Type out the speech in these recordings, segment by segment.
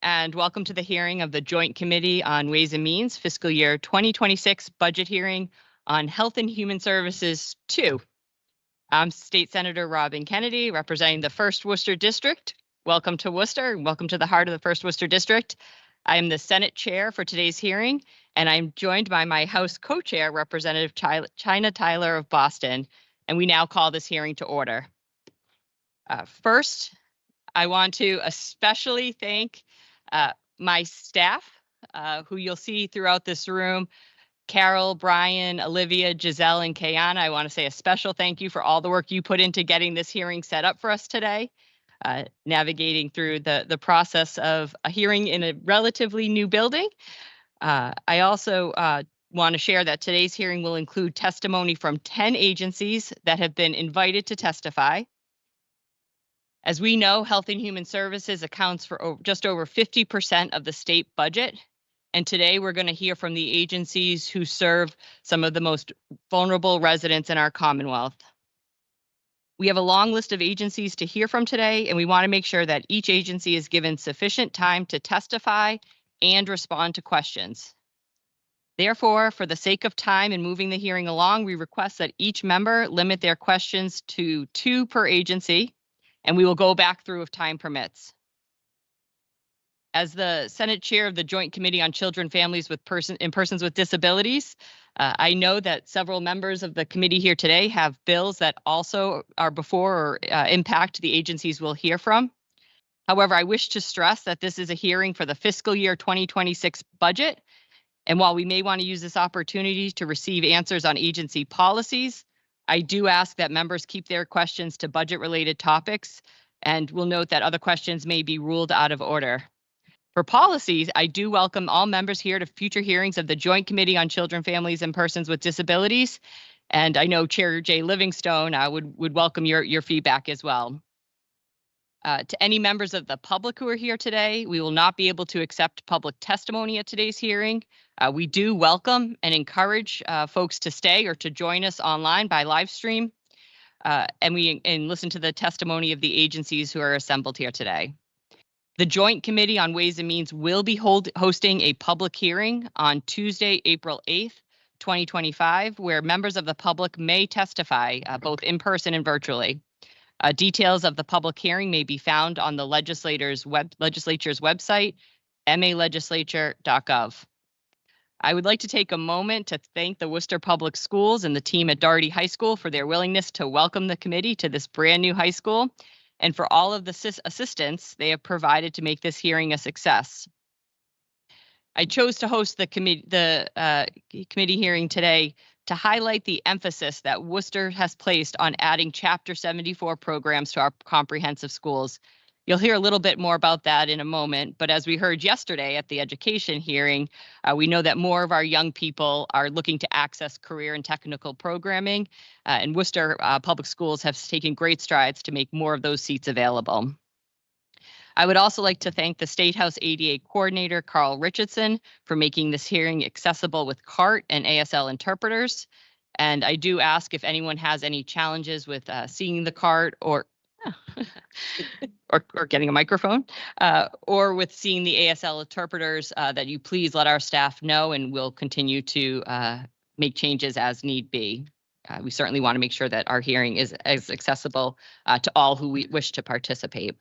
And welcome to the hearing of the Joint Committee on Ways and Means Fiscal Year 2026 budget hearing on Health and Human Services 2. I'm State Senator Robyn Kennedy, representing the 1st Worcester District. Welcome to Worcester. Welcome to the heart of the 1st Worcester District. I am the Senate Chair for today's hearing, and I'm joined by my House Co-Chair, Representative Chynah Tyler of Boston, and we now call this hearing to order. First, I want to especially thank my staff, who you'll see throughout this room, Carol, Brian, Olivia, Giselle, and Kayana. I want to say a special thank you for all the work you put into getting this hearing set up for us today, navigating through the process of a hearing in a relatively new building. I also want to share that today's hearing will include testimony from 10 agencies that have been invited to testify. As we know, Health and Human Services accounts for just over 50% of the state budget. And today we're going to hear from the agencies who serve some of the most vulnerable residents in our Commonwealth. We have a long list of agencies to hear from today, and we want to make sure that each agency is given sufficient time to testify and respond to questions. Therefore, for the sake of time and moving the hearing along, we request that each member limit their questions to 2 per agency, and we will go back through if time permits. As the Senate Chair of the Joint Committee on Children, Families and Persons with Disabilities, I know that several members of the committee here today have bills that also are before or impact the agencies we'll hear from. However, I wish to stress that this is a hearing for the fiscal year 2026 budget. And while we may want to use this opportunity to receive answers on agency policies, I do ask that members keep their questions to budget-related topics, and we'll note that other questions may be ruled out of order. For policies, I do welcome all members here to future hearings of the Joint Committee on Children, Families, and Persons with Disabilities, and I know Chair Jay Livingstone would welcome your feedback as well. To any members of the public who are here today, we will not be able to accept public testimony at today's hearing. We do welcome and encourage folks to stay or to join us online by live stream, and listen to the testimony of the agencies who are assembled here today. The Joint Committee on Ways and Means will be hosting a public hearing on Tuesday, April 8th, 2025, where members of the public may testify both in person and virtually. Details of the public hearing may be found on the legislature's website, malegislature.gov. I would like to take a moment to thank the Worcester Public Schools and the team at Doherty High School for their willingness to welcome the committee to this brand new high school, and for all of the assistance they have provided to make this hearing a success. I chose to host the committee hearing today to highlight the emphasis that Worcester has placed on adding Chapter 74 programs to our comprehensive schools. You'll hear a little bit more about that in a moment, but as we heard yesterday at the education hearing, we know that more of our young people are looking to access career and technical programming, and Worcester Public Schools have taken great strides to make more of those seats available. I would also like to thank the State House ADA Coordinator, Carl Richardson, for making this hearing accessible with CART and ASL interpreters. And I do ask if anyone has any challenges with seeing the CART or getting a microphone, or with seeing the ASL interpreters, that you please let our staff know, and we'll continue to make changes as need be. We certainly want to make sure that our hearing is as accessible to all who wish to participate.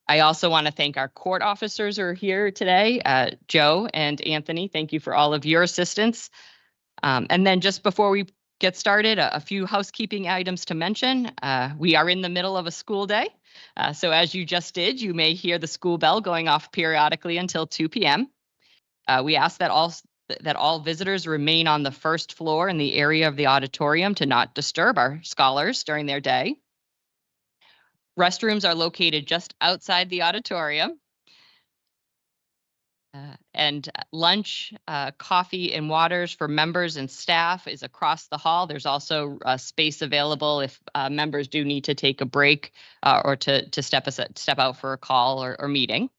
I also want to thank our court officers who are here today, Joe and Anthony. Thank you for all of your assistance. And then just before we get started, a few housekeeping items to mention. We are in the middle of a school day. So as you just did, you may hear the school bell going off periodically until 2 p.m. We ask that all visitors remain on the first floor in the area of the auditorium to not disturb our scholars during their day. Restrooms are located just outside the auditorium. And lunch, coffee, and waters for members and staff is across the hall. There's also space available if members do need to take a break or to step out for a call or meeting.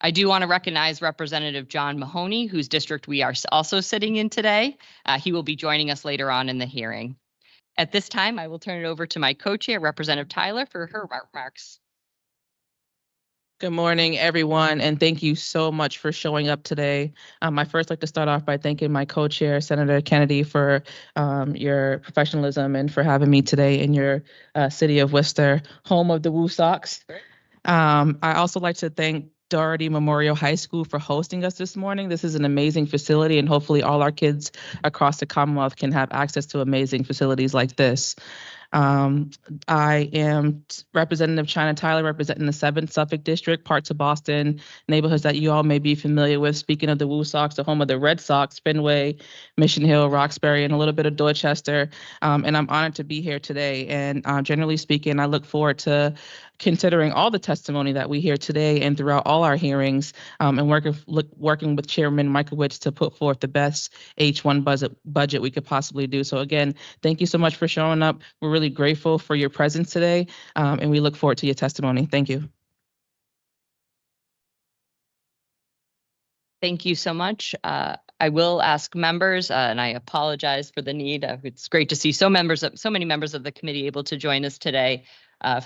I do want to recognize Representative John Mahoney, whose district we are also sitting in today. He will be joining us later on in the hearing. At this time, I will turn it over to my co-chair, Representative Tyler, for her remarks. Good morning, everyone, and thank you so much for showing up today. I first like to start off by thanking my co-chair, Senator Kennedy, for your professionalism and for having me today in your city of Worcester, home of the Woo Sox. I also like to thank Doherty Memorial High School for hosting us this morning. This is an amazing facility, and hopefully all our kids across the Commonwealth can have access to amazing facilities like this. I am Representative Chynah Tyler, representing the 7th Suffolk District, parts of Boston, neighborhoods that you all may be familiar with. Speaking of the Woo Sox, the home of the Red Sox, Fenway, Mission Hill, Roxbury, and a little bit of Dorchester. And I'm honored to be here today. And generally speaking, I look forward to considering all the testimony that we hear today and throughout all our hearings, and working with Chairman Michaelwitz to put forth the best H1 budget we could possibly do. So again, thank you so much for showing up. We're really grateful for your presence today, and we look forward to your testimony. Thank you. Thank you so much. I will ask members, and I apologize for the need. It's great to see so many members of the committee able to join us today.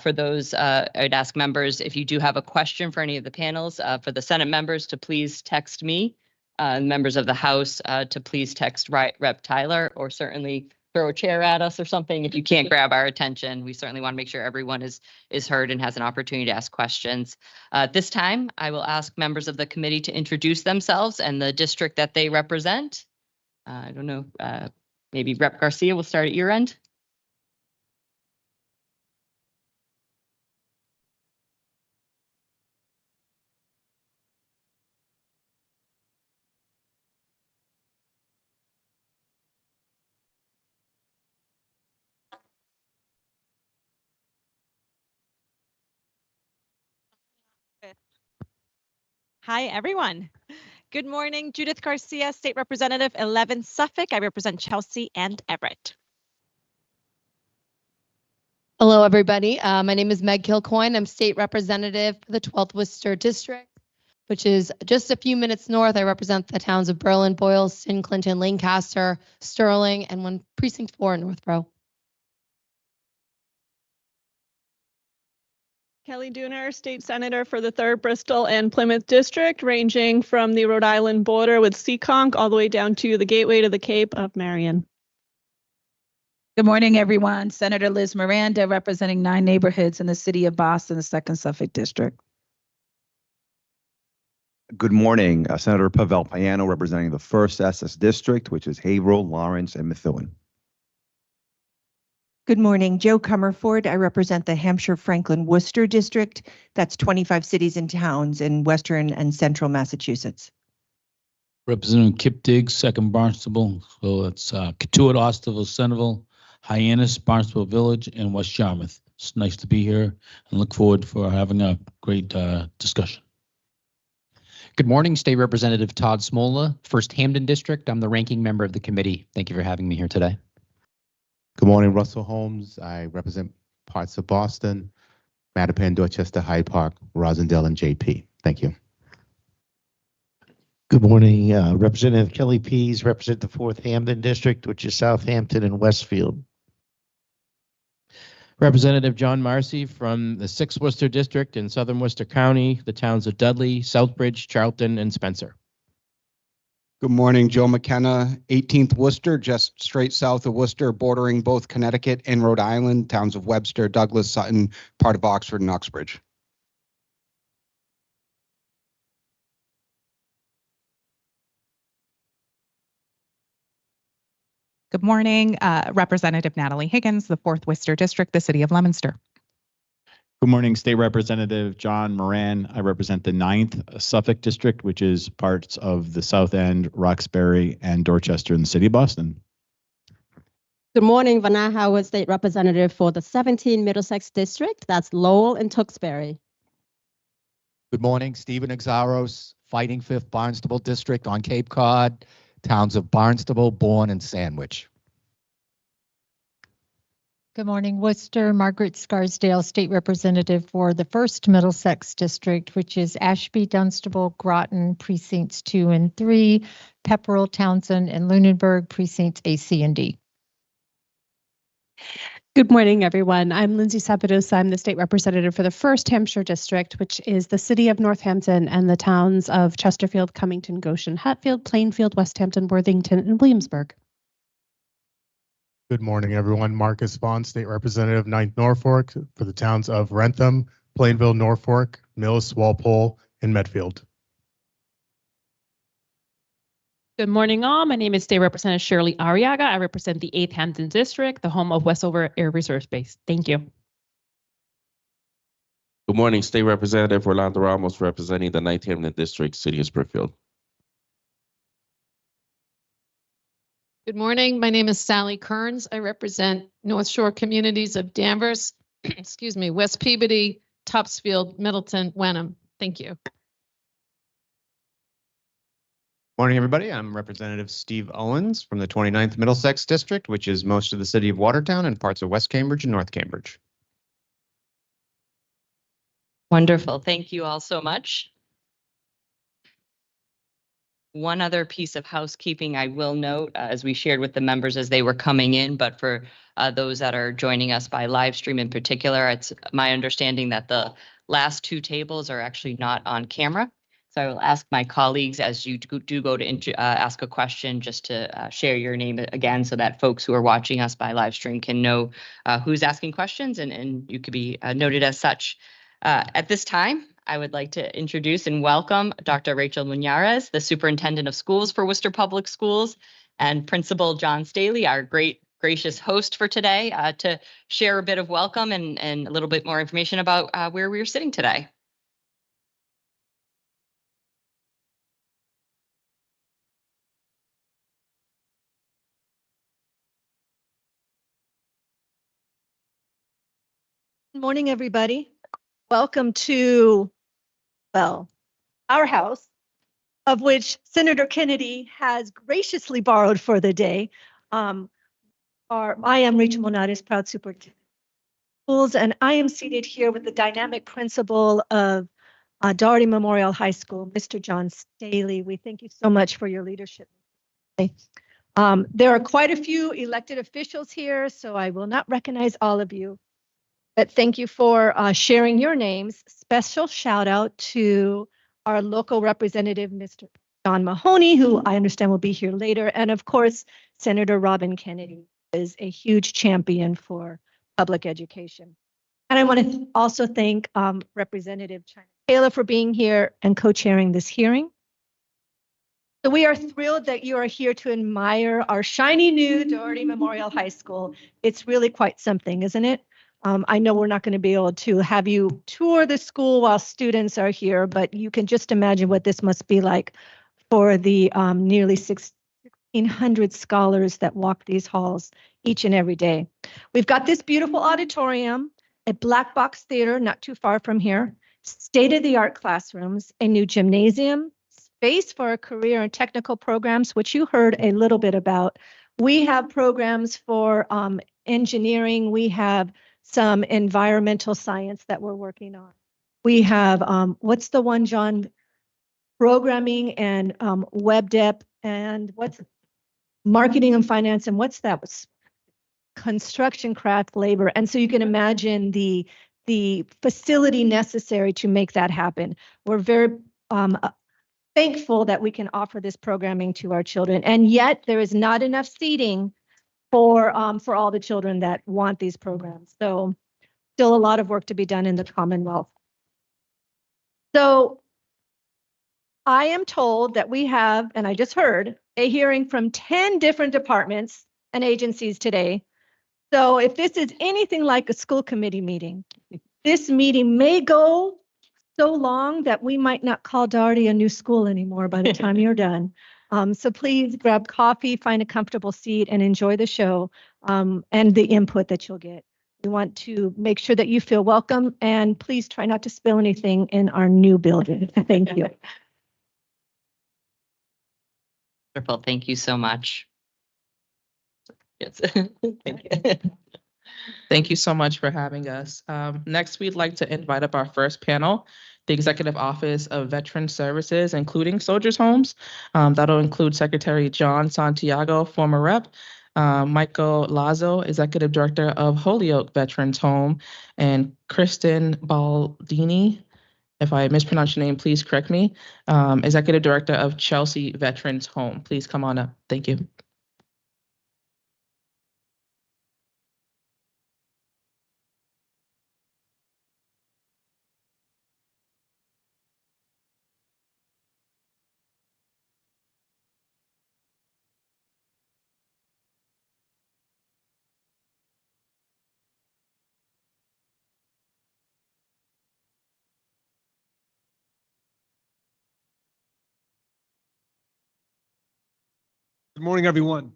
For those, I'd ask members if you do have a question for any of the panels, for the Senate members to please text me, members of the House to please text Rep. Tyler, or certainly throw a chair at us or something if you can't grab our attention. We certainly want to make sure everyone is heard and has an opportunity to ask questions. At this time, I will ask members of the committee to introduce themselves and the district that they represent. I don't know, maybe Rep. Garcia, we'll start at your end. Hi, everyone. Good morning. Judith Garcia, State Representative, 11 Suffolk. I represent Chelsea and Everett. Hello, everybody. My name is Meg Kilcoyne. I'm State Representative for the 12th Worcester District, which is just a few minutes north. I represent the towns of Berlin, Boylston, Clinton, Lancaster, Sterling, and Precinct 4 in Northborough. Kelly Dooner, State Senator for the 3rd Bristol and Plymouth District, ranging from the Rhode Island border with Seekonk all the way down to the gateway to the Cape of Marion. Good morning, everyone. Senator Liz Miranda, representing 9 neighborhoods in the city of Boston, the 2nd Suffolk District. Good morning, Senator Pavel Payano, representing the 1st SS District, which is Haverhill, Lawrence, and Methuen. Good morning, Joe Comerford. I represent the Hampshire Franklin Worcester District. That's 25 cities and towns in western and central Massachusetts. Representative Kip Diggs, 2nd Barnstable. So it's Katuitt, Osterville, Centerville, Hyannis, Barnstable Village, and West Yarmouth. It's nice to be here and look forward for having a great discussion. Good morning, State Representative Todd Smola, 1st Hampden District. I'm the ranking member of the committee. Thank you for having me here today. Good morning, Russell Holmes. I represent parts of Boston, Mattapan, Dorchester, Hyde Park, Rosendale, and JP. Thank you. Good morning, Representative Kelly Pease, represent the 4th Hampden District, which is Southampton and Westfield. Representative John Marcy from the 6th Worcester District in Southern Worcester County, the towns of Dudley, Southbridge, Charlton, and Spencer. Good morning, Joe McKenna, 18th Worcester, just straight south of Worcester, bordering both Connecticut and Rhode Island, towns of Webster, Douglas, Sutton, part of Oxford and Uxbridge. Good morning, Representative Natalie Higgins, the 4th Worcester District, the city of Leominster. Good morning, State Representative John Moran. I represent the 9th Suffolk District, which is parts of the South End, Roxbury, and Dorchester in the city of Boston. Good morning, Vanna Howard, State Representative for the 17 Middlesex District. That's Lowell and Tewksbury. Good morning, Stephen Exaros, Fighting 5th Barnstable District on Cape Cod, towns of Barnstable, Bourne, and Sandwich. Good morning, Worcester. Margaret Scarsdale, State Representative for the 1st Middlesex District, which is Ashby, Dunstable, Groton, Precincts 2 and 3, Pepperell, Townsend, and Lunenburg, Precincts A, C, and D. Good morning, everyone. I'm Lindsay Sapados. I'm the state representative for the 1st Hampshire District, which is the city of Northampton and the towns of Chesterfield, Cummington, Goshen, Hatfield, Plainfield, Westhampton, Worthington, and Williamsburg. Good morning, everyone. Marcus Vaughn, State Representative, 9th Norfolk, for the towns of Wrentham, Plainville, Norfolk, Mills, Walpole, and Medfield. Good morning, all. My name is State Representative Shirley Arriaga. I represent the 8th Hampton District, the home of Westover Air Reserve Base. Thank you. Good morning, State Representative Orlando Ramos, representing the 9th Hampton District, City of Springfield. Good morning. My name is Sally Kearns. I represent North Shore communities of Danvers, excuse me, West Peabody, Topsfield, Middleton, Wenham. Thank you. Morning, everybody. I'm Representative Steve Owens from the 29th Middlesex District, which is most of the city of Watertown and parts of West Cambridge and North Cambridge. Wonderful. Thank you all so much. One other piece of housekeeping I will note, as we shared with the members as they were coming in, but for those that are joining us by live stream in particular, it's my understanding that the last 2 tables are actually not on camera. So I will ask my colleagues as you do go to ask a question just to share your name again so that folks who are watching us by live stream can know who's asking questions and you could be noted as such. At this time, I would like to introduce and welcome Dr. Rachel Muñarez, the Superintendent of Schools for Worcester Public Schools, and Principal John Staley, our gracious host for today, to share a bit of welcome and a little bit more information about where we're sitting today. Good morning, everybody. Welcome to, well, our house, of which Senator Kennedy has graciously borrowed for the day. I am Rachel Muñarez, proud superintendent of schools, and I am seated here with the dynamic principal of Doherty Memorial High School, Mr. John Staley. We thank you so much for your leadership. There are quite a few elected officials here, so I will not recognize all of you. But thank you for sharing your names. Special shout out to our local representative, Mr. John Mahoney, who I understand will be here later. And of course, Senator Robyn Kennedy is a huge champion for public education. And I want to also thank Representative Chynah for being here and co-chairing this hearing. So we are thrilled that you are here to admire our shiny new Doherty Memorial High School. It's really quite something, isn't it? I know we're not going to be able to have you tour the school while students are here, but you can just imagine what this must be like for the nearly 1,600 scholars that walk these halls each and every day. We've got this beautiful auditorium, a black box theater not too far from here, state-of-the-art classrooms, a new gymnasium, space for our career and technical programs, which you heard a little bit about. We have programs for engineering. We have some environmental science that we're working on. We have, what's the one, John? Programming and web Dept and what's marketing and finance and what's that? Construction, craft, labor. And so you can imagine the facility necessary to make that happen. We're very thankful that we can offer this programming to our children. And yet there is not enough seating for all the children that want these programs. So still a lot of work to be done in the Commonwealth. So I am told that we have, and I just heard, a hearing from 10 different departments and agencies today. So if this is anything like a school committee meeting, this meeting may go so long that we might not call Doherty a new school anymore by the time you're done. So please grab coffee, find a comfortable seat, and enjoy the show and the input that you'll get. We want to make sure that you feel welcome, and please try not to spill anything in our new building. Thank you. Wonderful. Thank you so much. Yes. Thank you. Thank you so much for having us. Next, we'd like to invite up our first panel, the Executive Office of Veteran Services, including Soldiers' Homes. That'll include Secretary John Santiago, former rep, Michael Lazo, Executive Director of Holyoke Veterans Home, and Kristen Baldini, if I mispronounce your name, please correct me, Executive Director of Chelsea Veterans Home. Please come on up. Thank you. Good morning, everyone.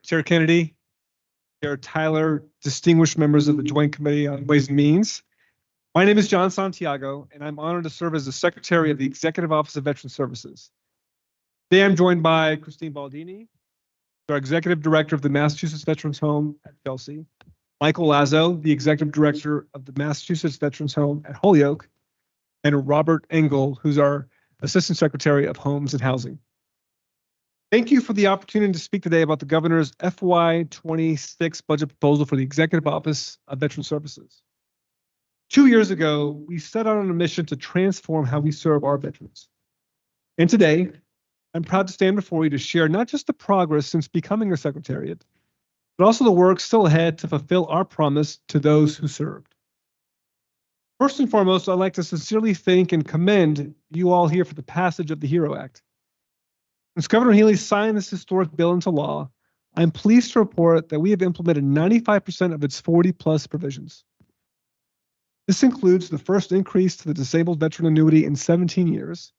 Chair Kennedy, Chair Tyler, distinguished members of the Joint Committee on Ways and Means. My name is John Santiago, and I'm honored to serve as the Secretary of the Executive Office of Veteran Services. Today, I'm joined by Christine Baldini, our Executive Director of the Massachusetts Veterans Home at Chelsea, Michael Lazo, the Executive Director of the Massachusetts Veterans Home at Holyoke, and Robert Engel, who's our Assistant Secretary of Homes and Housing. Thank you for the opportunity to speak today about the Governor's FY26 budget proposal for the Executive Office of Veteran Services. 2 years ago, we set out on a mission to transform how we serve our veterans. And today, I'm proud to stand before you to share not just the progress since becoming a Secretariat, but also the work still ahead to fulfill our promise to those who served. First and foremost, I'd like to sincerely thank and commend you all here for the passage of the HERO Act. Since Governor Healy signed this historic bill into law, I'm pleased to report that we have implemented 95% of its 40-plus provisions. This includes the first increase to the disabled veteran annuity in 17 years,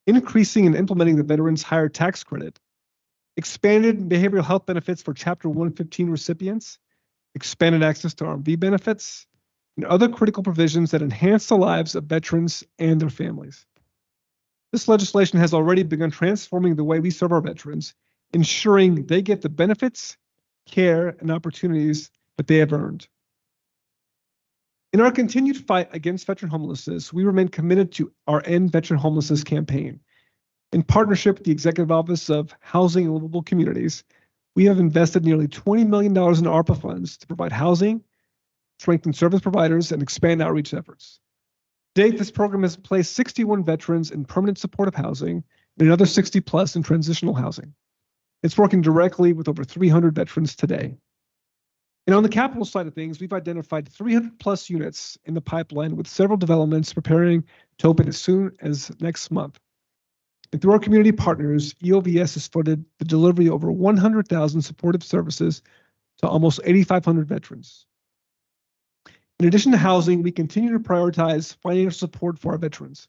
increasing and implementing the Veterans Higher Tax Credit, expanded behavioral health benefits for Chapter 115 recipients, expanded access to RMV benefits, and other critical provisions that enhance the lives of veterans and their families. This legislation has already begun transforming the way we serve our veterans, ensuring they get the benefits, care, and opportunities that they have earned. In our continued fight against veteran homelessness, we remain committed to our End Veteran Homelessness campaign. In partnership with the Executive Office of Housing and Livable Communities, we have invested nearly $20 million in ARPA funds to provide housing, strengthen service providers, and expand outreach efforts. To date, this program has placed 61 veterans in permanent supportive housing and another 60 plus in transitional housing. It's working directly with over 300 veterans today. And on the capital side of things, we've identified 300 plus units in the pipeline with several developments preparing to open as soon as next month. And through our community partners, EOVS has funded the delivery of over 100,000 supportive services to almost 8,500 veterans. In addition to housing, we continue to prioritize financial support for our veterans.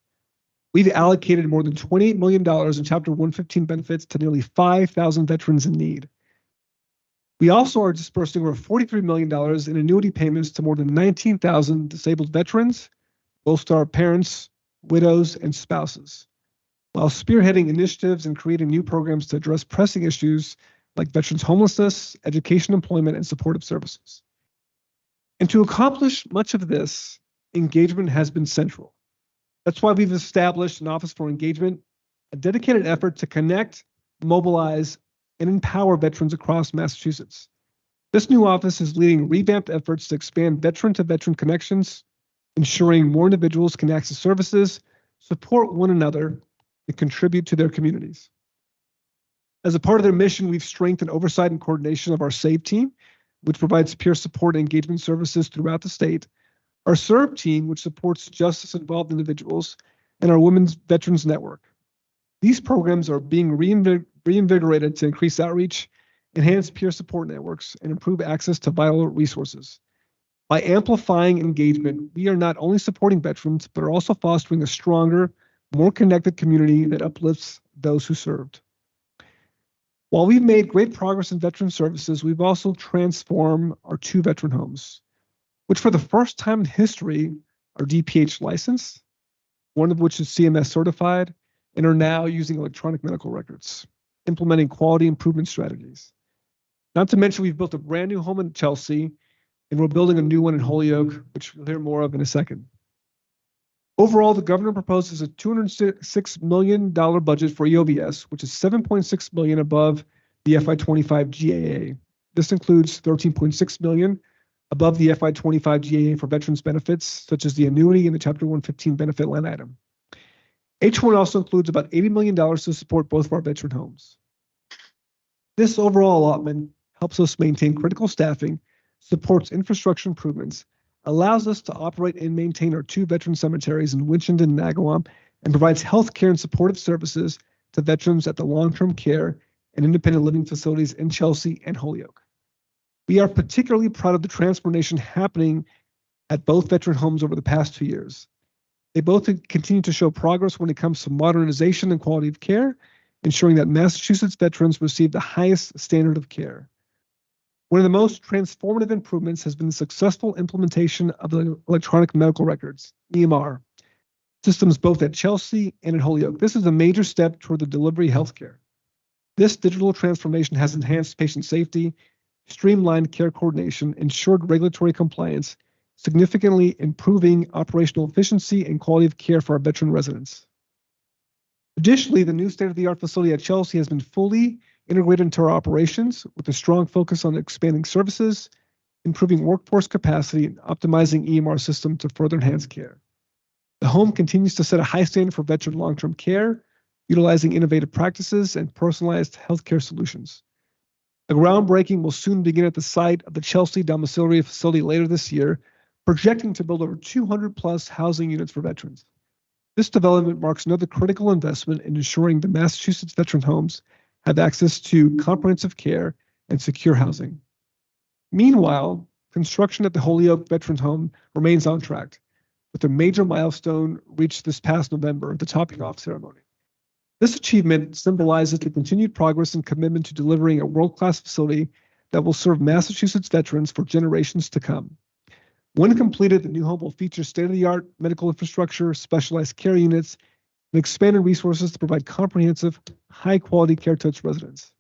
We've allocated more than $28 million in Chapter 115 benefits to nearly 5,000 veterans in need. We also are dispersing over $43 million in annuity payments to more than 19,000 disabled veterans, both to our parents, widows, and spouses, while spearheading initiatives and creating new programs to address pressing issues like veterans homelessness, education, employment, and supportive services. And to accomplish much of this, engagement has been central. That's why we've established an Office for Engagement, a dedicated effort to connect, mobilize, and empower veterans across Massachusetts. This new office is leading revamped efforts to expand veteran-to-veteran connections, ensuring more individuals can access services, support one another, and contribute to their communities. As a part of their mission, we've strengthened oversight and coordination of our SAVE team, which provides peer support and engagement services throughout the state, our SERVE team, which supports justice-involved individuals, and our Women's Veterans Network. These programs are being reinvigorated to increase outreach, enhance peer support networks, and improve access to vital resources. By amplifying engagement, we are not only supporting veterans, but are also fostering a stronger, more connected community that uplifts those who served. While we've made great progress in veteran services, we've also transformed our 2 veteran homes, which for the first time in history are DPH licensed, one of which is CMS certified, and are now using electronic medical records, implementing quality improvement strategies. Not to mention, we've built a brand new home in Chelsea, and we're building a new one in Holyoke, which we'll hear more of in a second. Overall, the governor proposes a $206 million budget for EOVS, which is $7.6 million above the FY25 GAA. This includes $13.6 million above the FY25 GAA for veterans benefits, such as the annuity and the Chapter 115 benefit line item. H1 also includes about $80 million to support both of our veteran homes. This overall allotment helps us maintain critical staffing, supports infrastructure improvements, allows us to operate and maintain our 2 veteran cemeteries in Winchendon and Agawam, and provides health care and supportive services to veterans at the long-term care and independent living facilities in Chelsea and Holyoke. We are particularly proud of the transformation happening at both veteran homes over the past 2 years. They both continue to show progress when it comes to modernization and quality of care, ensuring that Massachusetts veterans receive the highest standard of care. One of the most transformative improvements has been the successful implementation of the electronic medical records, EMR, systems both at Chelsea and at Holyoke. This is a major step toward the delivery of healthcare. This digital transformation has enhanced patient safety, streamlined care coordination, ensured regulatory compliance, significantly improving operational efficiency and quality of care for our veteran residents. Additionally, the new state-of-the-art facility at Chelsea has been fully integrated into our operations with a strong focus on expanding services, improving workforce capacity, and optimizing EMR system to further enhance care. The home continues to set a high standard for veteran long-term care, utilizing innovative practices and personalized healthcare solutions. The groundbreaking will soon begin at the site of the Chelsea domiciliary facility later this year, projecting to build over 200 plus housing units for veterans. This development marks another critical investment in ensuring the Massachusetts veteran homes have access to comprehensive care and secure housing. Meanwhile, construction at the Holyoke Veterans Home remains on track, with a major milestone reached this past November, the topping off ceremony. This achievement symbolizes the continued progress and commitment to delivering a world-class facility that will serve Massachusetts veterans for generations to come. When completed, the new home will feature state-of-the-art medical infrastructure, specialized care units, and expanded resources to provide comprehensive, high-quality care to its residents.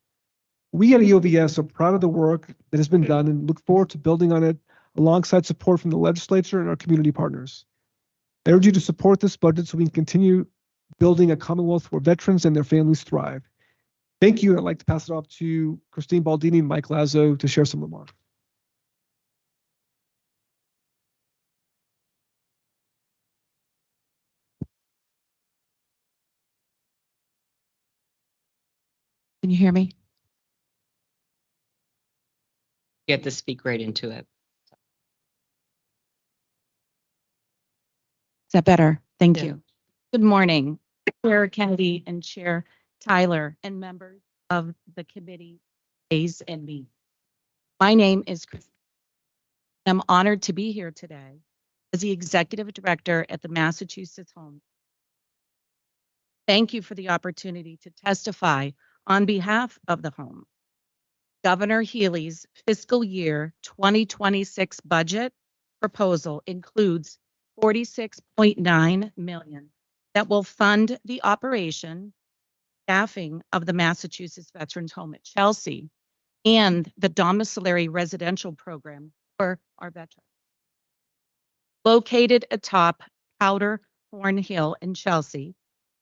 We at EOVS are proud of the work that has been done and look forward to building on it alongside support from the legislature and our community partners. I urge you to support this budget so we can continue building a Commonwealth where veterans and their families thrive. Thank you, and I'd like to pass it off to Christine Baldini and Mike Lazo to share some remarks. Can you hear me? You have to speak right into it. Is that better? Thank Yeah. you. Good morning, Chair Kennedy and Chair Tyler and members of the committee, A's and me. My name is Christine. I'm honored to be here today as the Executive Director at the Massachusetts Home. Thank you for the opportunity to testify on behalf of the home. Governor Healy's fiscal year 2026 budget proposal includes $46.9 million that will fund the operation, staffing of the Massachusetts Veterans Home at Chelsea and the domiciliary residential program for our veterans. Located atop Powder Horn Hill in Chelsea,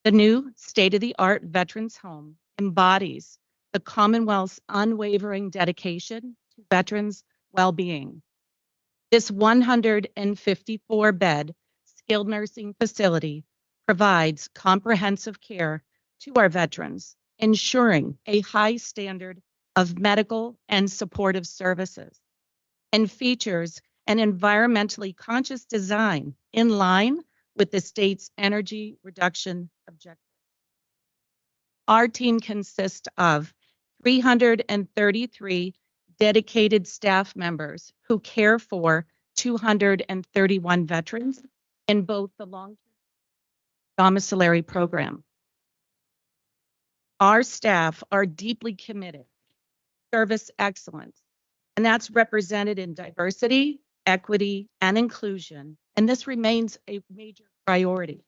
the new state-of-the-art Veterans Home embodies the Commonwealth's unwavering dedication to veterans' well-being. This 154-bed skilled nursing facility provides comprehensive care to our veterans, ensuring a high standard of medical and supportive services, and features an environmentally conscious design in line with the state's energy reduction objectives. Our team consists of 333 dedicated staff members who care for 231 veterans in both the long-term domiciliary program. Our staff are deeply committed to service excellence, and that's represented in diversity, equity, and inclusion, and this remains a major priority.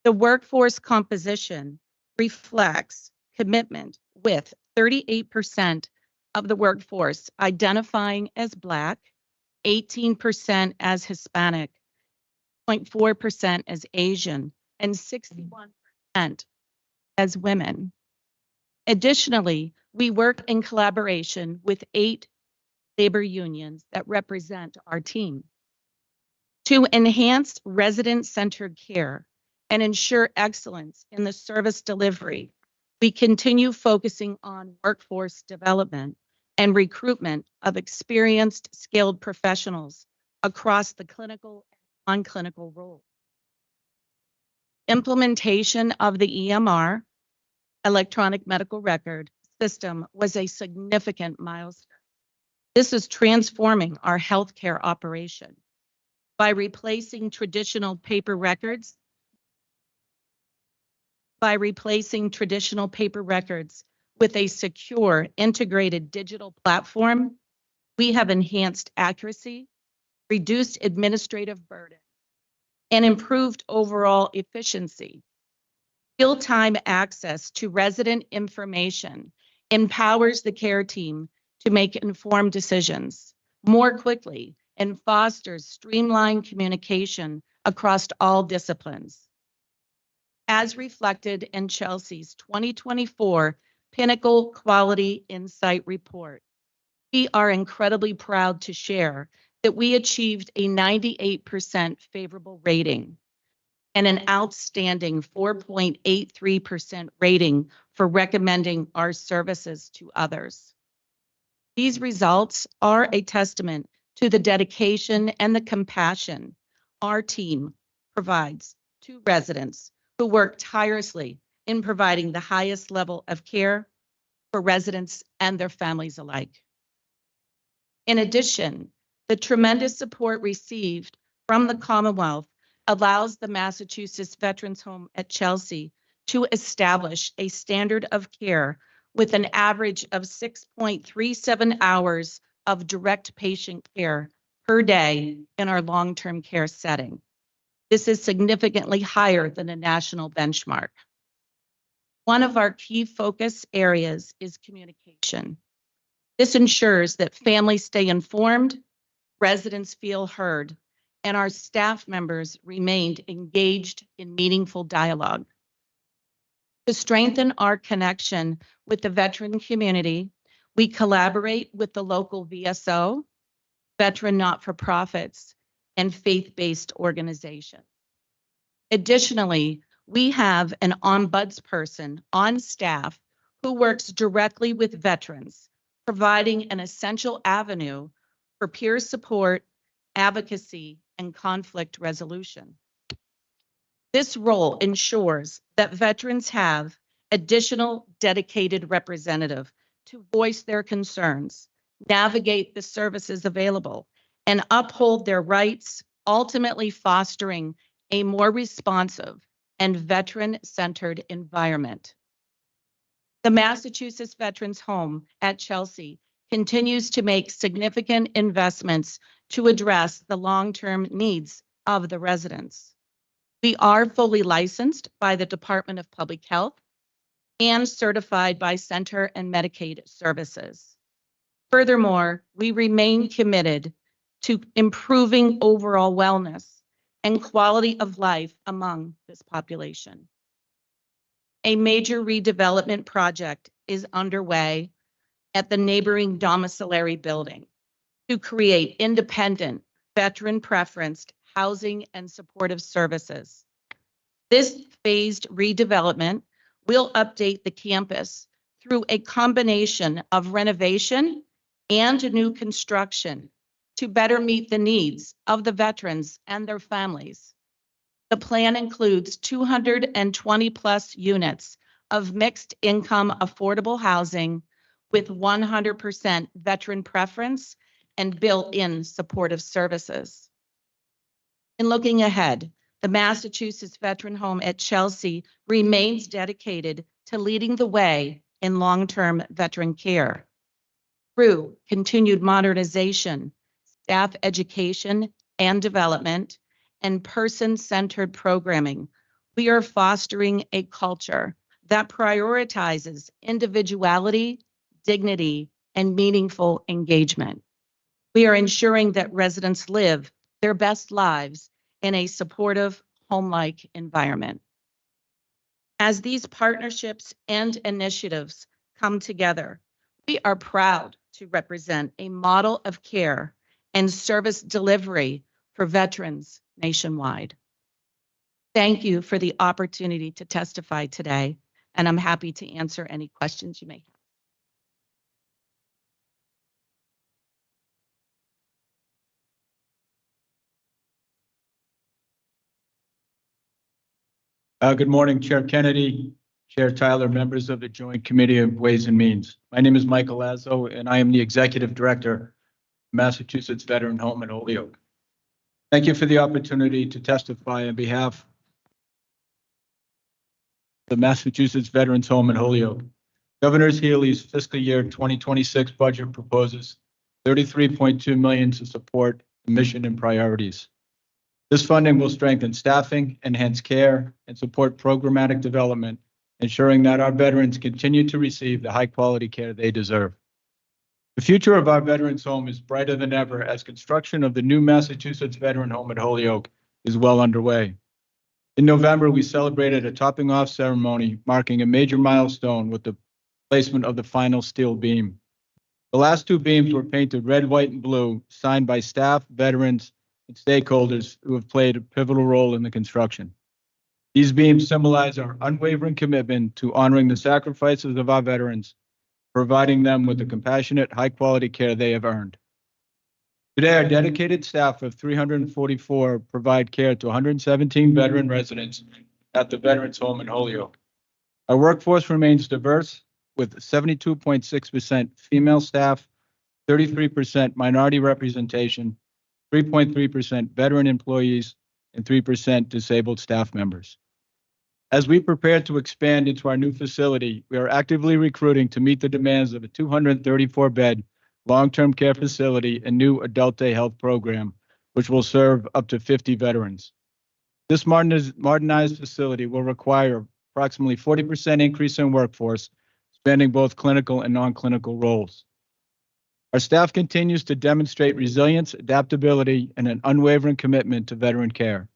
The workforce composition reflects commitment, with 38% of the workforce identifying as Black, 18% as Hispanic, 0.4% as Asian, and 61% as women. Additionally, we work in collaboration with 8 labor unions that represent our team. To enhance resident-centered care and ensure excellence in the service delivery, we continue focusing on workforce development and recruitment of experienced, skilled professionals across the clinical and non-clinical roles. Implementation of the EMR, electronic medical record system, was a significant milestone. This is transforming our healthcare operation by replacing traditional paper records with a secure, integrated digital platform. We have enhanced accuracy, reduced administrative burden, and improved overall efficiency. Real-time access to resident information empowers the care team to make informed decisions more quickly and fosters streamlined communication across all disciplines. As reflected in Chelsea's 2024 Pinnacle Quality Insight Report, we are incredibly proud to share that we achieved a 98% favorable rating and an outstanding 4.83% rating for recommending our services to others. These results are a testament to the dedication and the compassion our team provides to residents who work tirelessly in providing the highest level of care for residents and their families alike. In addition, the tremendous support received from the Commonwealth allows the Massachusetts Veterans Home at Chelsea to establish a standard of care with an average of 6.37 hours of direct patient care per day in our long-term care setting. This is significantly higher than a national benchmark. One of our key focus areas is communication. This ensures that families stay informed, residents feel heard, and our staff members remained engaged in meaningful dialogue. To strengthen our connection with the veteran community, we collaborate with the local VSO, veteran not-for-profits, and faith-based organizations. Additionally, we have an ombudsperson on staff who works directly with veterans, providing an essential avenue for peer support, advocacy, and conflict resolution. This role ensures that veterans have additional dedicated representative to voice their concerns, navigate the services available, and uphold their rights, ultimately fostering a more responsive and veteran-centered environment. The Massachusetts Veterans Home at Chelsea continues to make significant investments to address the long-term needs of the residents. We are fully licensed by the Department of Public Health and certified by Center and Medicaid Services. Furthermore, we remain committed to improving overall wellness and quality of life among this population. A major redevelopment project is underway at the neighboring domiciliary building to create independent, veteran-preferenced housing and supportive services. This phased redevelopment will update the campus through a combination of renovation and new construction to better meet the needs of the veterans and their families. The plan includes 220 plus units of mixed income affordable housing with 100% veteran preference and built-in supportive services. In looking ahead, the Massachusetts Veteran Home at Chelsea remains dedicated to leading the way in long-term veteran care. Through continued modernization, staff education and development, and person-centered programming, we are fostering a culture that prioritizes individuality, dignity, and meaningful engagement. We are ensuring that residents live their best lives in a supportive, home-like environment. As these partnerships and initiatives come together. We are proud to represent a model of care and service delivery for veterans nationwide. Thank you for the opportunity to testify today, and I'm happy to answer any questions you may have. Good morning, Chair Kennedy, Chair Tyler, members of the Joint Committee of Ways and Means. My name is Michael Lazo, and I am the Executive Director of Massachusetts Veteran Home in Holyoke. Thank you for the opportunity to testify on behalf of the Massachusetts Veterans Home in Holyoke. Governor Healy's fiscal year 2026 budget proposes $33.2 million to support the mission and priorities. This funding will strengthen staffing, enhance care, and support programmatic development, ensuring that our veterans continue to receive the high-quality care they deserve. The future of our Veterans Home is brighter than ever as construction of the new Massachusetts Veteran Home at Holyoke is well underway. In November, we celebrated a topping off ceremony marking a major milestone with the placement of the final steel beam. The last two beams were painted red, white, and blue, signed by staff, veterans, and stakeholders who have played a pivotal role in the construction. These beams symbolize our unwavering commitment to honoring the sacrifices of our veterans, providing them with the compassionate, high-quality care they have earned. Today, our dedicated staff of 344 provide care to 117 veteran residents at the Veterans Home in Holyoke. Our workforce remains diverse, with 72.6% female staff, 33% minority representation, 3.3% veteran employees, and 3% disabled staff members. As we prepare to expand into our new facility, we are actively recruiting to meet the demands of a 234-bed long-term care facility and new adult day health program, which will serve up to 50 veterans. This modernized facility will require approximately 40% increase in workforce, spanning both clinical and non-clinical roles. Our staff continues to demonstrate resilience, adaptability, and an unwavering commitment to veteran care.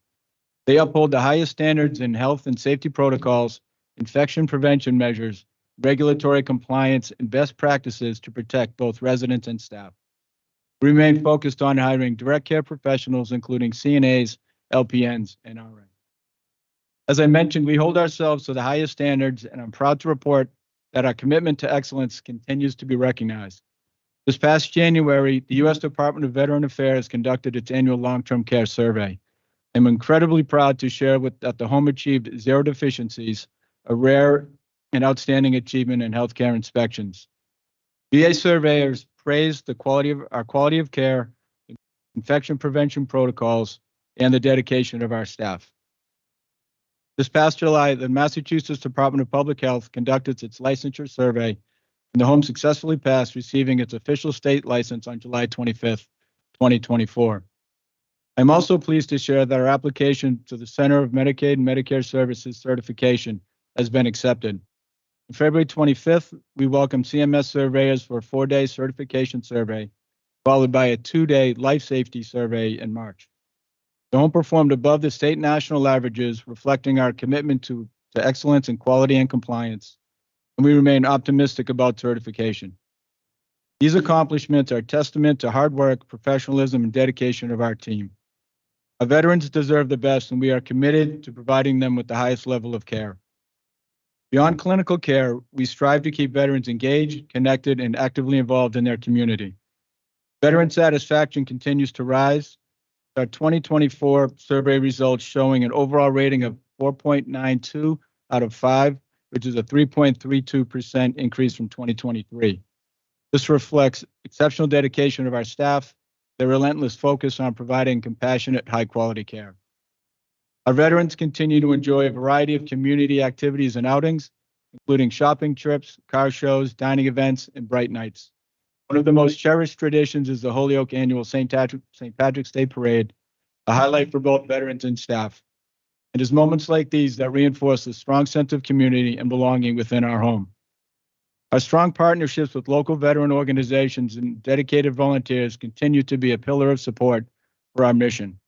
They uphold the highest standards in health and safety protocols, infection prevention measures, regulatory compliance, and best practices to protect both residents and staff. We remain focused on hiring direct care professionals, including CNAs, LPNs, and RNs. As I mentioned, we hold ourselves to the highest standards, and I'm proud to report that our commitment to excellence continues to be recognized. This past January, the U.S. Department of Veteran Affairs conducted its annual long-term care survey. I'm incredibly proud to share that the home achieved zero deficiencies, a rare and outstanding achievement in healthcare inspections. VA surveyors praised the quality of care, infection prevention protocols, and the dedication of our staff. This past July, the Massachusetts Department of Public Health conducted its licensure survey, and the home successfully passed, receiving its official state license on July 25th, 2024. I'm also pleased to share that our application to the Center of Medicaid and Medicare Services certification has been accepted. On February 25th, we welcomed CMS surveyors for a 4-day certification survey, followed by a 2-day life safety survey in March. The home performed above the state and national averages, reflecting our commitment to excellence in quality and compliance, and we remain optimistic about certification. These accomplishments are a testament to hard work, professionalism, and dedication of our team. Our veterans deserve the best, and we are committed to providing them with the highest level of care. Beyond clinical care, we strive to keep veterans engaged, connected, and actively involved in their community. Veteran satisfaction continues to rise. Our 2024 survey results showing an overall rating of 4.92 out of 5, which is a 3.32% increase from 2023. This reflects exceptional dedication of our staff, their relentless focus on providing compassionate, high-quality care. Our veterans continue to enjoy a variety of community activities and outings, including shopping trips, car shows, dining events, and bright nights. One of the most cherished traditions is the Holyoke annual St. Patrick's Day Parade, a highlight for both veterans and staff. It is moments like these that reinforce a strong sense of community and belonging within our home. Our strong partnerships with local veteran organizations and dedicated volunteers continue to be a pillar of support for our mission.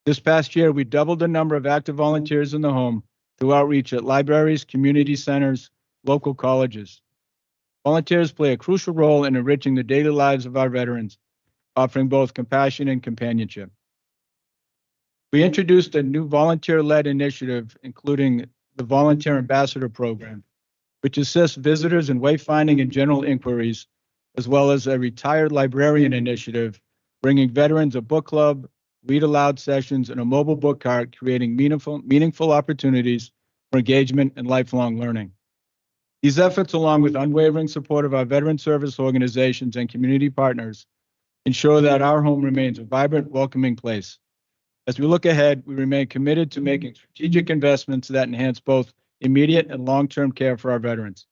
This past year, we doubled the number of active volunteers in the home through outreach at libraries, community centers, local colleges. Volunteers play a crucial role in enriching the daily lives of our veterans, offering both compassion and companionship. We introduced a new volunteer-led initiative, including the Volunteer Ambassador Program, which assists visitors in wayfinding and general inquiries, as well as a retired librarian initiative, bringing veterans a book club, read aloud sessions, and a mobile book cart, creating meaningful opportunities for engagement and lifelong learning. These efforts, along with unwavering support of our veteran service organizations and community partners, ensure that our home remains a vibrant, welcoming place. As we look ahead, we remain committed to making strategic investments that enhance both immediate and long-term care for our veterans.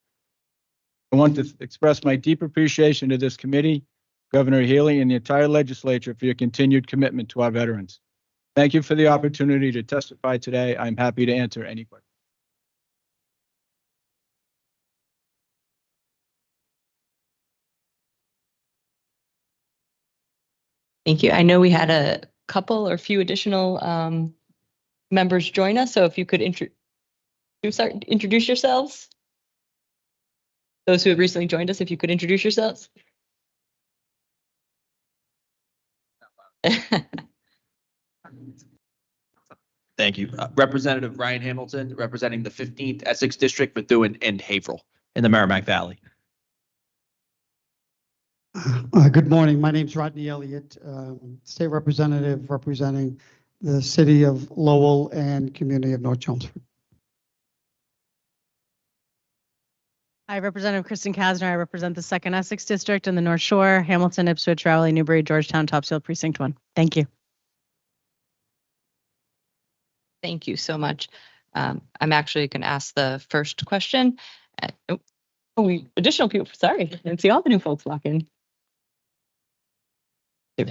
I want to express my deep appreciation to this committee, Governor Healy, and the entire legislature for your continued commitment to our veterans. Thank you for the opportunity to testify today. I'm happy to answer any questions. Thank you. I know we had a couple or few additional members join us, so if you could introduce yourselves. Those who have recently joined us, if you could introduce yourselves. Thank you. Representative Ryan Hamilton, representing the 15th Essex District, Methuen and Haverhill in the Merrimack Valley. Good morning. My name is Rodney Elliott, State Representative representing the City of Lowell and community of North Chelmsford. Hi, Representative Kristen Kasner. I represent the 2nd Essex District in the North Shore, Hamilton, Ipswich, Rowley, Newbury, Georgetown, Topsfield, Precinct 1. Thank you. Thank you so much. I'm actually going to ask the first question. Additional people, sorry, I didn't see all the new folks walk in. You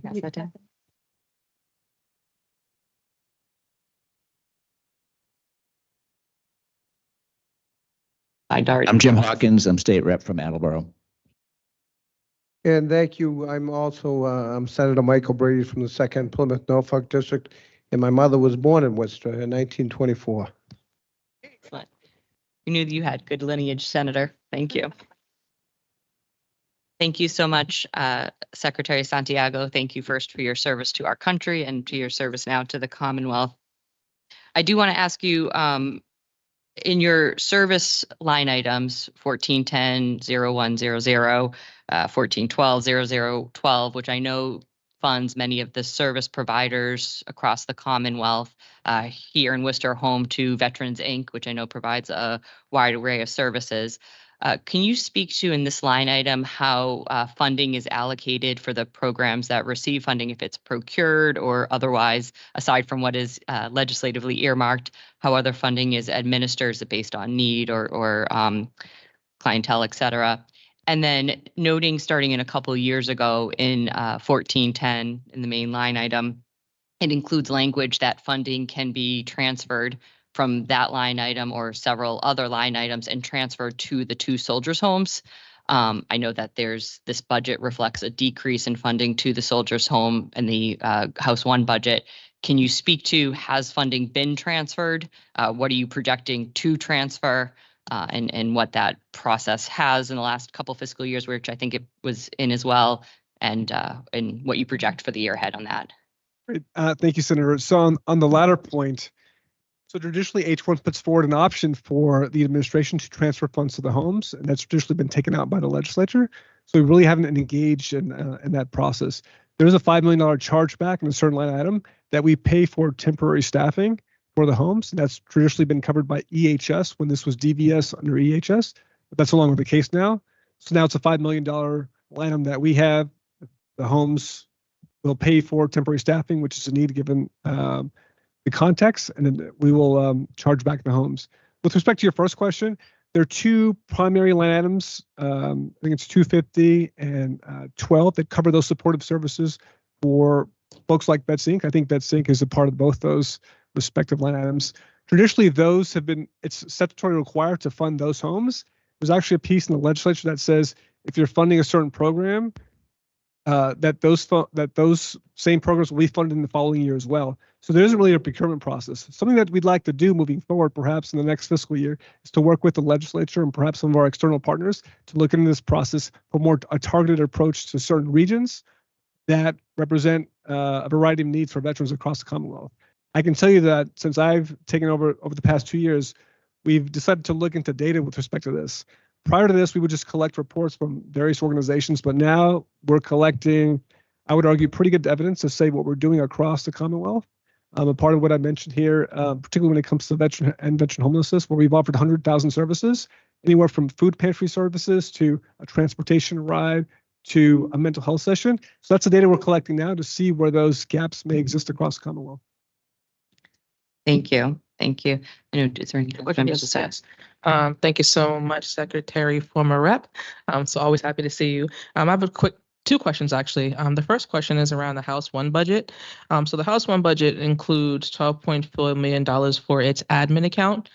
pass that down. I'm Jim Hawkins. I'm state rep from Attleboro. And thank you. I'm also I'm Senator Michael Brady from the 2nd Plymouth Norfolk District, and my mother was born in Worcester in 1924. Excellent. You knew that you had good lineage, Senator. Thank you. Thank you so much, Secretary Santiago. Thank you first for your service to our country and to your service now to the Commonwealth. I do want to ask you, in your service line items, 1410-0100, 1412-0012, which I know funds many of the service providers across the Commonwealth, here in Worcester, home to Veterans Inc., which I know provides a wide array of services. Can you speak to, in this line item, how funding is allocated for the programs that receive funding, if it's procured or otherwise, aside from what is legislatively earmarked, how other funding is administered? Is it based on need or clientele, et cetera? And then noting, starting in a couple of years ago in 1410, in the main line item, it includes language that funding can be transferred from that line item or several other line items and transferred to the 2 soldiers' homes. I know that this budget reflects a decrease in funding to the soldiers' home in the House 1 budget. Can you speak to, has funding been transferred? What are you projecting to transfer? And what that process has in the last couple fiscal years, which I think it was in as well, and what you project for the year ahead on that. Great. Thank you, Senator. So on the latter point, so traditionally H1 puts forward an option for the administration to transfer funds to the homes, and that's traditionally been taken out by the legislature. So we really haven't engaged in that process. There is a $5 million chargeback in a certain line item that we pay for temporary staffing for the homes, and that's traditionally been covered by EHS when this was DVS under EHS, but that's no longer the case now. So now it's a $5 million line item that we have. The homes will pay for temporary staffing, which is a need given the context, and then we will charge back the homes. With respect to your first question, there are 2 primary line items. I think it's 250 and 12 that cover those supportive services for folks like Vets Inc. I think Vets Inc. is a part of both those respective line items. Traditionally, those have been, it's statutorily required to fund those homes. There's actually a piece in the legislature that says if you're funding a certain program, that those same programs will be funded in the following year as well. So there isn't really a procurement process. Something that we'd like to do moving forward, perhaps in the next fiscal year, is to work with the legislature and perhaps some of our external partners to look into this process for more a targeted approach to certain regions that represent a variety of needs for veterans across the Commonwealth. I can tell you that since I've taken over the past 2 years, we've decided to look into data with respect to this. Prior to this, we would just collect reports from various organizations, but now we're collecting, I would argue, pretty good evidence to say what we're doing across the Commonwealth. A part of what I mentioned here, particularly when it comes to veteran homelessness, where we've offered 100,000 services, anywhere from food pantry services to a transportation ride to a mental health session. So that's the data we're collecting now to see where those gaps may exist across the Commonwealth. Thank you. Thank you. I know, is there any members of staff? Thank you so much, Secretary, former rep. So always happy to see you. I have a quick 2 questions actually. The first question is around the House 1 budget. So the House 1 budget includes $12.4 million for its admin account.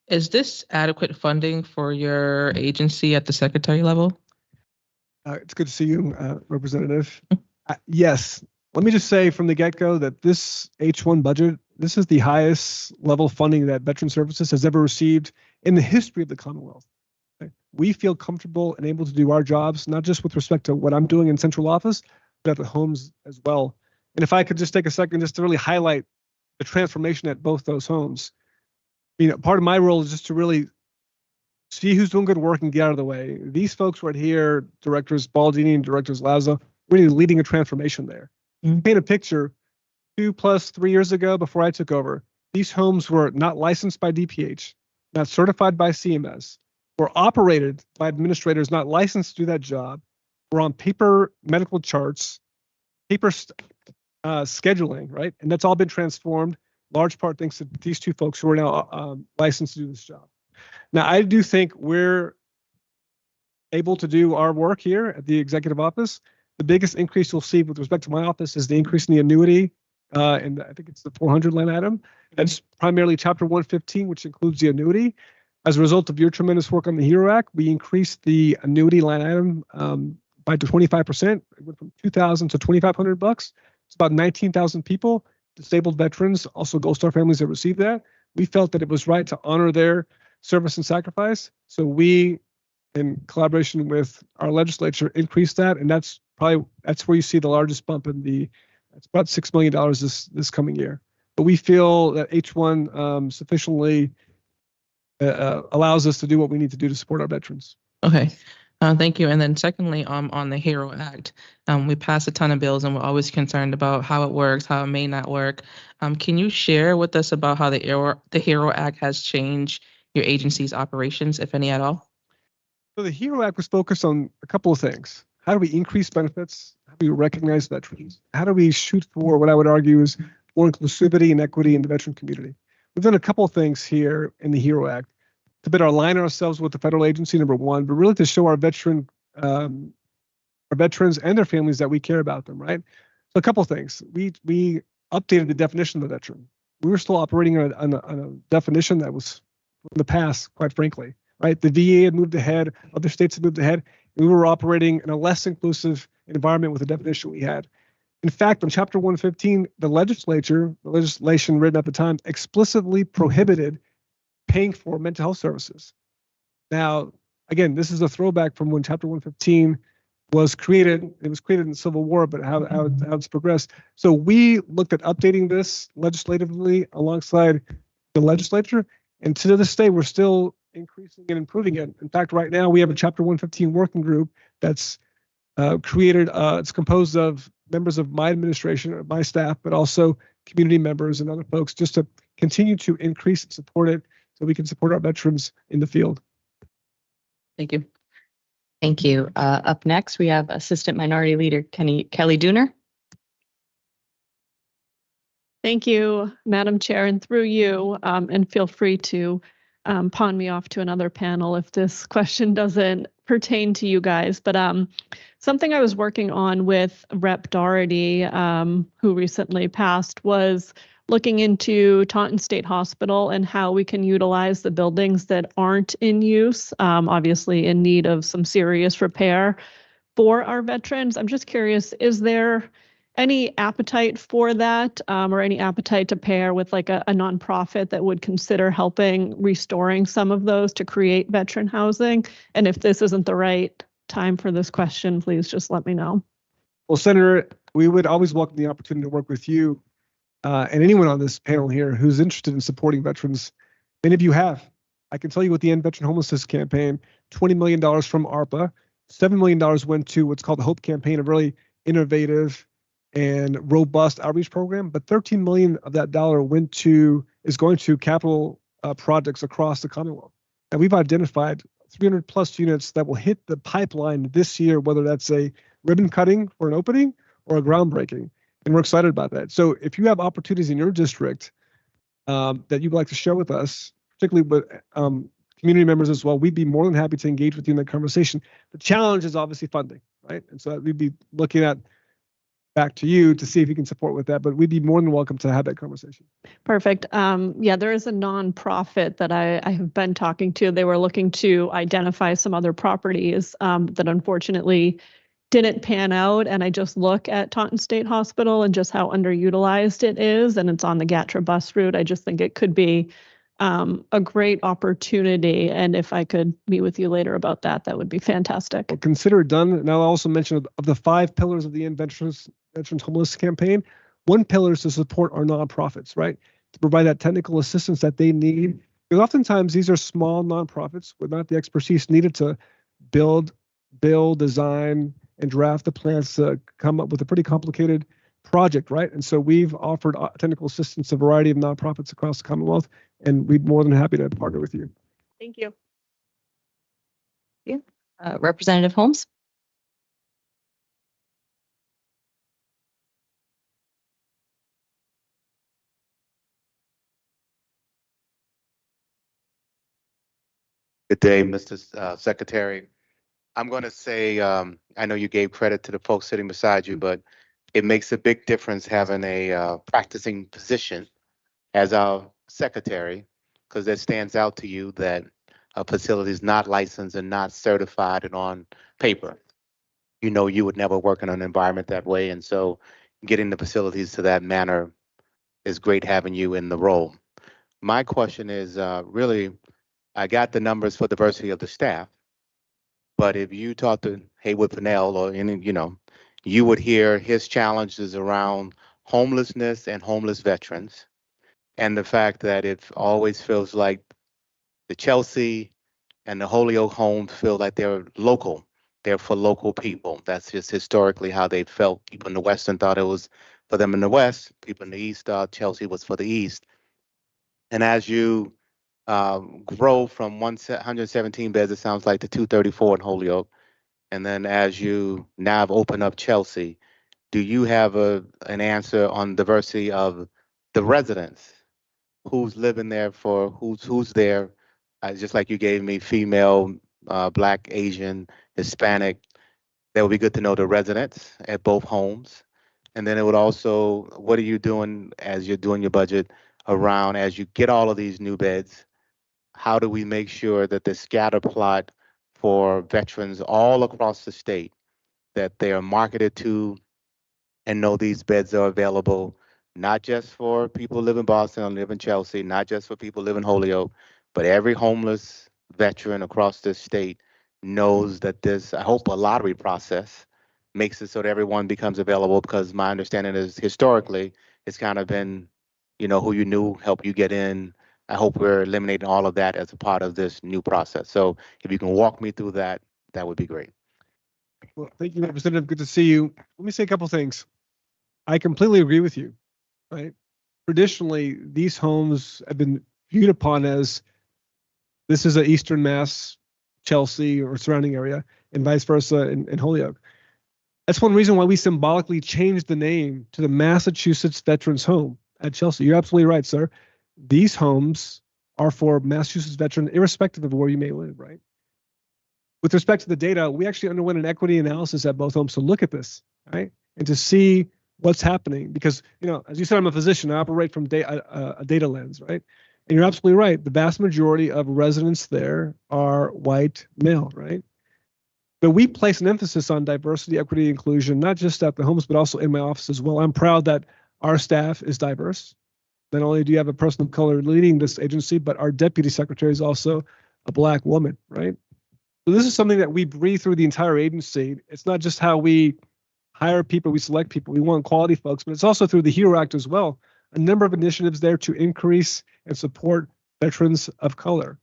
Is this adequate funding for your agency at the secretary level? It's good to see you, Representative. Yes. Let me just say from the get-go that this H1 budget, this is the highest level funding that Veteran Services has ever received in the history of the Commonwealth. Okay? We feel comfortable and able to do our jobs, not just with respect to what I'm doing in central office, but at the homes as well. And if I could just take a second just to really highlight the transformation at both those homes. Part of my role is just to really see who's doing good work and get out of the way. These folks right here, Directors Baldini and Directors Lazo, really leading a transformation there. Paint a picture, 2+3 years ago before I took over, these homes were not licensed by DPH, not certified by CMS, were operated by administrators not licensed to do that job, were on paper medical charts, paper scheduling, right? And that's all been transformed, large part thanks to these 2 folks who are now licensed to do this job. Now, I do think we're able to do our work here at the executive office. The biggest increase you'll see with respect to my office is the increase in the annuity, and I think it's the 400 line item. That's primarily Chapter 115, which includes the annuity. As a result of your tremendous work on the HERO Act, we increased the annuity line item by 25%. It went from $2,000 to $2,500. It's about 19,000 people, disabled veterans, also Gold Star families that receive that. We felt that it was right to honor their service and sacrifice. So we, in collaboration with our legislature, increased that, and that's where you see the largest bump in it's about $6 million this coming year. But we feel that H1 sufficiently allows us to do what we need to do to support our veterans. Okay. Thank you. And then secondly, on the HERO Act, we passed a ton of bills and we're always concerned about how it works, how it may not work. Can you share with us about how the HERO Act has changed your agency's operations, if any at all? So the HERO Act was focused on a couple of things. How do we increase benefits? How do we recognize veterans? How do we shoot for what I would argue is more inclusivity and equity in the veteran community? We've done a couple of things here in the HERO Act to better align ourselves with the federal agency, number one, but really to show our veterans and their families that we care about them, right? So a couple of things. We updated the definition of the veteran. We were still operating on a definition that was from the past, quite frankly, right? The VA had moved ahead, other states had moved ahead. We were operating in a less inclusive environment with the definition we had. In fact, on Chapter 115, the legislation written at the time explicitly prohibited paying for mental health services. Now, again, this is a throwback from when Chapter 115 was created. It was created in the Civil War, but how it's progressed. So we looked at updating this legislatively alongside the legislature, and to this day, we're still increasing and improving it. In fact, right now, we have a Chapter 115 working group that's created. It's composed of members of my administration, my staff, but also community members and other folks, just to continue to increase and support it so we can support our veterans in the field. Thank you. Thank you. Up next, we have Assistant Minority Leader Kelly Dooner. Thank you, Madam Chair, and through you, and feel free to pawn me off to another panel if this question doesn't pertain to you guys. But something I was working on with Rep. Doherty, who recently passed, was looking into Taunton State Hospital and how we can utilize the buildings that aren't in use, obviously in need of some serious repair, for our veterans. I'm just curious, is there any appetite for that, or any appetite to pair with like a nonprofit that would consider helping restoring some of those to create veteran housing? And if this isn't the right time for this question, please just let me know. Well, Senator, we would always welcome the opportunity to work with you and anyone on this panel here who's interested in supporting veterans. Many of you have. I can tell you with the End Veteran Homelessness campaign, $20 million from ARPA, $7 million went to what's called the HOPE campaign, a really innovative and robust outreach program, but 13 million of that dollar is going to capital projects across the Commonwealth. And we've identified 300 plus units that will hit the pipeline this year, whether that's a ribbon cutting for an opening or a groundbreaking. And we're excited about that. So if you have opportunities in your district that you'd like to share with us, particularly with community members as well, we'd be more than happy to engage with you in that conversation. The challenge is obviously funding, right? And so we'd be looking at back to you to see if you can support with that, but we'd be more than welcome to have that conversation. Perfect. Yeah, there is a nonprofit that I have been talking to. They were looking to identify some other properties that unfortunately didn't pan out. And I just look at Taunton State Hospital and just how underutilized it is. And it's on the Gatra bus route. I just think it could be a great opportunity. And if I could meet with you later about that, that would be fantastic. Well, consider it done. And I'll also mention of the 5 pillars of the End Veterans Homeless campaign, one pillar is to support our nonprofits, right? To provide that technical assistance that they need. Because oftentimes these are small nonprofits with not the expertise needed to build, design, and draft the plans to come up with a pretty complicated project, right? And so we've offered technical assistance to a variety of nonprofits across the Commonwealth, and we'd be more than happy to partner with you. Thank you. Representative Holmes? Good day, Mr. Secretary. I'm going to say, I know you gave credit to the folks sitting beside you, but it makes a big difference having a practicing position as our secretary, because it stands out to you that a facility is not licensed and not certified and on paper. You know you would never work in an environment that way, and so getting the facilities to that manner is great having you in the role. My question is really, I got the numbers for diversity of the staff, but if you talk to Haywood Pinnell or any, you would hear his challenges around homelessness and homeless veterans, and the fact that it always feels like the Chelsea and the Holyoke homes feel like they're local. They're for local people. That's just historically how they felt. People in the Western thought it was for them in the West. People in the East thought Chelsea was for the East. And as you grow from 117 beds, it sounds like, to 234 in Holyoke, and then as you now have opened up Chelsea, do you have an answer on diversity of the residents? Who's living there for, who's there? Just like you gave me female, Black, Asian, Hispanic, that would be good to know the residents at both homes. And then it would also, what are you doing as you're doing your budget around, as you get all of these new beds, how do we make sure that the scatter plot for veterans all across the state, that they are marketed to and know these beds are available, not just for people who live in Boston or live in Chelsea, not just for people who live in Holyoke, but every homeless veteran across this state knows that this, I hope, a lottery process makes it so that everyone becomes available, because my understanding is historically it's kind of been, who you knew helped you get in. I hope we're eliminating all of that as a part of this new process. So if you can walk me through that, that would be great. Well, thank you, Representative. Good to see you. Let me say a couple things. I completely agree with you, right? Traditionally, these homes have been viewed upon as this is an Eastern Mass, Chelsea or surrounding area, and vice versa in Holyoke. That's one reason why we symbolically changed the name to the Massachusetts Veterans Home at Chelsea. You're absolutely right, sir. These homes are for Massachusetts veterans, irrespective of where you may live, right? With respect to the data, we actually underwent an equity analysis at both homes to look at this, right? And to see what's happening. Because, as you said, I'm a physician. I operate from a data lens, right? And you're absolutely right. The vast majority of residents there are white male, right? But we place an emphasis on diversity, equity, inclusion, not just at the homes, but also in my office as well. I'm proud that our staff is diverse. Not only do you have a person of color leading this agency, but our deputy secretary is also a Black woman, right? So this is something that we breathe through the entire agency. It's not just how we hire people, we select people. We want quality folks, but it's also through the HERO Act as well. A number of initiatives there to increase and support veterans of color.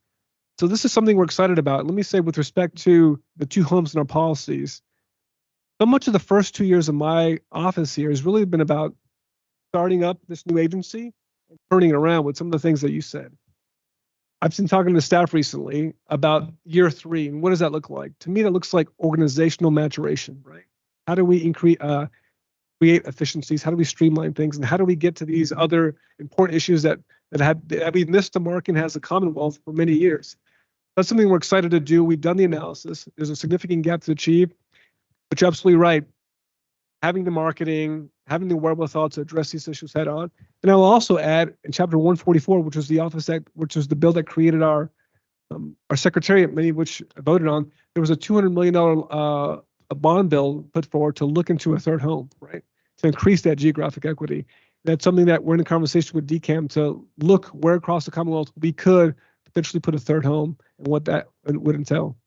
So this is something we're excited about. Let me say, with respect to the two homes in our policies, so much of the first 2 years of my office here has really been about starting up this new agency and turning it around with some of the things that you said. I've been talking to staff recently about year 3, and what does that look like? To me, that looks like organizational maturation, right? How do we create efficiencies? How do we streamline things? And how do we get to these other important issues that we've missed the mark and has the Commonwealth for many years? That's something we're excited to do. We've done the analysis. There's a significant gap to achieve, but you're absolutely right. Having the marketing, having the wherewithal to address these issues head on. And I will also add in Chapter 144, which was the Office Act, which was the bill that created our secretariat, many of which I voted on. There was a $200 million a bond bill put forward to look into a third home, right? To increase that geographic equity. That's something that we're in a conversation with DCAM to look where across the Commonwealth we could potentially put a third home and what that would entail.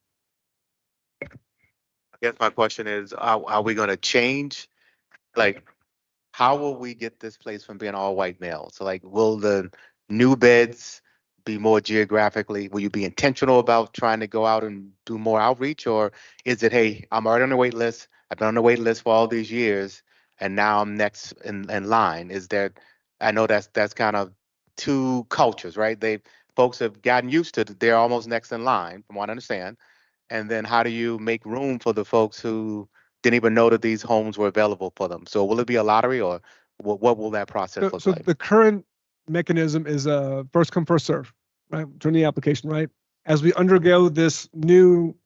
I guess my question is, are we going to change? Like, how will we get this place from being all white male? So like, will the new beds be more geographically? Will you be intentional about trying to go out and do more outreach? Or is it, hey, I'm already on the wait list. I've been on the wait list for all these years, and now I'm next in line? Is there, I know that's kind of two cultures, right? Folks have gotten used to they're almost next in line, from what I understand. And then how do you make room for the folks who didn't even know that these homes were available for them? So will it be a lottery, or what will that process look So like? the current mechanism is first come, first serve, right? During the application, right? As we undergo this new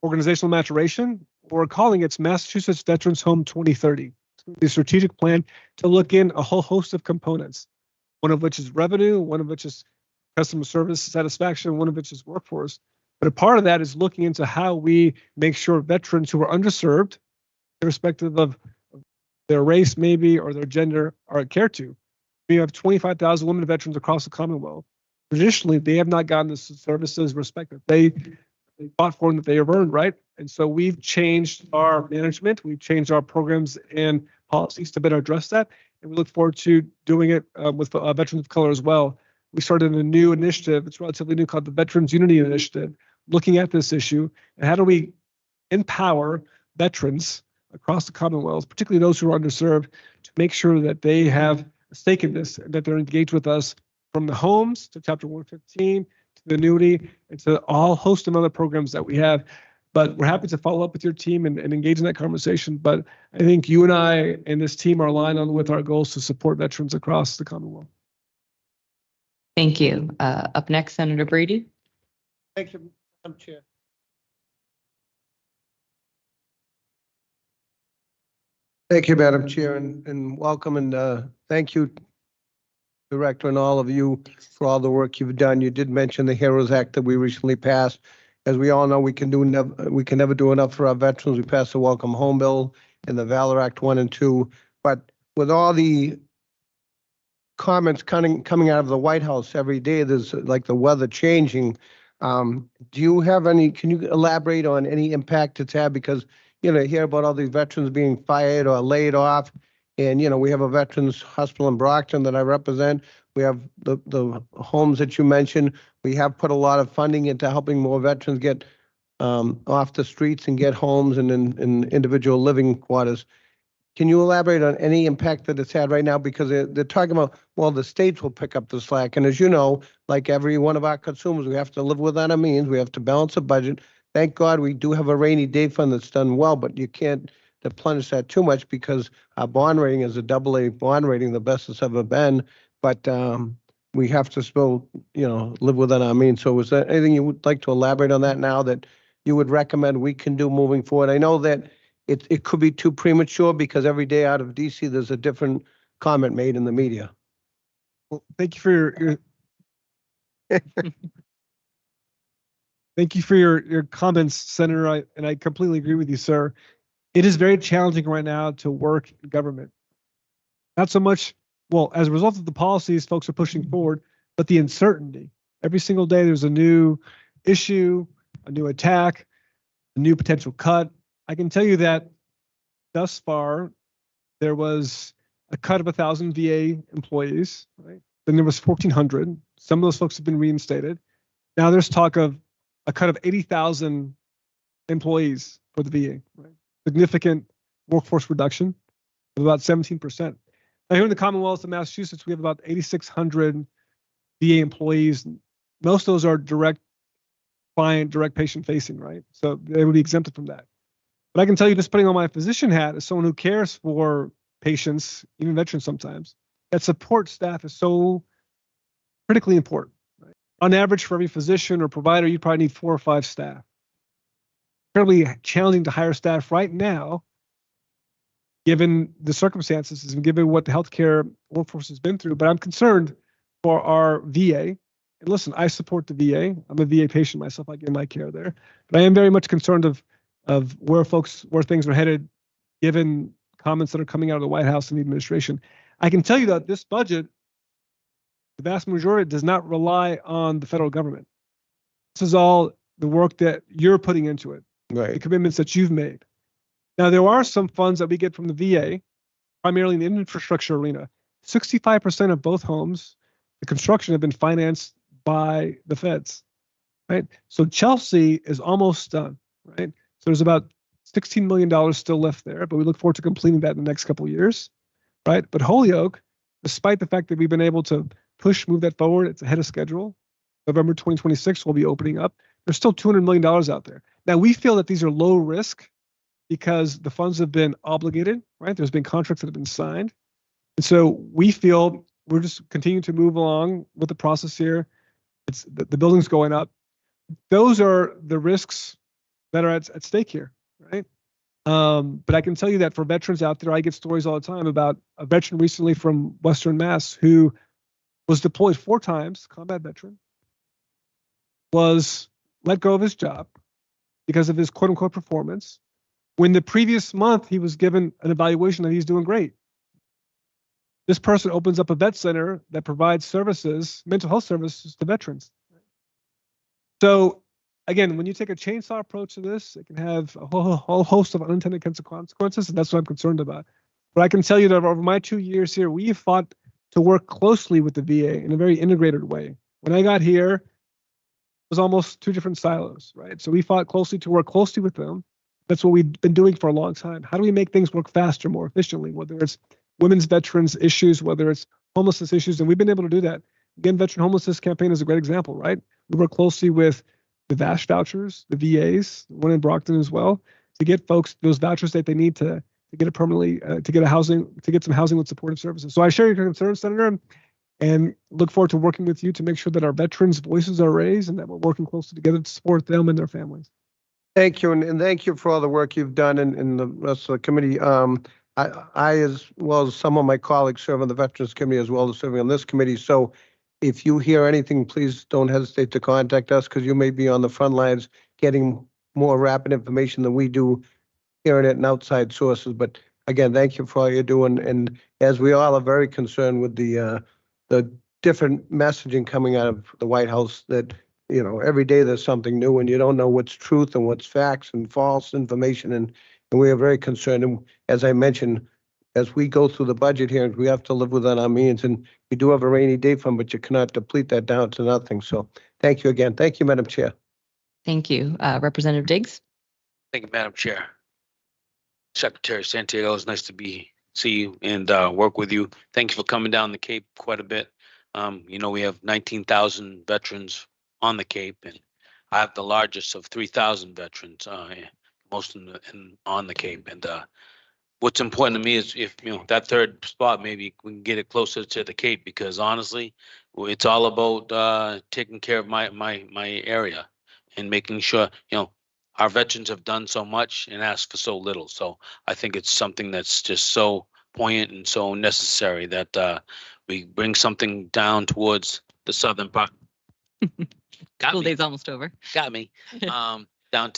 organizational maturation, we're calling it Massachusetts Veterans Home 2030. The strategic plan to look in a whole host of components, one of which is revenue, one of which is customer service satisfaction, one of which is workforce. But a part of that is looking into how we make sure veterans who are underserved, irrespective of their race maybe or their gender, are cared to. We have 25,000 women veterans across the Commonwealth. Traditionally, they have not gotten the services respected. They fought for them that they have earned, right? And so we've changed our management, we've changed our programs and policies to better address that. And we look forward to doing it with veterans of color as well. We started a new initiative, it's relatively new, called the Veterans Unity Initiative, looking at this issue and how do we empower veterans across the Commonwealth, particularly those who are underserved, to make sure that they have a stake in this, and that they're engaged with us from the homes to Chapter 115 to the annuity and to all host of other programs that we have. But we're happy to follow up with your team and engage in that conversation. But I think you and I and this team are aligned on with our goals to support veterans across the Commonwealth. Thank you. Up next, Senator Brady. Thank you, Madam Chair. Thank you, Madam Chair, and welcome, and thank you, Director, and all of you for all the work you've done. You did mention the HEROES Act that we recently passed. As we all know, we can never do enough for our veterans. We passed the Welcome Home Bill and the Valor Act 1 and 2. But with all the comments coming out of the White House every day, there's like the weather changing. Do you have any, can you elaborate on any impact it's had? Because, you know, hear about all these veterans being fired or laid off. And, you know, we have a veterans hospital in Brockton that I represent. We have the homes that you mentioned. We have put a lot of funding into helping more veterans get off the streets and get homes and in individual living quarters. Can you elaborate on any impact that it's had right now? Because they're talking about, well, the states will pick up the slack. And as you know, like every one of our consumers, we have to live within our means. We have to balance a budget. Thank God we do have a rainy day fund that's done well, but you can't deplenish that too much because our bond rating is a AA bond rating, the best it's ever been. But we have to still, you know, live within our means. So is there anything you would like to elaborate on that now that you would recommend we can do moving forward? I know that it could be too premature because every day out of DC, there's a different comment made in the media. Well, thank you for your Thank you for your comments, Senator. I completely agree with you, sir. It is very challenging right now to work in government. Not so much, well, as a result of the policies folks are pushing forward, but the uncertainty. Every single day there's a new issue, a new attack, a new potential cut. I can tell you that thus far, there was a cut of 1,000 VA employees, right? Then there was 1,400. Some of those folks have been reinstated. Now there's talk of a cut of 80,000 employees for the VA, right? Significant workforce reduction of about 17%. Now here in the Commonwealth of Massachusetts, we have about 8,600 VA employees. Most of those are direct client, direct patient facing, right? So they would be exempted from that. But I can tell you, just putting on my physician hat as someone who cares for patients, even veterans sometimes, that support staff is so critically important. Right? On average, for every physician or provider, you probably need 4 or 5 staff. Incredibly challenging to hire staff right now, given the circumstances and given what the healthcare workforce has been through. But I'm concerned for our VA. And listen, I support the VA. I'm a VA patient myself. I get my care there. But I am very much concerned of where things are headed, given comments that are coming out of the White House and the administration. I can tell you that this budget, the vast majority, does not rely on the federal government. This is all the work that you're putting into it, right? The commitments that you've made. Now, there are some funds that we get from the VA, primarily in the infrastructure arena. 65% of both homes, the construction, have been financed by the feds, right? So Chelsea is almost done, right? So there's about $16 million still left there, but we look forward to completing that in the next couple of years, right? But Holyoke, despite the fact that we've been able to move that forward, it's ahead of schedule. November 2026 will be opening up. There's still $200 million out there. Now, we feel that these are low risk because the funds have been obligated, right? There's been contracts that have been signed. And so we feel we're just continuing to move along with the process here. It's the building's going up. Those are the risks that are at stake here, right? But I can tell you that for veterans out there, I get stories all the time about a veteran recently from Western Mass who was deployed 4 times, combat veteran, was let go of his job because of his quote unquote performance, when the previous month he was given an evaluation that he's doing great. This person opens up a vet center that provides services, mental health services to veterans. So again, when you take a chainsaw approach to this, it can have a whole host of unintended consequences, and that's what I'm concerned about. But I can tell you that over my 2 years here, we have fought to work closely with the VA in a very integrated way. When I got here, it was almost 2 different silos, right? So we fought closely to work closely with them. That's what we've been doing for a long time. How do we make things work faster, more efficiently, whether it's women's veterans issues, whether it's homelessness issues, and we've been able to do that. Again, Veteran Homelessness Campaign is a great example, right? We work closely with the VASH vouchers, the VAs, one in Brockton as well, to get folks those vouchers that they need to get it permanently, to get some housing with supportive services. So I share your concerns, Senator, and look forward to working with you to make sure that our veterans' voices are raised and that we're working closely together to support them and their families. Thank you, and thank you for all the work you've done in the rest of the committee. I, as well as some of my colleagues, serve on the Veterans Committee as well as serving on this committee. So if you hear anything, please don't hesitate to contact us, because you may be on the front lines getting more rapid information than we do hearing it in outside sources. But again, thank you for all you're doing. And as we all are very concerned with the different messaging coming out of the White House, that, you know, every day there's something new and you don't know what's truth and what's facts and false information. And we are very concerned. And as I mentioned, as we go through the budget hearings, we have to live within our means. And we do have a rainy day fund, but you cannot deplete that down to nothing. So thank you again. Thank you, Madam Chair. Thank you. Representative Diggs. Thank you, Madam Chair. Secretary Santiago, it's nice to see you and work with you. Thank you for coming down the Cape quite a bit. You know, we have 19,000 veterans on the Cape, and I have the largest of 3,000 veterans, most on the Cape. And what's important to me is, if you know that third spot, maybe we can get it closer to the Cape, because honestly, it's all about taking care of my area and making sure, you know, our veterans have done so much and asked for so little. So I think it's something that's just so poignant and so necessary that we bring something down towards the southern part. Got School me. day's almost over. Got me. Down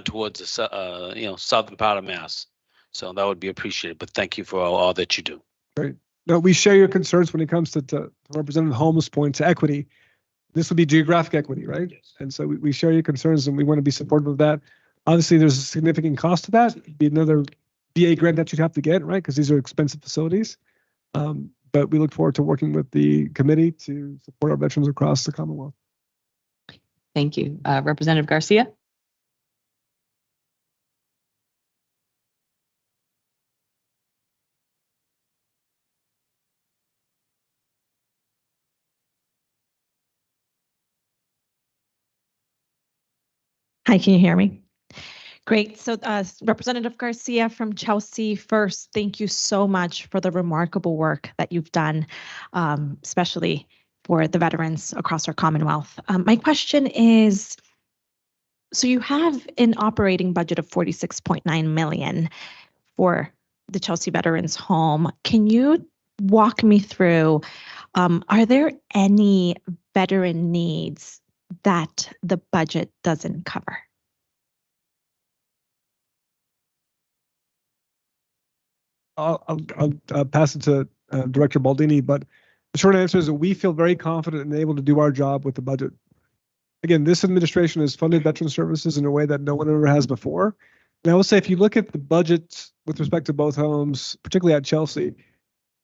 towards the southern part of Mass. So that would be appreciated. But thank you for all that you do. Great. No, we share your concerns when it comes to Representative Holmes' point to equity. This would be geographic equity, right? Yes. And so we share your concerns and we want to be supportive of that. Obviously, there's a significant cost to that. It'd be another VA grant that you'd have to get, right? Because these are expensive facilities. But we look forward to working with the committee to support our veterans across the Commonwealth. Thank you. Representative Garcia? Hi, can you hear me? Great. So Representative Garcia from Chelsea, first, thank you so much for the remarkable work that you've done, especially for the veterans across our Commonwealth. My question is, so you have an operating budget of $46.9 million for the Chelsea Veterans Home. Can you walk me through, are there any veteran needs that the budget doesn't cover? I'll pass it to Director Baldini, but the short answer is that we feel very confident and able to do our job with the budget. Again, this administration has funded veteran services in a way that no one ever has before. And I will say, if you look at the budget with respect to both homes, particularly at Chelsea,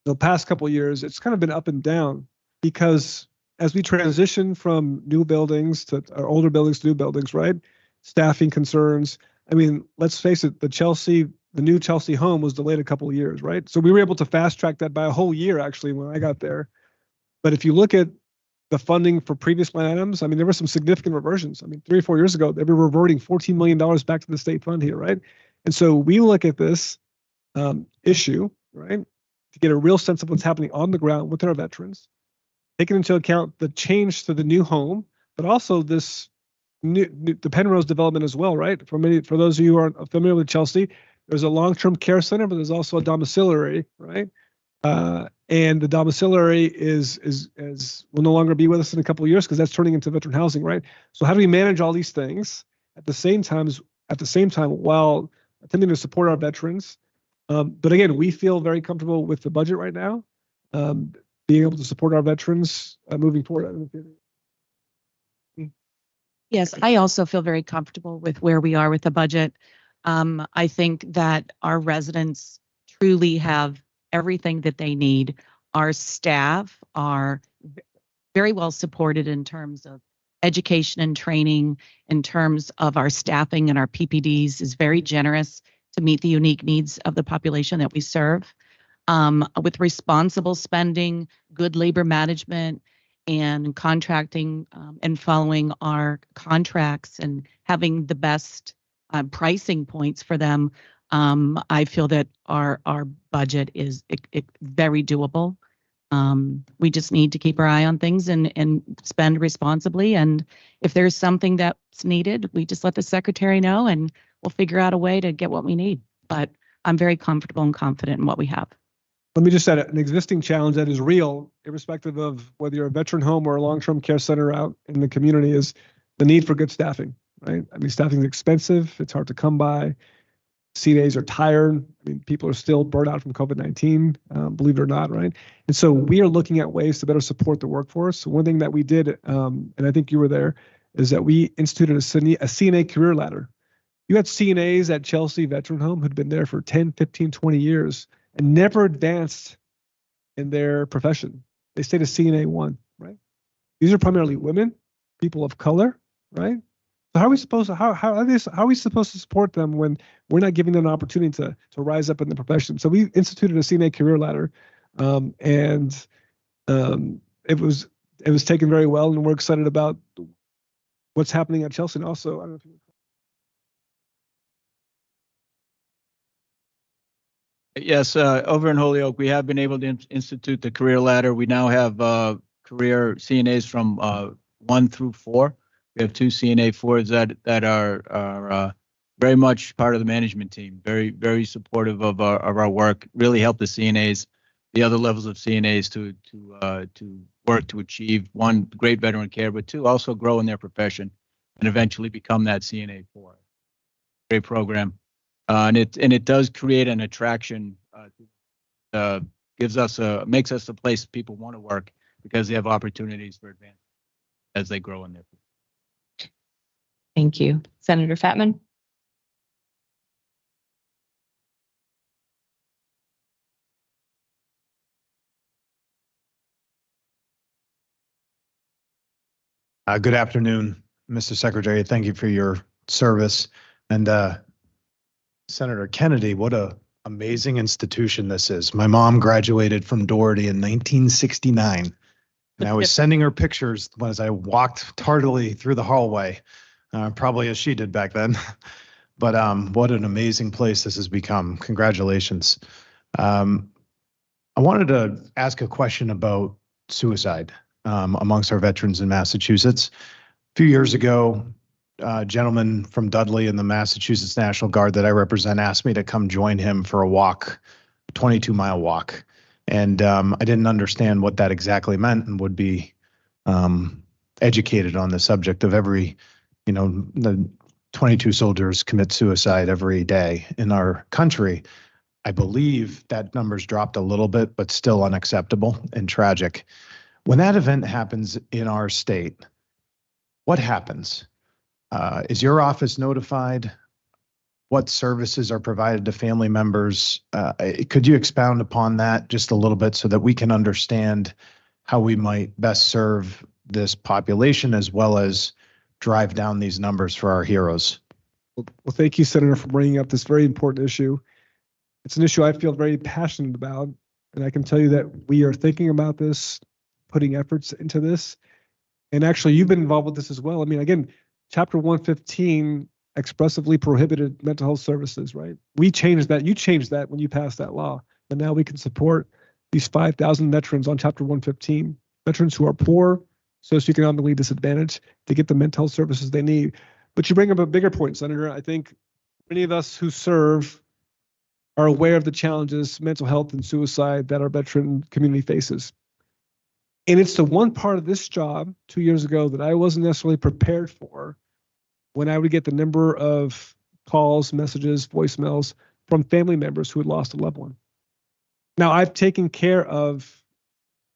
the past couple of years, it's kind of been up and down because as we transition from new buildings to older buildings to new buildings, right? Staffing concerns. I mean, let's face it, the new Chelsea home was delayed a couple of years, right? So we were able to fast track that by a whole year, actually, when I got there. But if you look at the funding for previous line items, I mean, there were some significant reversions. I mean, 3 or 4 years ago, they were reverting $14 million back to the state fund here, right? And so we look at this issue, right, to get a real sense of what's happening on the ground with our veterans, taking into account the change to the new home, but also this the Penrose development as well, right? For those of you who aren't familiar with Chelsea, there's a long-term care center, but there's also a domiciliary, right? And the domiciliary will no longer be with us in a couple of years because that's turning into veteran housing, right? So how do we manage all these things at the same time while attempting to support our veterans? But again, we feel very comfortable with the budget right now, being able to support our veterans moving forward. Yes, I also feel very comfortable with where we are with the budget. I think that our residents truly have everything that they need. Our staff are very well supported in terms of education and training, in terms of our staffing, and our PPDs is very generous to meet the unique needs of the population that we serve. With responsible spending, good labor management, and contracting and following our contracts and having the best pricing points for them, I feel that our budget is very doable. We just need to keep our eye on things and spend responsibly. And if there's something that's needed, we just let the secretary know and we'll figure out a way to get what we need. But I'm very comfortable and confident in what we have. Let me just add an existing challenge that is real, irrespective of whether you're a veteran home or a long-term care center out in the community, is the need for good staffing, right? I mean, staffing is expensive. It's hard to come by. CNAs are tired. I mean, people are still burnt out from COVID-19, believe it or not, right? And so we are looking at ways to better support the workforce. So one thing that we did, and I think you were there, is that we instituted a CNA career ladder. You had CNAs at Chelsea Veteran Home who'd been there for 10, 15, 20 years and never advanced in their profession. They stayed a CNA 1, right? These are primarily women, people of color, right? So how are we supposed to support them when we're not giving them an opportunity to rise up in the profession? So we instituted a CNA career ladder, and it was taken very well, and we're excited about what's happening at Chelsea. And also, I don't know if you Yes, over in Holyoke, we have been able to institute the career ladder. We now have career CNAs from 1 through 4. We have 2 CNA 4s that are very much part of the management team. Very, very supportive of our work. Really help the CNAs, the other levels of CNAs to work to achieve, one, great veteran care, but two, also grow in their profession and eventually become that CNA 4. Great program. And it does create an attraction, makes us a place people want to work because they have opportunities for advancement as they grow in their profession. Thank you. Senator Fatman? Good afternoon, Mr. Secretary. Thank you for your service. And Senator Kennedy, what a amazing institution this is. My mom graduated from Doherty in 1969, and I was sending her pictures as I walked tardily through the hallway, probably as she did back then. But what an amazing place this has become. Congratulations. I wanted to ask a question about suicide amongst our veterans in Massachusetts. A few years ago, a gentleman from Dudley in the Massachusetts National Guard that I represent asked me to come join him for a walk, a 22-mile walk. And I didn't understand what that exactly meant and would be educated on the subject of the 22 soldiers commit suicide every day in our country. I believe that number's dropped a little bit, but still unacceptable and tragic. When that event happens in our state, what happens? Is your office notified? What services are provided to family members? Could you expound upon that just a little bit so that we can understand how we might best serve this population as well as drive down these numbers for our heroes? Well, thank you, Senator, for bringing up this very important issue. It's an issue I feel very passionate about, and I can tell you that we are thinking about this, putting efforts into this. And actually, you've been involved with this as well. I mean, again, Chapter 115 expressively prohibited mental health services, right? We changed that. You changed that when you passed that law. And now we can support these 5,000 veterans on Chapter 115, veterans who are poor, socioeconomically disadvantaged, to get the mental health services they need. But you bring up a bigger point, Senator. I think many of us who serve are aware of the challenges, mental health and suicide, that our veteran community faces. And it's the one part of this job 2 years ago that I wasn't necessarily prepared for, when I would get the number of calls, messages, voicemails from family members who had lost a loved one. Now, I've taken care of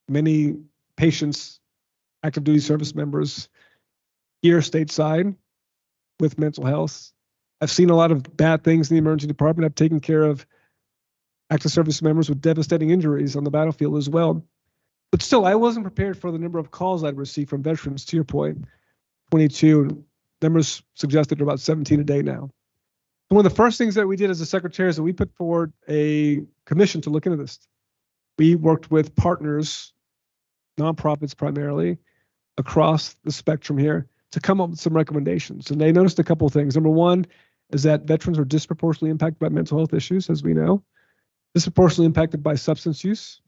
many patients, active duty service members here stateside with mental health. I've seen a lot of bad things in the emergency department. I've taken care of active service members with devastating injuries on the battlefield as well. But still, I wasn't prepared for the number of calls I'd received from veterans, to your point, 22. Numbers suggested about 17 a day now. One of the first things that we did as a secretary is that we put forward a commission to look into this. We worked with partners, nonprofits primarily, across the spectrum here to come up with some recommendations. And they noticed a couple of things. Number one is that veterans are disproportionately impacted by mental health issues, as we know, disproportionately impacted by substance use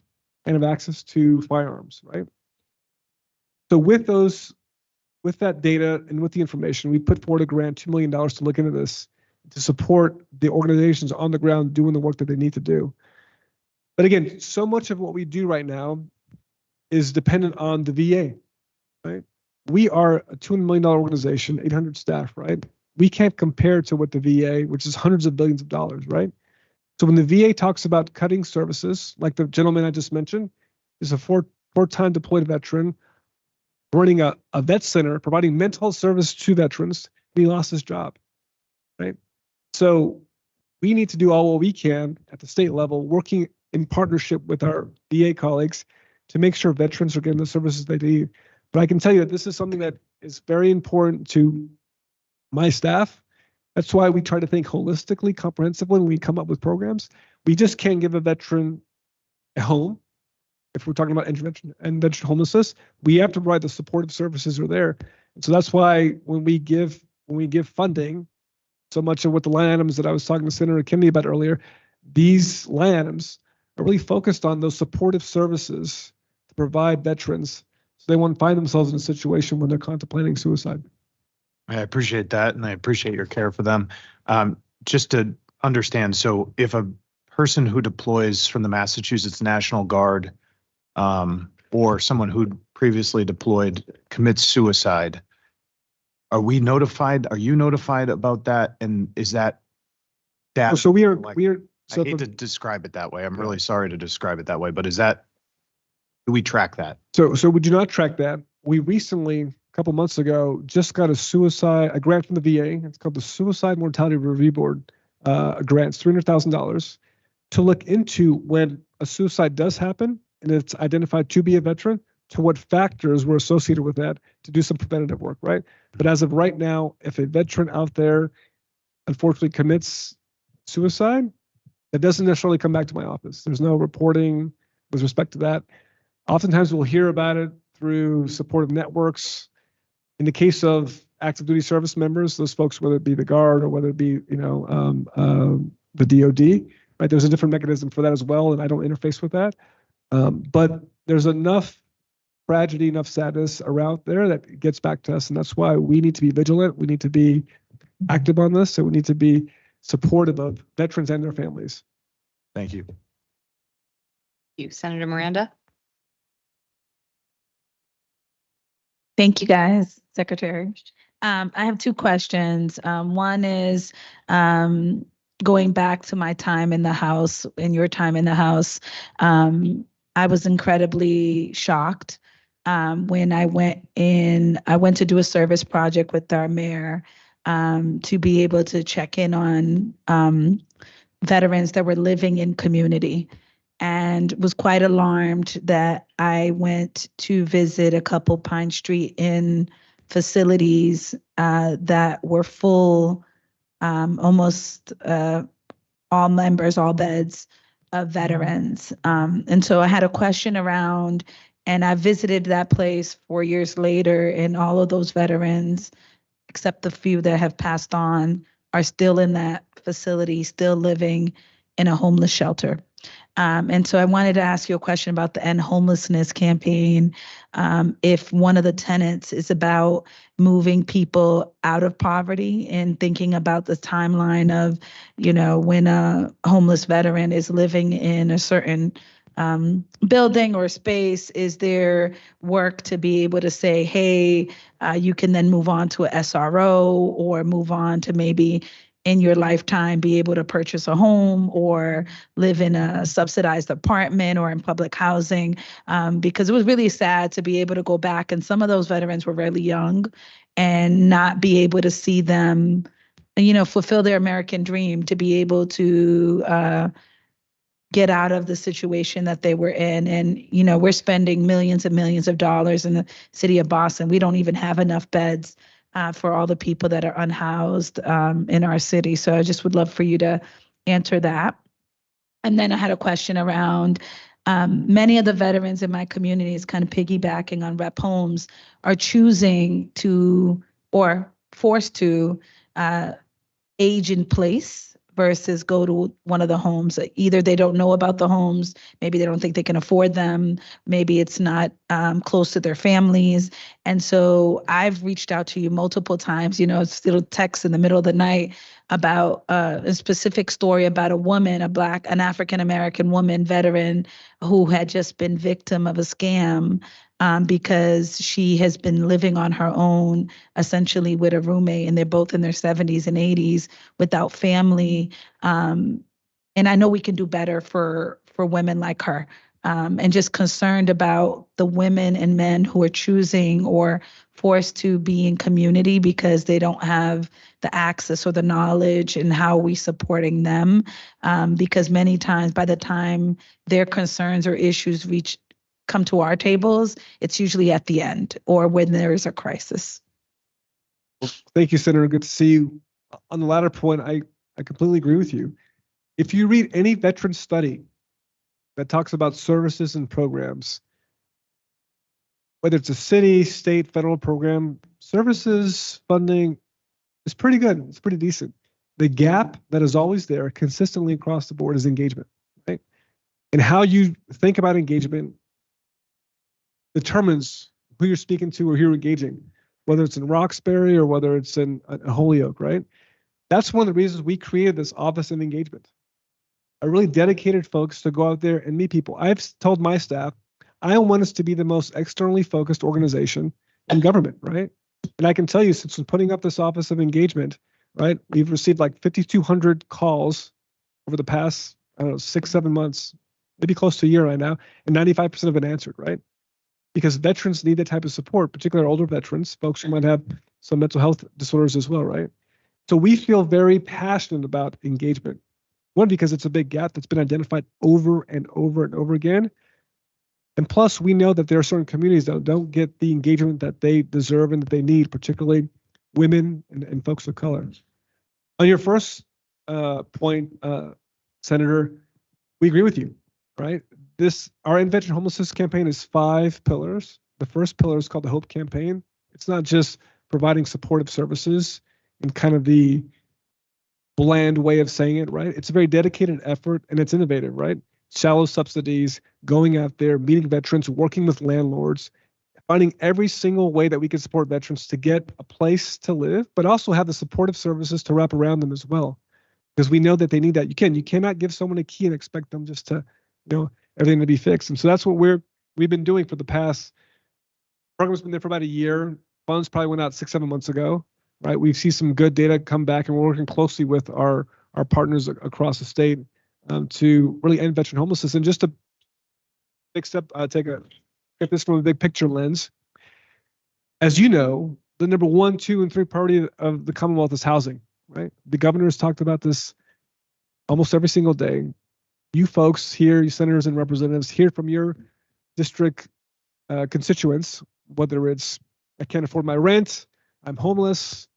and have access to firearms, right? So with that data and with the information, we put forward a grant, $2 million, to look into this, to support the organizations on the ground doing the work that they need to do. But again, so much of what we do right now is dependent on the VA, right? We are a $200 million organization, 800 staff, right? We can't compare to what the VA, which is hundreds of billions of dollars, right? So when the VA talks about cutting services, like the gentleman I just mentioned, is a four-time deployed veteran running a vet center, providing mental health service to veterans, and he lost his job, right? So we need to do all what we can at the state level, working in partnership with our VA colleagues to make sure veterans are getting the services they need. But I can tell you that this is something that is very important to my staff. That's why we try to think holistically, comprehensively when we come up with programs. We just can't give a veteran a home. If we're talking about intervention and veteran homelessness, we have to provide the supportive services that are there. And so that's why when we give funding, so much of what the line items that I was talking to Senator Kennedy about earlier, these line items are really focused on those supportive services to provide veterans so they won't find themselves in a situation when they're contemplating suicide. I appreciate that, and I appreciate your care for them. Just to understand, so if a person who deploys from the Massachusetts National Guard or someone who previously deployed commits suicide, are we notified? Are you notified about that? And is that data? So we are, I so hate to describe it that way. I'm really sorry to describe it that way, but do we track that? So we do not track that. We recently, a couple months ago, just got a grant from the VA. It's called the Suicide Mortality Review Board grant. It's $300,000 to look into when a suicide does happen and it's identified to be a veteran, to what factors were associated with that to do some preventative work, right? But as of right now, if a veteran out there unfortunately commits suicide, that doesn't necessarily come back to my office. There's no reporting with respect to that. Oftentimes we'll hear about it through supportive networks. In the case of active duty service members, those folks, whether it be the Guard or whether it be, the DOD, right? There's a different mechanism for that as well, and I don't interface with that. But there's enough tragedy, enough sadness around there that gets back to us, and that's why we need to be vigilant. We need to be active on this, and we need to be supportive of veterans and their families. Thank you. Thank you, Senator Miranda. Thank you, guys, Secretary. I have two questions. One is going back to my time in the House and your time in the House. I was incredibly shocked when I went to do a service project with our mayor to be able to check in on veterans that were living in community, and was quite alarmed that I went to visit a couple Pine Street Inn facilities that were full, almost all beds of veterans. And so I had a question around, and I visited that place 4 years later, and all of those veterans, except the few that have passed on, are still in that facility, still living in a homeless shelter. And so I wanted to ask you a question about the End Homelessness campaign. If one of the tenets is about moving people out of poverty and thinking about the timeline of, when a homeless veteran is living in a certain building or space, is there work to be able to say, hey, you can then move on to a SRO or move on to maybe in your lifetime be able to purchase a home or live in a subsidized apartment or in public housing, because it was really sad to be able to go back, and some of those veterans were really young, and not be able to see them, fulfill their American dream, to be able to get out of the situation that they were in. And, we're spending millions and millions of dollars in the city of Boston. We don't even have enough beds for all the people that are unhoused in our city. So I just would love for you to answer that. And then I had a question around many of the veterans in my community, is kind of piggybacking on Rep. Holmes, are choosing to, or forced to, age in place versus go to one of the homes. Either they don't know about the homes, maybe they don't think they can afford them, maybe it's not close to their families. And so I've reached out to you multiple times, still text in the middle of the night about a specific story about a woman, an African-American woman, veteran, who had just been victim of a scam because she has been living on her own, essentially with a roommate, and they're both in their 70s and 80s without family. And I know we can do better for women like her, and just concerned about the women and men who are choosing or forced to be in community because they don't have the access or the knowledge, and how are we supporting them? Because many times by the time their concerns or issues come to our tables, it's usually at the end or when there is a crisis. Well, thank you, Senator. Good to see you. On the latter point, I completely agree with you. If you read any veteran study that talks about services and programs, whether it's a city, state, federal program, services funding is pretty good. It's pretty decent. The gap that is always there consistently across the board is engagement, right? And how you think about engagement determines who you're speaking to or who you're engaging, whether it's in Roxbury or whether it's in Holyoke, right? That's one of the reasons we created this Office of Engagement. I really dedicated folks to go out there and meet people. I've told my staff, I want us to be the most externally focused organization in government, right? And I can tell you, since we're putting up this Office of Engagement, right, we've received like 5,200 calls over the past, I don't know, 6-7 months, maybe close to a year right now, and 95% have been answered, right? Because veterans need that type of support, particularly older veterans, folks who might have some mental health disorders as well, right? So we feel very passionate about engagement. One, because it's a big gap that's been identified over and over and over again. And plus, we know that there are certain communities that don't get the engagement that they deserve and that they need, particularly women and folks of color. On your first point, Senator, we agree with you, right? Our End Veteran Homelessness campaign is 5 pillars. The first pillar is called the HOPE campaign. It's not just providing supportive services in kind of the bland way of saying it, right? It's a very dedicated effort and it's innovative, right? Shallow subsidies, going out there, meeting veterans, working with landlords, finding every single way that we can support veterans to get a place to live, but also have the supportive services to wrap around them as well. Because we know that they need that. You cannot give someone a key and expect them just to, everything to be fixed. And so that's what we've been doing for the past, program's been there for about a year. Funds probably went out 6-7 months ago, right? We've seen some good data come back, and we're working closely with our partners across the state to really end veteran homelessness. And just to get this from a big picture lens, as you know, the number 1, 2, and 3 priority of the Commonwealth is housing, right? The governor has talked about this almost every single day. You folks here, you senators and representatives, hear from your district constituents, whether it's I can't afford my rent, I'm homeless,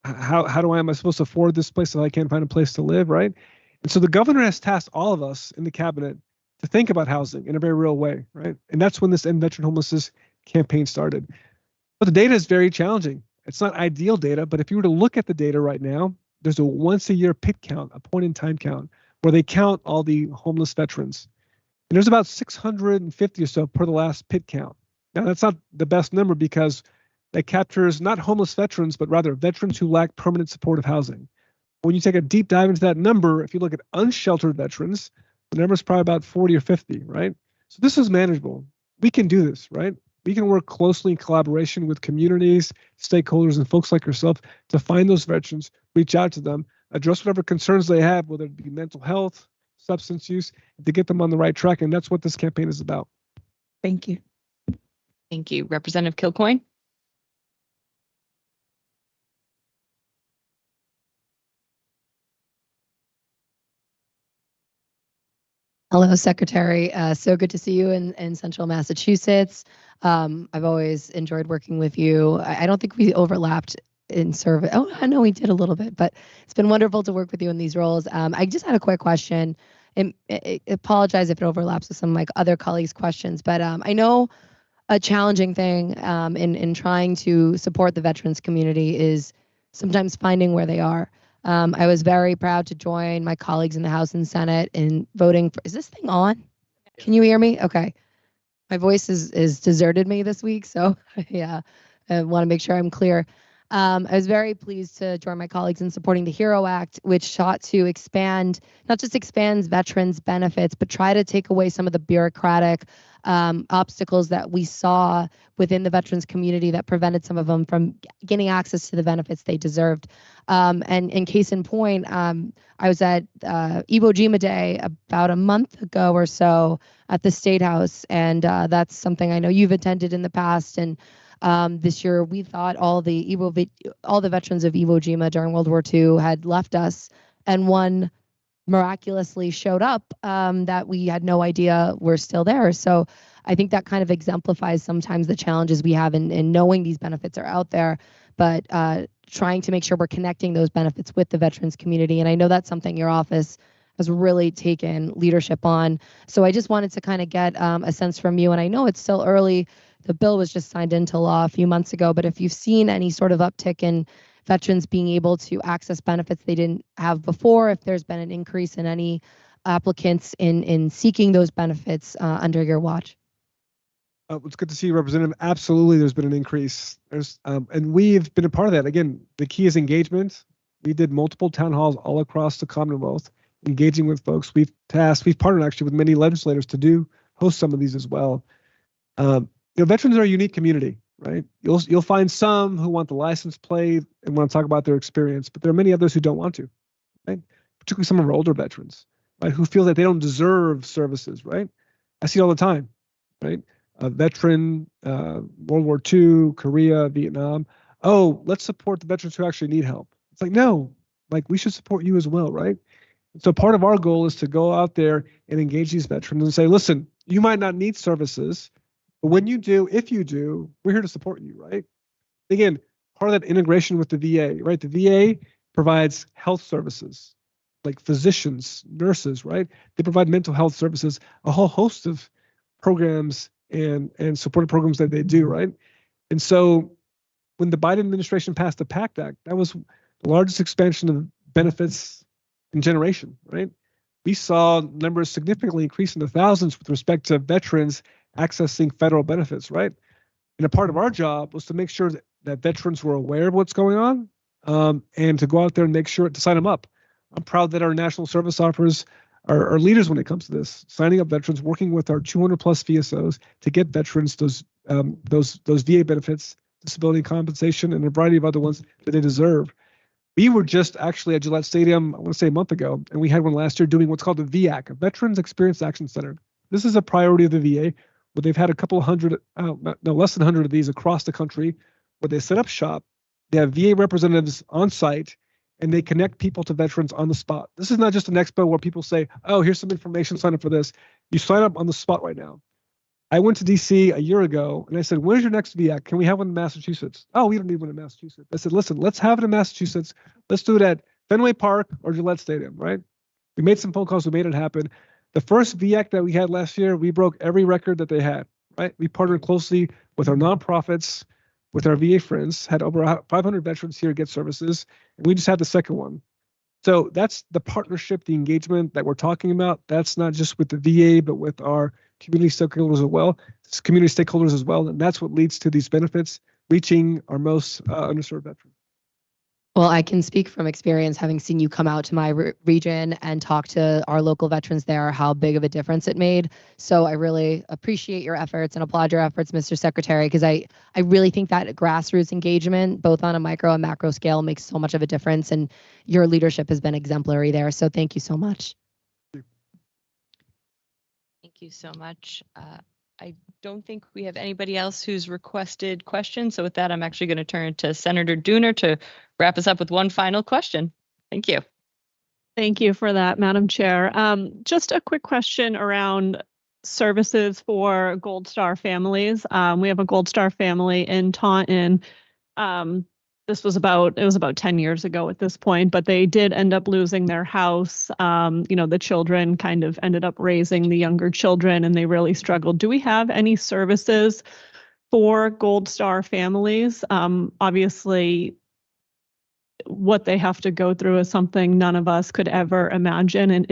how am I supposed to afford this place if I can't find a place to live, right? And so the governor has tasked all of us in the cabinet to think about housing in a very real way, right? And that's when this End Veteran Homelessness campaign started. But the data is very challenging. It's not ideal data, but if you were to look at the data right now, there's a once-a-year PIT count, a point-in-time count, where they count all the homeless veterans. And there's about 650 or so per the last PIT count. Now, that's not the best number because that captures not homeless veterans, but rather veterans who lack permanent supportive housing. When you take a deep dive into that number, if you look at unsheltered veterans, the number is probably about 40 or 50, right? So this is manageable. We can do this, right? We can work closely in collaboration with communities, stakeholders, and folks like yourself to find those veterans, reach out to them, address whatever concerns they have, whether it be mental health, substance use, to get them on the right track. And that's what this campaign is about. Thank you. Thank you. Representative Kilcoyne. Hello, Secretary. So good to see you in Central Massachusetts. I've always enjoyed working with you. I don't think we overlapped in service. Oh, I know we did a little bit, but it's been wonderful to work with you in these roles. I just had a quick question. And I apologize if it overlaps with some of my other colleagues' questions, but I know a challenging thing in trying to support the veterans community is sometimes finding where they are. I was very proud to join my colleagues in the House and Senate in voting for, is this thing on? Can you hear me? Okay. My voice is deserted me this week. So yeah, I want to make sure I'm clear. I was very pleased to join my colleagues in supporting the HERO Act, which sought to expand, not just expands veterans benefits, but try to take away some of the bureaucratic obstacles that we saw within the veterans community that prevented some of them from getting access to the benefits they deserved. And in case in point, I was at Iwo Jima Day about a month ago or so at the State House, and that's something I know you've attended in the past. And this year, we thought all the veterans of Iwo Jima during World War II had left us, and one miraculously showed up that we had no idea were still there. So I think that kind of exemplifies sometimes the challenges we have in knowing these benefits are out there, but trying to make sure we're connecting those benefits with the veterans community. And I know that's something your office has really taken leadership on. So I just wanted to kind of get a sense from you, and I know it's still early. The bill was just signed into law a few months ago, but if you've seen any sort of uptick in veterans being able to access benefits they didn't have before, if there's been an increase in any applicants in seeking those benefits under your watch. It's good to see you, Representative. Absolutely, there's been an increase. And we've been a part of that. Again, the key is engagement. We did multiple town halls all across the Commonwealth, engaging with folks. We've partnered actually with many legislators to do host some of these as well. Veterans are a unique community, right? You'll find some who want the license plate and want to talk about their experience, but there are many others who don't want to, right? Particularly some of our older veterans, right? Who feel that they don't deserve services, right? I see it all the time, right? A veteran, World War II, Korea, Vietnam. Oh, let's support the veterans who actually need help. It's like, no, like we should support you as well, right? So part of our goal is to go out there and engage these veterans and say, listen, you might not need services, but when you do, if you do, we're here to support you, right? Again, part of that integration with the VA, right? The VA provides health services, like physicians, nurses, right? They provide mental health services, a whole host of programs and supported programs that they do, right? And so when the Biden administration passed the PACT Act, that was the largest expansion of benefits in generation, right? We saw numbers significantly increase in the thousands with respect to veterans accessing federal benefits, right? And a part of our job was to make sure that veterans were aware of what's going on, and to go out there and make sure to sign them up. I'm proud that our national service offers are leaders when it comes to this, signing up veterans, working with our 200 plus VSOs to get veterans those VA benefits, disability compensation, and a variety of other ones that they deserve. We were just actually at Gillette Stadium, I want to say a month ago, and we had one last year doing what's called the VAC, a Veterans Experience Action Center. This is a priority of the VA, where they've had a couple hundred, less than 100 of these across the country, where they set up shop, they have VA representatives on site, and they connect people to veterans on the spot. This is not just an expo where people say, oh, here's some information, sign up for this. You sign up on the spot right now. I went to DC a year ago and I said, where's your next VAC? Can we have one in Massachusetts? Oh, we don't need one in Massachusetts. I said, listen, let's have it in Massachusetts. Let's do it at Fenway Park or Gillette Stadium, right? We made some phone calls, we made it happen. The first VAC that we had last year, we broke every record that they had, right? We partnered closely with our nonprofits, with our VA friends, had over 500 veterans here get services, and we just had the second one. So that's the partnership, the engagement that we're talking about. That's not just with the VA, but with our community stakeholders as well. And that's what leads to these benefits reaching our most underserved veterans. Well, I can speak from experience, having seen you come out to my region and talk to our local veterans there, how big of a difference it made. So I really appreciate your efforts and applaud your efforts, Mr. Secretary, because I really think that grassroots engagement, both on a micro and macro scale, makes so much of a difference. And your leadership has been exemplary there. So thank you so much. Thank you so much. I don't think we have anybody else who's requested questions. So with that, I'm actually going to turn to Senator Dooner to wrap us up with one final question. Thank you. Thank you for that, Madam Chair. Just a quick question around services for Gold Star families. We have a Gold Star family in Taunton. It was about 10 years ago at this point, but they did end up losing their house. The children kind of ended up raising the younger children and they really struggled. Do we have any services for Gold Star families? Obviously, what they have to go through is something none of us could ever imagine. And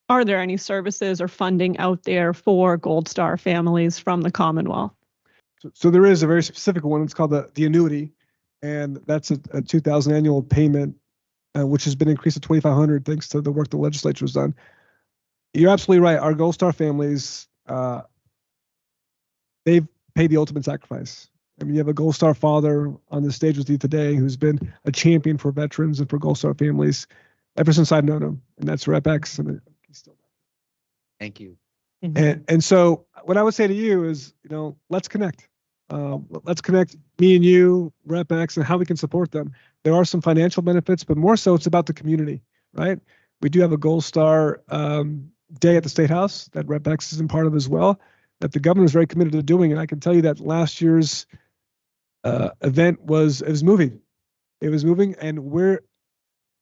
are there any services or funding out there for Gold Star families from the Commonwealth? So there is a very specific one. It's called the annuity. And that's a $2,000 annual payment, which has been increased to $2,500 thanks to the work the legislature has done. You're absolutely right. Our Gold Star families, they've paid the ultimate sacrifice. I mean, you have a Gold Star father on the stage with you today who's been a champion for veterans and for Gold Star families ever since I've known him, and that's Rep X. And he's still there. Thank you. And so what I would say to you is, let's connect. Let's connect me and you, Rep X, and how we can support them. There are some financial benefits, but more so it's about the community, right? We do have a Gold Star day at the State House that Rep X is in part of as well, that the governor is very committed to doing. And I can tell you that last year's event was moving. It was moving, and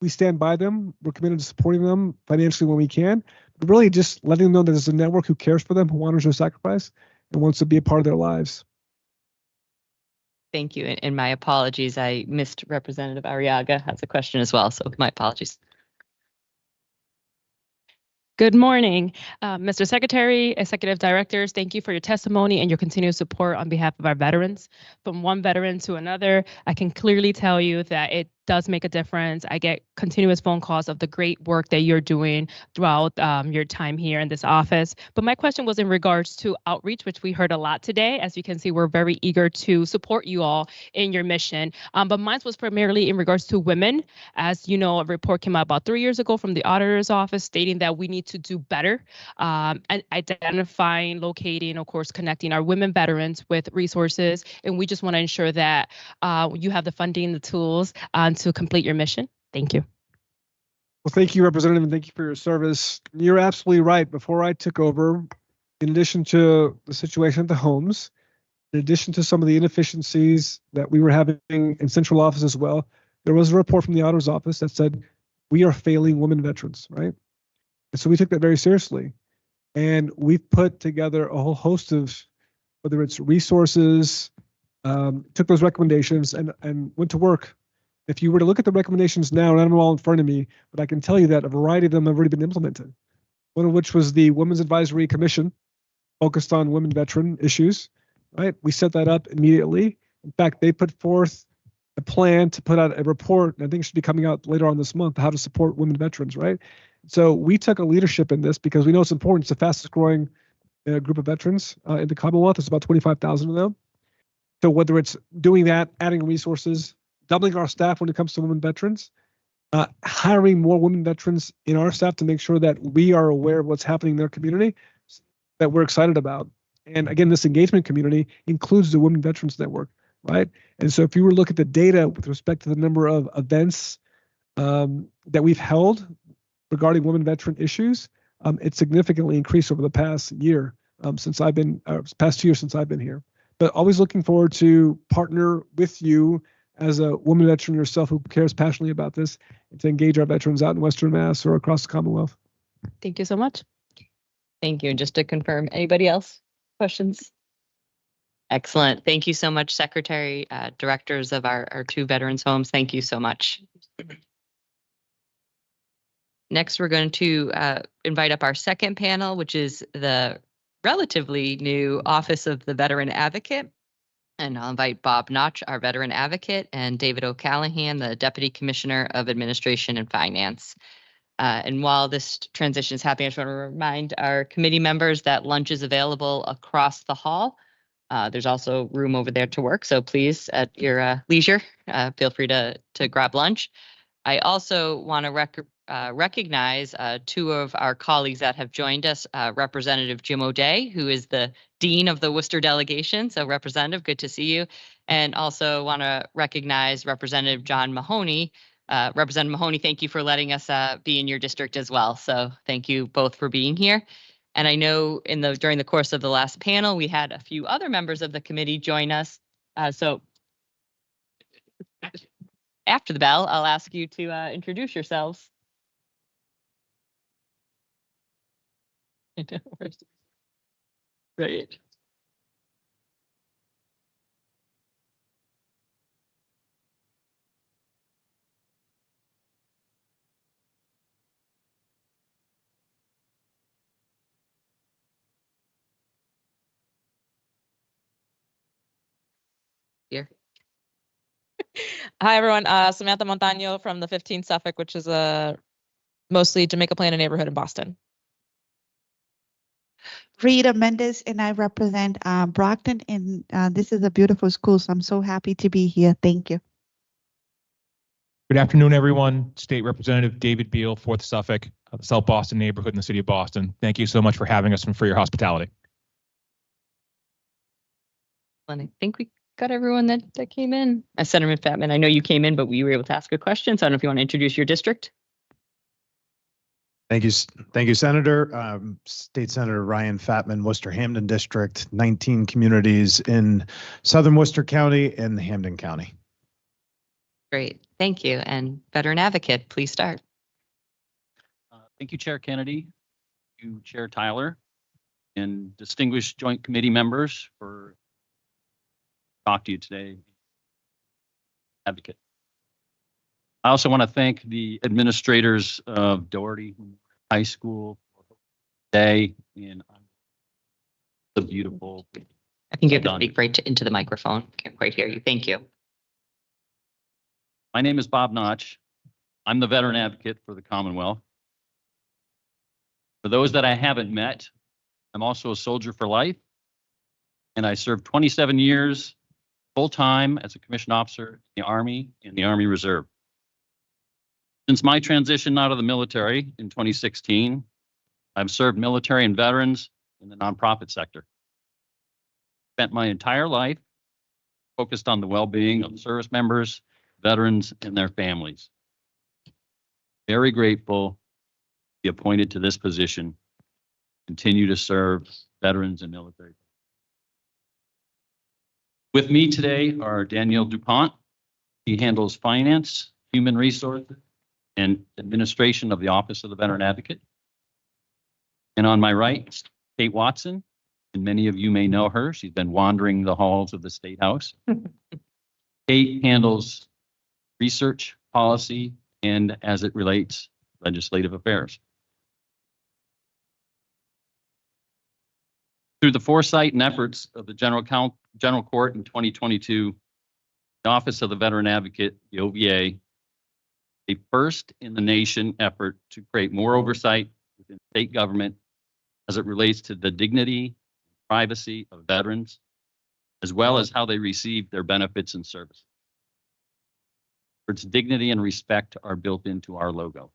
we stand by them. We're committed to supporting them financially when we can, but really just letting them know that there's a network who cares for them, who honors their sacrifice, and wants to be a part of their lives. Thank you. And my apologies. I missed Representative Arriaga has a question as well. So my apologies. Good morning, Mr. Secretary, Executive Directors. Thank you for your testimony and your continued support on behalf of our veterans. From one veteran to another, I can clearly tell you that it does make a difference. I get continuous phone calls of the great work that you're doing throughout your time here in this office. But my question was in regards to outreach, which we heard a lot today. As you can see, we're very eager to support you all in your mission. But mine was primarily in regards to women. As you know, a report came out about 3 years ago from the auditor's office stating that we need to do better and identifying, locating, of course, connecting our women veterans with resources. And we just want to ensure that you have the funding, the tools to complete your mission. Thank you. Well, thank you, Representative, and thank you for your service. You're absolutely right. Before I took over, in addition to the situation at the homes, in addition to some of the inefficiencies that we were having in central office as well, there was a report from the auditor's office that said we are failing women veterans, right? And so we took that very seriously. And we've put together a whole host of, whether it's resources, took those recommendations and went to work. If you were to look at the recommendations now, and I don't have them all in front of me, but I can tell you that a variety of them have already been implemented. One of which was the Women's Advisory Commission, focused on women veteran issues, right? We set that up immediately. In fact, they put forth a plan to put out a report, and I think it should be coming out later on this month, how to support women veterans, right? So we took a leadership in this because we know it's important. It's the fastest growing group of veterans in the Commonwealth. There's about 25,000 of them. So whether it's doing that, adding resources, doubling our staff when it comes to women veterans, hiring more women veterans in our staff to make sure that we are aware of what's happening in their community that we're excited about. And again, this engagement community includes the Women Veterans Network, right? And so if you were to look at the data with respect to the number of events that we've held regarding women veteran issues, it's significantly increased over the past year since I've been, past 2 years since I've been here. But always looking forward to partner with you as a woman veteran yourself who cares passionately about this and to engage our veterans out in Western Mass or across the Commonwealth. Thank you so much. Thank you. And just to confirm, anybody else? Questions? Excellent. Thank you so much, Secretary, directors of our two veterans homes. Thank you so much. Next, we're going to invite up our second panel, which is the relatively new Office of the Veteran Advocate. And I'll invite Bob Notch, our veteran advocate, and David O'Callahan, the Deputy Commissioner of Administration and Finance. And while this transition is happening, I just want to remind our committee members that lunch is available across the hall. There's also room over there to work, so please, at your leisure, feel free to grab lunch. I also want to recognize two of our colleagues that have joined us, Representative Jim O'Day, who is the Dean of the Worcester delegation. So Representative, good to see you. And also want to recognize Representative John Mahoney. Representative Mahoney, thank you for letting us be in your district as well. So thank you both for being here. And I know during the course of the last panel, we had a few other members of the committee join us. So after the bell, I'll ask you to introduce yourselves. Right. Here. Hi, everyone. Samantha Montano from the 15th Suffolk, which is a mostly Jamaica Plain neighborhood in Boston. Rita Mendez, and I represent Brockton, and this is a beautiful school, so I'm so happy to be here. Thank you. Good afternoon, everyone. State Representative David Beal, 4th Suffolk, the South Boston neighborhood in the city of Boston. Thank you so much for having us and for your hospitality. And I think we got everyone that came in. Senator Fatman, I know you came in, but we were able to ask a question. So I don't know if you want to introduce your district. Thank you, Senator. State Senator Ryan Fatman, Worcester Hamden District, 19 communities in southern Worcester County and Hamden County. Great, thank you. And veteran advocate, please start. Thank you, Chair Kennedy, you, Chair Tyler, and distinguished joint committee members for talk to you today. Advocate. I also want to thank the administrators of Doherty High School today, and the beautiful. I think you have to speak right into the microphone. Can't quite hear you. Thank you. My name is Bob Notch. I'm the veteran advocate for the Commonwealth. For those that I haven't met, I'm also a soldier for life, and I served 27 years full-time as a commissioned officer in the Army and the Army Reserve. Since my transition out of the military in 2016, I've served military and veterans in the nonprofit sector. Spent my entire life focused on the well-being of service members, veterans, and their families. Very grateful to be appointed to this position, continue to serve veterans and military. With me today are Danielle DuPont. He handles finance, human resources, and administration of the Office of the Veteran Advocate. And on my right, Kate Watson, and many of you may know her. She's been wandering the halls of the State House. Kate handles research, policy, and as it relates, legislative affairs. Through the foresight and efforts of the General Court in 2022, the Office of the Veteran Advocate, the OVA, a first in the nation effort to create more oversight within state government as it relates to the dignity and privacy of veterans, as well as how they receive their benefits and services. Its dignity and respect are built into our logo.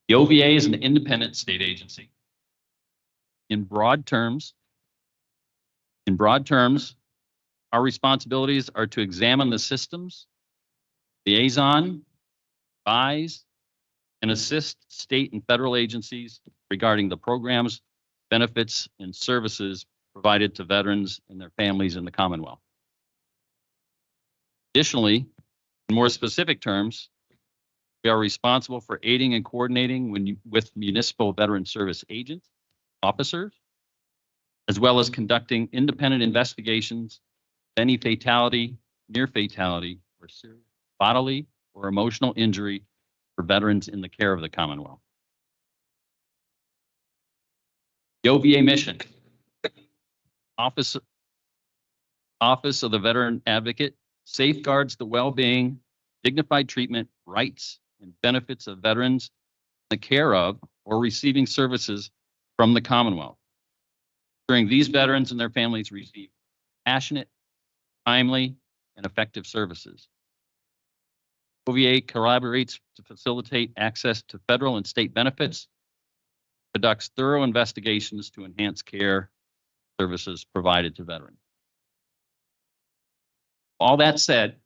The OVA is an independent state agency. In broad terms, our responsibilities are to examine the systems, liaison, advise, and assist state and federal agencies regarding the programs, benefits, and services provided to veterans and their families in the Commonwealth. Additionally, in more specific terms, we are responsible for aiding and coordinating with municipal veteran service agents, officers, as well as conducting independent investigations of any fatality, near fatality, or serious bodily or emotional injury for veterans in the care of the Commonwealth. The OVA mission, Office of the Veteran Advocate, safeguards the well-being, dignified treatment, rights, and benefits of veterans in the care of or receiving services from the Commonwealth. Ensuring these veterans and their families receive passionate, timely, and effective services. OVA collaborates to facilitate access to federal and state benefits, conducts thorough investigations to enhance care services provided to veterans. All that said,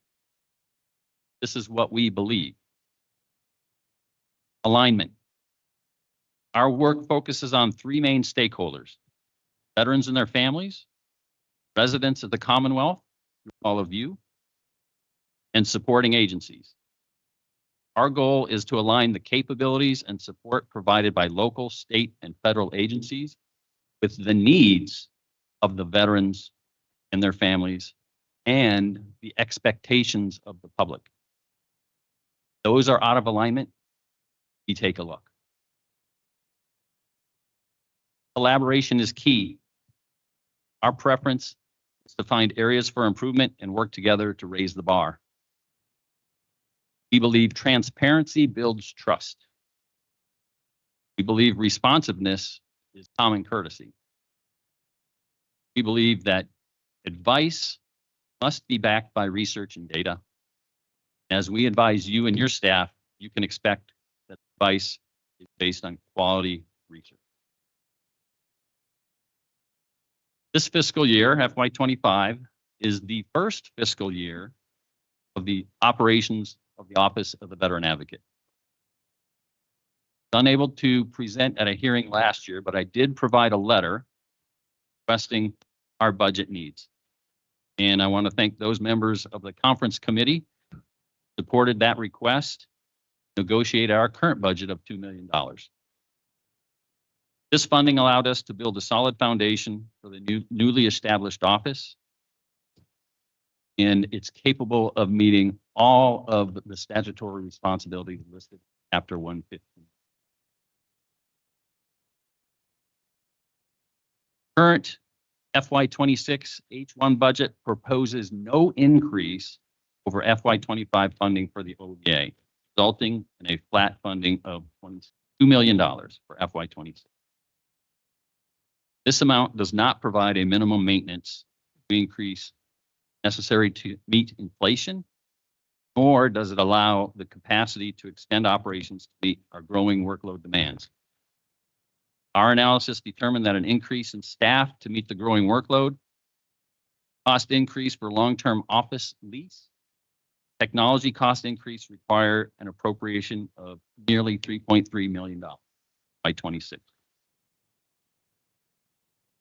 this is what we believe. Alignment. Our work focuses on three main stakeholders: veterans and their families, residents of the Commonwealth, all of you, and supporting agencies. Our goal is to align the capabilities and support provided by local, state, and federal agencies with the needs of the veterans and their families and the expectations of the public. Those are out of alignment. We take a look. Collaboration is key. Our preference is to find areas for improvement and work together to raise the bar. We believe transparency builds trust. We believe responsiveness is common courtesy. We believe that advice must be backed by research and data. As we advise you and your staff, you can expect that advice is based on quality research. This fiscal year, FY25, is the first fiscal year of the operations of the Office of the Veteran Advocate. I was unable to present at a hearing last year, but I did provide a letter requesting our budget needs. And I want to thank those members of the conference committee who supported that request, negotiate our current budget of $2 million. This funding allowed us to build a solid foundation for the newly established office, and it's capable of meeting all of the statutory responsibilities listed in Chapter 115. Current FY26 H1 budget proposes no increase over FY25 funding for the OEA, resulting in a flat funding of $22 million for FY26. This amount does not provide a minimum maintenance increase necessary to meet inflation, nor does it allow the capacity to extend operations to meet our growing workload demands. Our analysis determined that an increase in staff to meet the growing workload, cost increase for long-term office lease, technology cost increase require an appropriation of nearly $3.3 million by 26.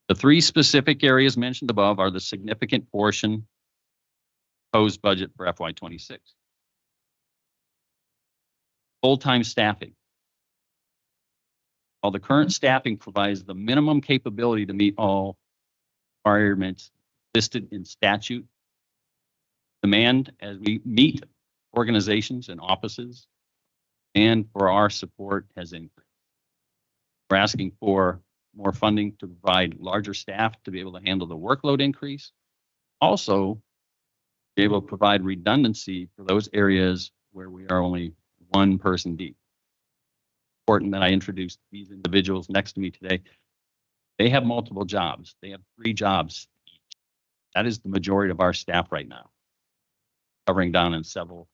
The three specific areas mentioned above are the significant portion proposed budget for FY26. Full-time staffing. While the current staffing provides the minimum capability to meet all requirements listed in statute, demand as we meet organizations and offices and for our support has increased. We're asking for more funding to provide larger staff to be able to handle the workload increase. Also, be able to provide redundancy for those areas where we are only one person deep. Important that I introduce these individuals next to me today. They have multiple jobs. They have 3 jobs each. That is the majority of our staff right now, covering down in several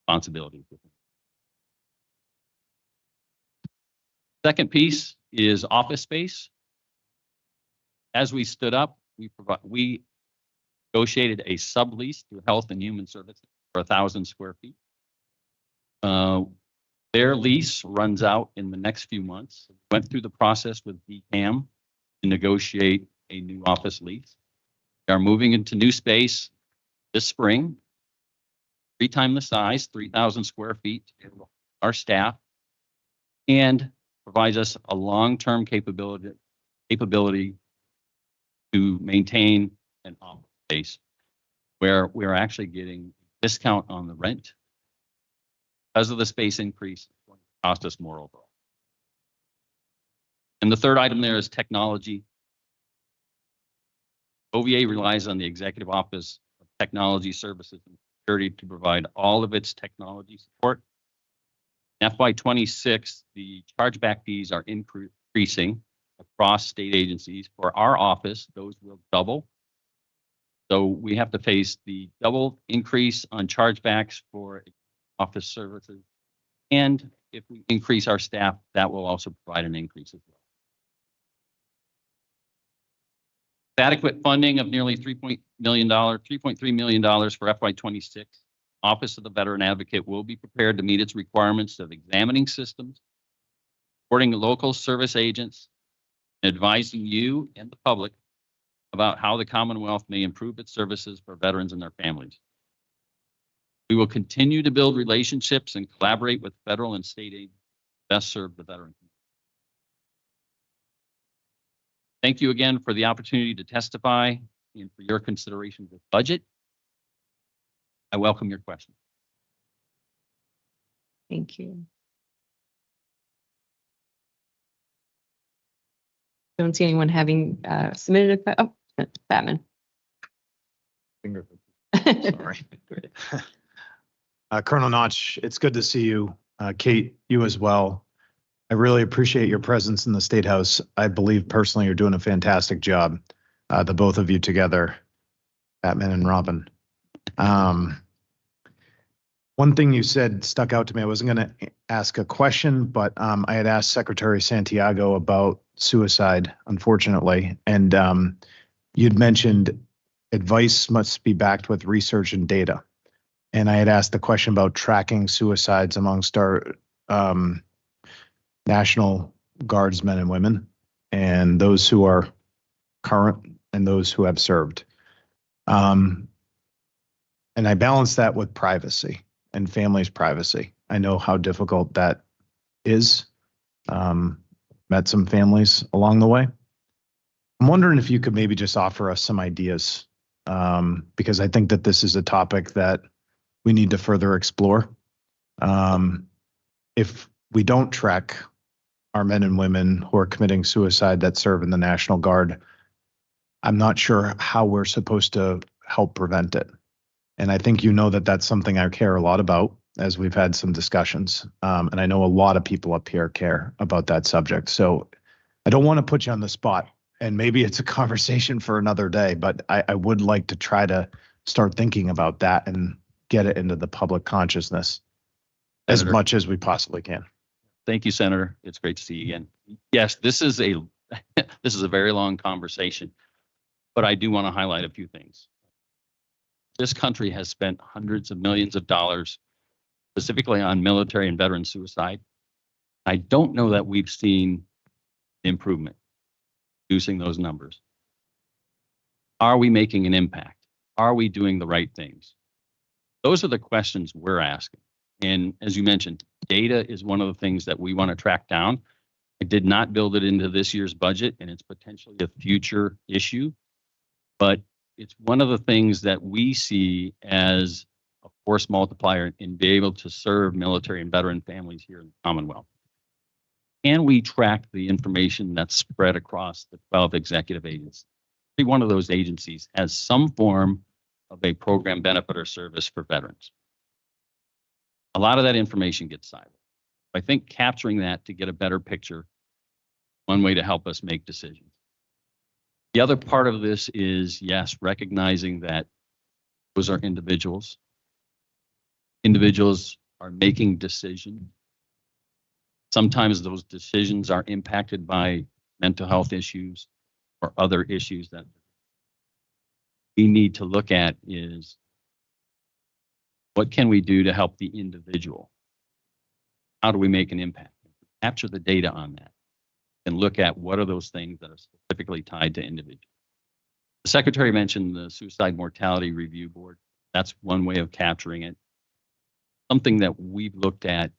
responsibilities. Second piece is office space. As we stood up, we negotiated a sublease through Health and Human Services for 1,000 square feet. Their lease runs out in the next few months. Went through the process with DCAM to negotiate a new office lease. We are moving into new space this spring, 3 times the size, 3,000 square feet, our staff, and provides us a long-term capability to maintain an office space where we're actually getting a discount on the rent. Because of the space increase, it's going to cost us more overall. And the third item there is technology. OVA relies on the Executive Office of Technology Services and Security to provide all of its technology support. In FY26, the chargeback fees are increasing across state agencies. For our office, those will double. So we have to face the double increase on chargebacks for office services. And if we increase our staff, that will also provide an increase as well. Adequate funding of nearly $3.3 million for FY26. Office of the Veteran Advocate will be prepared to meet its requirements of examining systems, supporting local service agents, and advising you and the public about how the Commonwealth may improve its services for veterans and their families. We will continue to build relationships and collaborate with federal and state agencies to best serve the veteran community. Thank you again for the opportunity to testify and for your consideration of the budget. I welcome your questions. Thank you. Don't see anyone having submitted a Batman. Sorry. Colonel Notch, it's good to see you. Kate, you as well. I really appreciate your presence in the State House. I believe personally you're doing a fantastic job, the both of you together, Batman and Robyn. One thing you said stuck out to me. I wasn't going to ask a question, but I had asked Secretary Santiago about suicide, unfortunately, and you'd mentioned advice must be backed with research and data. And I had asked the question about tracking suicides amongst our National Guardsmen and women, and those who are current and those who have served. And I balance that with privacy and families' privacy. I know how difficult that is. Met some families along the way. I'm wondering if you could maybe just offer us some ideas, because I think that this is a topic that we need to further explore. If we don't track our men and women who are committing suicide that serve in the National Guard, I'm not sure how we're supposed to help prevent it. And I think you know that that's something I care a lot about, as we've had some discussions. And I know a lot of people up here care about that subject. So I don't want to put you on the spot, and maybe it's a conversation for another day, but I would like to try to start thinking about that and get it into the public consciousness as Senator. much as we possibly can. Thank you, Senator. It's great to see you again. Yes, this is a this is a very long conversation, but I do want to highlight a few things. This country has spent hundreds of millions of dollars specifically on military and veteran suicide. I don't know that we've seen improvement reducing those numbers. Are we making an impact? Are we doing the right things? Those are the questions we're asking. And as you mentioned, data is one of the things that we want to track down. I did not build it into this year's budget, and it's potentially a future issue, but it's one of the things that we see as a force multiplier in being able to serve military and veteran families here in the Commonwealth. Can we track the information that's spread across the 12 executive agencies? Every one of those agencies has some form of a program, benefit, or service for veterans. A lot of that information gets siloed. I think capturing that to get a better picture, one way to help us make decisions. The other part of this is, yes, recognizing that those are individuals. Individuals are making decisions. Sometimes those decisions are impacted by mental health issues or other issues that we need to look at is what can we do to help the individual? How do we make an impact? Capture the data on that and look at what are those things that are specifically tied to individuals. The Secretary mentioned the Suicide Mortality Review Board. That's one way of capturing it. Something that we've looked at.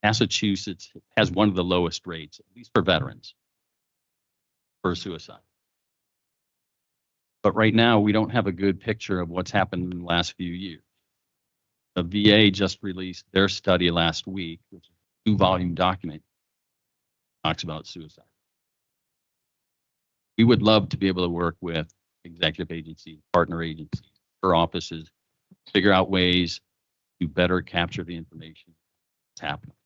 Massachusetts has one of the lowest rates, at least for veterans, for suicide. But right now, we don't have a good picture of what's happened in the last few years. The VA just released their study last week, which is a 2-volume document, talks about suicide. We would love to be able to work with executive agencies, partner agencies, or offices, figure out ways to better capture the information that's happening.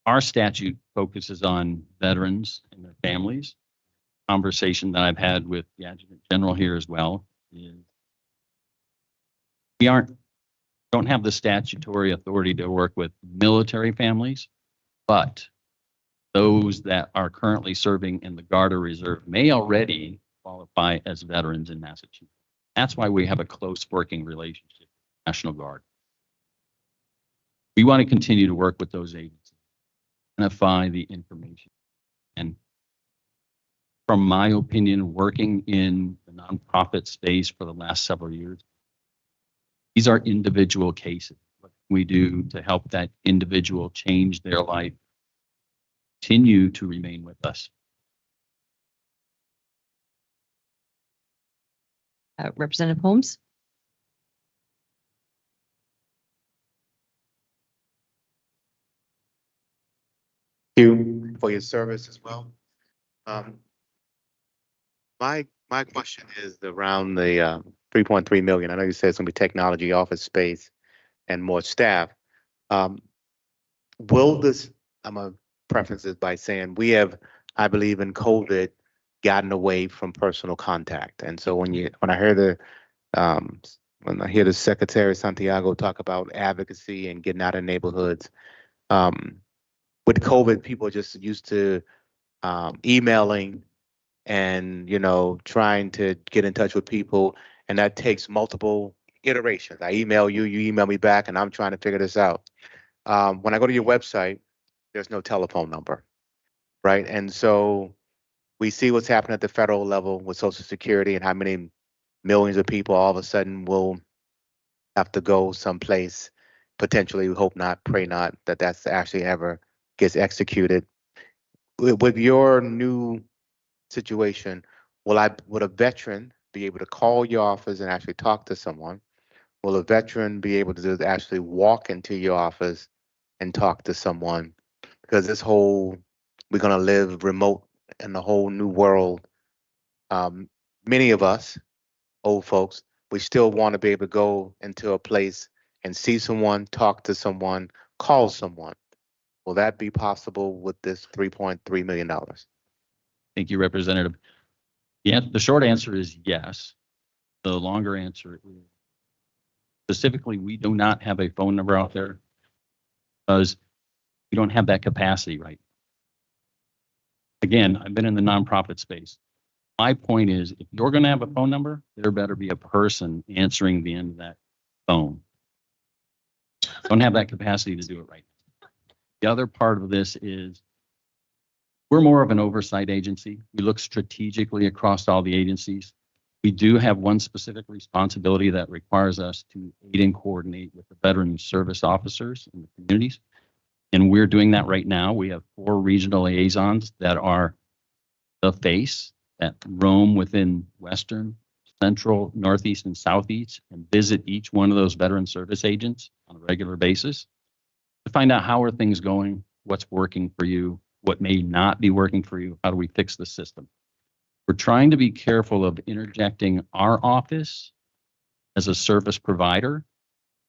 Our statute focuses on veterans and their families. Conversation that I've had with the Adjutant General here as well is we don't have the statutory authority to work with military families, but those that are currently serving in the Guard or Reserve may already qualify as veterans in Massachusetts. That's why we have a close working relationship with the National Guard. We want to continue to work with those agencies, identify the information. And from my opinion, working in the nonprofit space for the last several years, these are individual cases. What can we do to help that individual change their life, continue to remain with us? Representative Holmes? You for your service as well. My question is around the 3.3 million. I know you said it's gonna be technology, office space, and more staff. Will this? I'm gonna preface this by saying we have, I believe, in COVID, gotten away from personal contact, and so when I hear the Secretary Santiago talk about advocacy and getting out of neighborhoods, with COVID, people are just used to emailing and trying to get in touch with people, and that takes multiple iterations. I email you, you email me back, and I'm trying to figure this out. When I go to your website, there's no telephone number, right? And so we see what's happening at the federal level with Social Security and how many millions of people all of a sudden will have to go someplace. Potentially, we hope not, pray not, that's actually ever gets executed. With your new situation, would a veteran be able to call your office and actually talk to someone? Will a veteran be able to actually walk into your office and talk to someone? Because we're going to live remote in a whole new world. many of us, old folks, we still want to be able to go into a place and see someone, talk to someone, call someone. Will that be possible with this $3.3 million? Thank you, Representative. The short answer is yes. The longer answer is specifically, we do not have a phone number out there because we don't have that capacity right. Again, I've been in the nonprofit space. My point is, if you're going to have a phone number, there better be a person answering the end of that phone. Don't have that capacity to do it right now. The other part of this is we're more of an oversight agency. We look strategically across all the agencies. We do have one specific responsibility that requires us to aid and coordinate with the veteran service officers in the communities. And we're doing that right now. We have 4 regional liaisons that are the face that roam within Western, Central, Northeast, and Southeast and visit each one of those veteran service agents on a regular basis to find out how are things going, what's working for you, what may not be working for you, how do we fix the system. We're trying to be careful of interjecting our office as a service provider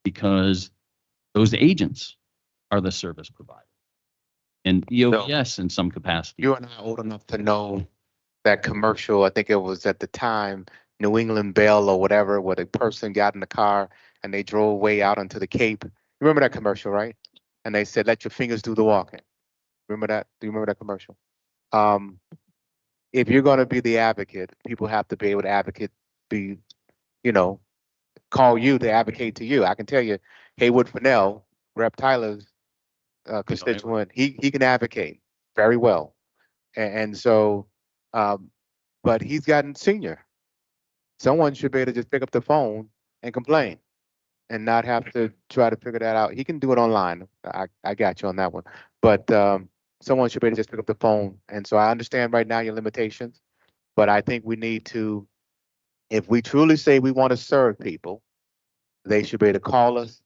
because those agents are the service provider and EOPS in some capacity. You and I are old enough to know that commercial. I think it was at the time New England Bell or whatever, where the person got in the car and they drove way out onto the Cape. You remember that commercial, right? And they said, "Let your fingers do the walking." Remember that? Do you remember that commercial? If you're going to be the advocate, people have to be able to advocate, call you to advocate to you. I can tell you, Haywood Fennell, Rep. Tyler's constituent, he can advocate very well. And so, but he's gotten senior. Someone should be able to just pick up the phone and complain and not have to try to figure that out. He can do it online. I got you on that one. But someone should be able to just pick up the phone. And so I understand right now your limitations, but I think we need to, if we truly say we want to serve people, they should be able to call us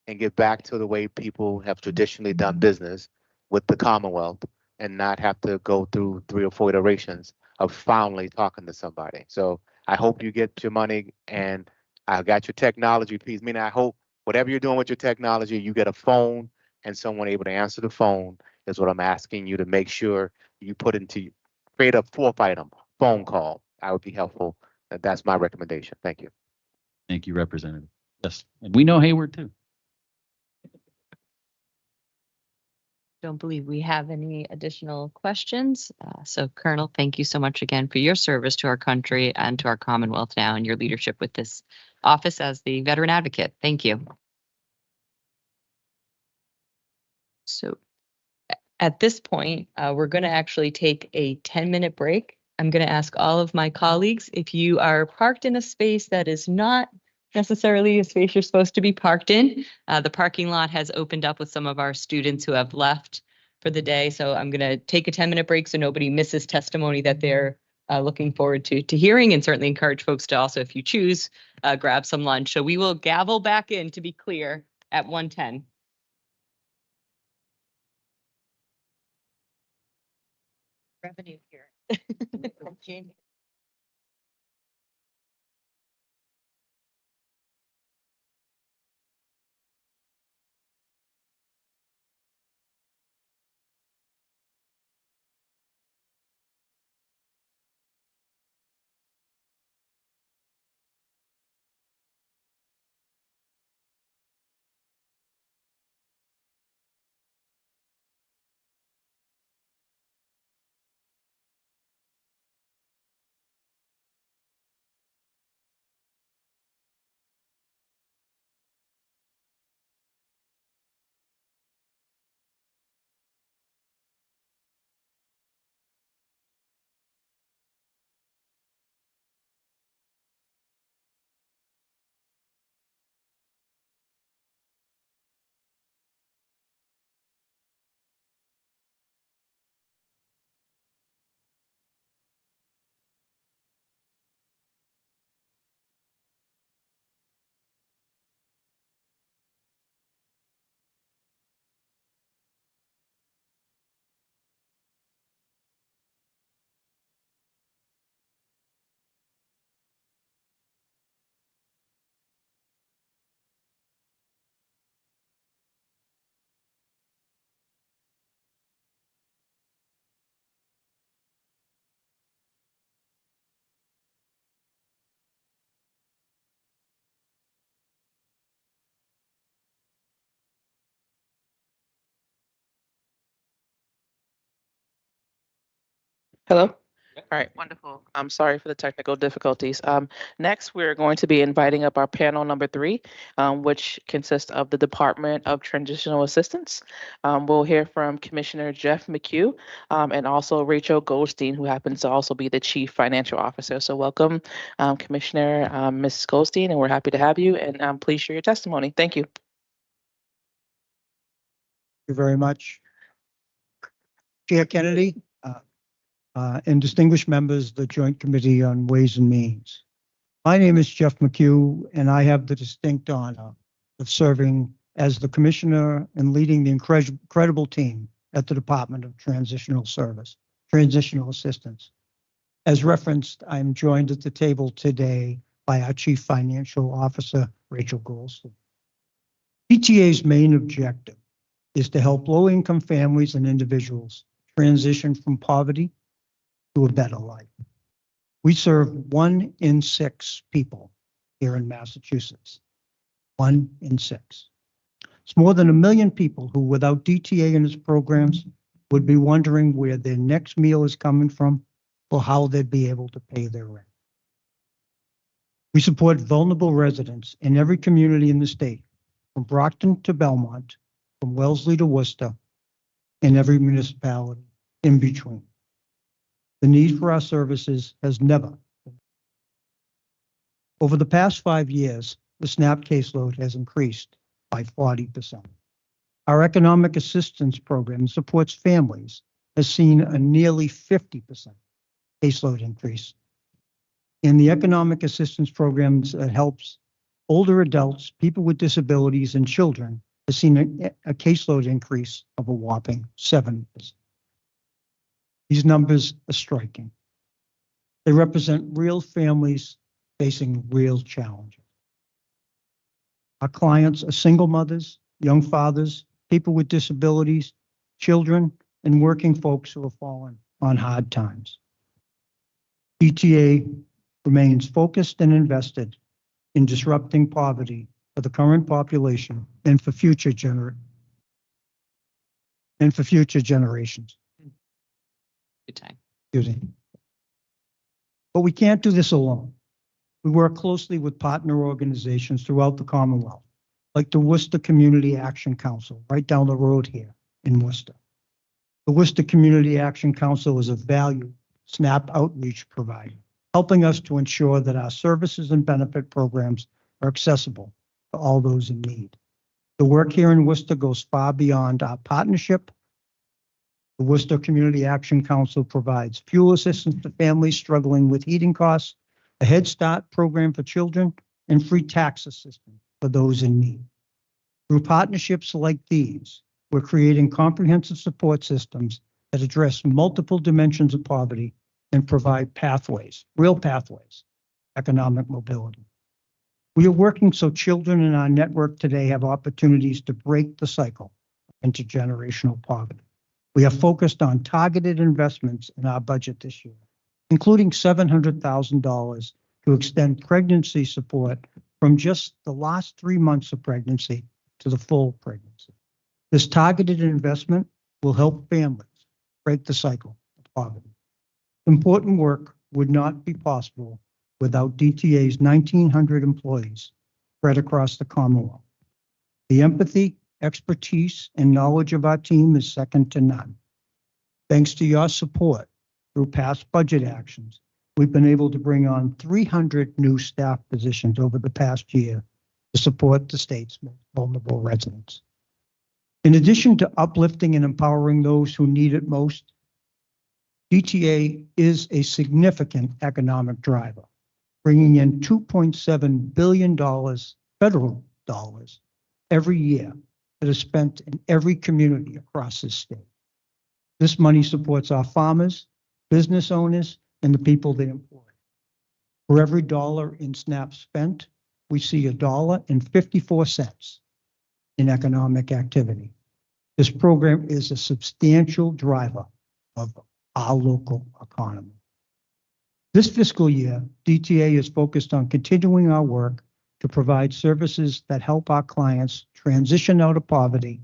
and get back to the way people have traditionally done business with the Commonwealth and not have to go through 3 or 4 iterations of finally talking to somebody. So I hope you get your money, and I got your technology piece. Meaning I hope whatever you're doing with your technology, you get a phone and someone able to answer the phone is what I'm asking you to make sure you put into, create a 4th item, phone call. That would be helpful. That's my recommendation. Thank you. Thank you, Representative. Yes, and we know Hayward too. Don't believe we have any additional questions. So Colonel, thank you so much again for your service to our country and to our Commonwealth now and your leadership with this office as the veteran advocate. Thank you. So at this point, we're going to actually take a 10-minute break. I'm going to ask all of my colleagues, if you are parked in a space that is not necessarily a space you're supposed to be parked in, the parking lot has opened up with some of our students who have left for the day. So I'm going to take a 10-minute break so nobody misses testimony that they're looking forward to hearing, and certainly encourage folks to also, if you choose, grab some lunch. So we will gavel back in, to be clear, at 1:10. Revenue here. Hello? All right, wonderful. I'm sorry for the technical difficulties. Next, we're going to be inviting up our panel number 3, which consists of the Department of Transitional Assistance. We'll hear from Commissioner Jeff McHugh and also Rachel Goldstein, who happens to also be the Chief Financial Officer. So welcome, Commissioner Ms. Goldstein, and we're happy to have you. And please share your testimony. Thank you. Thank you very much. Chair Kennedy, and distinguished members of the Joint Committee on Ways and Means. My name is Jeff McHugh, and I have the distinct honor of serving as the Commissioner and leading the incredible team at the Department of Transitional Assistance. As referenced, I'm joined at the table today by our Chief Financial Officer, Rachel Goldstein. PTA's main objective is to help low-income families and individuals transition from poverty to a better life. We serve 1 in 6 people here in Massachusetts. 1 in 6. It's more than 1 million people who, without DTA and its programs, would be wondering where their next meal is coming from or how they'd be able to pay their rent. We support vulnerable residents in every community in the state, from Brockton to Belmont, from Wellesley to Worcester, and every municipality in between. The need for our services has never been. Over the past 5 years, the SNAP caseload has increased by 40%. Our economic assistance program supports families has seen a nearly 50% caseload increase. And the economic assistance programs that helps older adults, people with disabilities, and children has seen a caseload increase of a whopping 7%. These numbers are striking. They represent real families facing real challenges. Our clients are single mothers, young fathers, people with disabilities, children, and working folks who have fallen on hard times. DTA remains focused and invested in disrupting poverty for the current population and for future generations. Good time. Excuse me. But we can't do this alone. We work closely with partner organizations throughout the Commonwealth, like the Worcester Community Action Council, right down the road here in Worcester. The Worcester Community Action Council is a valued SNAP outreach provider, helping us to ensure that our services and benefit programs are accessible to all those in need. The work here in Worcester goes far beyond our partnership. The Worcester Community Action Council provides fuel assistance to families struggling with heating costs, a Head Start program for children, and free tax assistance for those in need. Through partnerships like these, we're creating comprehensive support systems that address multiple dimensions of poverty and provide pathways, real pathways, economic mobility. We are working so children in our network today have opportunities to break the cycle of intergenerational poverty. We are focused on targeted investments in our budget this year, including $700,000 to extend pregnancy support from just the last 3 months of pregnancy to the full pregnancy. This targeted investment will help families break the cycle of poverty. Important work would not be possible without DTA's 1,900 employees spread across the Commonwealth. The empathy, expertise, and knowledge of our team is second to none. Thanks to your support through past budget actions, we've been able to bring on 300 new staff positions over the past year to support the state's most vulnerable residents. In addition to uplifting and empowering those who need it most, DTA is a significant economic driver, bringing in $2.7 billion federal dollars every year that is spent in every community across this state. This money supports our farmers, business owners, and the people they employ. For every dollar in SNAP spent, we see $1.54 in economic activity. This program is a substantial driver of our local economy. This fiscal year, DTA is focused on continuing our work to provide services that help our clients transition out of poverty.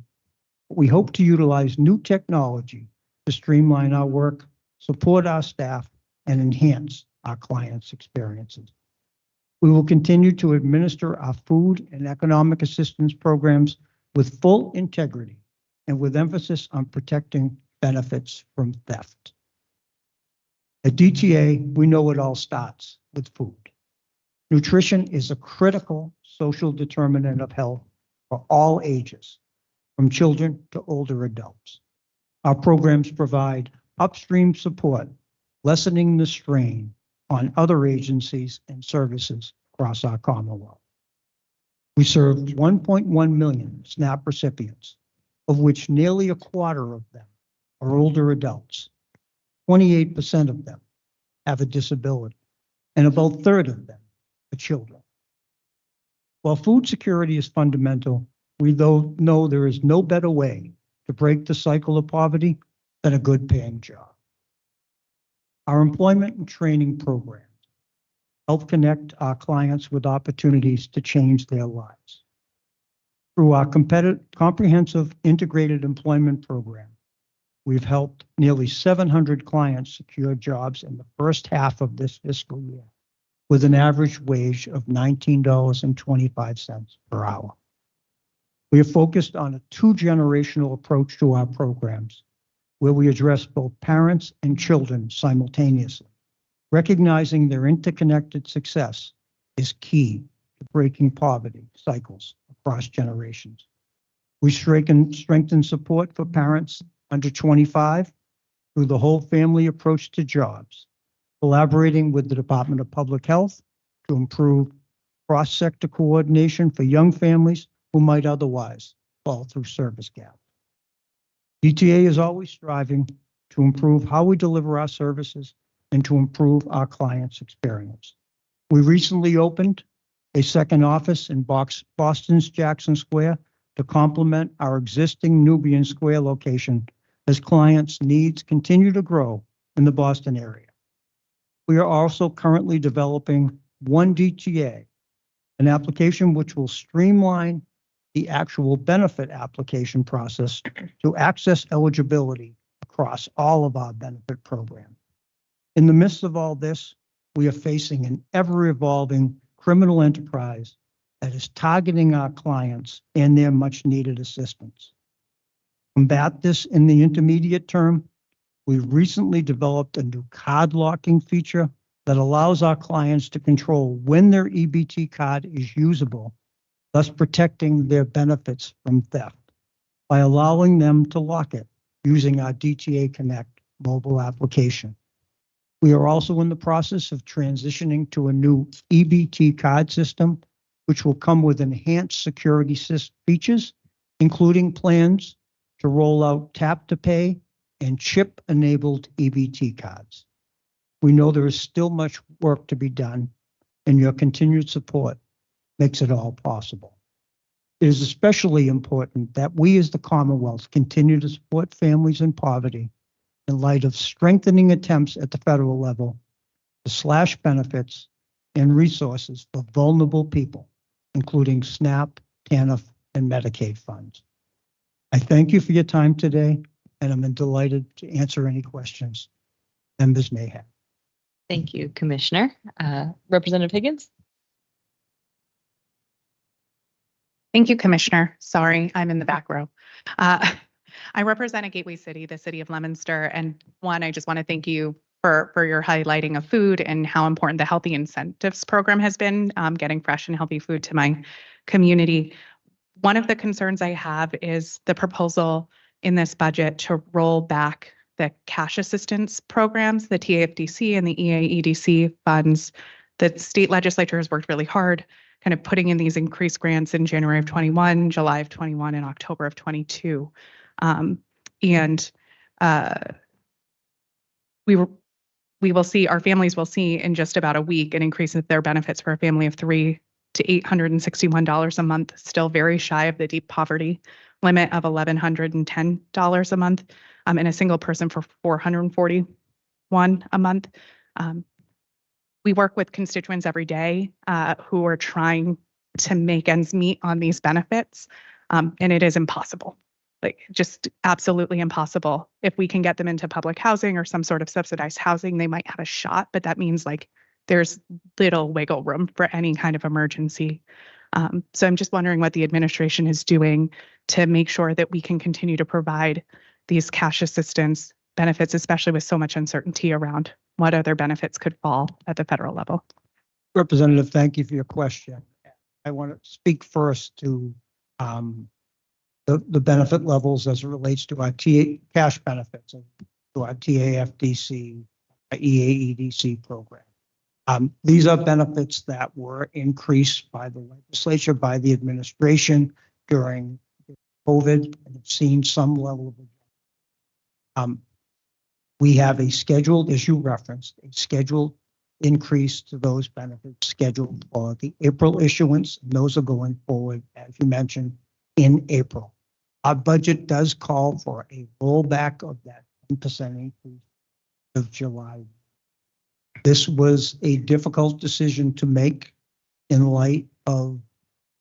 We hope to utilize new technology to streamline our work support our staff, and enhance our clients' experiences. We will continue to administer our food and economic assistance programs with full integrity and with emphasis on protecting benefits from theft. At DTA, we know it all starts with food. Nutrition is a critical social determinant of health for all ages, from children to older adults. Our programs provide upstream support, lessening the strain on other agencies and services across our Commonwealth. We served 1.1 million SNAP recipients, of which nearly a quarter of them are older adults. 28% of them have a disability, and about a third of them are children. While food security is fundamental, we know there is no better way to break the cycle of poverty than a good paying job. Our employment and training programs help connect our clients with opportunities to change their lives. Through our comprehensive integrated employment program, we've helped nearly 700 clients secure jobs in the first half of this fiscal year, with an average wage of $19.25 per hour. We are focused on a two-generational approach to our programs, where we address both parents and children simultaneously. Recognizing their interconnected success is key to breaking poverty cycles across generations. We strengthen support for parents under 25 through the whole family approach to jobs, collaborating with the Department of Public Health to improve cross-sector coordination for young families who might otherwise fall through service gaps. DTA is always striving to improve how we deliver our services and to improve our clients' experience. We recently opened a second office in Boston's Jackson Square to complement our existing Nubian Square location as clients' needs continue to grow in the Boston area. We are also currently developing One DTA, an application which will streamline the actual benefit application process to access eligibility across all of our benefit programs. In the midst of all this, we are facing an ever-evolving criminal enterprise that is targeting our clients and their much-needed assistance. To combat this in the intermediate term, we recently developed a new card locking feature that allows our clients to control when their EBT card is usable, thus protecting their benefits from theft by allowing them to lock it using our DTA Connect mobile application. We are also in the process of transitioning to a new EBT card system, which will come with enhanced security features, including plans to roll out tap to pay and chip-enabled EBT cards. We know there is still much work to be done, and your continued support makes it all possible. It is especially important that we as the Commonwealth continue to support families in poverty in light of strengthening attempts at the federal level to slash benefits and resources for vulnerable people, including SNAP, TANF, and Medicaid funds. I thank you for your time today, and I'm delighted to answer any questions members may have. Thank you, Commissioner. Representative Higgins? Thank you, Commissioner. Sorry, I'm in the back row. I represent a gateway city, the city of Leominster, and I just want to thank you for your highlighting of food and how important the Healthy Incentives Program has been, getting fresh and healthy food to my community. One of the concerns I have is the proposal in this budget to roll back the cash assistance programs, the TAFDC and the EAEDC funds. The state legislature has worked really hard kind of putting in these increased grants in January of 21, July of 21, and October of 22. We will see, our families will see in just about a week an increase in their benefits for a family of 3 to $861 a month, still very shy of the deep poverty limit of $1,110 a month, and a single person for $441 a month. We work with constituents every day who are trying to make ends meet on these benefits, and it is impossible. like just absolutely impossible. If we can get them into public housing or some sort of subsidized housing, they might have a shot, but that means like there's little wiggle room for any kind of emergency. So I'm just wondering what the administration is doing to make sure that we can continue to provide these cash assistance benefits, especially with so much uncertainty around what other benefits could fall at the federal level. Representative, thank you for your question. I want to speak first to the benefit levels as it relates to our cash benefits, to our TAFDC, our EAEDC program. These are benefits that were increased by the legislature, by the administration during COVID, and have seen some level of we have a scheduled, as you referenced, a scheduled increase to those benefits scheduled for the April issuance. And those are going forward, as you mentioned, in April. Our budget does call for a rollback of that 10% increase of July. This was a difficult decision to make in light of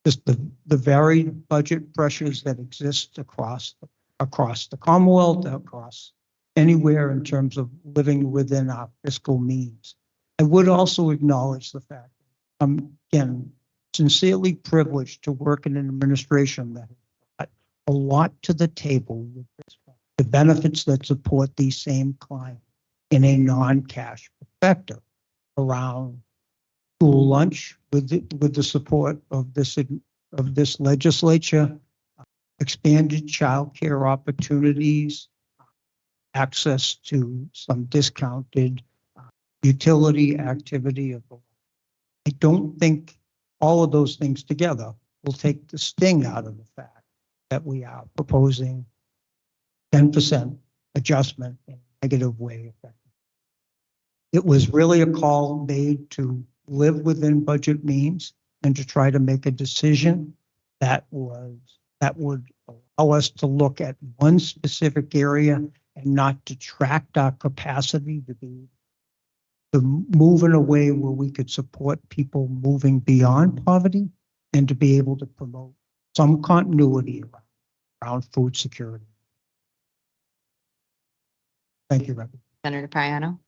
just the varied budget pressures that exist across the Commonwealth, across anywhere in terms of living within our fiscal means. I would also acknowledge the fact that I'm, again, sincerely privileged to work in an administration that has brought a lot to the table with respect to benefits that support these same clients in a non-cash perspective around school lunch with the support of this legislature, expanded child care opportunities, access to some discounted utility activity. I don't think all of those things together will take the sting out of the fact that we are proposing 10% adjustment in a negative way. It was really a call made to live within budget means and to try to make a decision that would allow us to look at one specific area and not detract our capacity to move in a way where we could support people moving beyond poverty and to be able to promote some continuity around food security. Thank you, Representative. Senator Payano.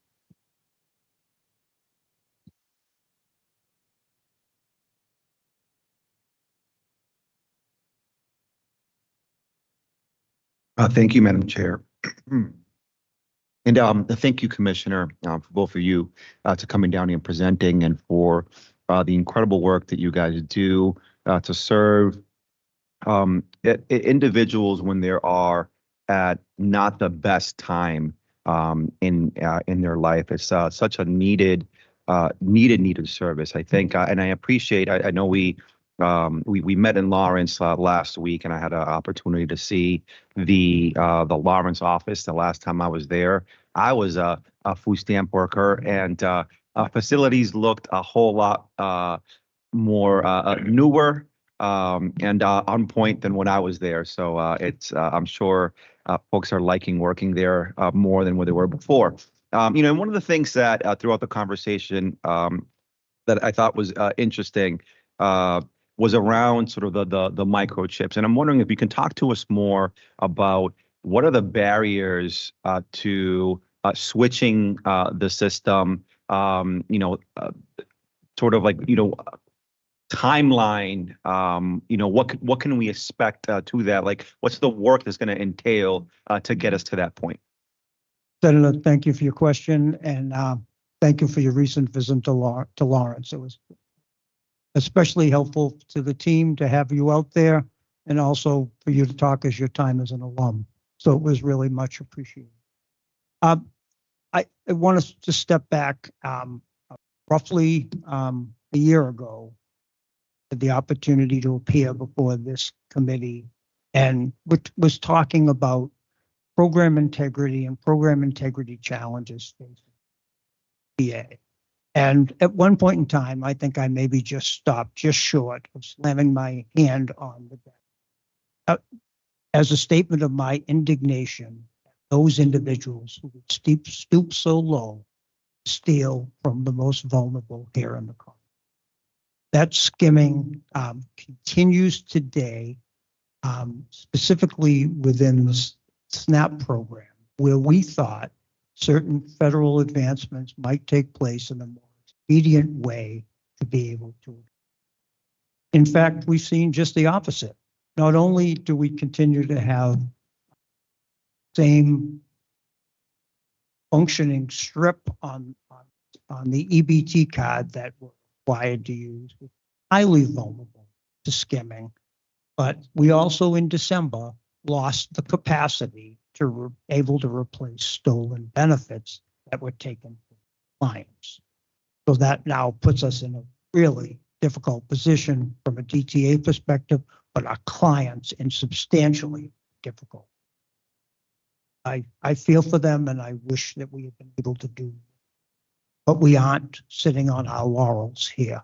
Thank you, Madam Chair. And thank you, Commissioner, for both of you to coming down and presenting and for the incredible work that you guys do to serve individuals when they are at not the best time in their life. It's such a needed service. I think, and I appreciate. I know we met in Lawrence last week, and I had an opportunity to see the Lawrence office the last time I was there. I was a food stamp worker, and facilities looked a whole lot more newer and on point than when I was there. So it's I'm sure folks are liking working there more than what they were before. And one of the things that throughout the conversation that I thought was interesting was around sort of the microchips. And I'm wondering if you can talk to us more about what are the barriers to switching the system, sort of like, timeline, what can we expect to that? Like, what's the work that's going to entail to get us to that point? Senator, thank you for your question, and thank you for your recent visit to Lawrence. It was especially helpful to the team to have you out there, and also for you to talk as your time as an alum. So it was really much appreciated. I want us to step back. Roughly a year ago, I had the opportunity to appear before this committee, and was talking about program integrity and program integrity challenges facing PA. And at one point in time, I think I maybe just stopped just short of slamming my hand on the desk as a statement of my indignation at those individuals who would stoop so low to steal from the most vulnerable here in the country. That skimming continues today specifically within the SNAP program, where we thought certain federal advancements might take place in a more expedient way to be able to. In fact, we've seen just the opposite. Not only do we continue to have same functioning strip on the EBT card that we're required to use, highly vulnerable to skimming, but we also in December lost the capacity to able to replace stolen benefits that were taken from clients. So that now puts us in a really difficult position from a DTA perspective, but our clients in substantially difficult. I feel for them and I wish that we had been able to do, but we aren't sitting on our laurels here.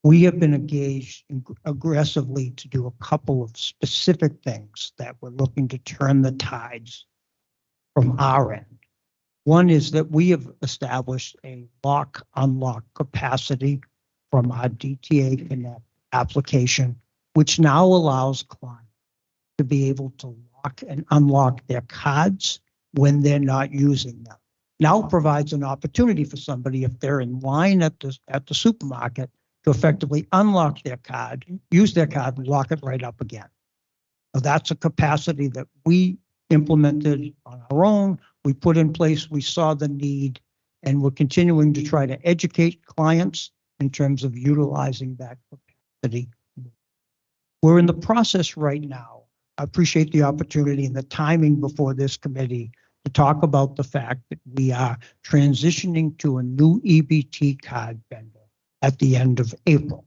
We have been engaged aggressively to do a couple of specific things that we're looking to turn the tides from our end. One is that we have established a lock-unlock capacity from our DTA Connect application, which now allows clients to be able to lock and unlock their cards when they're not using them. Now provides an opportunity for somebody, if they're in line at the supermarket, to effectively unlock their card, use their card, and lock it right up again. Now, that's a capacity that we implemented on our own. We put in place, we saw the need, and we're continuing to try to educate clients in terms of utilizing that capacity. We're in the process right now. I appreciate the opportunity and the timing before this committee to talk about the fact that we are transitioning to a new EBT card vendor at the end of April.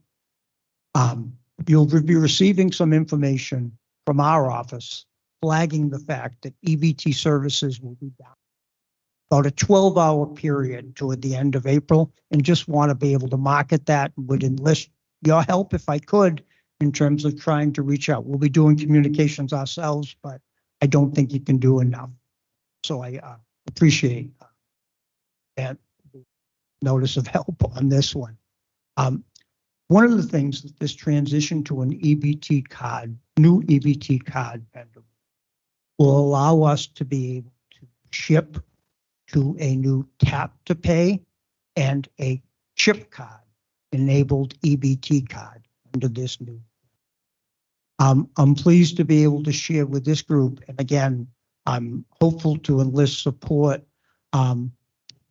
You'll be receiving some information from our office flagging the fact that EBT services will be down about a 12-hour period toward the end of April, and just want to be able to market that and would enlist your help if I could in terms of trying to reach out. We'll be doing communications ourselves, but I don't think you can do enough. So I appreciate that notice of help on this one. One of the things that this transition to an EBT card, new EBT card vendor, will allow us to be able to ship to a new tap to pay and a chip card enabled EBT card under this new. I'm pleased to be able to share with this group, and again, I'm hopeful to enlist support.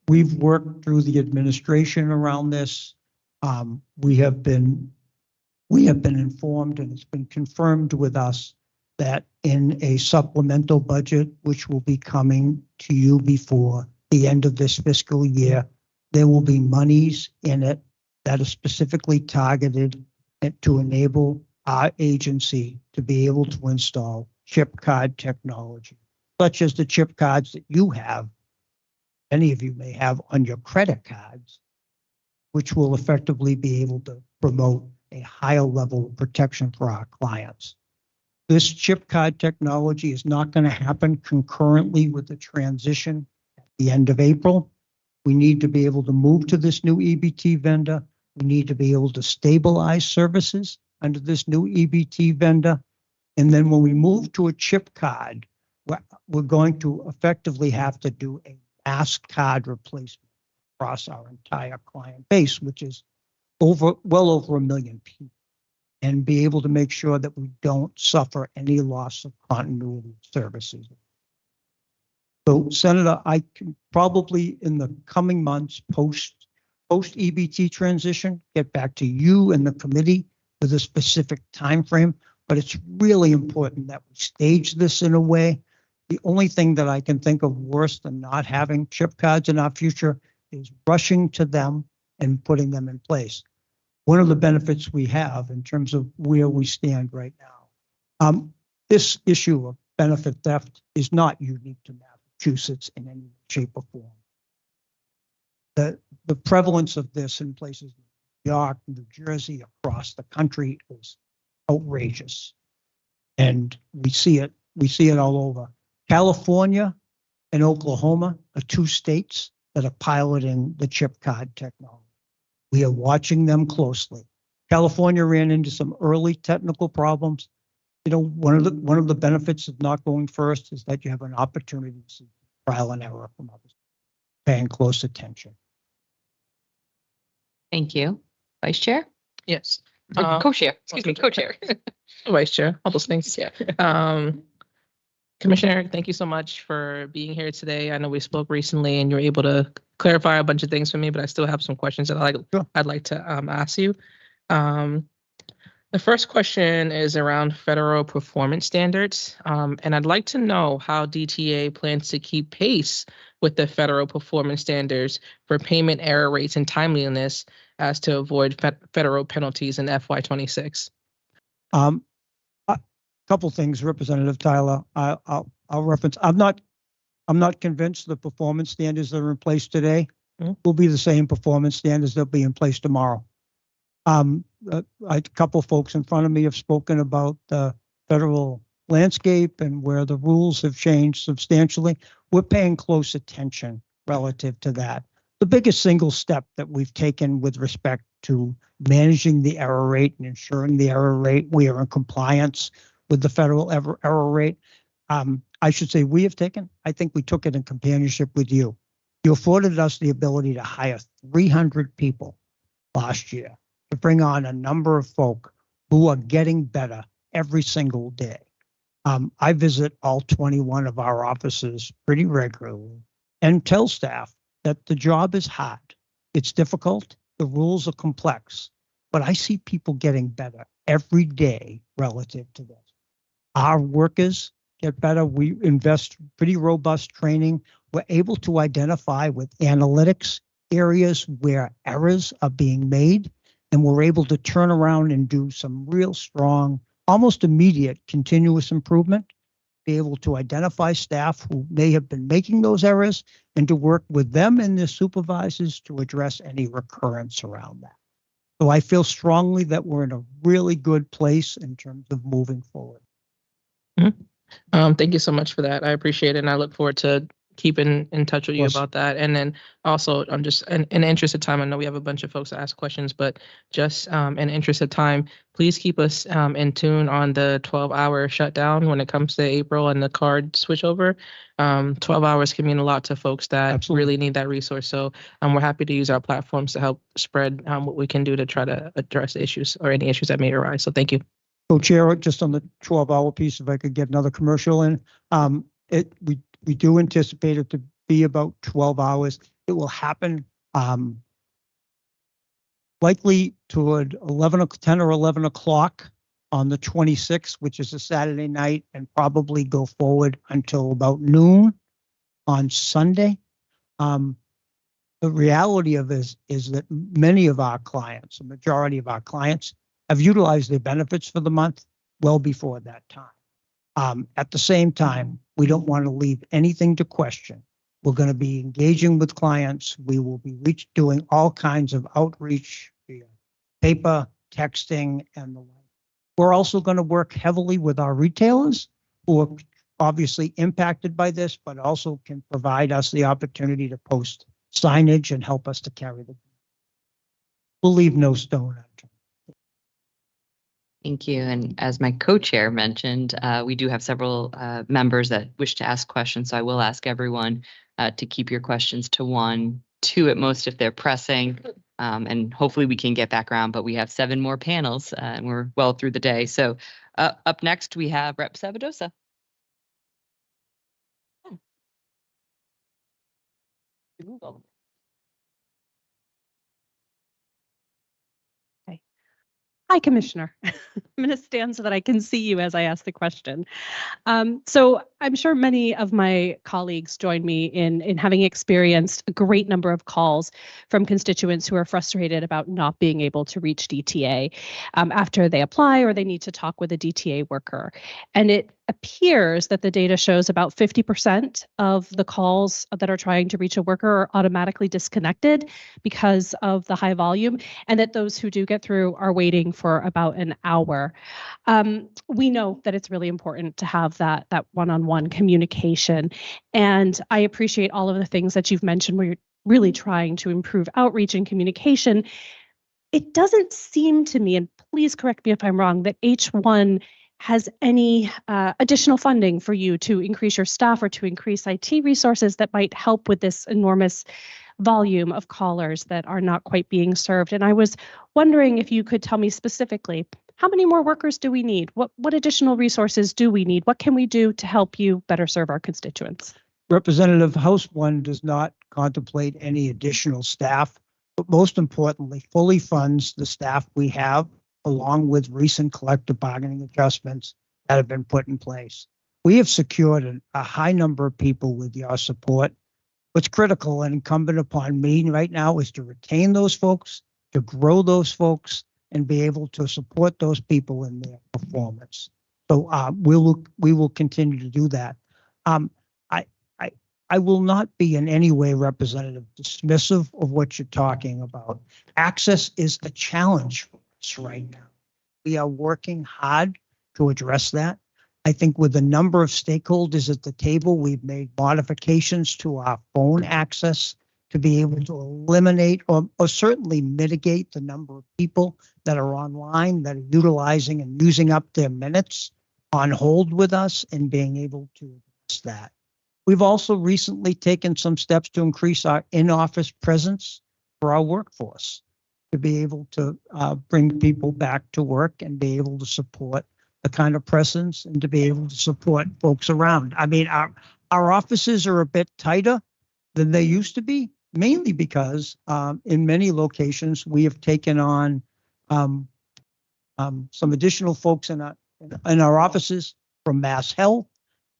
We've worked through the administration around this. We have been informed, and it's been confirmed with us that in a supplemental budget, which will be coming to you before the end of this fiscal year, there will be monies in it that are specifically targeted to enable our agency to be able to install chip card technology, such as the chip cards that you have, any of you may have on your credit cards, which will effectively be able to promote a higher level of protection for our clients. This chip card technology is not going to happen concurrently with the transition at the end of April. We need to be able to move to this new EBT vendor. We need to be able to stabilize services under this new EBT vendor. And then when we move to a chip card, we're going to effectively have to do a mass card replacement across our entire client base, which is well over 1 million people, and be able to make sure that we don't suffer any loss of continuity of services. So, Senator, I can probably in the coming months post EBT transition get back to you and the committee with a specific time frame, but it's really important that we stage this in a way. The only thing that I can think of worse than not having chip cards in our future is rushing to them and putting them in place. One of the benefits we have in terms of where we stand right now, this issue of benefit theft is not unique to Massachusetts in any shape or form. The prevalence of this in places like New York, New Jersey, across the country is outrageous. And we see it all over. California and Oklahoma are two states that are piloting the chip card technology. We are watching them closely. California ran into some early technical problems. one of the benefits of not going first is that you have an opportunity to see trial and error from others, paying close attention. Thank you. Vice Chair? Yes. Co-chair, excuse me, co-chair. Vice Chair, all those things. Yeah. Commissioner, thank you so much for being here today. I know we spoke recently and you were able to clarify a bunch of things for me, but I still have some questions that I'd like to ask you. The first question is around federal performance standards, and I'd like to know how DTA plans to keep pace with the federal performance standards for payment error rates and timeliness as to avoid federal penalties in FY26. A couple things, Representative Tyler. I'll reference. I'm not convinced the performance standards that are in place today will be the same performance standards that'll be in place tomorrow. A couple folks in front of me have spoken about the federal landscape and where the rules have changed substantially. We're paying close attention relative to that. The biggest single step that we've taken with respect to managing the error rate and ensuring the error rate, we are in compliance with the federal error rate. I should say we have taken, I think we took it in companionship with you. You afforded us the ability to hire 300 people last year to bring on a number of folk who are getting better every single day. I visit all 21 of our offices pretty regularly and tell staff that the job is hard. It's difficult. The rules are complex, but I see people getting better every day relative to this. Our workers get better. We invest pretty robust training. We're able to identify with analytics areas where errors are being made, and we're able to turn around and do some real strong, almost immediate continuous improvement, be able to identify staff who may have been making those errors and to work with them and their supervisors to address any recurrence around that. So I feel strongly that we're in a really good place in terms of moving forward. Thank you so much for that. I appreciate it, and I look forward to keeping in touch with you about that. And then also, I'm just in the interest of time, I know we have a bunch of folks to ask questions, but just in the interest of time, please keep us in tune on the 12-hour shutdown when it comes to April and the card switchover. 12 hours can mean a lot to folks that really need that resource. So we're happy to use our platforms to help spread what we can do to try to address the issues or any issues that may arise. So thank you. Co-chair, just on the 12-hour piece, if I could get another commercial in, we do anticipate it to be about 12 hours. It will happen likely toward 10 or 11 o'clock on the 26th, which is a Saturday night, and probably go forward until about noon on Sunday. The reality of this is that many of our clients, a majority of our clients, have utilized their benefits for the month well before that time. At the same time, we don't want to leave anything to question. We're going to be engaging with clients. We will be doing all kinds of outreach via paper, texting, and the like. We're also going to work heavily with our retailers who are obviously impacted by this, but also can provide us the opportunity to post signage and help us to carry the. We'll leave no stone unturned. Thank you. And as my co-chair mentioned, we do have several members that wish to ask questions. So I will ask everyone to keep your questions to 1, 2 at most if they're pressing. And hopefully we can get back around, but we have 7 more panels and we're well through the day. So up next we have Rep. Savadosa. Hi, Commissioner. I'm going to stand so that I can see you as I ask the question. So I'm sure many of my colleagues join me in having experienced a great number of calls from constituents who are frustrated about not being able to reach DTA after they apply or they need to talk with a DTA worker. And it appears that the data shows about 50% of the calls that are trying to reach a worker are automatically disconnected because of the high volume, and that those who do get through are waiting for about an hour. We know that it's really important to have that one-on-one communication, and I appreciate all of the things that you've mentioned where you're really trying to improve outreach and communication. It doesn't seem to me, and please correct me if I'm wrong, that H1 has any additional funding for you to increase your staff or to increase IT resources that might help with this enormous volume of callers that are not quite being served. And I was wondering if you could tell me specifically, how many more workers do we need? What additional resources do we need? What can we do to help you better serve our constituents? Representative, House 1 does not contemplate any additional staff, but most importantly, fully funds the staff we have, along with recent collective bargaining adjustments that have been put in place. We have secured a high number of people with your support. What's critical and incumbent upon me right now is to retain those folks, to grow those folks, and be able to support those people in their performance. So we will continue to do that. I will not be in any way, Representative, dismissive of what you're talking about. Access is a challenge for us right now. We are working hard to address that. I think with a number of stakeholders at the table, we've made modifications to our phone access to be able to eliminate or certainly mitigate the number of people that are online, that are utilizing and using up their minutes on hold with us and being able to address that. We've also recently taken some steps to increase our in-office presence for our workforce, to be able to bring people back to work and be able to support the kind of presence and to be able to support folks around. I mean, our offices are a bit tighter than they used to be, mainly because in many locations we have taken on some additional folks in our offices from Mass Health,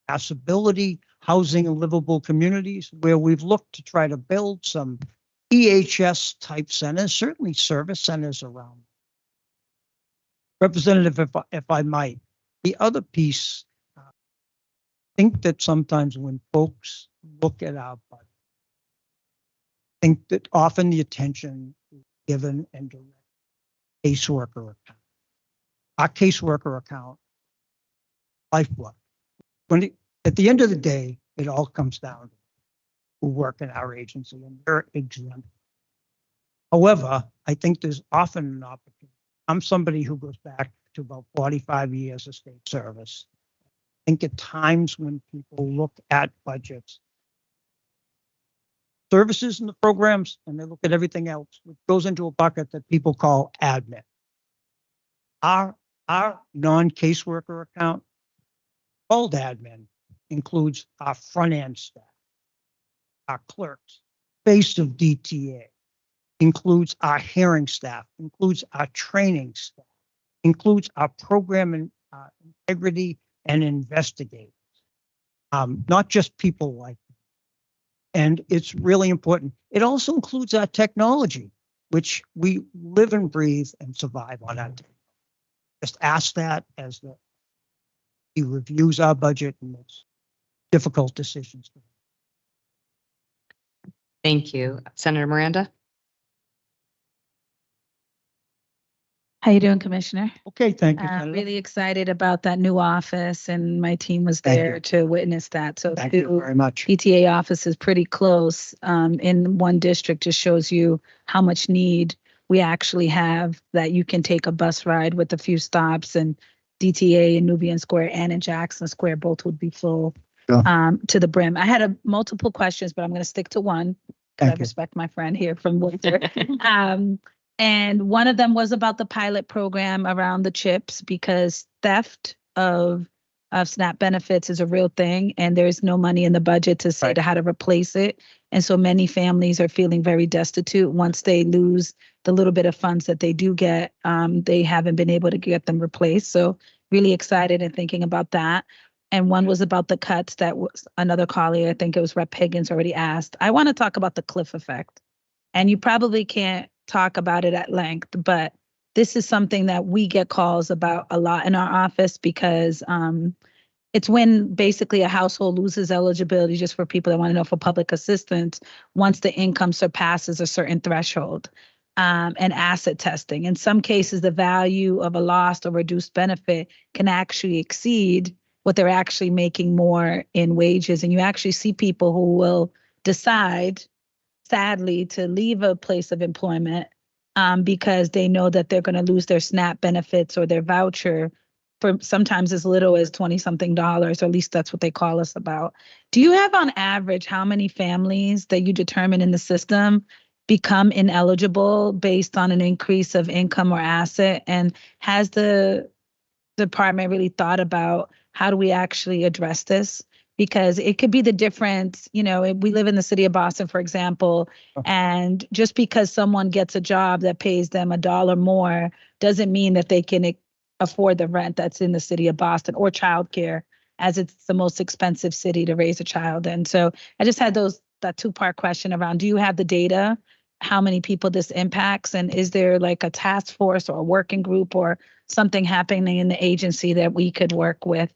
Accessibility, Housing and Livable Communities, where we've looked to try to build some EHS type centers, certainly service centers around. Representative, if I might, the other piece, I think that sometimes when folks look at our budget, I think that often the attention is given and directed caseworker account. Our caseworker account, lifeblood. At the end of the day, it all comes down to who work in our agency, and they're exempt. However, I think there's often an opportunity. I'm somebody who goes back to about 45 years of state service. I think at times when people look at budgets, services and the programs, and they look at everything else, which goes into a bucket that people call admin. Our non-caseworker account, called admin, includes our front end staff, our clerks, face of DTA, includes our hearing staff, includes our training staff, includes our program and integrity and investigators, not just people like me. And it's really important. It also includes our technology, which we live and breathe and survive on that. Just ask that as he reviews our budget and makes difficult decisions. Thank you. Senator Miranda? How you doing, Commissioner? Okay, thank you. Really excited about that new office, and my team was Thank there you. to witness that. So Thank you very much. PTA office is pretty close in one district. Just shows you how much need we actually have, that you can take a bus ride with a few stops, and DTA in Nubian Square and in Jackson Square both would be full to the brim. I had multiple questions, but I'm going to stick to one because I respect my friend here from Winter. And one of them was about the pilot program around the chips, because theft of SNAP benefits is a real thing, and there's no money in the budget to say to how to replace it. And so many families are feeling very destitute once they lose the little bit of funds that they do get. They haven't been able to get them replaced. So really excited and thinking about that. And one was about the cuts that was another colleague, I think it was Rep. Higgins, already asked. I want to talk about the cliff effect. And you probably can't talk about it at length, but this is something that we get calls about a lot in our office, because it's when basically a household loses eligibility, just for people that want to know, for public assistance, once the income surpasses a certain threshold, and asset testing. In some cases, the value of a lost or reduced benefit can actually exceed what they're actually making more in wages. And you actually see people who will decide, sadly, to leave a place of employment because they know that they're going to lose their SNAP benefits or their voucher for sometimes as little as 20-something dollars, or at least that's what they call us about. Do you have on average how many families that you determine in the system become ineligible based on an increase of income or asset? And has the department really thought about how do we actually address this? Because it could be the difference, we live in the city of Boston, for example, and just because someone gets a job that pays them $1 more doesn't mean that they can afford the rent that's in the city of Boston or childcare, as it's the most expensive city to raise a child in. So I just had that two-part question around, do you have the data, how many people this impacts? And is there like a task force or a working group or something happening in the agency that we could work with?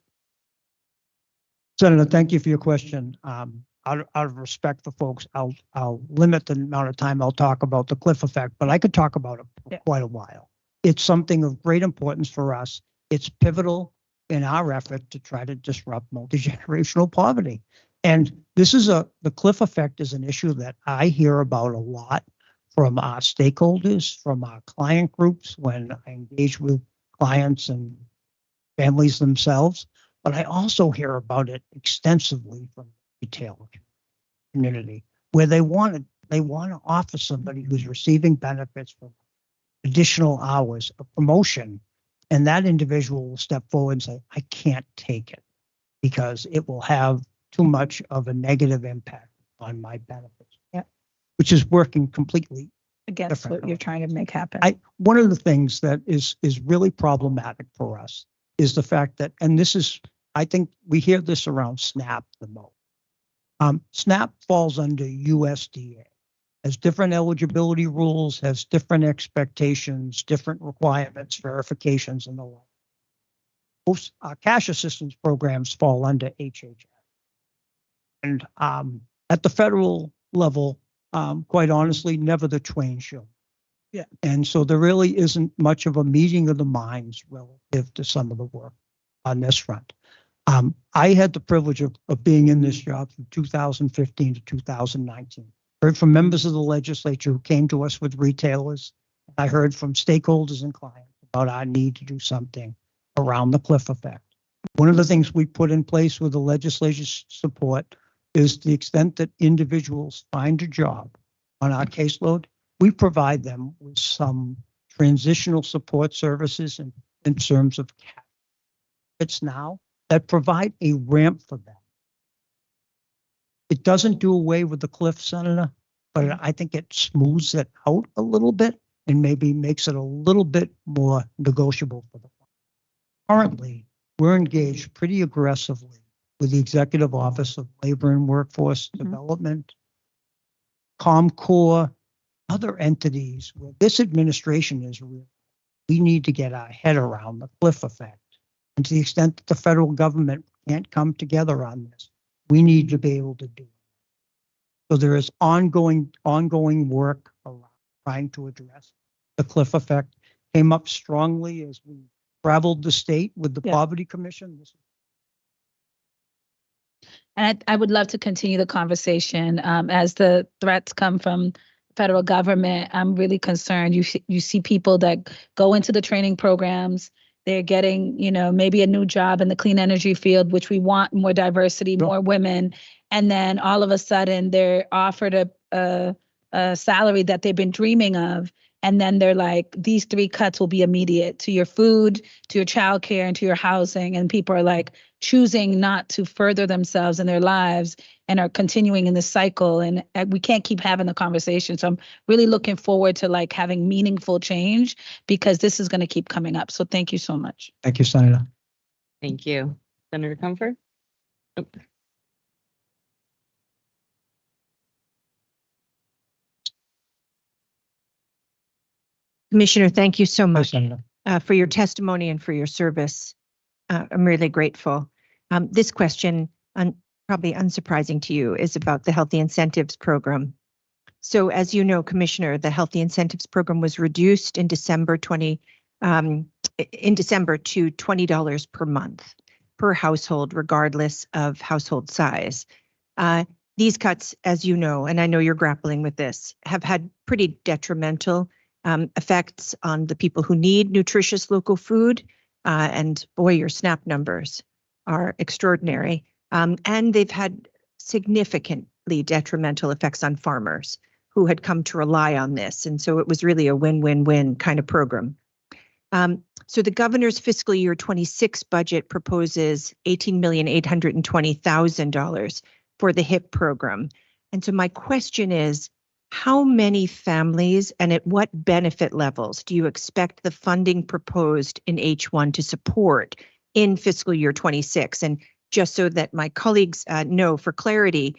Senator, thank you for your question. Out of respect for folks, I'll limit the amount of time I'll talk about the cliff effect, but I could talk about it for quite a while. It's something of great importance for us. It's pivotal in our effort to try to disrupt multi-generational poverty. And this is the cliff effect is an issue that I hear about a lot from our stakeholders, from our client groups when I engage with clients and families themselves. But I also hear about it extensively from the retail community, where they want to offer somebody who's receiving benefits from additional hours of promotion, and that individual will step forward and say, I can't take it because it will have too much of a negative impact on my benefits. Yeah. Which is working completely against what you're trying to make happen. One of the things that is really problematic for us is the fact that, and this is, I think we hear this around SNAP the most. SNAP falls under USDA, has different eligibility rules, has different expectations, different requirements, verifications, and the like. Most cash assistance programs fall under HHS. And at the federal level, quite honestly, never the twain shall. Yeah. And so there really isn't much of a meeting of the minds relative to some of the work on this front. I had the privilege of being in this job from 2015 to 2019. Heard from members of the legislature who came to us with retailers. I heard from stakeholders and clients about our need to do something around the cliff effect. One of the things we put in place with the legislature's support is the extent that individuals find a job on our caseload, we provide them with some transitional support services in terms of cash. It's now that provide a ramp for them. It doesn't do away with the cliff, Senator, but I think it smooths it out a little bit and maybe makes it a little bit more negotiable for them. Currently, we're engaged pretty aggressively with the Executive Office of Labor and Workforce Development, ComCore, other entities where this administration is real. We need to get our head around the cliff effect. And to the extent that the federal government can't come together on this, we need to be able to do it. So there is ongoing work around trying to address the cliff effect. Came up strongly as we traveled the state with the Poverty Commission. And I would love to continue the conversation as the threats come from federal government. I'm really concerned. You see people that go into the training programs. They're getting, maybe a new job in the clean energy field, which we want more diversity, more women. And then all of a sudden they're offered a salary that they've been dreaming of. And then they're like, these 3 cuts will be immediate to your food, to your childcare, and to your housing. And people are like choosing not to further themselves in their lives and are continuing in this cycle. And we can't keep having the conversation. So I'm really looking forward to like having meaningful change because this is going to keep coming up. So thank you so much. Thank you, Senator. Thank you. Senator Comfort? Nope. Commissioner, thank you so much for your testimony and for your service. I'm really grateful. This question, probably unsurprising to you, is about the Healthy Incentives Program. So as you know, Commissioner, the Healthy Incentives Program was reduced in December to $20 per month per household, regardless of household size. These cuts, as you know, and I know you're grappling with this, have had pretty detrimental effects on the people who need nutritious local food And boy, your SNAP numbers are extraordinary. And they've had significantly detrimental effects on farmers who had come to rely on this. And so it was really a win-win-win kind of program. So the governor's fiscal year 26 budget proposes $18,820,000 for the HIP program. And so my question is, how many families and at what benefit levels do you expect the funding proposed in H1 to support in fiscal year 26? And just so that my colleagues know for clarity,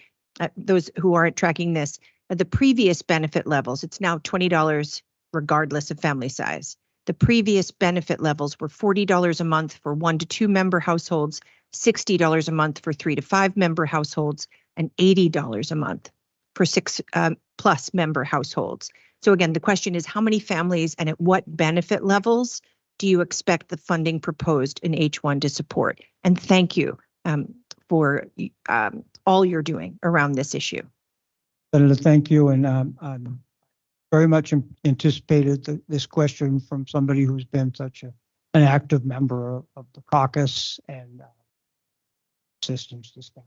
those who aren't tracking this, the previous benefit levels, it's now $20 regardless of family size. The previous benefit levels were $40 a month for 1 to 2 member households, $60 a month for 3 to 5 member households, and $80 a month for 6 plus member households. So again, the question is, how many families and at what benefit levels do you expect the funding proposed in H1 to support? And thank you for all you're doing around this issue. Senator, thank you. And very much anticipated this question from somebody who's been such an active member of the caucus and systems discussion.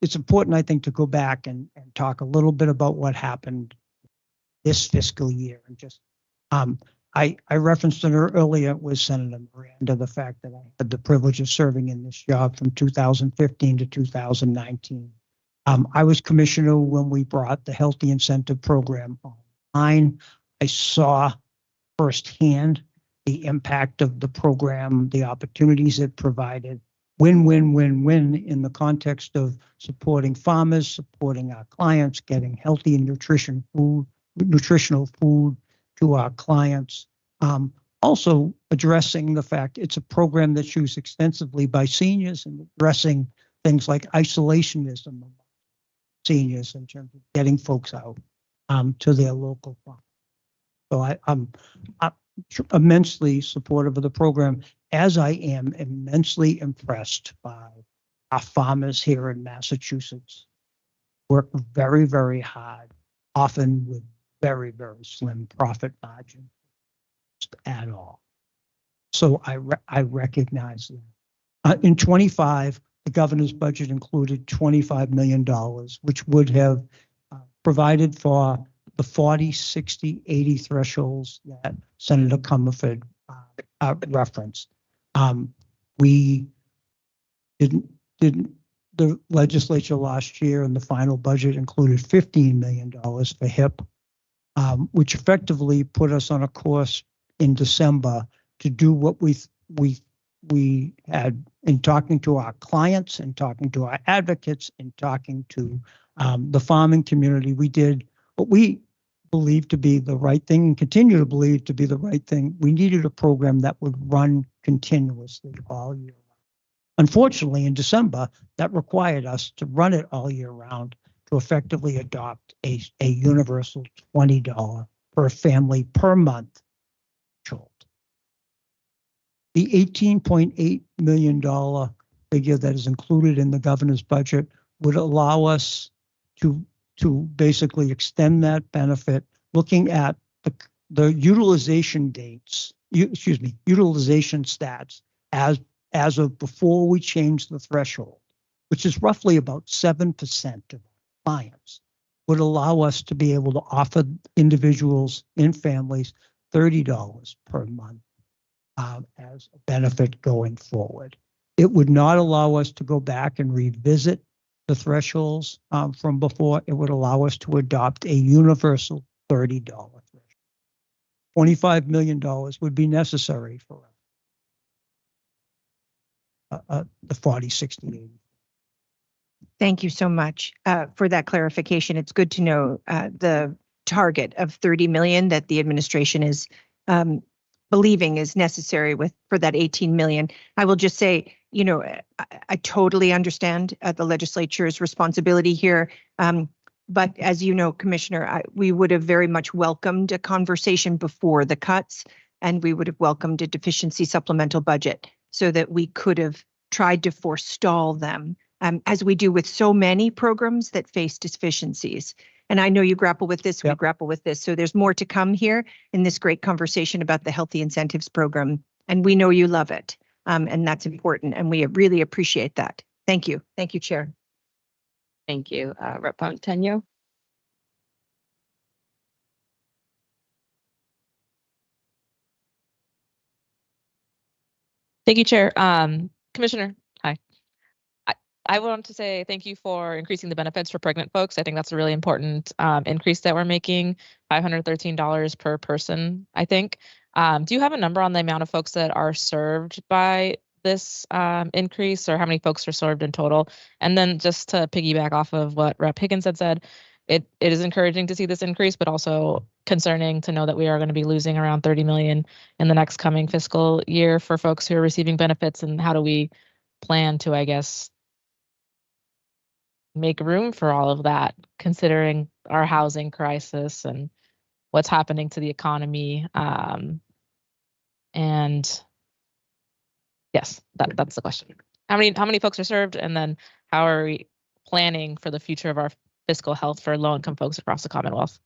It's important, I think, to go back and talk a little bit about what happened this fiscal year. And just I referenced it earlier with Senator Miranda, the fact that I had the privilege of serving in this job from 2015 to 2019. I was commissioner when we brought the Healthy Incentive Program online. I saw firsthand the impact of the program, the opportunities it provided. Win-win-win-win in the context of supporting farmers, supporting our clients, getting healthy and nutritional food to our clients. Also addressing the fact it's a program that's used extensively by seniors and addressing things like isolationism among seniors in terms of getting folks out to their local farm. So I'm immensely supportive of the program, as I am immensely impressed by our farmers here in Massachusetts. Work very, very hard, often with very, very slim profit margin at all. So I recognize that. In 25, the governor's budget included $25 million, which would have provided for the 40, 60, 80 thresholds that Senator Comerford referenced. We didn't, the legislature last year in the final budget included $15 million for HIP, which effectively put us on a course in December to do what we had in talking to our clients and talking to our advocates and talking to the farming community. We did what we believed to be the right thing and continue to believe to be the right thing. We needed a program that would run continuously all year round. Unfortunately, in December, that required us to run it all year round to effectively adopt a universal $20 per family per month threshold. The $18.8 million figure that is included in the governor's budget would allow us to basically extend that benefit, looking at the utilization dates, utilization stats as of before we changed the threshold, which is roughly about 7% of clients, would allow us to be able to offer individuals and families $30 per month as a benefit going forward. It would not allow us to go back and revisit the thresholds from before. It would allow us to adopt a universal $30 threshold. $25 million would be necessary for the 40, 60, 80. Thank you so much for that clarification. It's good to know the target of 30 million that the administration is believing is necessary for that 18 million. I will just say, you know, I totally understand the legislature's responsibility here. But as you know, Commissioner, we would have very much welcomed a conversation before the cuts, and we would have welcomed a deficiency supplemental budget so that we could have tried to forestall them, as we do with so many programs that face deficiencies. And I know you grapple with this, we Yep. grapple with this. So there's more to come here in this great conversation about the Healthy Incentives Program. And we know you love it. And that's important. And we really appreciate that. Thank you. Thank you, Chair. Thank you. Rep. Tenyo. Thank you, Chair. Commissioner, hi. I want to say thank you for increasing the benefits for pregnant folks. I think that's a really important increase that we're making, $513 per person, I think. Do you have a number on the amount of folks that are served by this increase, or how many folks are served in total? And then just to piggyback off of what Rep. Higgins had said, it is encouraging to see this increase, but also concerning to know that we are going to be losing around 30 million in the next coming fiscal year for folks who are receiving benefits. And how do we plan to, I guess, make room for all of that, considering our housing crisis and what's happening to the economy? And yes, that's the question. How many folks are served, and then how are we planning for the future of our fiscal health for low-income folks across the Commonwealth?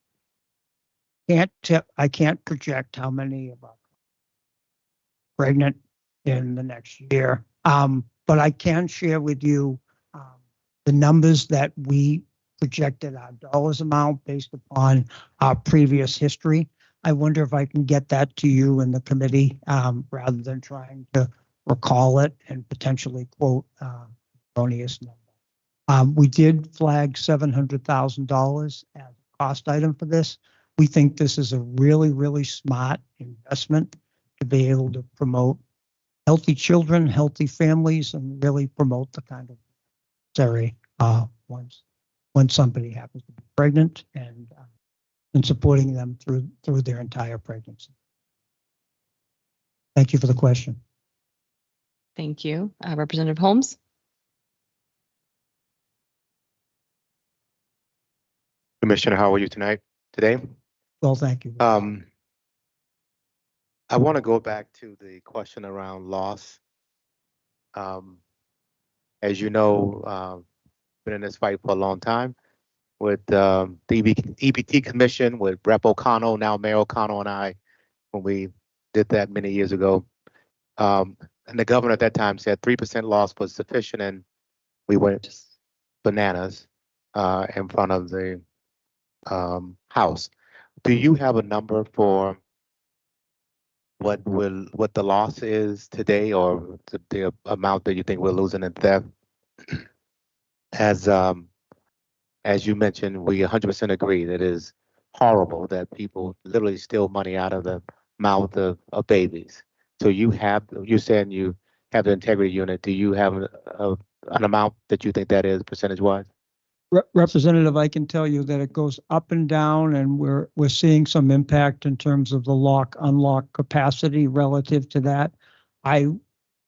I can't project how many are pregnant in the next year. But I can share with you the numbers that we projected our dollars amount based upon our previous history. I wonder if I can get that to you in the committee rather than trying to recall it and potentially quote erroneous number. We did flag $700,000 as a cost item for this. We think this is a really, really smart investment to be able to promote healthy children, healthy families, and really promote the kind of necessary when somebody happens to be pregnant, and supporting them through their entire pregnancy. Thank you for the question. Thank you. Representative Holmes. Commissioner, how are you today? Well, thank you. I want to go back to the question around loss. As you know, been in this fight for a long time with the EBT Commission, with Rep. O'Connell, now Mayor O'Connell, and I, when we did that many years ago. And the governor at that time said 3% loss was sufficient, and we went bananas in front of the House. Do you have a number for what the loss is today, or the amount that you think we're losing in theft? As you mentioned, we 100% agree that it is horrible that people literally steal money out of the mouth of babies. So you're saying you have the integrity unit. Do you have an amount that you think that is percentage-wise? Representative, I can tell you that it goes up and down, and we're seeing some impact in terms of the lock-unlock capacity relative to that. I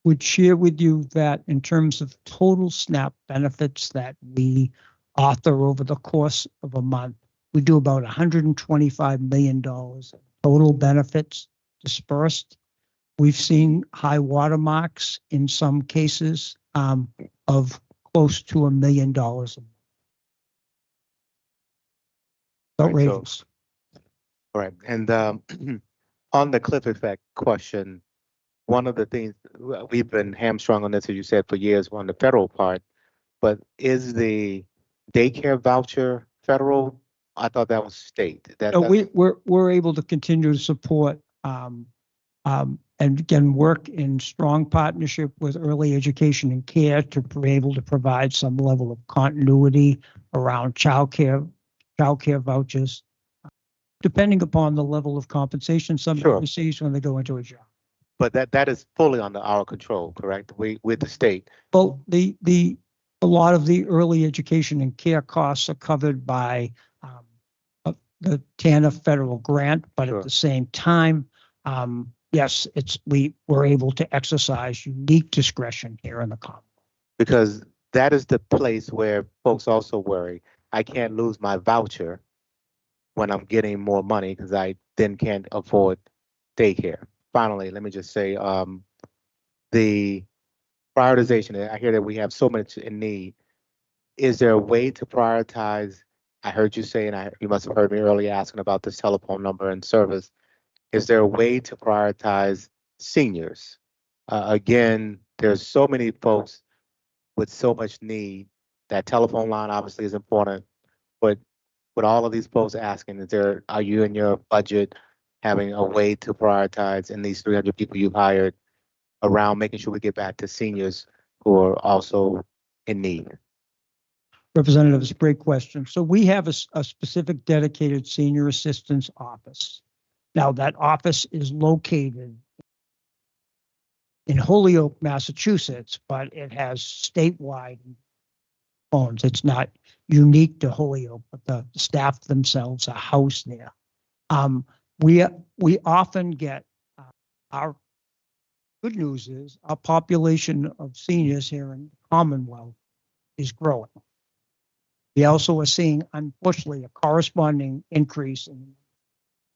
would share with you that in terms of total SNAP benefits that we author over the course of a month, we do about $125 million total benefits dispersed. We've seen high watermarks in some cases of close to $1 million a month. Outrageous. All right. And on the cliff effect question, one of the things we've been hamstrung on this, as you said, for years on the federal part, but is the daycare voucher federal? I thought that was state. We're able to continue to support and again work in strong partnership with early education and care to be able to provide some level of continuity around childcare vouchers, depending upon the level of compensation somebody receives when they go into a job. But that is fully under our control, correct? With the state. Well, a lot of the early education and care costs are covered by the TANF federal grant, but at the same time, yes, we're able to exercise unique discretion here in the Commonwealth. Because that is the place where folks also worry. I can't lose my voucher when I'm getting more money because I then can't afford daycare. Finally, let me just say the prioritization. I hear that we have so much in need. Is there a way to prioritize I heard you say, and you must have heard me earlier asking about this telephone number and service. Is there a way to prioritize seniors? Again, there's so many folks with so much need. That telephone line obviously is important, but with all of these folks asking, are you in your budget having a way to prioritize in these 300 people you've hired around making sure we get back to seniors who are also in need? Representative, it's a great question. So we have a specific dedicated senior assistance office. Now that office is located in Holyoke, Massachusetts, but it has statewide phones. It's not unique to Holyoke, but the staff themselves are housed there. We often get our good news is our population of seniors here in the Commonwealth is growing. We also are seeing, unfortunately, a corresponding increase in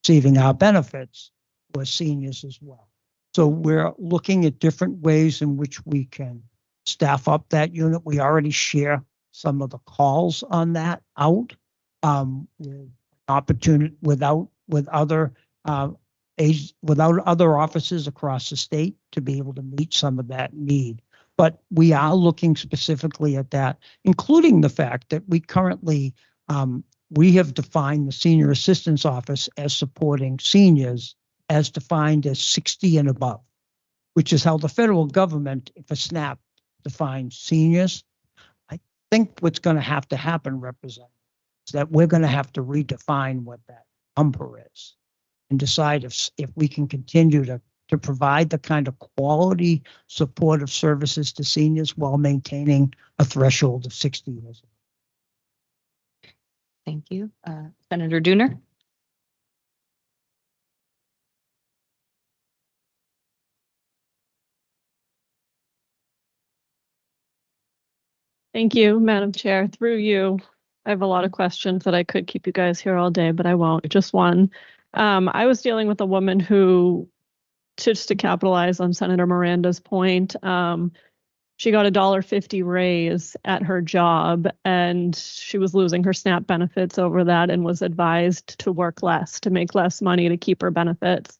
receiving our benefits for seniors as well. So we're looking at different ways in which we can staff up that unit. We already share some of the calls on that out with opportunity with other offices across the state to be able to meet some of that need. But we are looking specifically at that, including the fact that we currently we have defined the Senior Assistance Office as supporting seniors as defined as 60 and above, which is how the federal government, for SNAP, defines seniors. I think what's going to happen, Representative, is that we're going to have to redefine what that number is and decide if we can continue to provide the kind of quality supportive services to seniors while maintaining a threshold of 60 years. Thank you. Senator Dooner. Thank you, Madam Chair. Through you, I have a lot of questions that I could keep you guys here all day, but I won't. Just one. I was dealing with a woman who, just to capitalize on Senator Miranda's point, she got a $1.50 raise at her job, and she was losing her SNAP benefits over that and was advised to work less, to make less money to keep her benefits.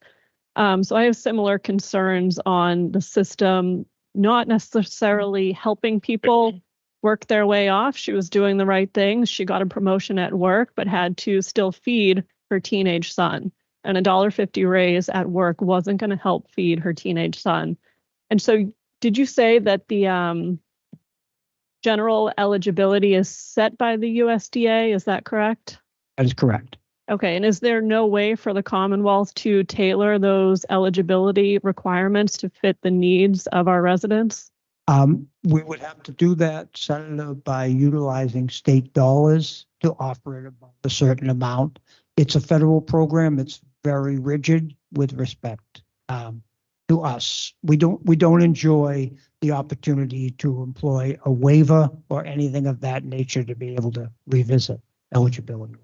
So I have similar concerns on the system, not necessarily helping people work their way off. She was doing the right things. She got a promotion at work, but had to still feed her teenage son. And a $1.50 raise at work wasn't going to help feed her teenage son. And so did you say that the general eligibility is set by the USDA? Is that correct? That is correct. Okay, and is there no way for the Commonwealth to tailor those eligibility requirements to fit the needs of our residents? We would have to do that, Senator, by utilizing state dollars to offer it above a certain amount. It's a federal program. It's very rigid with respect to us. We don't enjoy the opportunity to employ a waiver or anything of that nature to be able to revisit eligibility.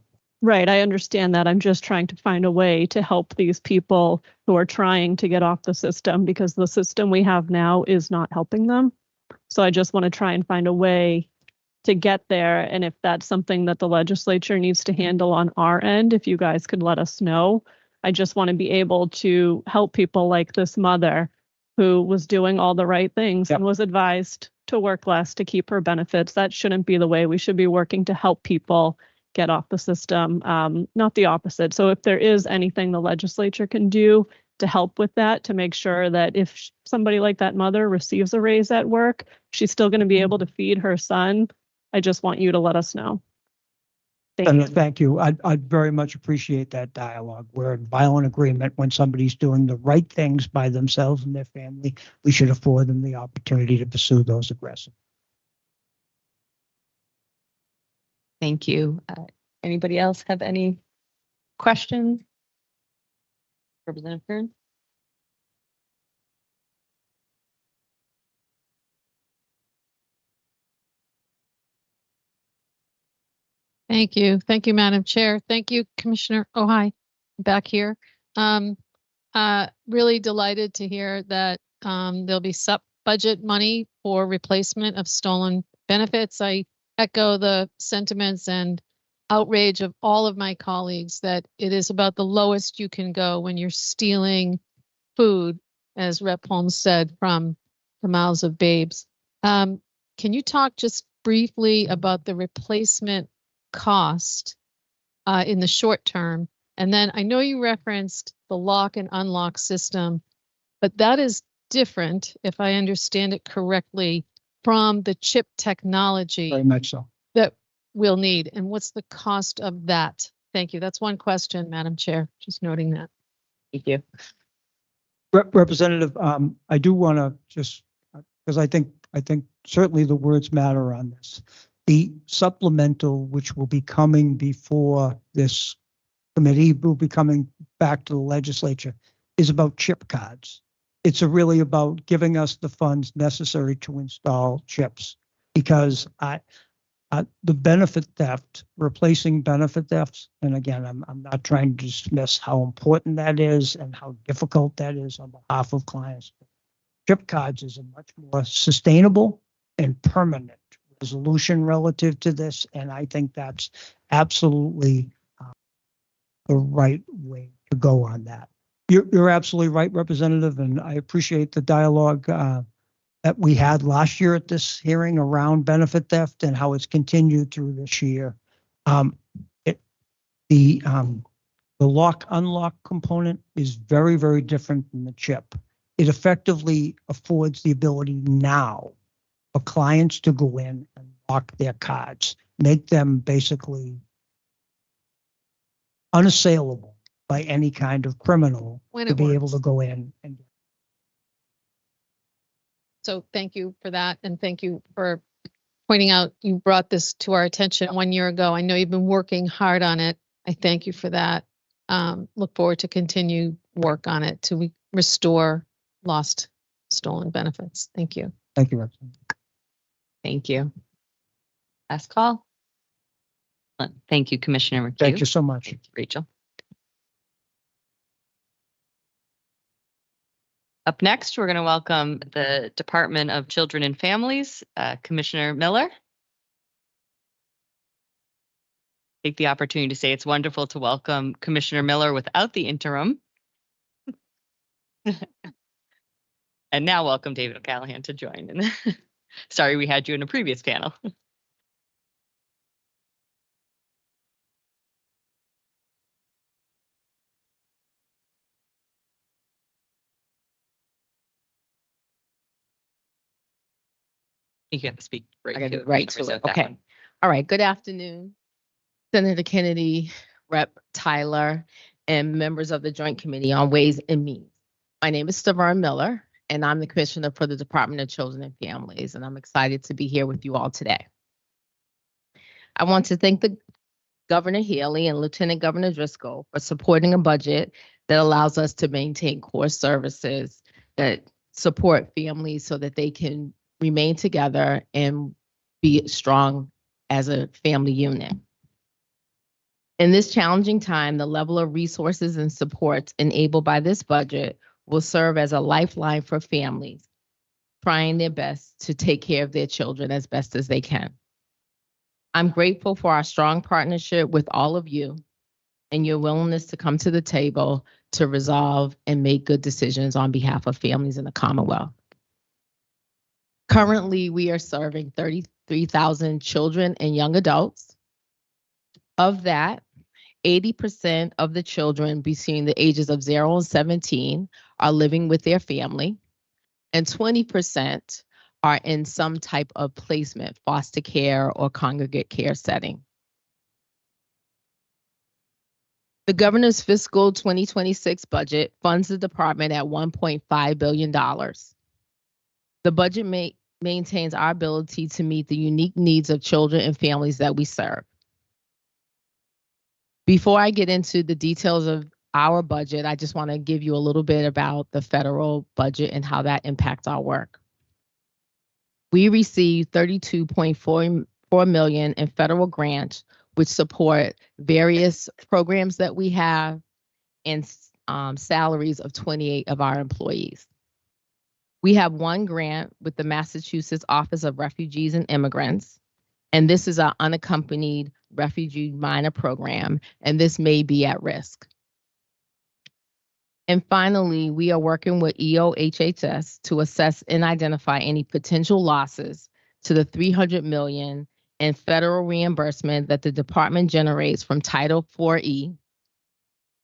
Right, I understand that. I'm just trying to find a way to help these people who are trying to get off the system, because the system we have now is not helping them. So I just want to try and find a way to get there. And if that's something that the legislature needs to handle on our end, if you guys could let us know. I just want to be able to help people like this mother who was doing all the right things and was advised to work less to keep her benefits. That shouldn't be the way. We should be working to help people get off the system, not the opposite. So if there is anything the legislature can do to help with that, to make sure that if somebody like that mother receives a raise at work, she's still going to be able to feed her son, I just want you to let us know. Thank you. I'd very much appreciate that dialogue. We're in violent agreement when somebody's doing the right things by themselves and their family. We should afford them the opportunity to pursue those aggressive. Thank you. Anybody else have any questions? Representative Kern? Thank you. Thank you, Madam Chair. Thank you, Commissioner. Oh, hi, back here. Really delighted to hear that there'll be budget money for replacement of stolen benefits. I echo the sentiments and outrage of all of my colleagues that it is about the lowest you can go when you're stealing food, as Rep. Holmes said, from the mouths of babes. Can you talk just briefly about the replacement cost in the short term? And then I know you referenced the lock and unlock system, but that is different, if I understand it correctly, from the chip technology Very much so. that we'll need. And what's the cost of that? Thank you. That's one question, Madam Chair. Just noting that. Thank you. Representative, I do want to just, because I think certainly the words matter on this. The supplemental, which will be coming before this committee, will be coming back to the legislature, is about chip cards. It's really about giving us the funds necessary to install chips, because the benefit theft, replacing benefit thefts, and again, I'm not trying to dismiss how important that is and how difficult that is on behalf of clients. Chip cards is a much more sustainable and permanent resolution relative to this, and I think that's absolutely the right way to go on that. You're absolutely right, Representative, and I appreciate the dialogue that we had last year at this hearing around benefit theft and how it's continued through this year. The lock unlock component is very, very different than the chip. It effectively affords the ability now for clients to go in and lock their cards, make them basically unassailable by any kind of criminal to be able to go in and. So thank you for that. And thank you for pointing out, you brought this to our attention 1 year ago. I know you've been working hard on it. I thank you for that. Look forward to continue work on it to restore lost, stolen benefits. Thank you. Thank you, Representative. Thank you. Last call. Thank you, Commissioner McHugh. Thank you so much. Thank you, Rachel. Up next, we're going to welcome the Department of Children and Families, Commissioner Miller. Take the opportunity to say it's wonderful to welcome Commissioner Miller without the interim. And now welcome David O'Callahan to join. Sorry, we had you in a previous panel. You have to speak right I gotta to go right to it. Okay. All right. Good afternoon, Senator Kennedy, Rep. Tyler, and members of the Joint Committee on Ways and Means. My name is Stavern Miller, and I'm the Commissioner for the Department of Children and Families, and I'm excited to be here with you all today. I want to thank the Governor Healy and Lieutenant Governor Driscoll for supporting a budget that allows us to maintain core services that support families so that they can remain together and be strong as a family unit. In this challenging time, the level of resources and supports enabled by this budget will serve as a lifeline for families trying their best to take care of their children as best as they can. I'm grateful for our strong partnership with all of you and your willingness to come to the table to resolve and make good decisions on behalf of families in the Commonwealth. Currently, we are serving 33,000 children and young adults. Of that, 80% of the children between the ages of 0 and 17 are living with their family, and 20% are in some type of placement, foster care or congregate care setting. The governor's fiscal 2026 budget funds the department at $1.5 billion. The budget maintains our ability to meet the unique needs of children and families that we serve. Before I get into the details of our budget, I just want to give you a little bit about the federal budget and how that impacts our work. We received $32.4 million in federal grants, which support various programs that we have and salaries of 28 of our employees. We have one grant with the Massachusetts Office of Refugees and Immigrants, and this is our unaccompanied refugee minor program, and this may be at risk. And finally, we are working with EOHHS to assess and identify any potential losses to the $300 million in federal reimbursement that the department generates from Title IV-E,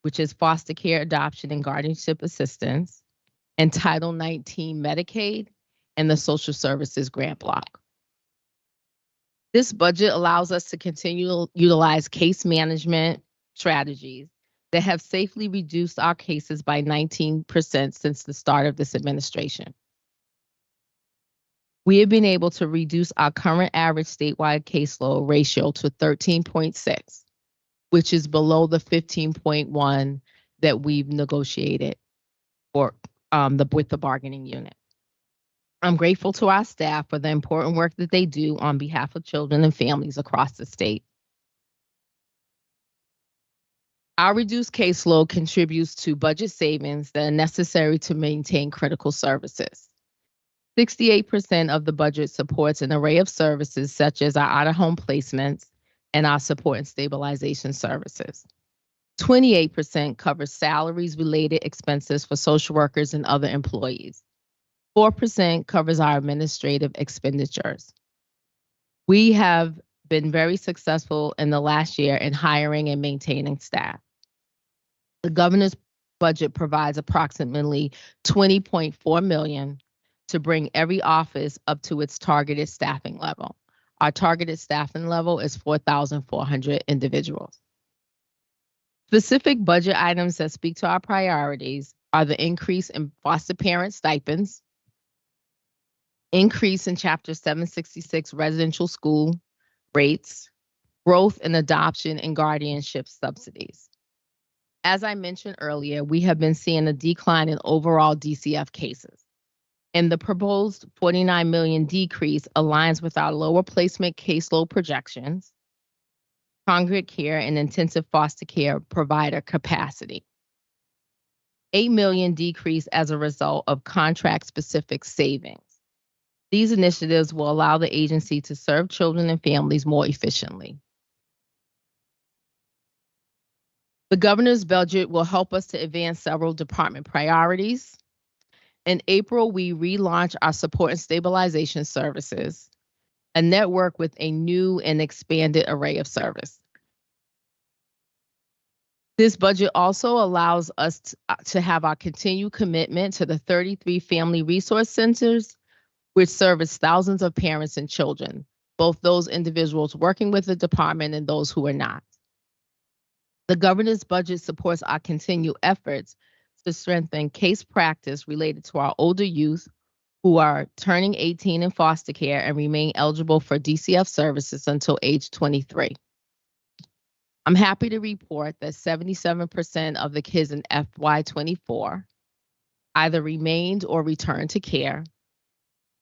which is foster care, adoption, and guardianship assistance, and Title XIX Medicaid, and the social services grant block. This budget allows us to continue to utilize case management strategies that have safely reduced our cases by 19% since the start of this administration. We have been able to reduce our current average statewide caseload ratio to 13.6, which is below the 15.1 that we've negotiated for with the bargaining unit. I'm grateful to our staff for the important work that they do on behalf of children and families across the state. Our reduced caseload contributes to budget savings that are necessary to maintain critical services. 68% of the budget supports an array of services such as our out-of-home placements and our support and stabilization services. 28% covers salaries-related expenses for social workers and other employees. 4% covers our administrative expenditures. We have been very successful in the last year in hiring and maintaining staff. The governor's budget provides approximately $20.4 million to bring every office up to its targeted staffing level. Our targeted staffing level is 4,400 individuals. Specific budget items that speak to our priorities are the increase in foster parent stipends, increase in Chapter 766 residential school rates, growth in adoption and guardianship subsidies. As I mentioned earlier, we have been seeing a decline in overall DCF cases, and the proposed $49 million decrease aligns with our lower placement caseload projections, congregate care, and intensive foster care provider capacity. $8 million decrease as a result of contract-specific savings. These initiatives will allow the agency to serve children and families more efficiently. The governor's budget will help us to advance several department priorities. In April, we relaunched our support and stabilization services, a network with a new and expanded array of service. This budget also allows us to have our continued commitment to the 33 family resource centers, which service thousands of parents and children, both those individuals working with the department and those who are not. The governor's budget supports our continued efforts to strengthen case practice related to our older youth who are turning 18 in foster care and remain eligible for DCF services until age 23. I'm happy to report that 77% of the kids in FY24 either remained or returned to care.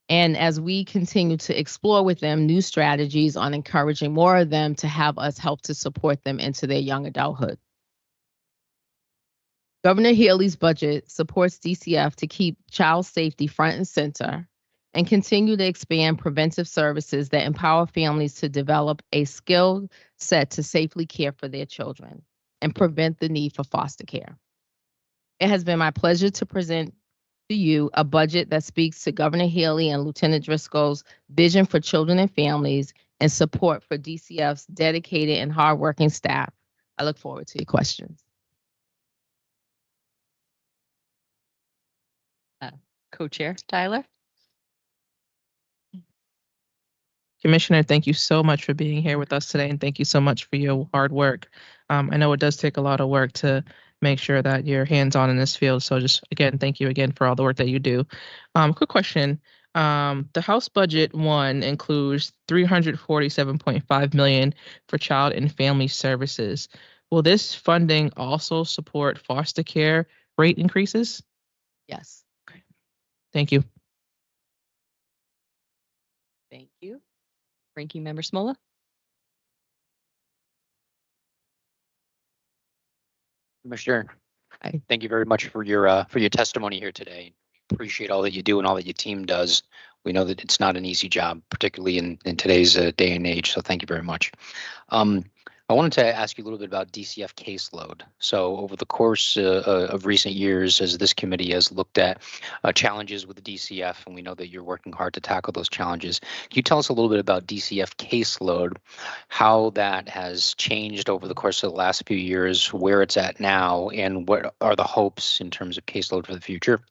And as we continue to explore with them new strategies on encouraging more of them to have us help to support them into their young adulthood. Governor Healey's budget supports DCF to keep child safety front and center and continue to expand preventive services that empower families to develop a skill set to safely care for their children and prevent the need for foster care. It has been my pleasure to present to you a budget that speaks to Governor Healey and Lieutenant Driscoll's vision for children and families and support for DCF's dedicated and hardworking staff. I look forward to your questions. Co-Chair Tyler. Commissioner, thank you so much for being here with us today, and thank you so much for your hard work. I know it does take a lot of work to make sure that you're hands-on in this field. So just again, thank you again for all the work that you do. Quick question. The House Budget 1 includes $347.5 million for child and family services. Will this funding also support foster care rate increases? Yes. Thank you. Thank you. Ranking Member Smola. Commissioner, thank you very much for your testimony here today. Appreciate all that you do and all that your team does. We know that it's not an easy job, particularly in today's day and age. So thank you very much. I wanted to ask you a little bit about DCF caseload. So over the course of recent years, as this committee has looked at challenges with the DCF, and we know that you're working hard to tackle those challenges, can you tell us a little bit about DCF caseload, how that has changed over the course of the last few years, where it's at now, and what are the hopes in terms of caseload for the future?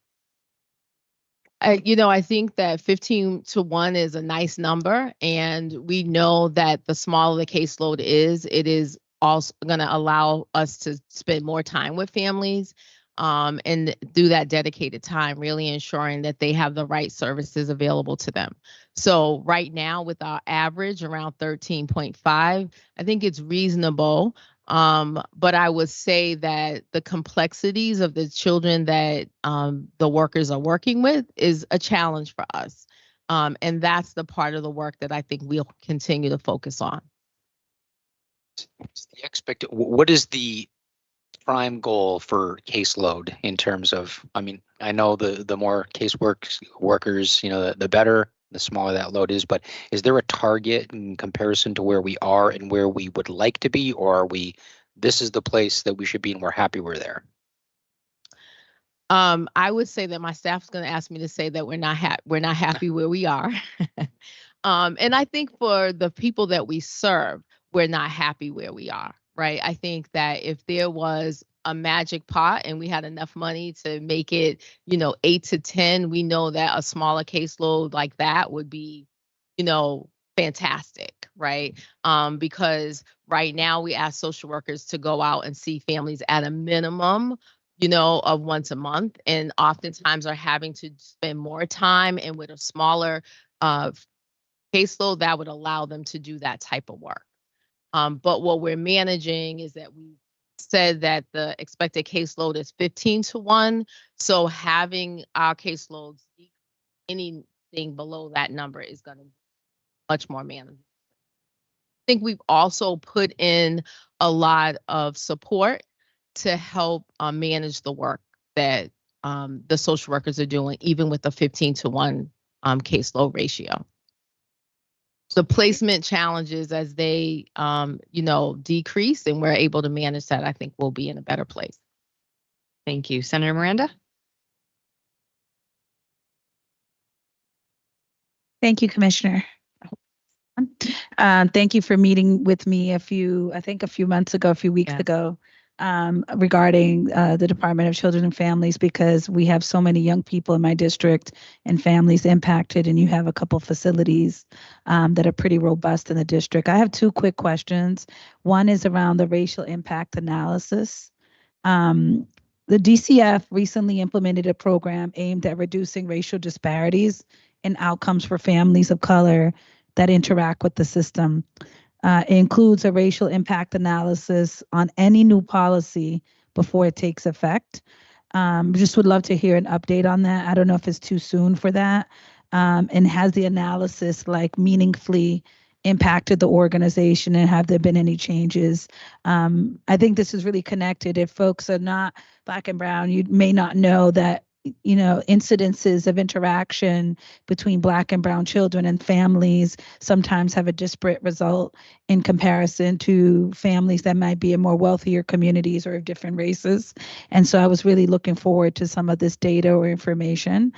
I think that 15 to 1 is a nice number, and we know that the smaller the caseload is, it is also going to allow us to spend more time with families and do that dedicated time, really ensuring that they have the right services available to them. So right now, with our average around 13.5, I think it's reasonable. But I would say that the complexities of the children that the workers are working with is a challenge for us. And that's the part of the work that I think we'll continue to focus on. What is the prime goal for caseload in terms of, I mean, I know the more workers, the better, the smaller that load is, but is there a target in comparison to where we are and where we would like to be, or are we, this is the place that we should be and we're happy we're there? I would say that my staff is going to ask me to say that we're not happy where we are. And I think for the people that we serve, we're not happy where we are, right? I think that if there was a magic pot and we had enough money to make it, 8 to 10, we know that a smaller caseload like that would be, fantastic, right? Because right now we ask social workers to go out and see families at a minimum, of once a month, and oftentimes are having to spend more time, and with a smaller caseload that would allow them to do that type of work. But what we're managing is that we said that the expected caseload is 15 to 1. So having our caseloads, anything below that number is going to be much more manageable. I think we've also put in a lot of support to help manage the work that the social workers are doing, even with the 15 to 1 caseload ratio. The placement challenges as they, decrease and we're able to manage that, I think we'll be in a better place. Thank you. Senator Miranda? Thank you, Commissioner. Thank you for meeting with me a few weeks ago, regarding the Department of Children and Families, because we have so many young people in my district and families impacted, and you have a couple facilities that are pretty robust in the district. I have 2 quick questions. One is around the racial impact analysis. The DCF recently implemented a program aimed at reducing racial disparities in outcomes for families of color that interact with the system. It includes a racial impact analysis on any new policy before it takes effect. Just would love to hear an update on that. I don't know if it's too soon for that. And has the analysis meaningfully impacted the organization, and have there been any changes? I think this is really connected. If folks are not Black and Brown, you may not know that incidences of interaction between Black and Brown children and families sometimes have a disparate result in comparison to families that might be in more wealthier communities or of different races. And so I was really looking forward to some of this data or information.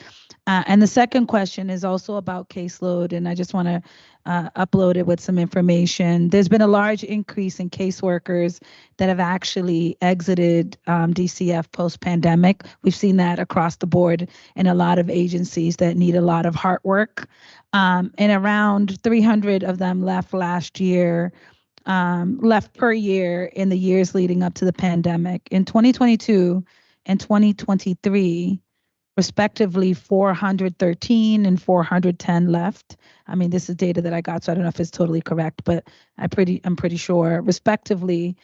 And the second question is also about caseload, and I just want to upload it with some information. There's been a large increase in caseworkers that have actually exited DCF post-pandemic. We've seen that across the board in a lot of agencies that need a lot of hard work. And around 300 of them left last year, left per year in the years leading up to the pandemic. In 2022 and 2023, respectively, 413 and 410 left. I mean, this is data that I got, so I don't know if it's totally correct, but I'm pretty sure, respectively,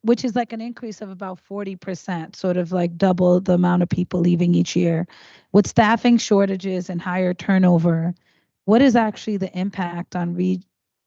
which is like an increase of about 40%, sort of like double the amount of people leaving each year. With staffing shortages and higher turnover, what is actually the impact on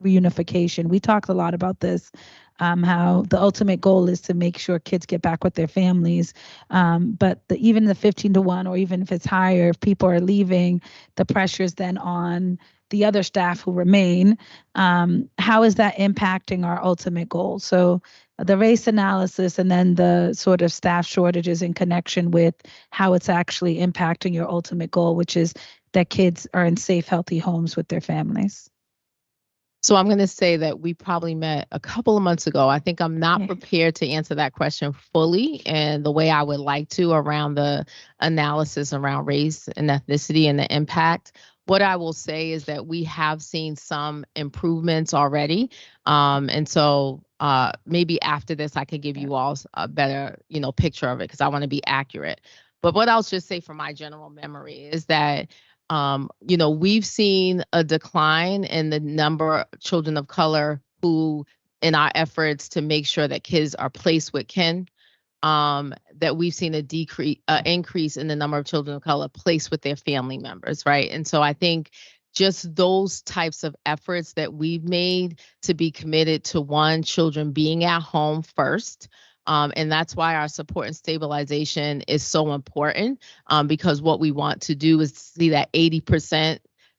reunification? We talked a lot about this, how the ultimate goal is to make sure kids get back with their families. But even the 15 to 1, or even if it's higher, if people are leaving, the pressures then on the other staff who remain, how is that impacting our ultimate goal? So the race analysis and then the sort of staff shortages in connection with how it's actually impacting your ultimate goal, which is that kids are in safe, healthy homes with their families. So I'm going to say that we probably met a couple of months ago. I think I'm not prepared to answer that question fully and the way I would like to around the analysis around race and ethnicity and the impact. What I will say is that we have seen some improvements already. And so maybe after this, I could give you all a better, picture of it because I want to be accurate. But what I'll just say from my general memory is that we've seen a decline in the number of children of color who, in our efforts to make sure that kids are placed with kin, that we've seen increase in the number of children of color placed with their family members, right? And so I think just those types of efforts that we've made to be committed to children being at home first. And that's why our support and stabilization is so important, because what we want to do is see that 80%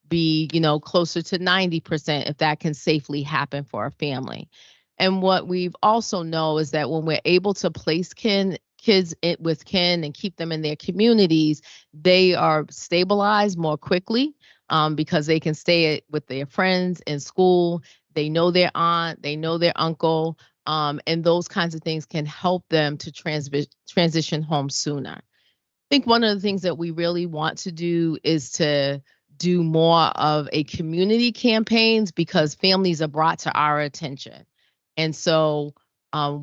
be, closer to 90% if that can safely happen for a family. And what we've also know is that when we're able to place kids with kin and keep them in their communities, they are stabilized more quickly because they can stay with their friends in school. They know their aunt, they know their uncle. And those kinds of things can help them to transition home sooner. I think one of the things that we really want to do is to do more of a community campaigns because families are brought to our attention. And so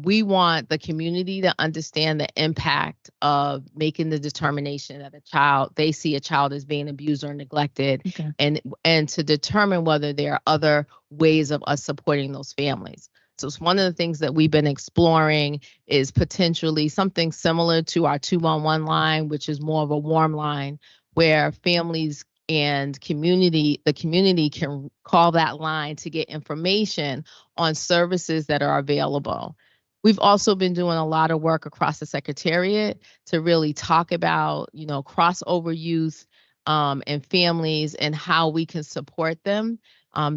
we want the community to understand the impact of making the determination that they see a child as being abused or neglected, and to determine whether there are other ways of us supporting those families. So it's one of the things that we've been exploring is potentially something similar to our 211 line, which is more of a warm line where families and the community can call that line to get information on services that are available. We've also been doing a lot of work across the Secretariat to really talk about, crossover youth and families and how we can support them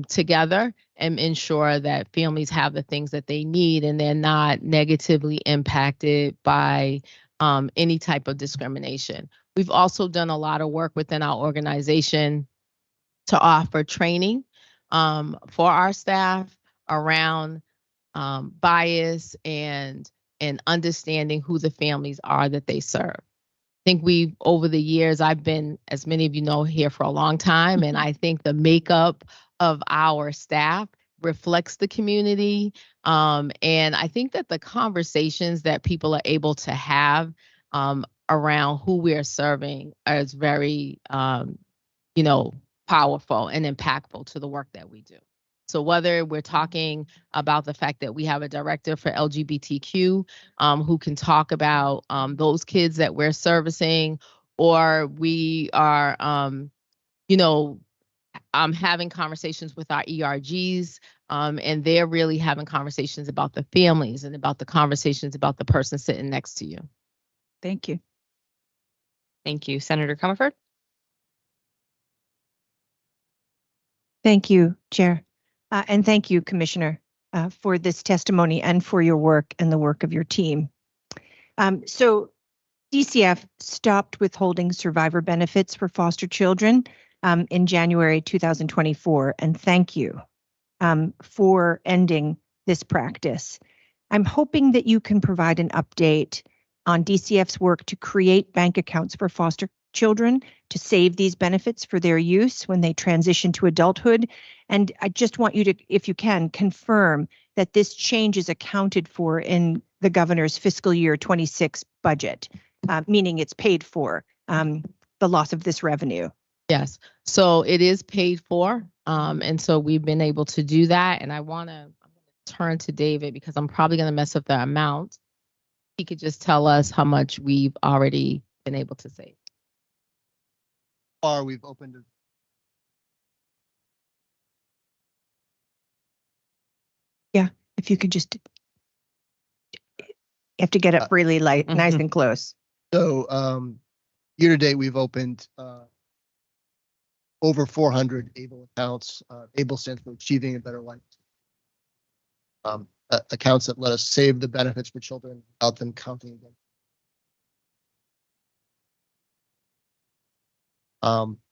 together and ensure that families have the things that they need and they're not negatively impacted by any type of discrimination. We've also done a lot of work within our organization to offer training for our staff around bias and understanding who the families are that they serve. I think over the years, I've been, as many of you know, here for a long time, and I think the makeup of our staff reflects the community. And I think that the conversations that people are able to have around who we're serving is very, powerful and impactful to the work that we do. So whether we're talking about the fact that we have a director for LGBTQ who can talk about those kids that we're servicing, or we are, having conversations with our ERGs, and they're really having conversations about the families and about the conversations about the person sitting next to you. Thank you. Thank you. Senator Comerford. Thank you, Chair. And thank you, Commissioner, for this testimony and for your work and the work of your team. So DCF stopped withholding survivor benefits for foster children in January 2024, and thank you for ending this practice. I'm hoping that you can provide an update on DCF's work to create bank accounts for foster children to save these benefits for their use when they transition to adulthood. And I just want you to, if you can, confirm that this change is accounted for in the governor's fiscal year 26 budget, meaning it's paid for, the loss of this revenue. Yes, so it is paid for. And so we've been able to do that. And I'm going to turn to David because I'm probably going to mess up the amount. He could just tell us how much we've already been able to save. We've opened. Yeah, if you could just, you have to get up really light, nice and close. So year to date, we've opened over 400 ABLE accounts. ABLE stands for Achieving a Better Life. Accounts that let us save the benefits for children without them counting again.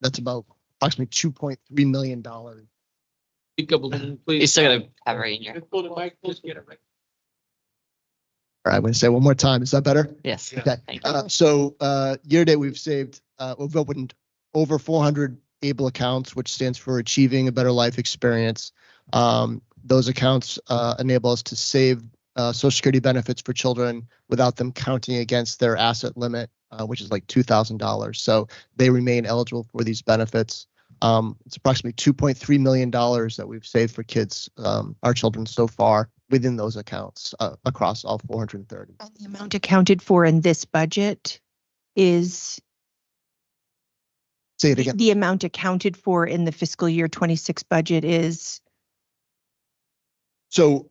That's about approximately $2.3 million. Speak up a little, please. You still gotta have it in here. Just pull the mic, just get it right. All right, I'm going to say it one more time. Is that better? Yes. Okay. Thank you. So year to date, we've opened over 400 ABLE accounts, which stands for Achieving a Better Life Experience. Those accounts enable us to save Social Security benefits for children without them counting against their asset limit, which is like $2,000. So they remain eligible for these benefits. It's approximately $2.3 million that we've saved for kids, our children so far within those accounts across all 430. And the amount accounted for in this budget is? Say it again. The amount accounted for in the fiscal year 26 budget is? So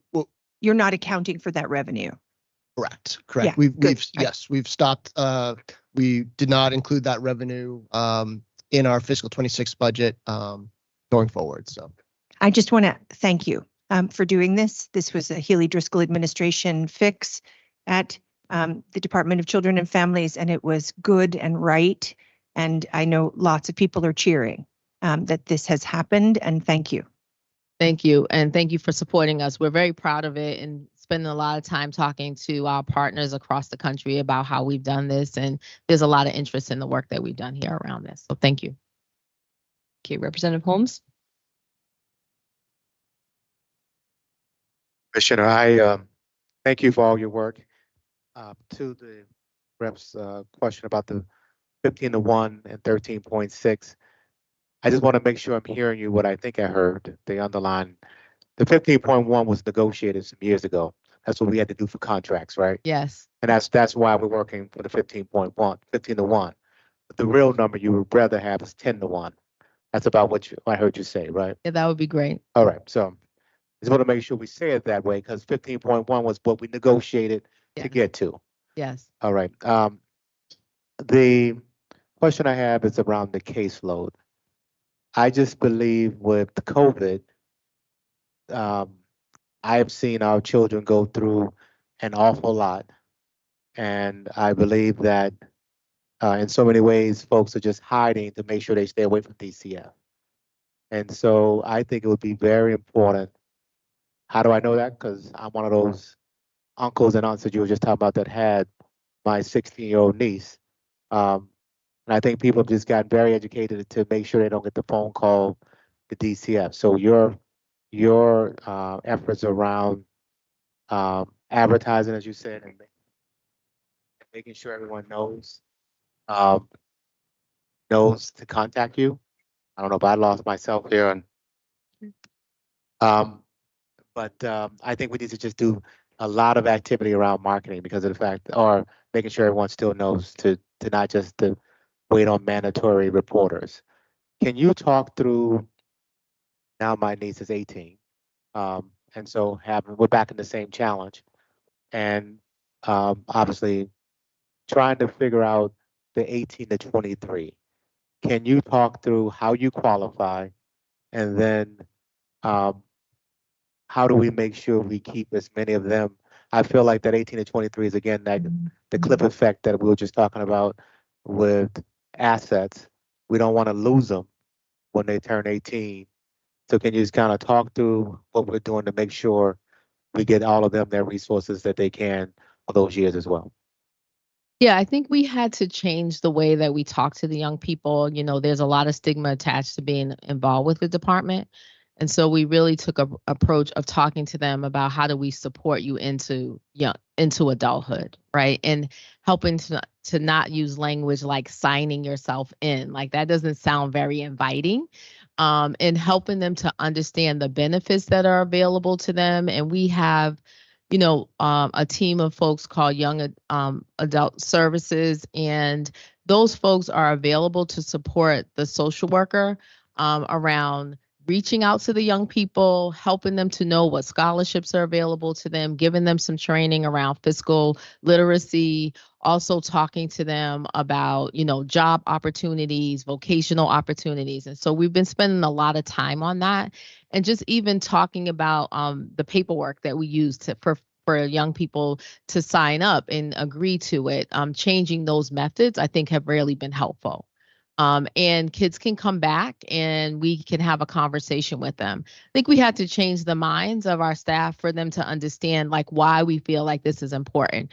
you're not accounting for that revenue. Correct. Correct. Yeah, We've stopped. We did not include that revenue in our fiscal 26 budget going forward. So I just want to thank you for doing this. This was a Healy Driscoll administration fix at the Department of Children and Families, and it was good and right. And I know lots of people are cheering that this has happened, and thank you. Thank you. And thank you for supporting us. We're very proud of it and spending a lot of time talking to our partners across the country about how we've done this. And there's a lot of interest in the work that we've done here around this. So thank you. Okay, Representative Holmes. Commissioner, I thank you for all your work. To the rep's question about the 15-1 and 13.6, I just want to make sure I'm hearing you what I think I heard. The underline, the 15.1 was negotiated some years ago. That's what we had to do for contracts, right? Yes. And that's why we're working for the 15.1, 15-1. But the real number you would rather have is 10-1. That's about what I heard you say, right? Yeah, that would be great. All right. So just want to make sure we say it that way because 15.1 was what we negotiated to get to. Yes. All right. The question I have is around the caseload. I just believe with COVID, I have seen our children go through an awful lot. And I believe that in so many ways, folks are just hiding to make sure they stay away from DCF. And so I think it would be very important. How do I know that? Because I'm one of those uncles and aunts that you were just talking about that had my 16-year-old niece. And I think people have just gotten very educated to make sure they don't get the phone call to DCF. So your efforts around advertising, as you said, and making sure everyone knows to contact you. I don't know if I lost myself here, and but I think we need to just do a lot of activity around marketing because of the fact, or making sure everyone still knows to not just to wait on mandatory reporters. Can you talk through? Now my niece is 18, and so we're back in the same challenge, and obviously trying to figure out the 18 to 23. Can you talk through how you qualify, and then how do we make sure we keep as many of them? I feel like that 18 to 23 is again that the cliff effect that we were just talking about with assets. We don't want to lose them when they turn 18. So can you just kind of talk through what we're doing to make sure we get all of them their resources that they can for those years as well? Yeah, I think we had to change the way that we talk to the young people. You know, there's a lot of stigma attached to being involved with the department. And so we really took a approach of talking to them about how do we support you into adulthood, right? And helping to not use language like signing yourself in. Like that doesn't sound very inviting. And helping them to understand the benefits that are available to them. And we have, a team of folks called Young Adult Services, and those folks are available to support the social worker around reaching out to the young people, helping them to know what scholarships are available to them, giving them some training around fiscal literacy, also talking to them about, job opportunities, vocational opportunities. And so we've been spending a lot of time on that, and just even talking about the paperwork that we use for young people to sign up and agree to it. Changing those methods, I think, have really been helpful. And kids can come back and we can have a conversation with them. I think we had to change the minds of our staff for them to understand why we feel like this is important.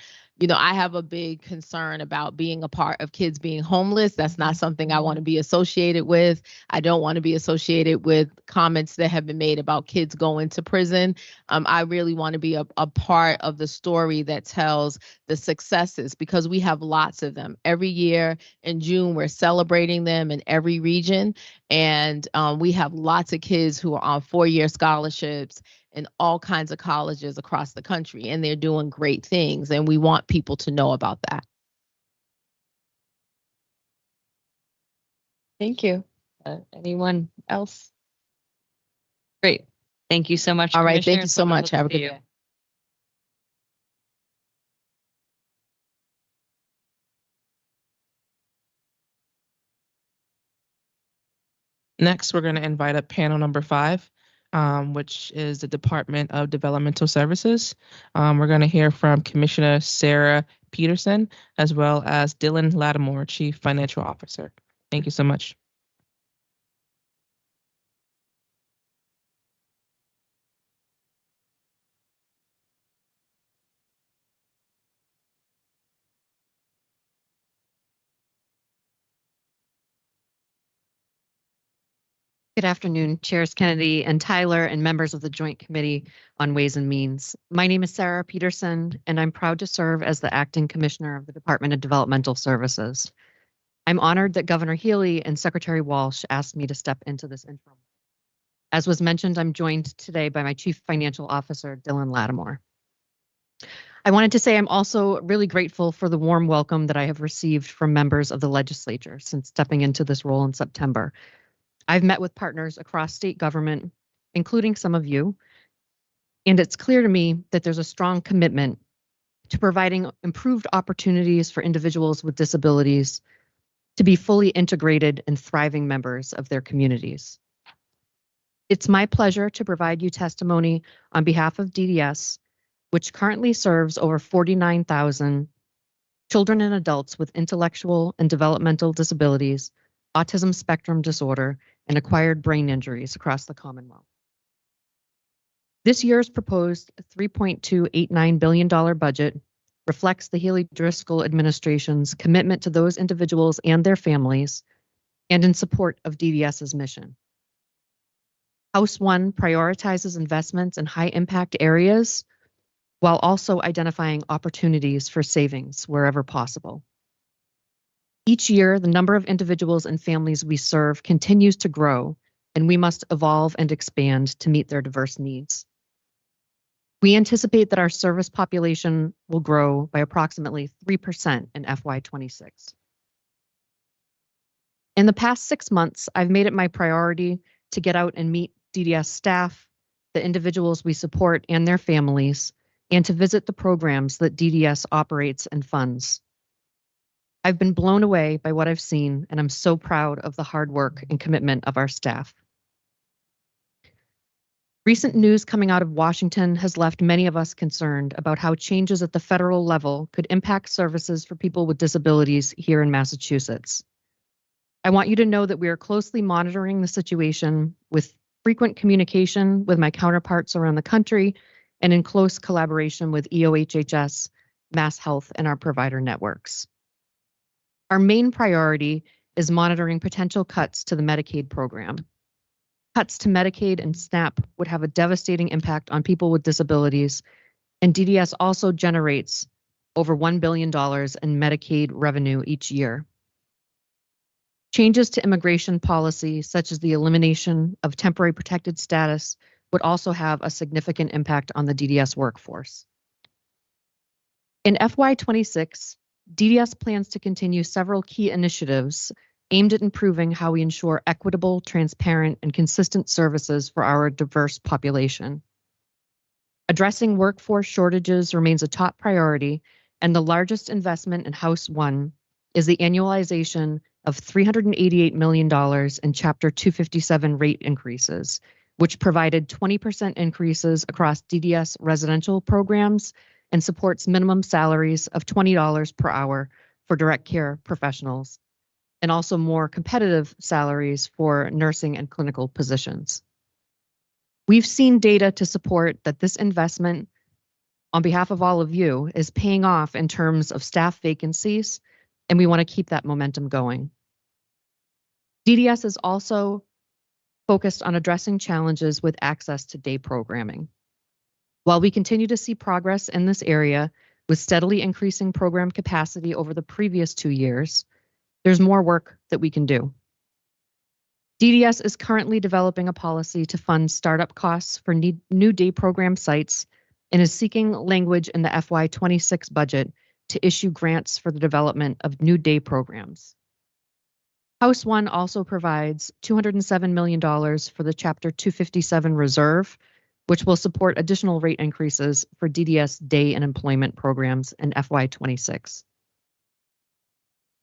I have a big concern about being a part of kids being homeless. That's not something I want to be associated with. I don't want to be associated with comments that have been made about kids going to prison. I really want to be a part of the story that tells the successes, because we have lots of them. Every year in June, we're celebrating them in every region. And we have lots of kids who are on 4-year scholarships in all kinds of colleges across the country, and they're doing great things. And we want people to know about that. Thank you. Anyone else? Great. Thank you so much. All right. Commissioner. Thank you so much. Have a good day. Next, we're going to invite up panel number 5, which is the Department of Developmental Services. We're going to hear from Commissioner Sarah Peterson, as well as Dylan Lattimore, Chief Financial Officer. Thank you so much. Good afternoon, Chairs Kennedy and Tyler and members of the Joint Committee on Ways and Means. My name is Sarah Peterson, and I'm proud to serve as the Acting Commissioner of the Department of Developmental Services. I'm honored that Governor Healy and Secretary Walsh asked me to step into this interim. As was mentioned, I'm joined today by my Chief Financial Officer, Dylan Lattimore. I wanted to say I'm also really grateful for the warm welcome that I have received from members of the legislature since stepping into this role in September. I've met with partners across state government, including some of you, and it's clear to me that there's a strong commitment to providing improved opportunities for individuals with disabilities to be fully integrated and thriving members of their communities. It's my pleasure to provide you testimony on behalf of DDS, which currently serves over 49,000 children and adults with intellectual and developmental disabilities, autism spectrum disorder, and acquired brain injuries across the Commonwealth. This year's proposed $3.289 billion budget reflects the Healy-Driscoll administration's commitment to those individuals and their families, and in support of DDS's mission. House 1 prioritizes investments in high-impact areas while also identifying opportunities for savings wherever possible. Each year, the number of individuals and families we serve continues to grow, and we must evolve and expand to meet their diverse needs. We anticipate that our service population will grow by approximately 3% in FY26. In the past 6 months, I've made it my priority to get out and meet DDS staff, the individuals we support and their families, and to visit the programs that DDS operates and funds. I've been blown away by what I've seen, and I'm so proud of the hard work and commitment of our staff. Recent news coming out of Washington has left many of us concerned about how changes at the federal level could impact services for people with disabilities here in Massachusetts. I want you to know that we are closely monitoring the situation with frequent communication with my counterparts around the country and in close collaboration with EOHHS, Mass Health, and our provider networks. Our main priority is monitoring potential cuts to the Medicaid program. Cuts to Medicaid and SNAP would have a devastating impact on people with disabilities, and DDS also generates over $1 billion in Medicaid revenue each year. Changes to immigration policy, such as the elimination of temporary protected status, would also have a significant impact on the DDS workforce. In FY26, DDS plans to continue several key initiatives aimed at improving how we ensure equitable, transparent, and consistent services for our diverse population. Addressing workforce shortages remains a top priority, and the largest investment in House 1 is the annualization of $388 million in Chapter 257 rate increases, which provided 20% increases across DDS residential programs and supports minimum salaries of $20 per hour for direct care professionals, and also more competitive salaries for nursing and clinical positions. We've seen data to support that this investment, on behalf of all of you, is paying off in terms of staff vacancies, and we want to keep that momentum going. DDS is also focused on addressing challenges with access to day programming. While we continue to see progress in this area with steadily increasing program capacity over the previous 2 years, there's more work that we can do. DDS is currently developing a policy to fund startup costs for new day program sites and is seeking language in the FY26 budget to issue grants for the development of new day programs. House 1 also provides $207 million for the Chapter 257 reserve, which will support additional rate increases for DDS day and employment programs in FY26.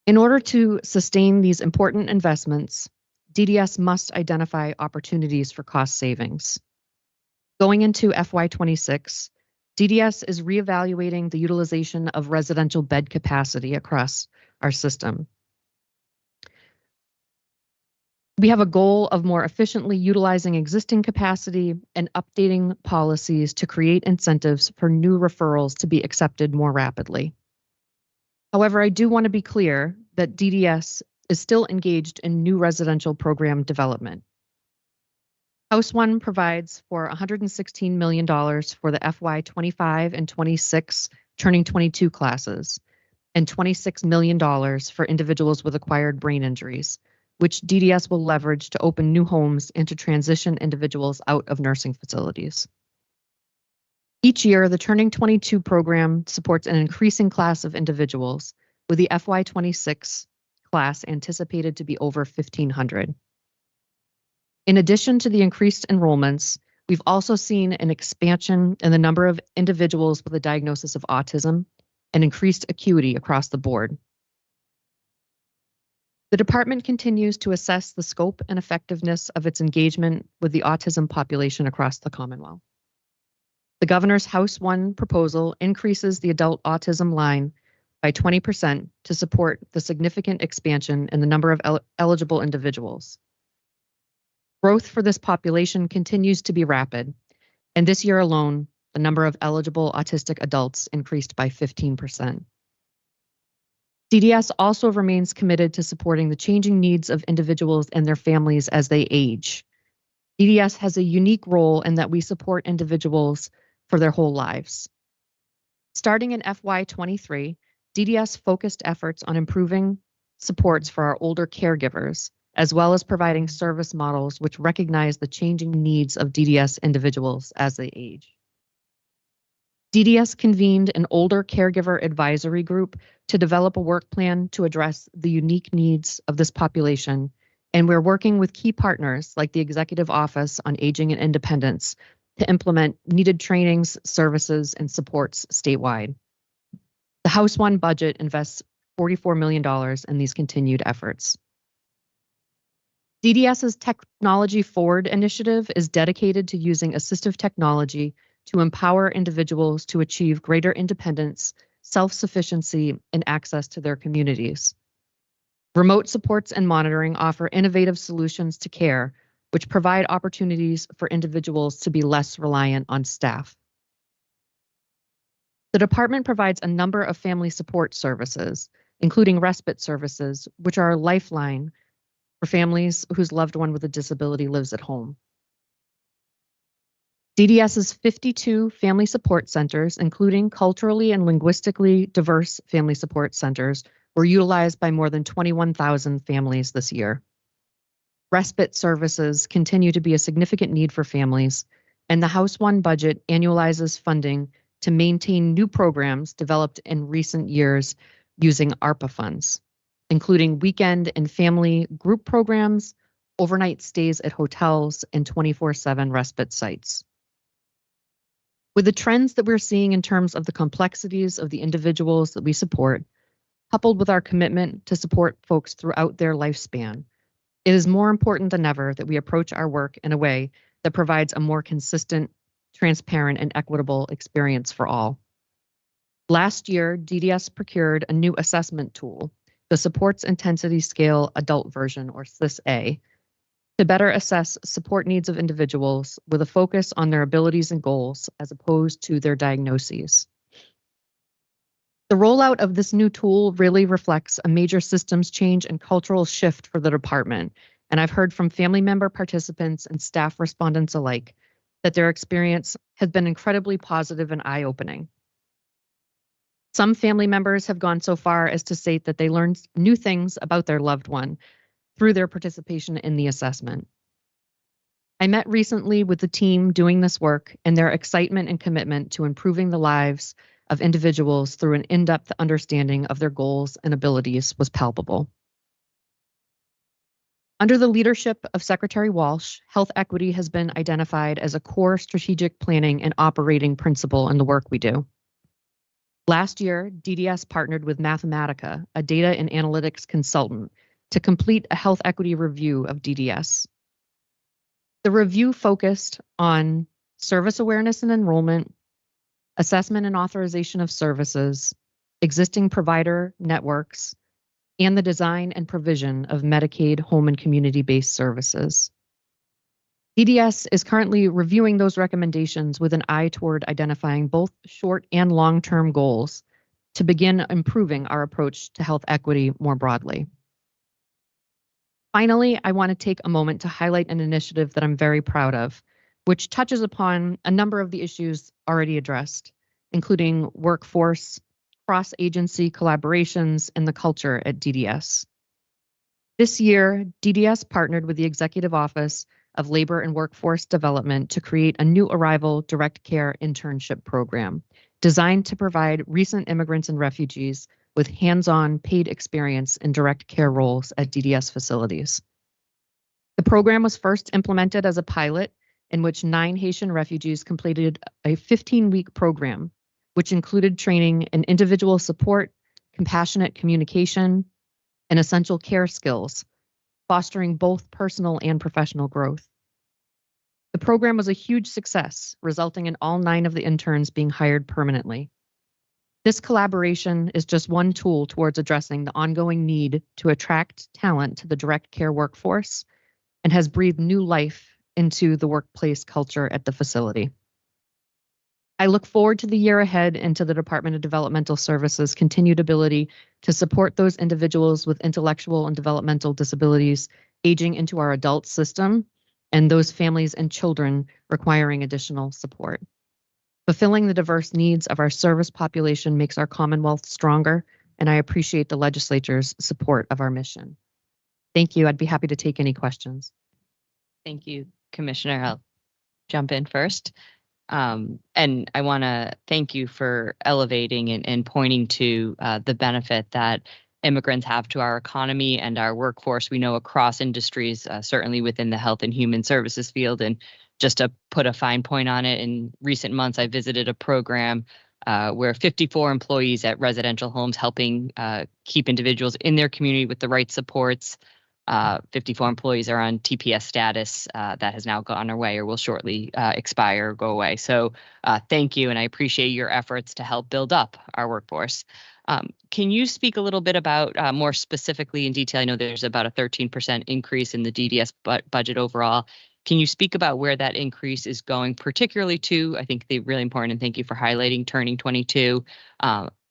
In order to sustain these important investments, DDS must identify opportunities for cost savings. Going into FY26, DDS is reevaluating the utilization of residential bed capacity across our system. We have a goal of more efficiently utilizing existing capacity and updating policies to create incentives for new referrals to be accepted more rapidly. However, I do want to be clear that DDS is still engaged in new residential program development. House 1 provides for $116 million for the FY25 and 26 turning 22 classes, and $26 million for individuals with acquired brain injuries, which DDS will leverage to open new homes and to transition individuals out of nursing facilities. Each year, the Turning 22 program supports an increasing class of individuals, with the FY26 class anticipated to be over 1,500. In addition to the increased enrollments, we've also seen an expansion in the number of individuals with a diagnosis of autism and increased acuity across the board. The department continues to assess the scope and effectiveness of its engagement with the autism population across the Commonwealth. The Governor's House 1 proposal increases the adult autism line by 20% to support the significant expansion in the number of eligible individuals. Growth for this population continues to be rapid, and this year alone, the number of eligible autistic adults increased by 15%. DDS also remains committed to supporting the changing needs of individuals and their families as they age. DDS has a unique role in that we support individuals for their whole lives. Starting in FY23, DDS focused efforts on improving supports for our older caregivers, as well as providing service models which recognize the changing needs of DDS individuals as they age. DDS convened an older caregiver advisory group to develop a work plan to address the unique needs of this population, and we're working with key partners like the Executive Office on Aging and Independence to implement needed trainings, services, and supports statewide. The House 1 budget invests $44 million in these continued efforts. DDS's Technology Forward initiative is dedicated to using assistive technology to empower individuals to achieve greater independence, self-sufficiency, and access to their communities. Remote supports and monitoring offer innovative solutions to care, which provide opportunities for individuals to be less reliant on staff. The department provides a number of family support services, including respite services, which are a lifeline for families whose loved one with a disability lives at home. DDS's 52 family support centers, including culturally and linguistically diverse family support centers, were utilized by more than 21,000 families this year. Respite services continue to be a significant need for families, and the House 1 budget annualizes funding to maintain new programs developed in recent years using ARPA funds. including weekend and family group programs, overnight stays at hotels, and 24/7 respite sites. With the trends that we're seeing in terms of the complexities of the individuals that we support, coupled with our commitment to support folks throughout their lifespan, it is more important than ever that we approach our work in a way that provides a more consistent, transparent, and equitable experience for all. Last year, DDS procured a new assessment tool, the Supports Intensity Scale Adult Version, or SIS-A, to better assess support needs of individuals with a focus on their abilities and goals as opposed to their diagnoses. The rollout of this new tool really reflects a major systems change and cultural shift for the department, and I've heard from family member participants and staff respondents alike that their experience has been incredibly positive and eye-opening. Some family members have gone so far as to state that they learned new things about their loved one through their participation in the assessment. I met recently with the team doing this work, and their excitement and commitment to improving the lives of individuals through an in-depth understanding of their goals and abilities was palpable. Under the leadership of Secretary Walsh, health equity has been identified as a core strategic planning and operating principle in the work we do. Last year, DDS partnered with Mathematica, a data and analytics consultant, to complete a health equity review of DDS. The review focused on service awareness and enrollment, assessment and authorization of services, existing provider networks, and the design and provision of Medicaid home and community-based services. DDS is currently reviewing those recommendations with an eye toward identifying both short and long-term goals to begin improving our approach to health equity more broadly. Finally, I want to take a moment to highlight an initiative that I'm very proud of, which touches upon a number of the issues already addressed, including workforce, cross-agency collaborations, and the culture at DDS. This year, DDS partnered with the Executive Office of Labor and Workforce Development to create a new arrival direct care internship program designed to provide recent immigrants and refugees with hands-on paid experience in direct care roles at DDS facilities. The program was first implemented as a pilot in which 9 Haitian refugees completed a 15-week program, which included training in individual support, compassionate communication, and essential care skills, fostering both personal and professional growth. The program was a huge success, resulting in all 9 of the interns being hired permanently. This collaboration is just one tool towards addressing the ongoing need to attract talent to the direct care workforce and has breathed new life into the workplace culture at the facility. I look forward to the year ahead and to the Department of Developmental Services' continued ability to support those individuals with intellectual and developmental disabilities aging into our adult system and those families and children requiring additional support. Fulfilling the diverse needs of our service population makes our Commonwealth stronger, and I appreciate the legislature's support of our mission. Thank you. I'd be happy to take any questions. Thank you, Commissioner. I'll jump in first. And I want to thank you for elevating and pointing to the benefit that immigrants have to our economy and our workforce. We know across industries, certainly within the health and human services field. And just to put a fine point on it, in recent months, I visited a program where 54 employees at residential homes helping keep individuals in their community with the right supports. 54 employees are on TPS status that has now gone away or will shortly expire or go away. So thank you, and I appreciate your efforts to help build up our workforce. Can you speak a little bit about more specifically in detail? I know there's about a 13% increase in the DDS budget overall. Can you speak about where that increase is going, particularly to, I think they're really important, and thank you for highlighting Turning 22.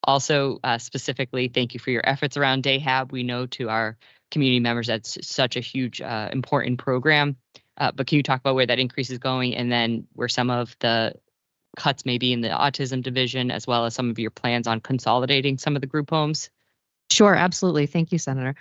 Also, specifically, thank you for your efforts around Rehab. We know to our community members that's such a huge, important program. But can you talk about where that increase is going and then where some of the cuts may be in the autism division, as well as some of your plans on consolidating some of the group homes? Sure, absolutely. Thank you, Senator.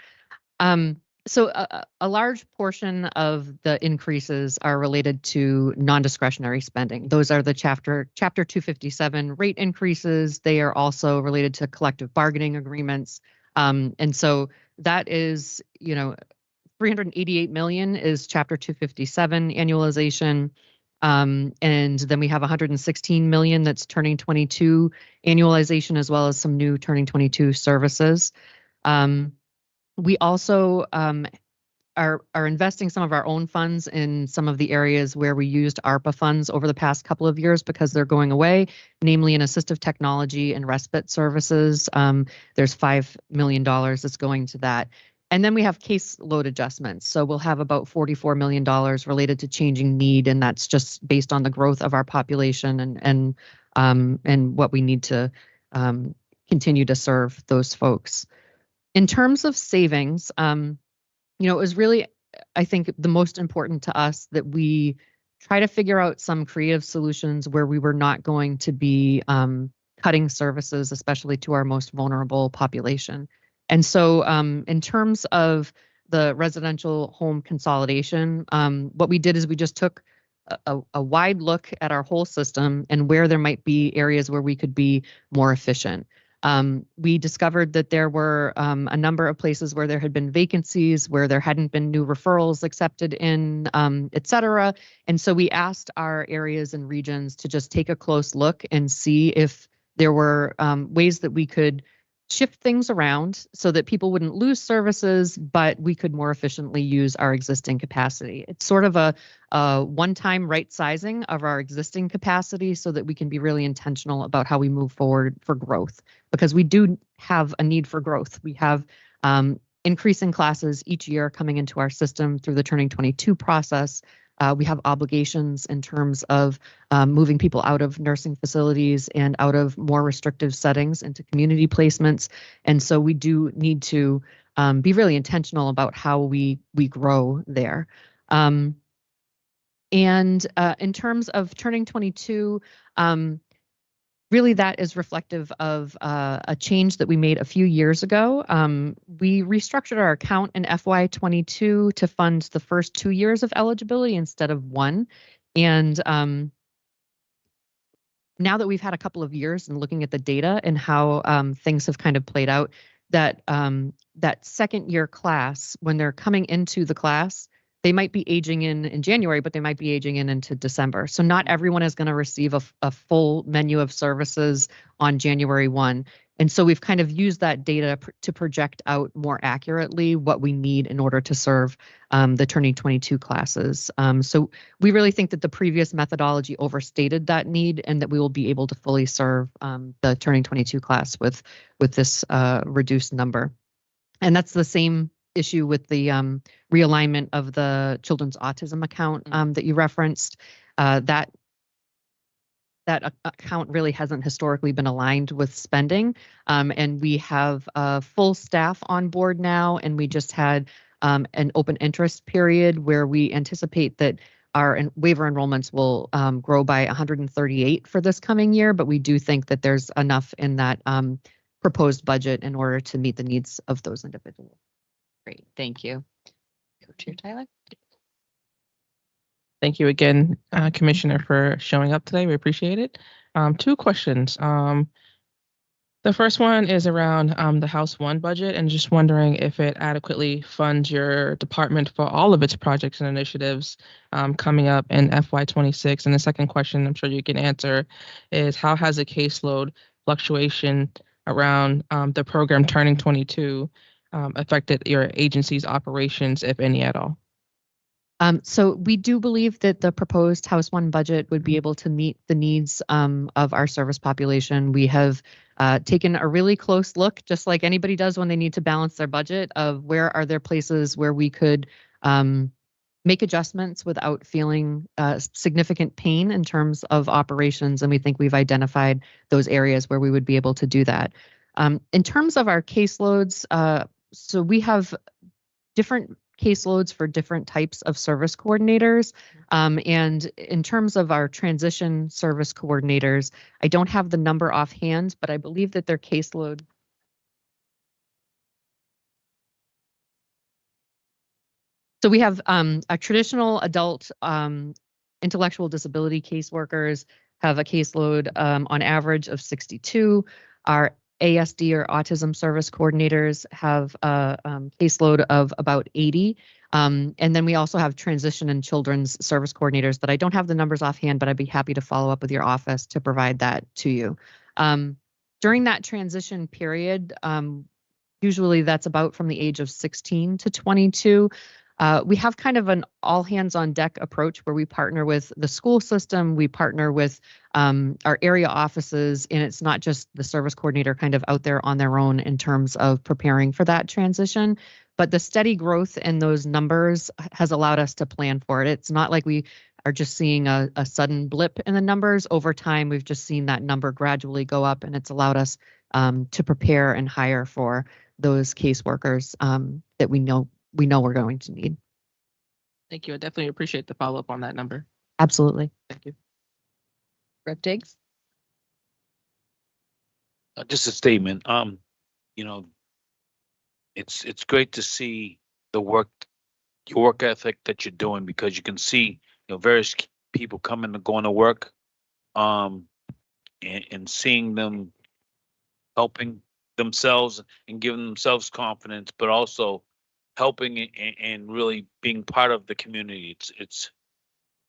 So a large portion of the increases are related to non-discretionary spending. Those are the Chapter 257 rate increases. They are also related to collective bargaining agreements. And so that is, 388 million is Chapter 257 annualization. And then we have 116 million that's turning 22 annualization, as well as some new turning 22 services. We also are investing some of our own funds in some of the areas where we used ARPA funds over the past couple of years because they're going away, namely in assistive technology and respite services. There's $5 million that's going to that. And then we have caseload adjustments. So we'll have about $44 million related to changing need, and that's just based on the growth of our population and what we need to continue to serve those folks. In terms of savings, it was really, I think, the most important to us that we try to figure out some creative solutions where we were not going to be cutting services, especially to our most vulnerable population. And so in terms of the residential home consolidation, what we did is we just took a wide look at our whole system and where there might be areas where we could be more efficient. We discovered that there were a number of places where there had been vacancies, where there hadn't been new referrals accepted in, et cetera. And so we asked our areas and regions to just take a close look and see if there were ways that we could shift things around so that people wouldn't lose services, but we could more efficiently use our existing capacity. It's sort of a one-time right sizing of our existing capacity so that we can be really intentional about how we move forward for growth, because we do have a need for growth. We have increasing classes each year coming into our system through the Turning 22 process. We have obligations in terms of moving people out of nursing facilities and out of more restrictive settings into community placements. And so we do need to be really intentional about how we grow there. And in terms of Turning 22, really that is reflective of a change that we made a few years ago. We restructured our account in FY22 to fund the first 2 years of eligibility instead of 1. And now that we've had a couple of years and looking at the data and how things have kind of played out, that second year class, when they're coming into the class, they might be aging in January, but they might be aging into December. So not everyone is going to receive a full menu of services on January 1. And so we've kind of used that data to project out more accurately what we need in order to serve the Turning 22 classes. So we really think that the previous methodology overstated that need and that we will be able to fully serve the Turning 22 class with this reduced number. And that's the same issue with the realignment of the children's autism account that you referenced. That account really hasn't historically been aligned with spending. And we have full staff on board now, and we just had an open interest period where we anticipate that our waiver enrollments will grow by 138 for this coming year, but we do think that there's enough in that proposed budget in order to meet the needs of those individuals. Great, thank you. Co-Chair Tyler. Thank you again, Commissioner, for showing up today. We appreciate it. 2 questions. The first one is around the House 1 budget and just wondering if it adequately funds your department for all of its projects and initiatives coming up in FY26. And the second question I'm sure you can answer is how has the caseload fluctuation around the program Turning 22 affected your agency's operations, if any at all? So we do believe that the proposed House 1 budget would be able to meet the needs of our service population. We have taken a really close look, just like anybody does when they need to balance their budget, of where are there places where we could make adjustments without feeling significant pain in terms of operations. And we think we've identified those areas where we would be able to do that. In terms of our caseloads, so we have different caseloads for different types of service coordinators. And in terms of our transition service coordinators, I don't have the number offhand, but I believe that their caseload. So we have a traditional adult intellectual disability caseworkers have a caseload on average of 62. Our ASD or autism service coordinators have a caseload of about 80. And then we also have transition and children's service coordinators that I don't have the numbers offhand, but I'd be happy to follow up with your office to provide that to you. During that transition period, usually that's about from the age of 16 to 22. We have kind of an all hands on deck approach where we partner with the school system, we partner with our area offices, and it's not just the service coordinator kind of out there on their own in terms of preparing for that transition. But the steady growth in those numbers has allowed us to plan for it. It's not like we are just seeing a sudden blip in the numbers. Over time, we've just seen that number gradually go up, and it's allowed us to prepare and hire for those caseworkers that we know we're going to need. Thank you. I definitely appreciate the follow-up on that number. Absolutely. Thank you. Rep. Diggs? Just a statement. You know, it's great to see the work, your work ethic that you're doing, because you can see, various people coming and going to work, and seeing them helping themselves and giving themselves confidence, but also helping and really being part of the community. It's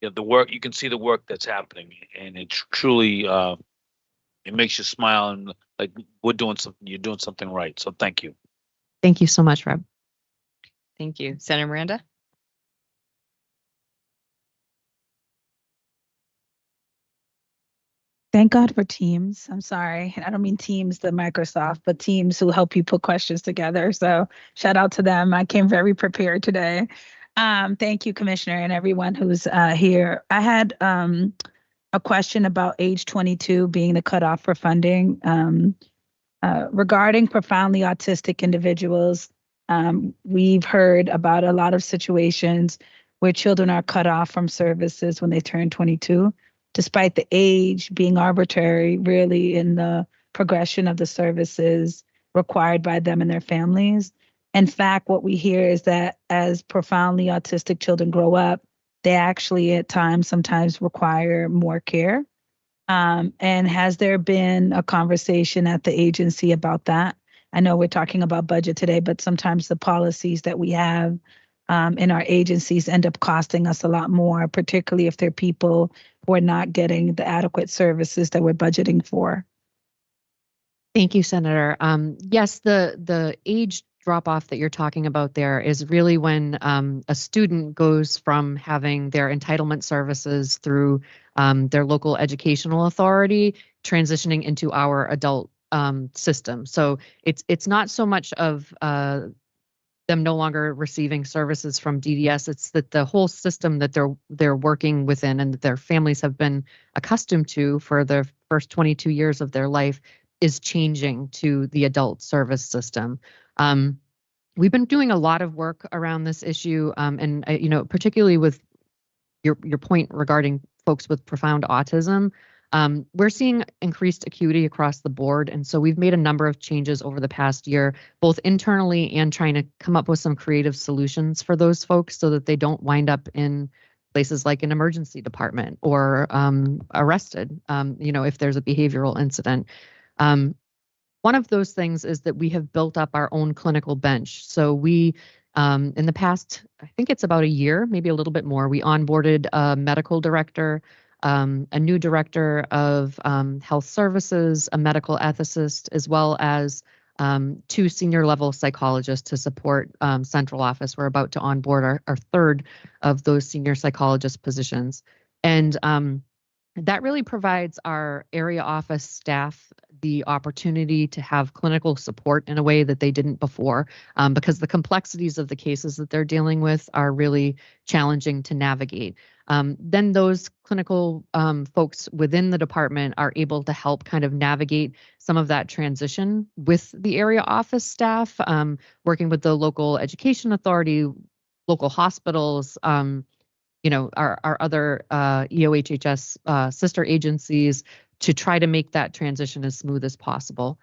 the work, you can see the work that's happening, and it's truly it makes you smile, and like you're doing something right. So thank you. Thank you so much, Reb. Thank you. Senator Miranda? Thank God for Teams. I'm sorry. I don't mean Teams, the Microsoft, but Teams who help you put questions together. So shout out to them. I came very prepared today. Thank you, Commissioner, and everyone who's here. I had a question about age 22 being the cutoff for funding. Regarding profoundly autistic individuals, we've heard about a lot of situations where children are cut off from services when they turn 22. Despite the age being arbitrary, really, in the progression of the services required by them and their families. In fact, what we hear is that as profoundly autistic children grow up, they actually at times sometimes require more care. And has there been a conversation at the agency about that? I know we're talking about budget today, but sometimes the policies that we have in our agencies end up costing us a lot more, particularly if they're people who are not getting the adequate services that we're budgeting for. Thank you, Senator. Yes, the age drop-off that you're talking about there is really when a student goes from having their entitlement services through their local educational authority transitioning into our adult system. So it's not so much of them no longer receiving services from DDS. It's that the whole system that they're working within and that their families have been accustomed to for the first 22 years of their life is changing to the adult service system. We've been doing a lot of work around this issue, and particularly with your point regarding folks with profound autism. We're seeing increased acuity across the board, and so we've made a number of changes over the past year, both internally and trying to come up with some creative solutions for those folks so that they don't wind up in places like an emergency department or arrested, if there's a behavioral incident. One of those things is that we have built up our own clinical bench. So we, in the past, I think it's about a year, maybe a little bit more, we onboarded a medical director, a new director of health services, a medical ethicist, as well as 2 senior level psychologists to support central office. We're about to onboard our third of those senior psychologist positions. And that really provides our area office staff the opportunity to have clinical support in a way that they didn't before, because the complexities of the cases that they're dealing with are really challenging to navigate. Then those clinical folks within the department are able to help kind of navigate some of that transition with the area office staff, working with the local education authority, local hospitals, our other EOHHS sister agencies to try to make that transition as smooth as possible.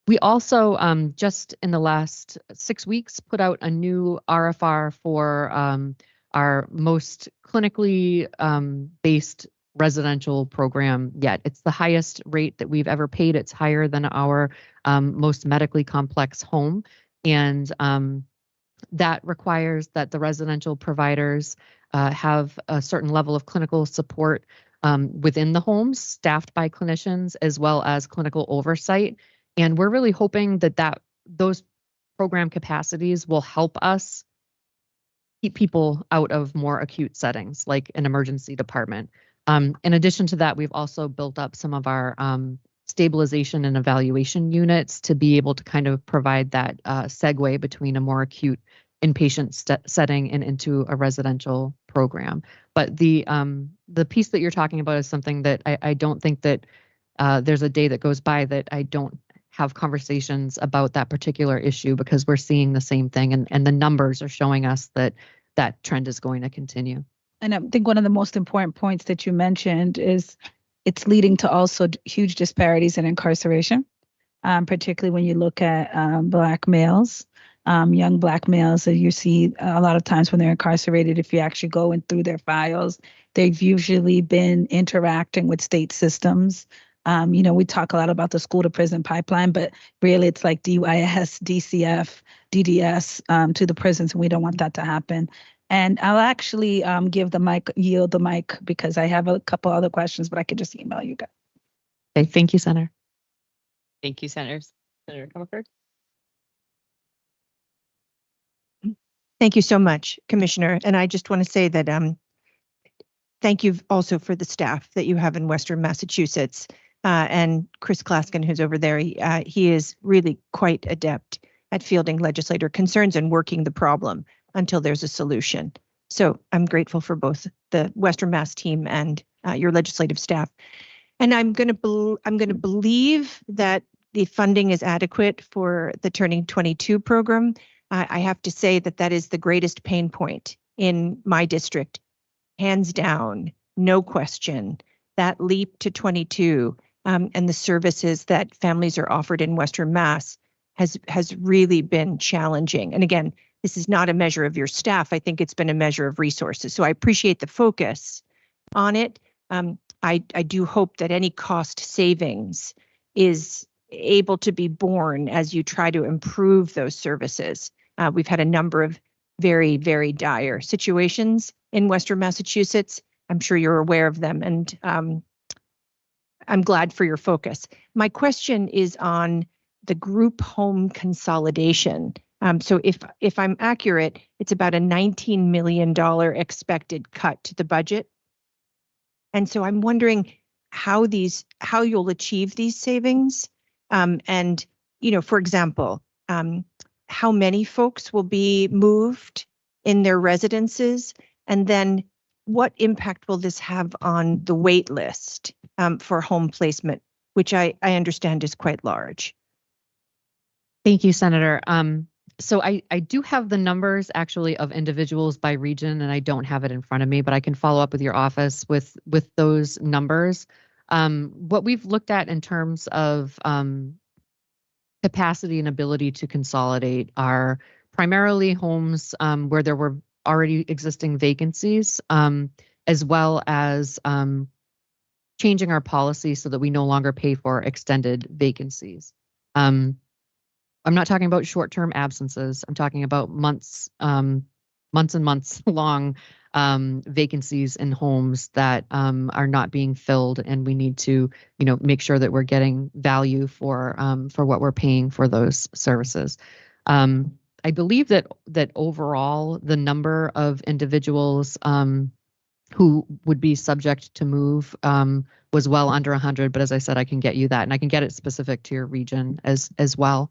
We also, just in the last 6 weeks, put out a new RFR for our most clinically based residential program yet. It's the highest rate that we've ever paid. It's higher than our most medically complex home. And that requires that the residential providers have a certain level of clinical support within the homes, staffed by clinicians, as well as clinical oversight. And we're really hoping that those program capacities will help us keep people out of more acute settings, like an emergency department. In addition to that, we've also built up some of our stabilization and evaluation units to be able to kind of provide that segue between a more acute inpatient setting and into a residential program. But the piece that you're talking about is something that I don't think that there's a day that goes by that I don't have conversations about that particular issue, because we're seeing the same thing, and the numbers are showing us that that trend is going to continue. And I think one of the most important points that you mentioned is it's leading to also huge disparities in incarceration, particularly when you look at Black males, young Black males that you see a lot of times when they're incarcerated. If you actually go in through their files, they've usually been interacting with state systems. We talk a lot about the school to prison pipeline, but really it's like DYS, DCF, DDS to the prisons, and we don't want that to happen. And I'll actually yield the mic, because I have a couple other questions, but I could just email you guys. Okay, thank you, Senator. Thank you, Senator Comerford. Thank you so much, Commissioner. And I just want to say that thank you also for the staff that you have in Western Massachusetts. And Chris Klaskin, who's over there, he is really quite adept at fielding legislator concerns and working the problem until there's a solution. So I'm grateful for both the Western Mass team and your legislative staff. And I'm going to believe that the funding is adequate for the Turning 22 program. I have to say that is the greatest pain point in my district, hands down, no question. That leap to 22 and the services that families are offered in Western Mass has really been challenging. And again, this is not a measure of your staff. I think it's been a measure of resources. So I appreciate the focus on it. I do hope that any cost savings is able to be borne as you try to improve those services. We've had a number of very, very dire situations in Western Massachusetts. I'm sure you're aware of them, and I'm glad for your focus. My question is on the group home consolidation. So if I'm accurate, it's about a $19 million expected cut to the budget. And so I'm wondering how you'll achieve these savings. And, for example, how many folks will be moved in their residences? And then what impact will this have on the wait list for home placement, which I understand is quite large? Thank you, Senator. So I do have the numbers actually of individuals by region, and I don't have it in front of me, but I can follow up with your office with those numbers. What we've looked at in terms of capacity and ability to consolidate are primarily homes where there were already existing vacancies, as well as changing our policy so that we no longer pay for extended vacancies. I'm not talking about short-term absences. I'm talking about months and months long vacancies in homes that are not being filled, and we need to, make sure that we're getting value for what we're paying for those services. I believe that overall the number of individuals who would be subject to move was well under 100, but as I said, I can get you that, and I can get it specific to your region as well.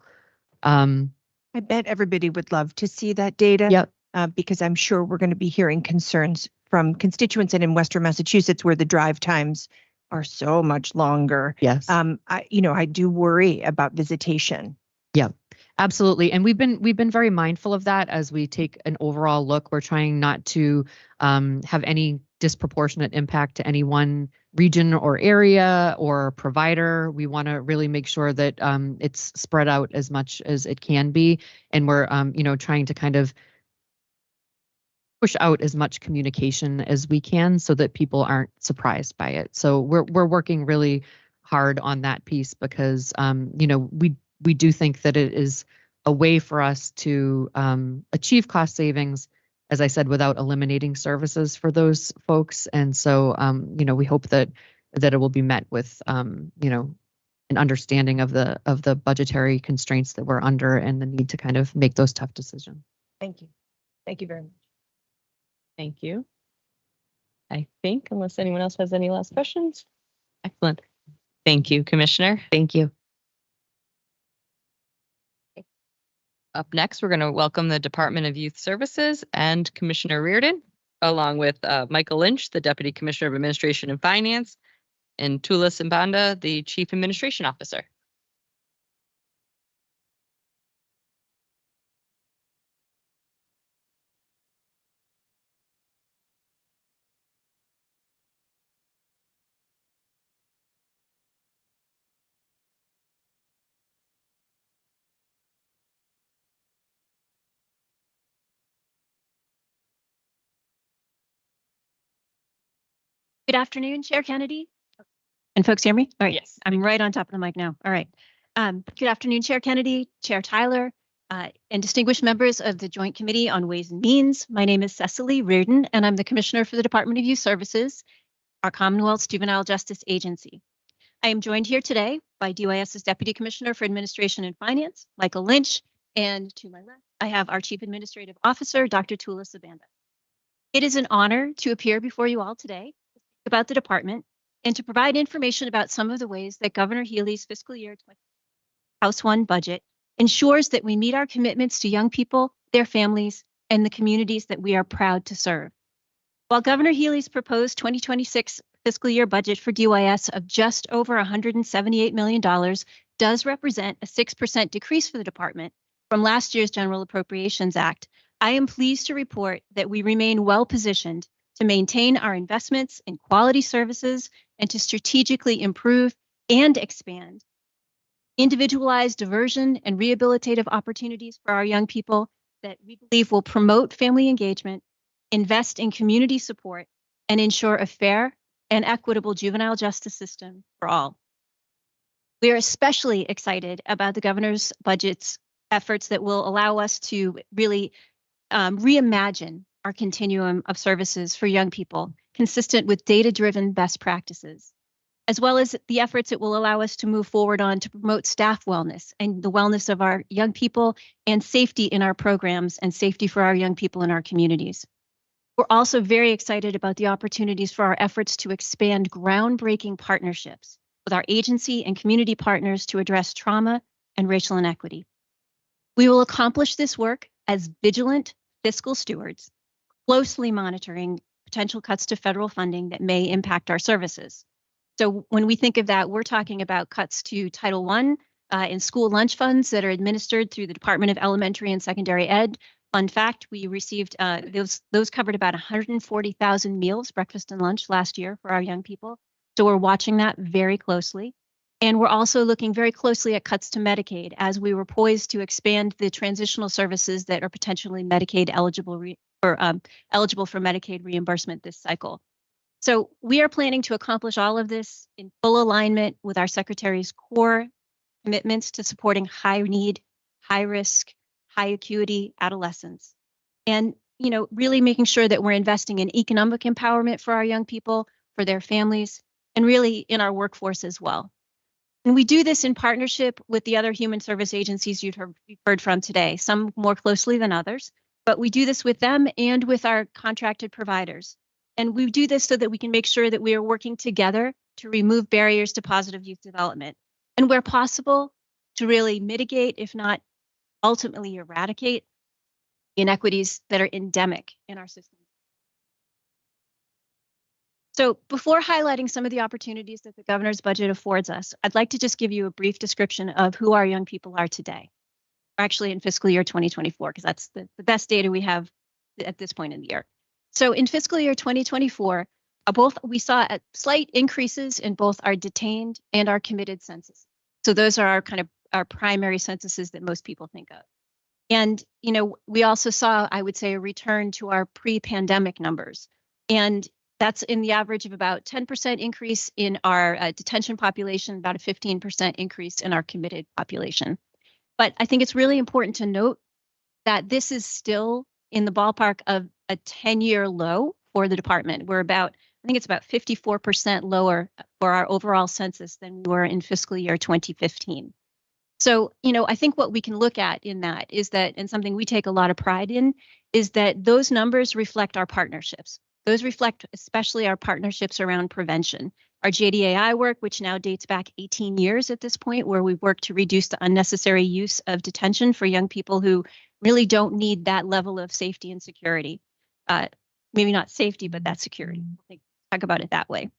I bet everybody would love to see that data. Yep. Because I'm sure we're going to be hearing concerns from constituents and in Western Massachusetts where the drive times are so much longer. Yes. I do worry about visitation. Yeah, absolutely. And we've been very mindful of that as we take an overall look. We're trying not to have any disproportionate impact to any one region or area or provider. We want to really make sure that it's spread out as much as it can be. And we're, trying to kind of push out as much communication as we can so that people aren't surprised by it. So we're working really hard on that piece because we do think that it is a way for us to achieve cost savings, as I said, without eliminating services for those folks. And so we hope that it will be met with an understanding of the budgetary constraints that we're under and the need to kind of make those tough decisions. Thank you. Thank you very much. Thank you. I think, unless anyone else has any last questions. Excellent. Thank you, Commissioner. Thank you. Up next, we're going to welcome the Department of Youth Services and Commissioner Reardon, along with Michael Lynch, the Deputy Commissioner of Administration and Finance, and Tula Simbanda, the Chief Administration Officer. Good afternoon, Chair Kennedy. And folks hear me? All right. Yes. I'm right on top of the mic now. All right. Good afternoon, Chair Kennedy, Chair Tyler, and distinguished members of the Joint Committee on Ways and Means. My name is Cecily Reardon, and I'm the Commissioner for the Department of Youth Services, our Commonwealth's Juvenile Justice Agency. I am joined here today by DYS's Deputy Commissioner for Administration and Finance, Michael Lynch, and to my left, I have our Chief Administrative Officer, Dr. Tula Simbanda. It is an honor to appear before you all today about the department and to provide information about some of the ways that Governor Healey's fiscal year 20 House 1 budget ensures that we meet our commitments to young people, their families, and the communities that we are proud to serve. While Governor Healey's proposed 2026 fiscal year budget for DYS of just over $178 million does represent a 6% decrease for the department from last year's General Appropriations Act, I am pleased to report that we remain well positioned to maintain our investments in quality services and to strategically improve and expand individualized diversion and rehabilitative opportunities for our young people that we believe will promote family engagement, invest in community support, and ensure a fair and equitable juvenile justice system for all. We are especially excited about the governor's budget's efforts that will allow us to really reimagine our continuum of services for young people, consistent with data-driven best practices, as well as the efforts it will allow us to move forward on to promote staff wellness and the wellness of our young people and safety in our programs and safety for our young people in our communities. We're also very excited about the opportunities for our efforts to expand groundbreaking partnerships with our agency and community partners to address trauma and racial inequity. We will accomplish this work as vigilant fiscal stewards, closely monitoring potential cuts to federal funding that may impact our services. So when we think of that, we're talking about cuts to Title I in school lunch funds that are administered through the Department of Elementary and Secondary Ed. Fun fact, we received, those covered about 140,000 meals, breakfast and lunch last year for our young people. So we're watching that very closely. And we're also looking very closely at cuts to Medicaid as we were poised to expand the transitional services that are potentially Medicaid eligible eligible for Medicaid reimbursement this cycle. So we are planning to accomplish all of this in full alignment with our Secretary's core commitments to supporting high need, high risk, high acuity adolescents. And, really making sure that we're investing in economic empowerment for our young people, for their families, and really in our workforce as well. And we do this in partnership with the other human service agencies you've heard from today, some more closely than others, but we do this with them and with our contracted providers. And we do this so that we can make sure that we are working together to remove barriers to positive youth development. And where possible, to really mitigate, if not ultimately eradicate, inequities that are endemic in our system. So before highlighting some of the opportunities that the governor's budget affords us, I'd like to just give you a brief description of who our young people are today. We're actually in fiscal year 2024, because that's the best data we have at this point in the year. So in fiscal year 2024, we saw slight increases in both our detained and our committed census. So those are our primary censuses that most people think of. And, we also saw, I would say, a return to our pre-pandemic numbers. And that's in the average of about 10% increase in our detention population, about a 15% increase in our committed population. But I think it's really important to note that this is still in the ballpark of a 10-year low for the department. I think it's about 54% lower for our overall census than we were in fiscal year 2015. So, I think what we can look at in that is that, and something we take a lot of pride in, is that those numbers reflect our partnerships. Those reflect especially our partnerships around prevention. Our JDAI work, which now dates back 18 years at this point, where we've worked to reduce the unnecessary use of detention for young people who really don't need that level of safety and security. Maybe not safety, but that security. Talk about it that way.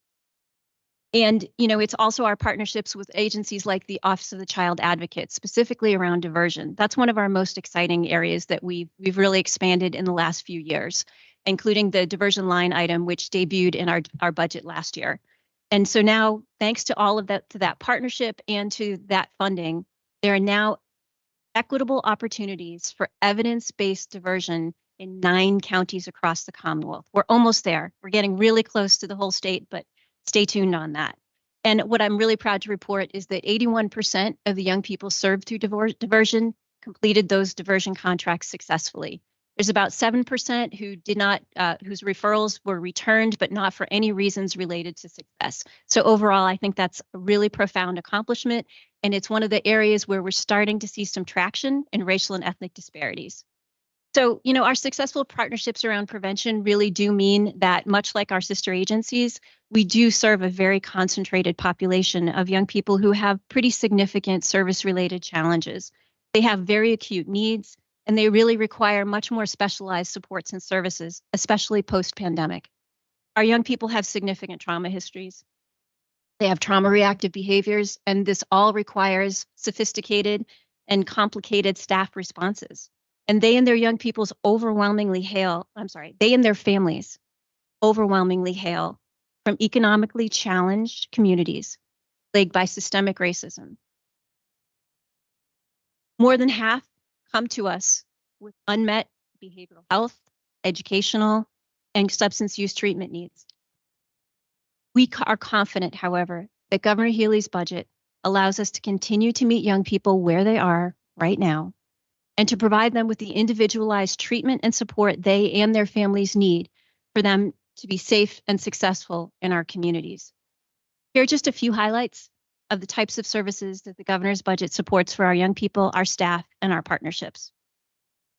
And, it's also our partnerships with agencies like the Office of the Child Advocate, specifically around diversion. That's one of our most exciting areas that we've really expanded in the last few years, including the diversion line item, which debuted in our budget last year. And so now, thanks to all of that, to that partnership and to that funding, there are now equitable opportunities for evidence-based diversion in 9 counties across the Commonwealth. We're almost there. We're getting really close to the whole state, but stay tuned on that. And what I'm really proud to report is that 81% of the young people served through diversion completed those diversion contracts successfully. There's about 7% who did not, whose referrals were returned, but not for any reasons related to success. So overall, I think that's a really profound accomplishment. And it's one of the areas where we're starting to see some traction in racial and ethnic disparities. So, our successful partnerships around prevention really do mean that, much like our sister agencies, we do serve a very concentrated population of young people who have pretty significant service-related challenges. They have very acute needs, and they really require much more specialized supports and services, especially post-pandemic. Our young people have significant trauma histories. They have trauma-reactive behaviors, and this all requires sophisticated and complicated staff responses. And they and their young peoples they and their families overwhelmingly hail from economically challenged communities plagued by systemic racism. More than half come to us with unmet behavioral health, educational, and substance use treatment needs. We are confident, however, that Governor Healey's budget allows us to continue to meet young people where they are right now, and to provide them with the individualized treatment and support they and their families need for them to be safe and successful in our communities. Here are just a few highlights of the types of services that the governor's budget supports for our young people, our staff, and our partnerships.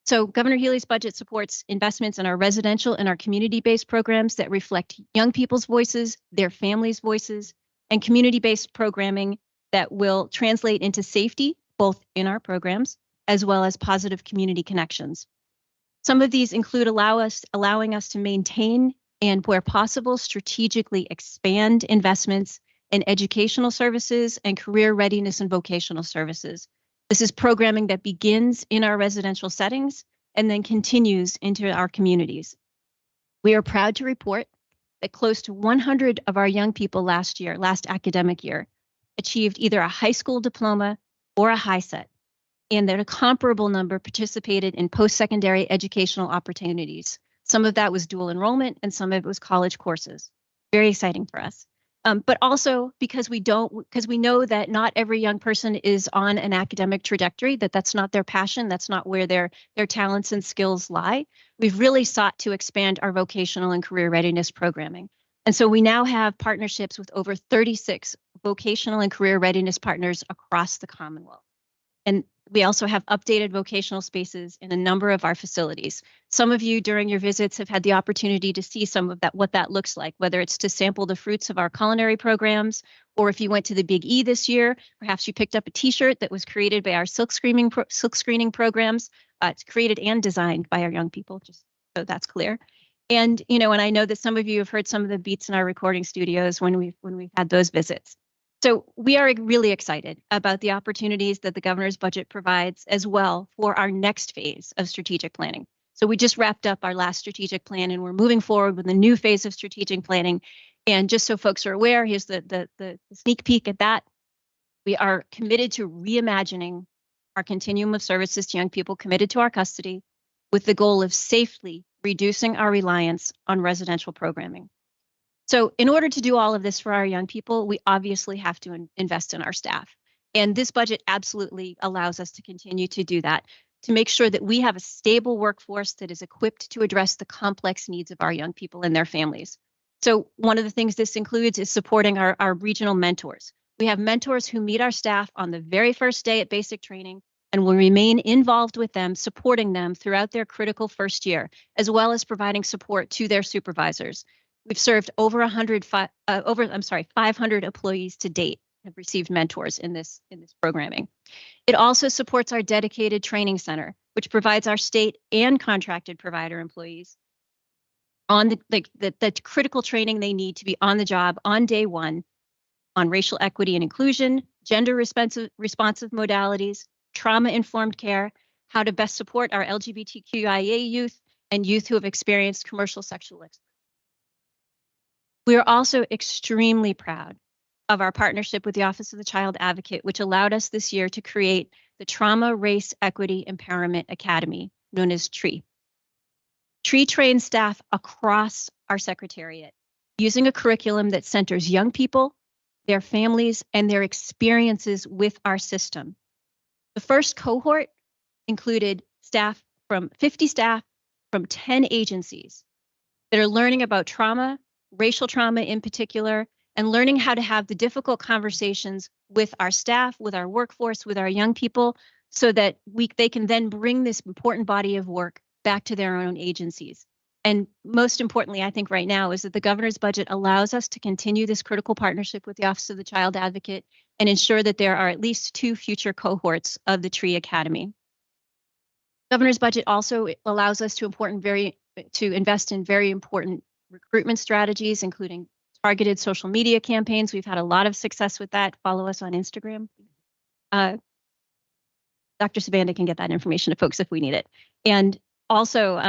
So Governor Healey's budget supports investments in our residential and our community-based programs that reflect young people's voices, their families' voices, and community-based programming that will translate into safety, both in our programs, as well as positive community connections. Some of these include allowing us to maintain and, where possible, strategically expand investments in educational services and career readiness and vocational services. This is programming that begins in our residential settings and then continues into our communities. We are proud to report that close to 100 of our young people last academic year, achieved either a high school diploma or a high set, and that a comparable number participated in post-secondary educational opportunities. Some of that was dual enrollment and some of it was college courses. Very exciting for us. But also because we know that not every young person is on an academic trajectory, that's not their passion, that's not where their talents and skills lie. We've really sought to expand our vocational and career readiness programming. And so we now have partnerships with over 36 vocational and career readiness partners across the Commonwealth. And we also have updated vocational spaces in a number of our facilities. Some of you during your visits have had the opportunity to see some of that, what that looks like, whether it's to sample the fruits of our culinary programs, or if you went to the Big E this year, perhaps you picked up a t-shirt that was created by our silk screening programs. It's created and designed by our young people, just so that's clear. And, and I know that some of you have heard some of the beats in our recording studios when we've had those visits. So we are really excited about the opportunities that the governor's budget provides as well for our next phase of strategic planning. So we just wrapped up our last strategic plan and we're moving forward with a new phase of strategic planning. And just so folks are aware, here's the sneak peek at that. We are committed to reimagining our continuum of services to young people committed to our custody with the goal of safely reducing our reliance on residential programming. So in order to do all of this for our young people, we obviously have to invest in our staff. And this budget absolutely allows us to continue to do that, to make sure that we have a stable workforce that is equipped to address the complex needs of our young people and their families. So one of the things this includes is supporting our regional mentors. We have mentors who meet our staff on the very first day at basic training and will remain involved with them, supporting them throughout their critical first year, as well as providing support to their supervisors. We've served over 500 employees to date have received mentors in this programming. It also supports our dedicated training center, which provides our state and contracted provider employees on the critical training they need to be on the job on day one on racial equity and inclusion, gender responsive modalities, trauma-informed care, how to best support our LGBTQIA youth and youth who have experienced commercial sexual exploitation. We are also extremely proud of our partnership with the Office of the Child Advocate, which allowed us this year to create the Trauma, Race, Equity, Empowerment Academy, known as TREE. TREE trains staff across our secretariat using a curriculum that centers young people, their families, and their experiences with our system. The first cohort included 50 staff from 10 agencies that are learning about trauma, racial trauma in particular, and learning how to have the difficult conversations with our staff, with our workforce, with our young people, so that they can then bring this important body of work back to their own agencies. And most importantly, I think right now, is that the governor's budget allows us to continue this critical partnership with the Office of the Child Advocate and ensure that there are at least 2 future cohorts of the TREE Academy. Governor's budget also allows us to invest in very important recruitment strategies, including targeted social media campaigns. We've had a lot of success with that. Follow us on Instagram. Dr. Sabanda can get that information to folks if we need it. And also,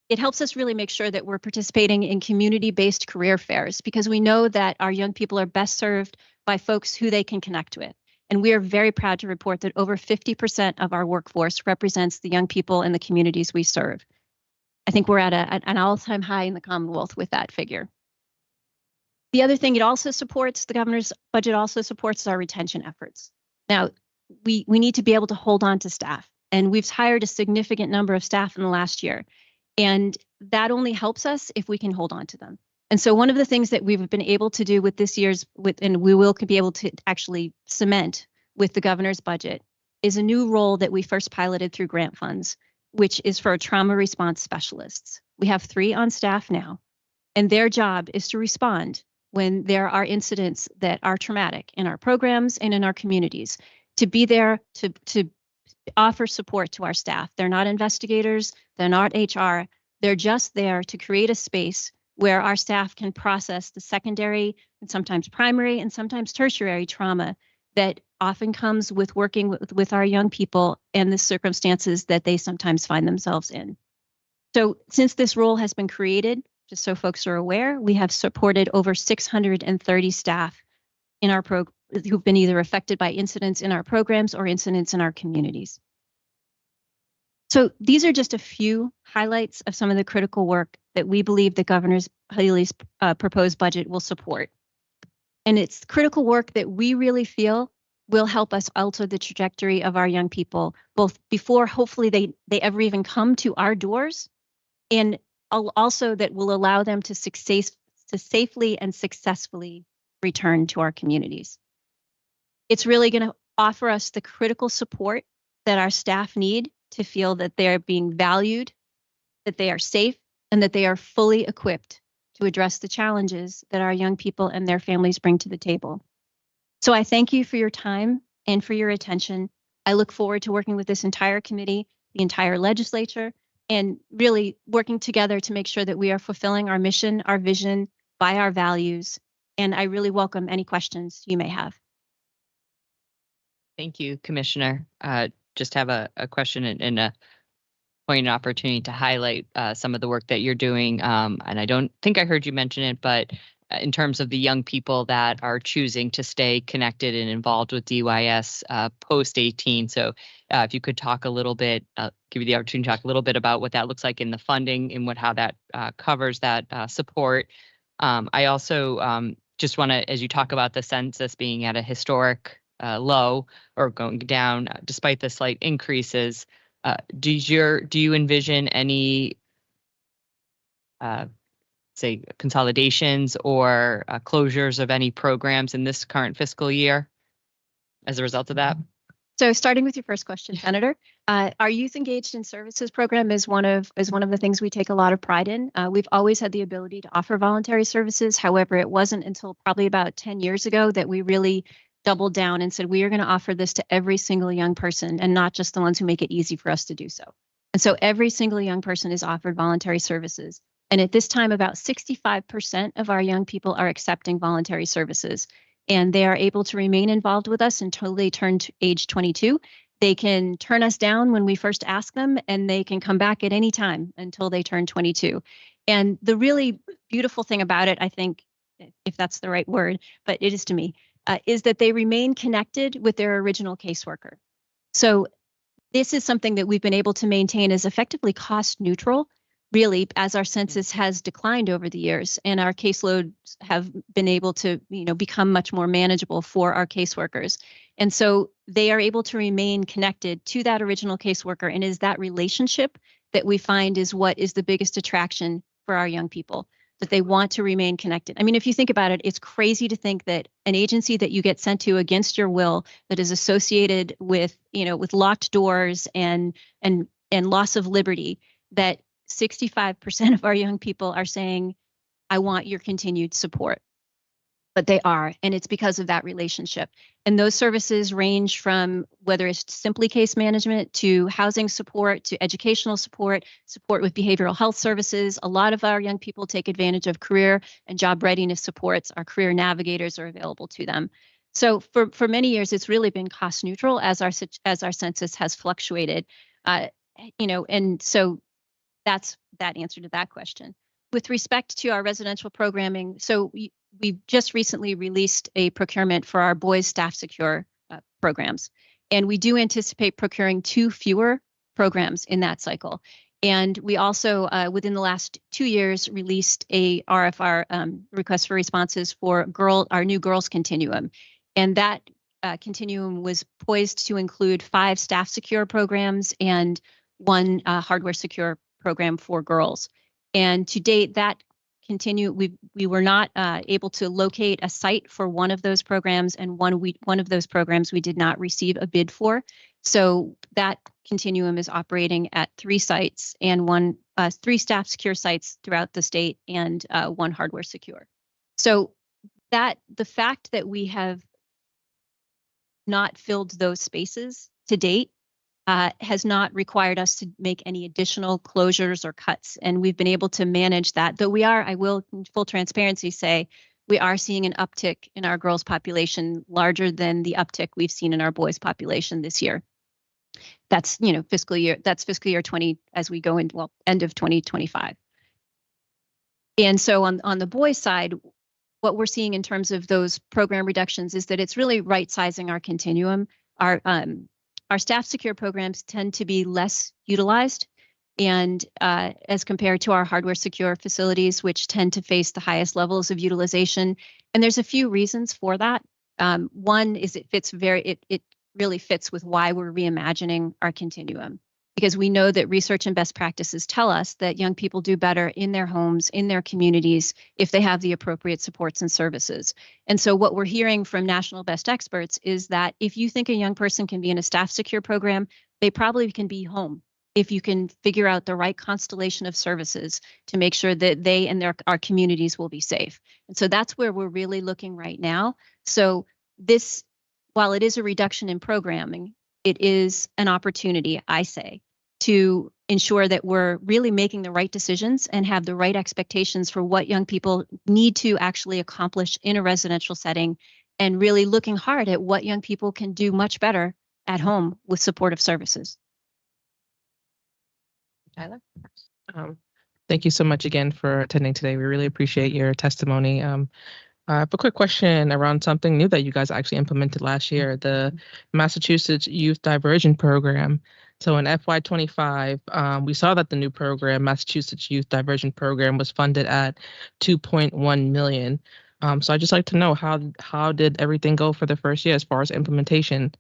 it helps us really make sure that we're participating in community-based career fairs, because we know that our young people are best served by folks who they can connect with. And we are very proud to report that over 50% of our workforce represents the young people in the communities we serve. I think we're at an all-time high in the Commonwealth with that figure. The other thing it also supports, the governor's budget also supports our retention efforts. Now, we need to be able to hold on to staff, and we've hired a significant number of staff in the last year. And that only helps us if we can hold on to them. And so one of the things that we've been able to do with this year's, and we will be able to actually cement with the governor's budget, is a new role that we first piloted through grant funds, which is for trauma response specialists. We have 3 on staff now, and their job is to respond when there are incidents that are traumatic in our programs and in our communities, to be there to offer support to our staff. They're not investigators, they're not HR, they're just there to create a space where our staff can process the secondary and sometimes primary and sometimes tertiary trauma that often comes with working with our young people and the circumstances that they sometimes find themselves in. So since this role has been created, just so folks are aware, we have supported over 630 staff in our who've been either affected by incidents in our programs or incidents in our communities. So these are just a few highlights of some of the critical work that we believe the Governor Haley's proposed budget will support. And it's critical work that we really feel will help us alter the trajectory of our young people, both before hopefully they ever even come to our doors, and also that will allow them to safely and successfully return to our communities. It's really going to offer us the critical support that our staff need to feel that they're being valued, that they are safe, and that they are fully equipped to address the challenges that our young people and their families bring to the table. So I thank you for your time and for your attention. I look forward to working with this entire committee, the entire legislature, and really working together to make sure that we are fulfilling our mission, our vision, by our values. And I really welcome any questions you may have. Thank you, Commissioner. Just have a question and a point, an opportunity to highlight some of the work that you're doing. And I don't think I heard you mention it, but in terms of the young people that are choosing to stay connected and involved with DYS post 18. So if you could talk a little bit, give you the opportunity to talk a little bit about what that looks like in the funding and how that covers that support. I also just want to, as you talk about the census being at a historic low or going down despite the slight increases, do you envision any say consolidations or closures of any programs in this current fiscal year as a result of that? So starting with your first question, Senator, our Youth Engaged in Services program is one of the things we take a lot of pride in. We've always had the ability to offer voluntary services. However, it wasn't until probably about 10 years ago that we really doubled down and said, we are going to offer this to every single young person and not just the ones who make it easy for us to do so. And so every single young person is offered voluntary services. And at this time, about 65% of our young people are accepting voluntary services. And they are able to remain involved with us until they turn to age 22. They can turn us down when we first ask them, and they can come back at any time until they turn 22. And the really beautiful thing about it, I think, if that's the right word, but it is to me, is that they remain connected with their original caseworker. So this is something that we've been able to maintain as effectively cost neutral, really, as our census has declined over the years and our caseloads have been able to, become much more manageable for our caseworkers. And so they are able to remain connected to that original caseworker. And is that relationship that we find is what is the biggest attraction for our young people, that they want to remain connected. I mean, if you think about it, it's crazy to think that an agency that you get sent to against your will that is associated with, with locked doors and loss of liberty, that 65% of our young people are saying, I want your continued support. But they are, and it's because of that relationship. And those services range from whether it's simply case management to housing support to educational support, support with behavioral health services. A lot of our young people take advantage of career and job readiness supports. Our career navigators are available to them. So for many years, it's really been cost neutral as our census has fluctuated. And so that's that answer to that question. With respect to our residential programming, so we just recently released a procurement for our boys staff secure programs. And we do anticipate procuring 2 fewer programs in that cycle. And we also, within the last 2 years, released a RFR request for responses for our new girls continuum. And that continuum was poised to include 5 staff secure programs and 1 hardware secure program for girls. And to date, that we were not able to locate a site for one of those programs, and one of those programs we did not receive a bid for. So that continuum is operating at 3 sites and 3 staff secure sites throughout the state and 1 hardware secure. So that the fact that we have not filled those spaces to date has not required us to make any additional closures or cuts. And we've been able to manage that, though I will in full transparency say, we are seeing an uptick in our girls population larger than the uptick we've seen in our boys population this year. That's, fiscal year 20 as we go into, end of 2025. And so on the boys side, what we're seeing in terms of those program reductions is that it's really right sizing our continuum. Our staff secure programs tend to be less utilized, and as compared to our hardware secure facilities, which tend to face the highest levels of utilization. And there's a few reasons for that. One is it really fits with why we're reimagining our continuum, because we know that research and best practices tell us that young people do better in their homes, in their communities, if they have the appropriate supports and services. And so what we're hearing from national best experts is that if you think a young person can be in a staff secure program, they probably can be home if you can figure out the right constellation of services to make sure that they and our communities will be safe. And so that's where we're really looking right now. So this, while it is a reduction in programming, it is an opportunity, I say, to ensure that we're really making the right decisions and have the right expectations for what young people need to actually accomplish in a residential setting, and really looking hard at what young people can do much better at home with supportive services. Tyler? Thank you so much again for attending today. We really appreciate your testimony. I have a quick question around something new that you guys actually implemented last year, the Massachusetts Youth Diversion Program. So in FY25, we saw that the new program, Massachusetts Youth Diversion Program, was funded at $2.1 million. So I'd just like to know how did everything go for the first year as far as implementation?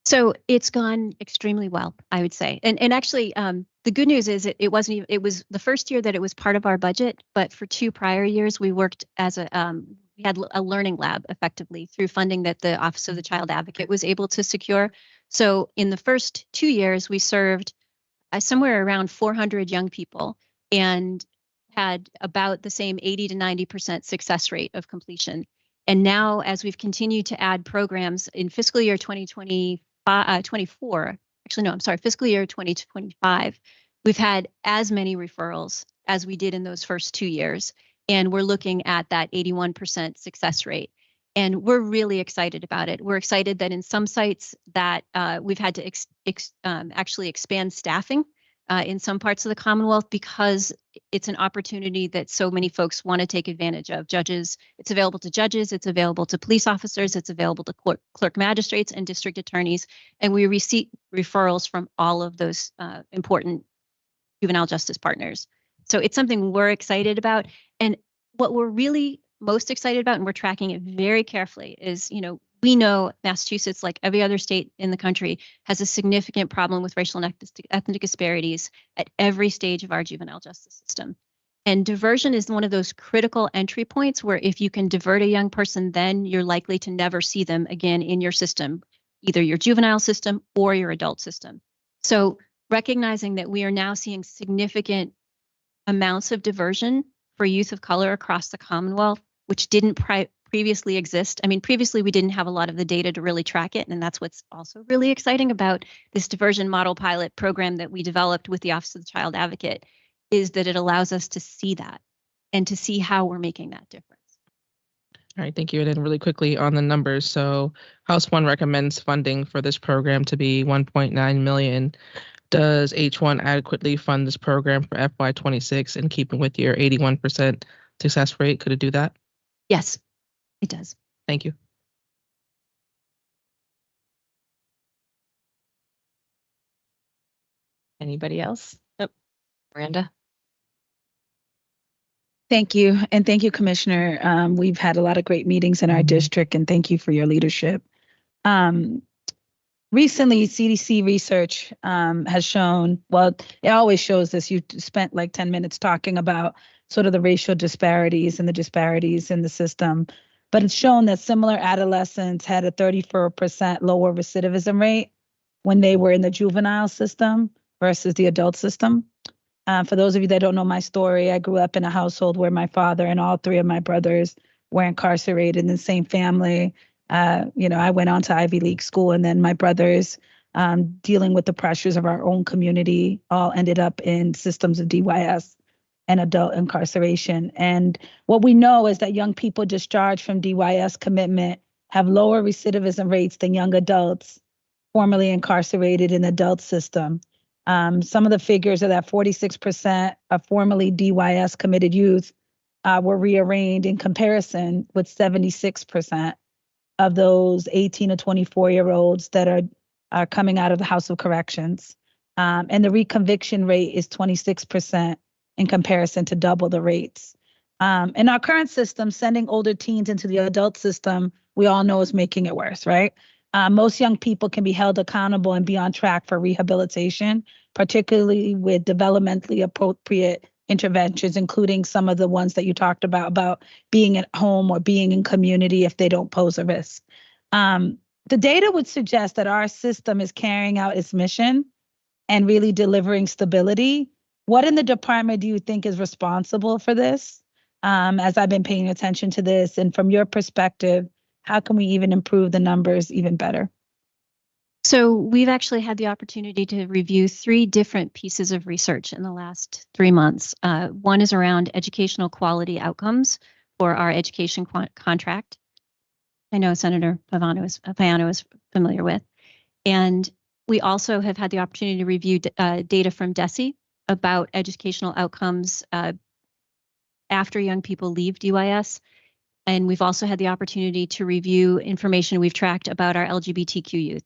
So it's gone extremely well, I would say. And actually, the good news is it wasn't even, it was the first year that it was part of our budget, but for 2 prior years, we worked as we had a learning lab effectively through funding that the Office of the Child Advocate was able to secure. So in the first 2 years, we served somewhere around 400 young people and had about the same 80 to 90% success rate of completion. And now, as we've continued to add programs in fiscal year 2024, actually, no, I'm sorry, fiscal year 2025, we've had as many referrals as we did in those first 2 years. And we're looking at that 81% success rate. And we're really excited about it. We're excited that in some sites that we've had to actually expand staffing in some parts of the Commonwealth because it's an opportunity that so many folks want to take advantage of. Judges, it's available to judges, it's available to police officers, it's available to clerk magistrates and district attorneys. And we receive referrals from all of those important juvenile justice partners. So it's something we're excited about. And what we're really most excited about, and we're tracking it very carefully, is, we know Massachusetts, like every other state in the country, has a significant problem with racial and ethnic disparities at every stage of our juvenile justice system. And diversion is one of those critical entry points where if you can divert a young person, then you're likely to never see them again in your system, either your juvenile system or your adult system. So recognizing that we are now seeing significant amounts of diversion for youth of color across the Commonwealth, which didn't previously exist. I mean, previously we didn't have a lot of the data to really track it. And that's what's also really exciting about this diversion model pilot program that we developed with the Office of the Child Advocate, is that it allows us to see that and to see how we're making that difference. All right, thank you. And then really quickly on the numbers. So House 1 recommends funding for this program to be $1.9 million. Does H1 adequately fund this program for FY26 in keeping with your 81% success rate? Could it do that? Yes, it does. Thank you. Anybody else? Oh, Miranda. Thank you. And thank you, Commissioner. We've had a lot of great meetings in our district, and thank you for your leadership. Recently, CDC research has shown, well, it always shows this. You spent like 10 minutes talking about sort of the racial disparities and the disparities in the system. But it's shown that similar adolescents had a 34% lower recidivism rate when they were in the juvenile system versus the adult system. For those of you that don't know my story, I grew up in a household where my father and all 3 of my brothers were incarcerated in the same family. I went on to Ivy League school, and then my brothers, dealing with the pressures of our own community, all ended up in systems of DYS and adult incarceration. And what we know is that young people discharged from DYS commitment have lower recidivism rates than young adults formerly incarcerated in the adult system. Some of the figures are that 46% of formerly DYS committed youth were rearranged, in comparison with 76% of those 18 to 24-year-olds that are coming out of the House of Corrections. And the reconviction rate is 26% in comparison to double the rates. In our current system, sending older teens into the adult system, we all know is making it worse, right? Most young people can be held accountable and be on track for rehabilitation, particularly with developmentally appropriate interventions, including some of the ones that you talked about being at home or being in community if they don't pose a risk. The data would suggest that our system is carrying out its mission and really delivering stability. What in the department do you think is responsible for this? As I've been paying attention to this, and from your perspective, how can we even improve the numbers even better? So we've actually had the opportunity to review 3 different pieces of research in the last 3 months. One is around educational quality outcomes for our education contract. I know Senator Payano is familiar with. And we also have had the opportunity to review data from DESI about educational outcomes after young people leave DYS. And we've also had the opportunity to review information we've tracked about our LGBTQ youth.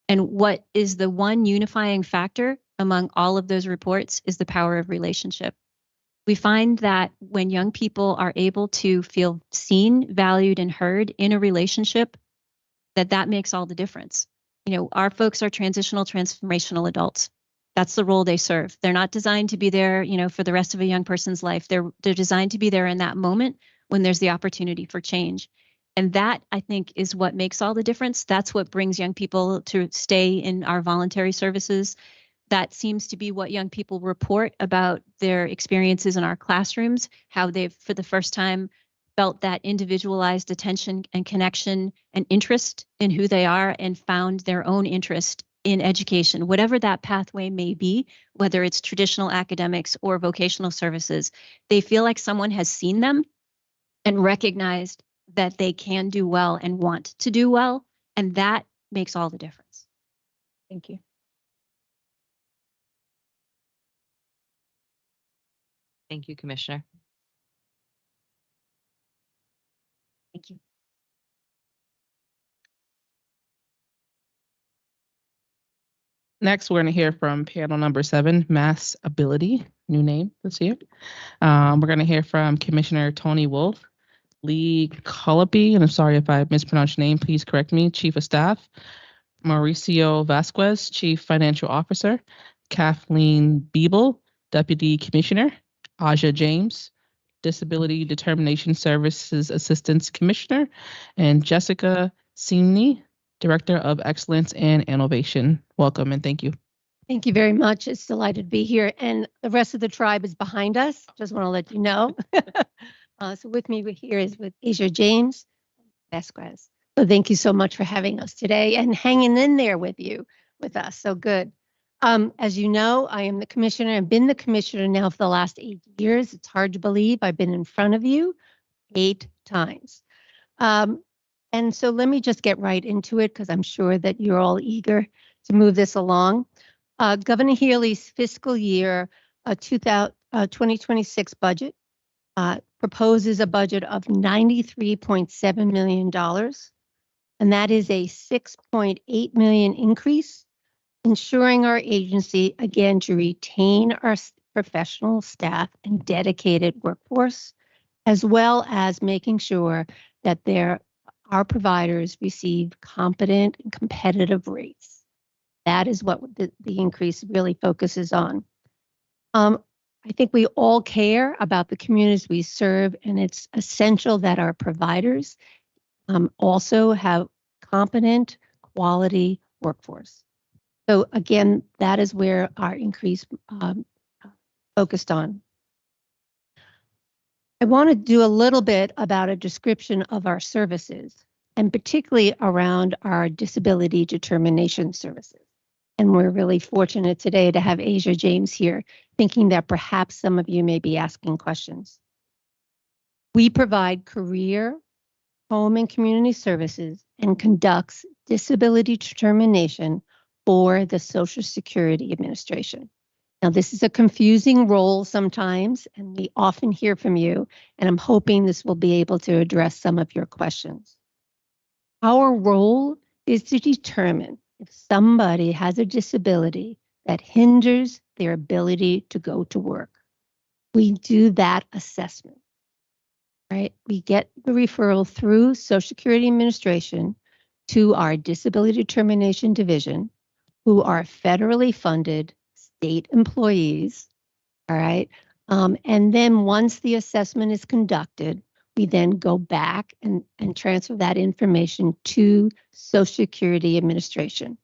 And what is the one unifying factor among all of those reports is the power of relationship. We find that when young people are able to feel seen, valued, and heard in a relationship, that makes all the difference. You know, our folks are transitional, transformational adults. That's the role they serve. They're not designed to be there, you know, for the rest of a young person's life. They're designed to be there in that moment when there's the opportunity for change. And that, I think, is what makes all the difference. That's what brings young people to stay in our voluntary services. That seems to be what young people report about their experiences in our classrooms, how they've, for the first time, felt that individualized attention and connection and interest in who they are and found their own interest in education, whatever that pathway may be, whether it's traditional academics or vocational services. They feel like someone has seen them and recognized that they can do well and want to do well, and that makes all the difference. Thank you. Thank you, Commissioner. Thank you. Next, we're going to hear from panel number 7, Mass Ability, new name this year. We're going to hear from Commissioner Tony Wolf, Lee Colopy, and I'm sorry if I mispronounced your name, please correct me, Chief of Staff, Mauricio Vasquez, Chief Financial Officer, Kathleen Biebel, Deputy Commissioner, Aja James, Disability Determination Services Assistance Commissioner, and Jessica Seamney, Director of Excellence and Innovation. Welcome and thank you. Thank you very much. It's delighted to be here. And the rest of the tribe is behind us. Just want to let you know. So with me here is with Aja James Vasquez. So thank you so much for having us today and hanging in there with us. So good. As you know, I am the commissioner. I've been the commissioner now for the last 8 years. It's hard to believe I've been in front of you 8 times. And so let me just get right into it because I'm sure that you're all eager to move this along. Governor Healy's fiscal year 2026 budget proposes a budget of $93.7 million. And that is a $6.8 million increase, ensuring our agency, again, to retain our professional staff and dedicated workforce, as well as making sure that our providers receive competent and competitive rates. That is what the increase really focuses on. I think we all care about the communities we serve, and it's essential that our providers also have competent, quality workforce. So again, that is where our increase focused on. I want to do a little bit about a description of our services, and particularly around our disability determination services. And we're really fortunate today to have Aja James here, thinking that perhaps some of you may be asking questions. We provide career, home, and community services and conducts disability determination for the Social Security Administration. Now, this is a confusing role sometimes, and we often hear from you, and I'm hoping this will be able to address some of your questions. Our role is to determine if somebody has a disability that hinders their ability to go to work. We do that assessment, right? We get the referral through Social Security Administration to our Disability Determination Division, who are federally funded state employees, all right? And then once the assessment is conducted, we then go back and transfer that information to Social Security Administration.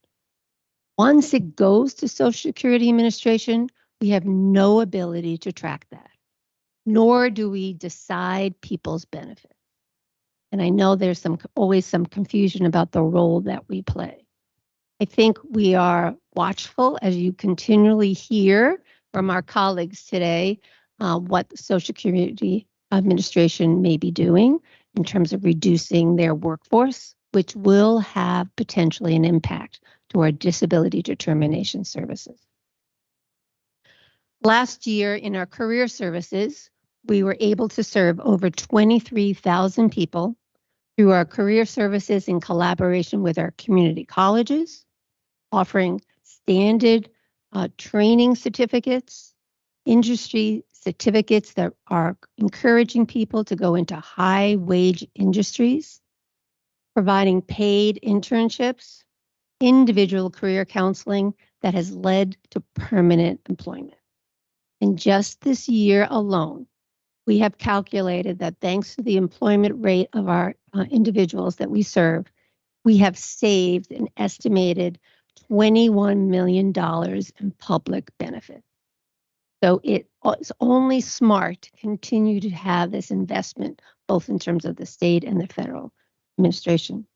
Once it goes to Social Security Administration, we have no ability to track that, nor do we decide people's benefits. And I know there's always some confusion about the role that we play. I think we are watchful as you continually hear from our colleagues today what the Social Security Administration may be doing in terms of reducing their workforce, which will have potentially an impact to our disability determination services. Last year in our career services, we were able to serve over 23,000 people through our career services in collaboration with our community colleges, offering standard training certificates, industry certificates that are encouraging people to go into high wage industries, providing paid internships, individual career counseling that has led to permanent employment. In just this year alone, we have calculated that thanks to the employment rate of our individuals that we serve, we have saved an estimated $21 million in public benefit. So it's only smart to continue to have this investment, both in terms of the state and the federal administration.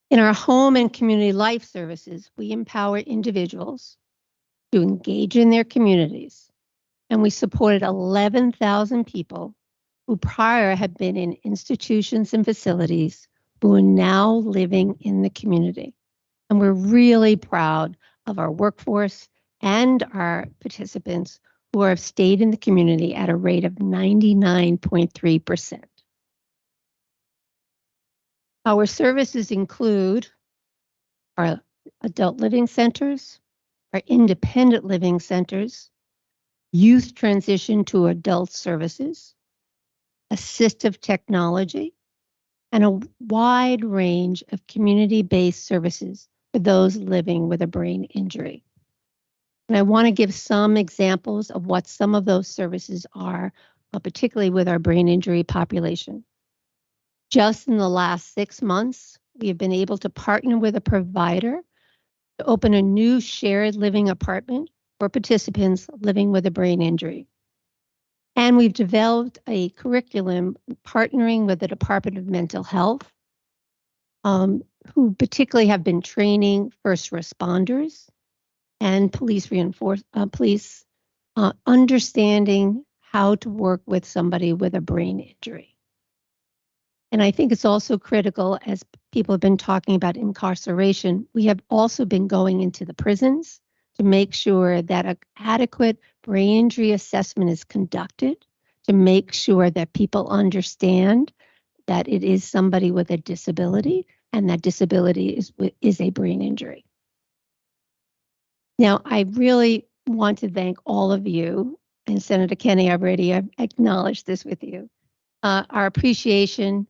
In our home and community life services, we empower individuals to engage in their communities, and we supported 11,000 people who prior had been in institutions and facilities who are now living in the community. And we're really proud of our workforce and our participants who have stayed in the community at a rate of 99.3%. Our services include our adult living centers, our independent living centers, youth transition to adult services, assistive technology, and a wide range of community-based services for those living with a brain injury. And I want to give some examples of what some of those services are, particularly with our brain injury population. Just in the last 6 months, we have been able to partner with a provider to open a new shared living apartment for participants living with a brain injury. And we've developed a curriculum partnering with the Department of Mental Health, who particularly have been training first responders and police understanding how to work with somebody with a brain injury. And I think it's also critical, as people have been talking about incarceration, we have also been going into the prisons to make sure that an adequate brain injury assessment is conducted, to make sure that people understand that it is somebody with a disability and that disability is a brain injury. Now, I really want to thank all of you, and Senator Kenney, I've already acknowledged this with you, our appreciation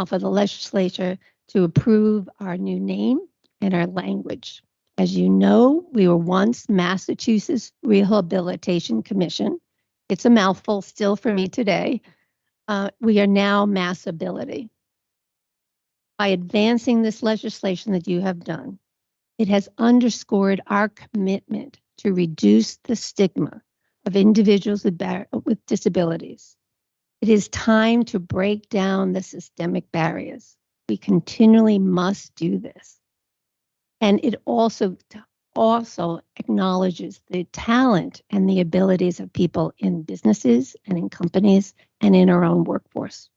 for the legislature to approve our new name and our language. As you know, we were once Massachusetts Rehabilitation Commission. It's a mouthful still for me today. We are now Massability. By advancing this legislation that you have done, it has underscored our commitment to reduce the stigma of individuals with disabilities. It is time to break down the systemic barriers. We continually must do this. And it also acknowledges the talent and the abilities of people in businesses and in companies and in our own workforce.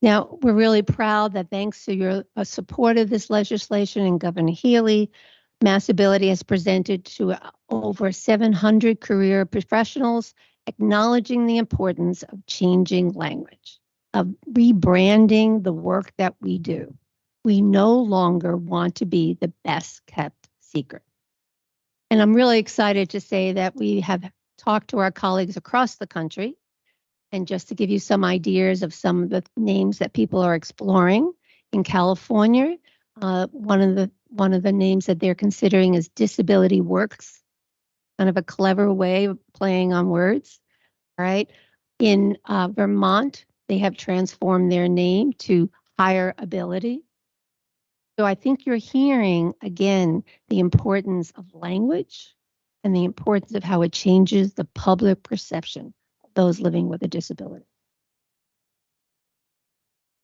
Now, we're really proud that thanks to your support of this legislation and Governor Healy, Massability has presented to over 700 career professionals, acknowledging the importance of changing language, of rebranding the work that we do. We no longer want to be the best kept secret. And I'm really excited to say that we have talked to our colleagues across the country. And just to give you some ideas of some of the names that people are exploring, in California, one of the names that they're considering is Disability Works, kind of a clever way of playing on words. All right. In Vermont, they have transformed their name to Higher Ability. So I think you're hearing, again, the importance of language and the importance of how it changes the public perception of those living with a disability.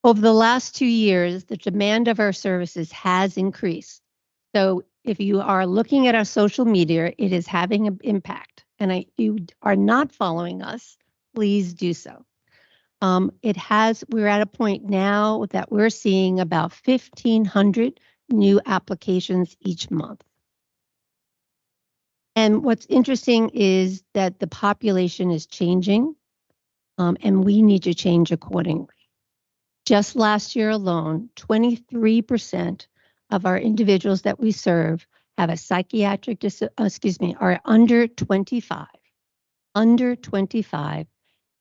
Over the last 2 years, the demand of our services has increased. So if you are looking at our social media, it is having an impact. And if you are not following us, please do so. We're at a point now that we're seeing about 1,500 new applications each month. And what's interesting is that the population is changing, and we need to change accordingly. Just last year alone, 23% of our individuals that we serve have a psychiatric, are under 25,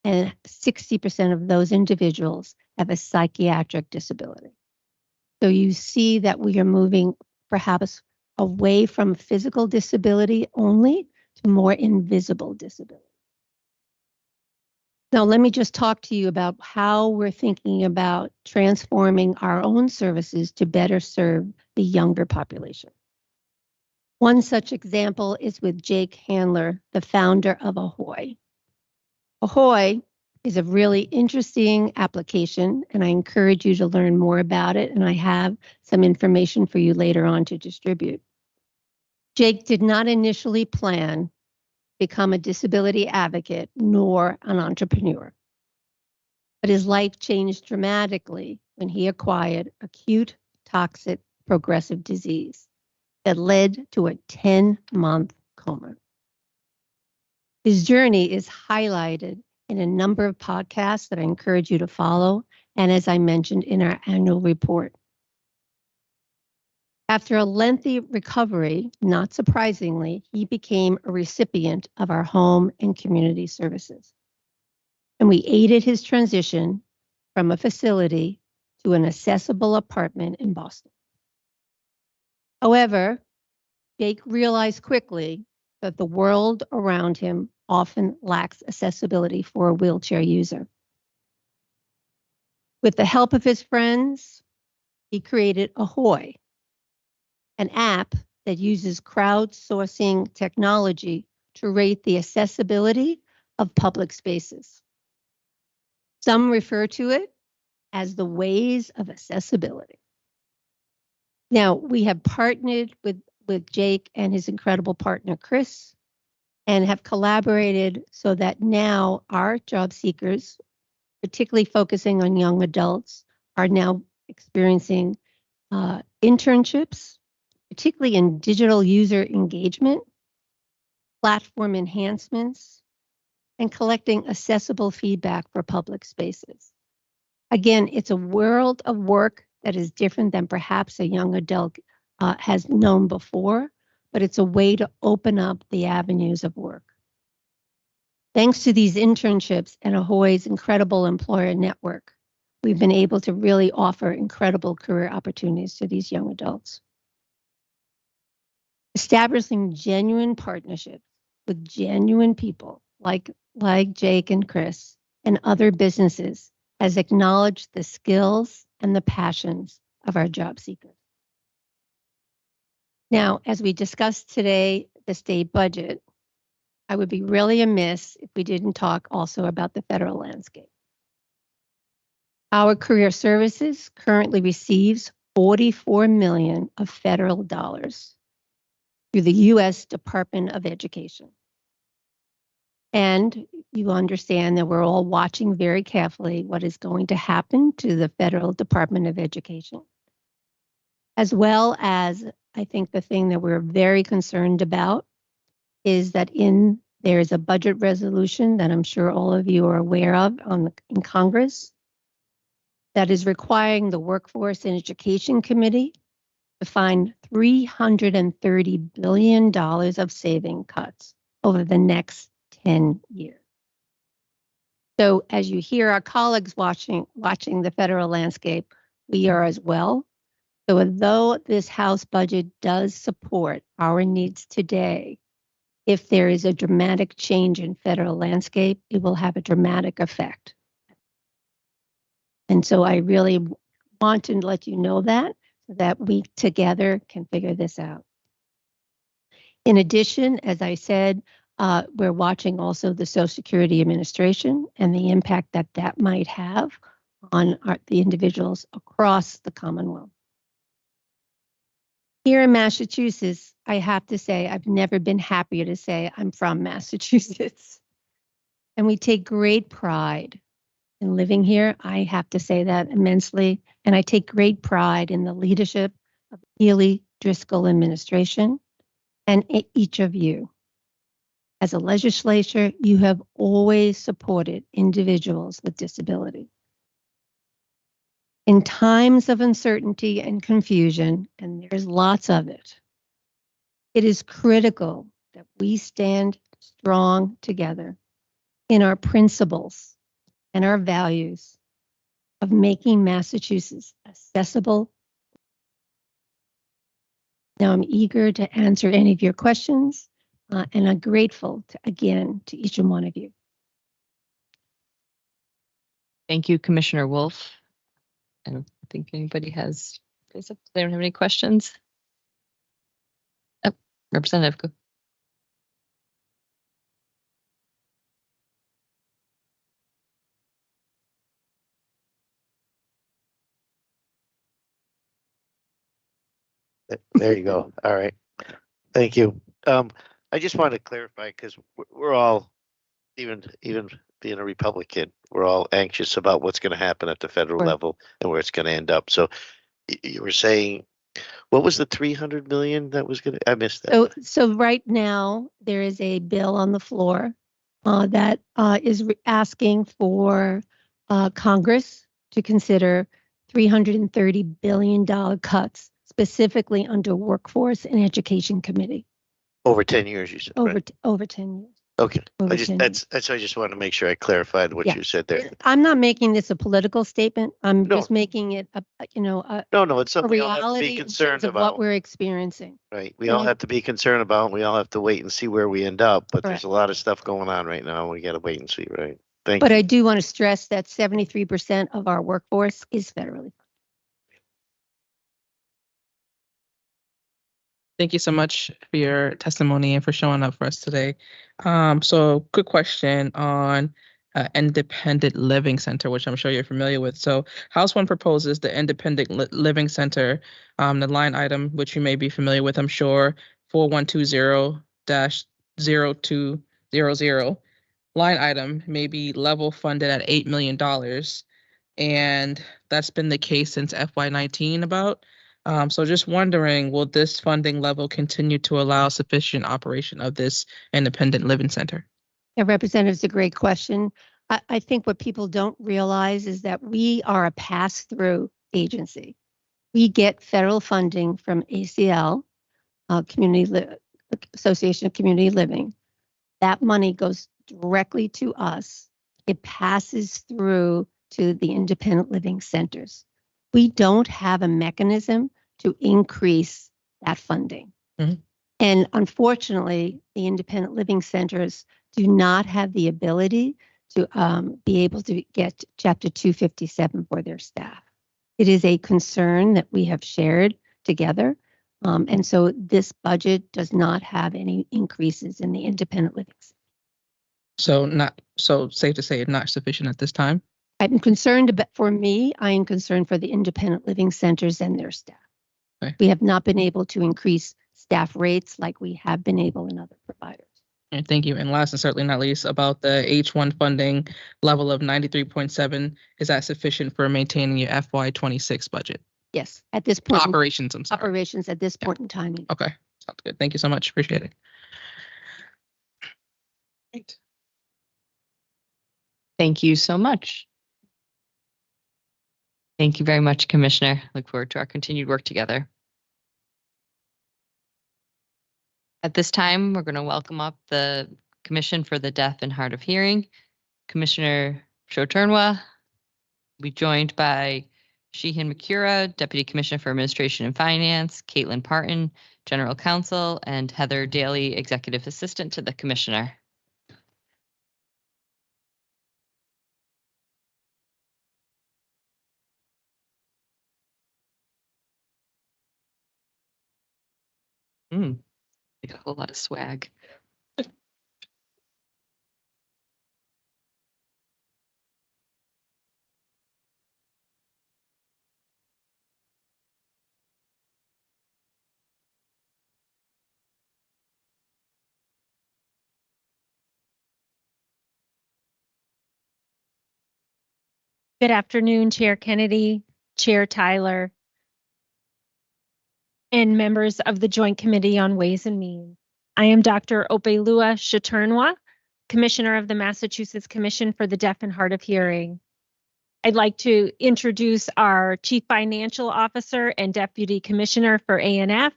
and 60% of those individuals have a psychiatric disability. So you see that we are moving perhaps away from physical disability only to more invisible disability. Now, let me just talk to you about how we're thinking about transforming our own services to better serve the younger population. One such example is with Jake Handler, the founder of Ahoy. Ahoy is a really interesting application, and I encourage you to learn more about it, and I have some information for you later on to distribute. Jake did not initially plan become a disability advocate nor an entrepreneur. But his life changed dramatically when he acquired acute toxic progressive disease that led to a 10-month coma. His journey is highlighted in a number of podcasts that I encourage you to follow, and as I mentioned in our annual report. After a lengthy recovery, not surprisingly, he became a recipient of our home and community services. And we aided his transition from a facility to an accessible apartment in Boston. However, Jake realized quickly that the world around him often lacks accessibility for a wheelchair user. With the help of his friends, he created Ahoy, an app that uses crowdsourcing technology to rate the accessibility of public spaces. Some refer to it as the ways of accessibility. Now, we have partnered with Jake and his incredible partner, Chris, and have collaborated so that now our job seekers, particularly focusing on young adults, are now experiencing internships, particularly in digital user engagement, platform enhancements, and collecting accessible feedback for public spaces. Again, it's a world of work that is different than perhaps a young adult has known before, but it's a way to open up the avenues of work. Thanks to these internships and Ahoy's incredible employer network, we've been able to really offer incredible career opportunities to these young adults. Establishing genuine partnerships with genuine people like Jake and Chris and other businesses has acknowledged the skills and the passions of our job seekers. Now, as we discussed today, the state budget, I would be really amiss if we didn't talk also about the federal landscape. Our career services currently receives $44 million of federal dollars through the U.S. Department of Education. And you understand that we're all watching very carefully what is going to happen to the Federal Department of Education. As well as, I think the thing that we're very concerned about is that there is a budget resolution that I'm sure all of you are aware of in Congress that is requiring the Workforce and Education Committee to find $330 billion of saving cuts over the next 10 years. So as you hear our colleagues watching the federal landscape, we are as well. So although this House budget does support our needs today, if there is a dramatic change in federal landscape, it will have a dramatic effect. And so I really want to let you know that, so that we together can figure this out. In addition, as I said, we're watching also the Social Security Administration and the impact that that might have on the individuals across the Commonwealth. Here in Massachusetts, I have to say, I've never been happier to say I'm from Massachusetts. And we take great pride in living here. I have to say that immensely. And I take great pride in the leadership of the Healy Driscoll administration and each of you. As a legislature, you have always supported individuals with disability. In times of uncertainty and confusion, and there's lots of it, it is critical that we stand strong together in our principles and our values of making Massachusetts accessible. Now, I'm eager to answer any of your questions, and I'm grateful again to each and one of you. Thank you, Commissioner Wolf. I don't think anybody has, they don't have any questions. Oh, Representative, go. There you go. All right. Thank you. I just wanted to clarify because we're all, even being a Republican, we're all anxious about what's going to happen at the federal Sure. level and where it's going to end up. So you were saying, what was the 300 million that was going to? I missed that. So right now there is a bill on the floor that is asking for Congress to consider $330 billion cuts specifically under Workforce and Education Committee Over 10 years, you said. Right? over 10 years. Okay. Over I just 10 that's I just wanted to make sure I clarified what Yeah. you said there. I'm not making this a political statement. I'm No. just making it a No, it's a something we all have to reality be in terms concerned of what about. we're experiencing. Right. We all have to be concerned about, and we all have to wait and see where we end up. But Correct. there's a lot of stuff going on right now. We got to wait and see, right? Thank But you. I do want to stress that 73% of our workforce is federally funded. Thank you so much for your testimony and for showing up for us today. So quick question on Independent Living Center, which I'm sure you're familiar with. So House 1 proposes the Independent Living Center, the line item, which you may be familiar with, I'm sure, 4120-0200. Line item may be level funded at $8 million. And that's been the case since FY19 about. So just wondering, will this funding level continue to allow sufficient operation of this independent living center? Yeah, Representative, it's a great question. I think what people don't realize is that we are a pass-through agency. We get federal funding from ACL, Association of Community Living. That money goes directly to us. It passes through to the independent living centers. We don't have a mechanism to increase that funding. Mm-hmm. And unfortunately, the independent living centers do not have the ability to be able to get Chapter 257 for their staff. It is a concern that we have shared together. And so this budget does not have any increases in the independent living centers. So safe to say it's not sufficient at this time? I'm concerned about, for me, I am concerned for the independent living centers and their staff. Okay. We have not been able to increase staff rates like we have been able in other providers. And thank you. And last and certainly not least, about the H1 funding level of 93.7, is that sufficient for maintaining your FY26 budget? Yes, at this point. Operations, I'm sorry. Operations at this point in time. Okay, sounds good. Thank you so much. Appreciate it. Great. Thank you so much. Thank you very much, Commissioner. Look forward to our continued work together. At this time, we're going to welcome up the Commission for the Deaf and Hard of Hearing. Commissioner Shoturnwa will be joined by Sheehan Makura, Deputy Commissioner for Administration and Finance, Caitlin Parton, General Counsel, and Heather Daly, Executive Assistant to the Commissioner. They got a whole lot of swag. Good afternoon, Chair Kennedy, Chair Tyler, and members of the Joint Committee on Ways and Means. I am Dr. Opelua Shaturnwa, Commissioner of the Massachusetts Commission for the Deaf and Hard of Hearing. I'd like to introduce our Chief Financial Officer and Deputy Commissioner for ANF,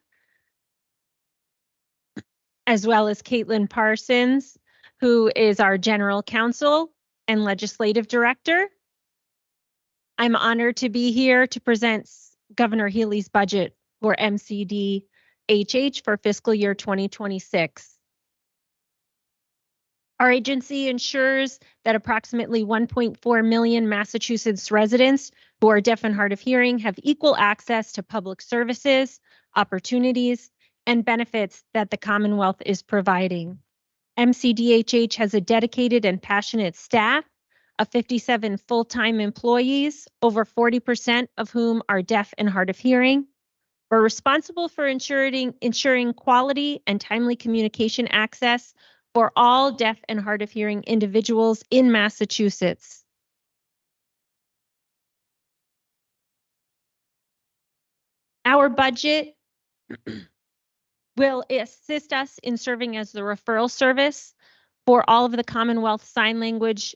as well as Caitlin Parsons, who is our General Counsel and Legislative Director. I'm honored to be here to present Governor Healy's budget for MCDHH for fiscal year 2026. Our agency ensures that approximately 1.4 million Massachusetts residents who are deaf and hard of hearing have equal access to public services, opportunities, and benefits that the Commonwealth is providing. MCDHH has a dedicated and passionate staff of 57 full-time employees, over 40% of whom are deaf and hard of hearing. We're responsible for ensuring quality and timely communication access for all deaf and hard of hearing individuals in Massachusetts. Our budget will assist us in serving as the referral service for all of the Commonwealth Sign Language,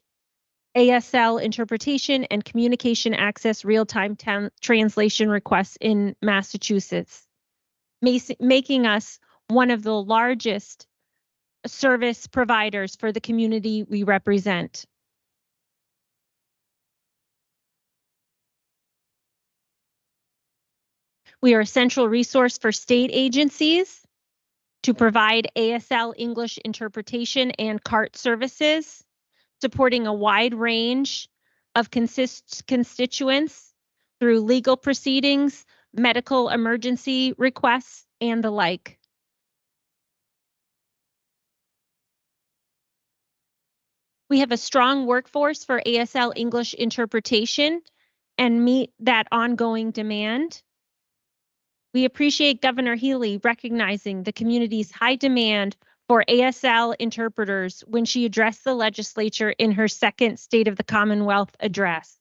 ASL interpretation, and communication access real-time translation requests in Massachusetts, making us one of the largest service providers for the community we represent. We are a central resource for state agencies to provide ASL English interpretation and CART services, supporting a wide range of constituents through legal proceedings, medical emergency requests, and the like. We have a strong workforce for ASL English interpretation and meet that ongoing demand. We appreciate Governor Healy recognizing the community's high demand for ASL interpreters when she addressed the legislature in her second State of the Commonwealth address.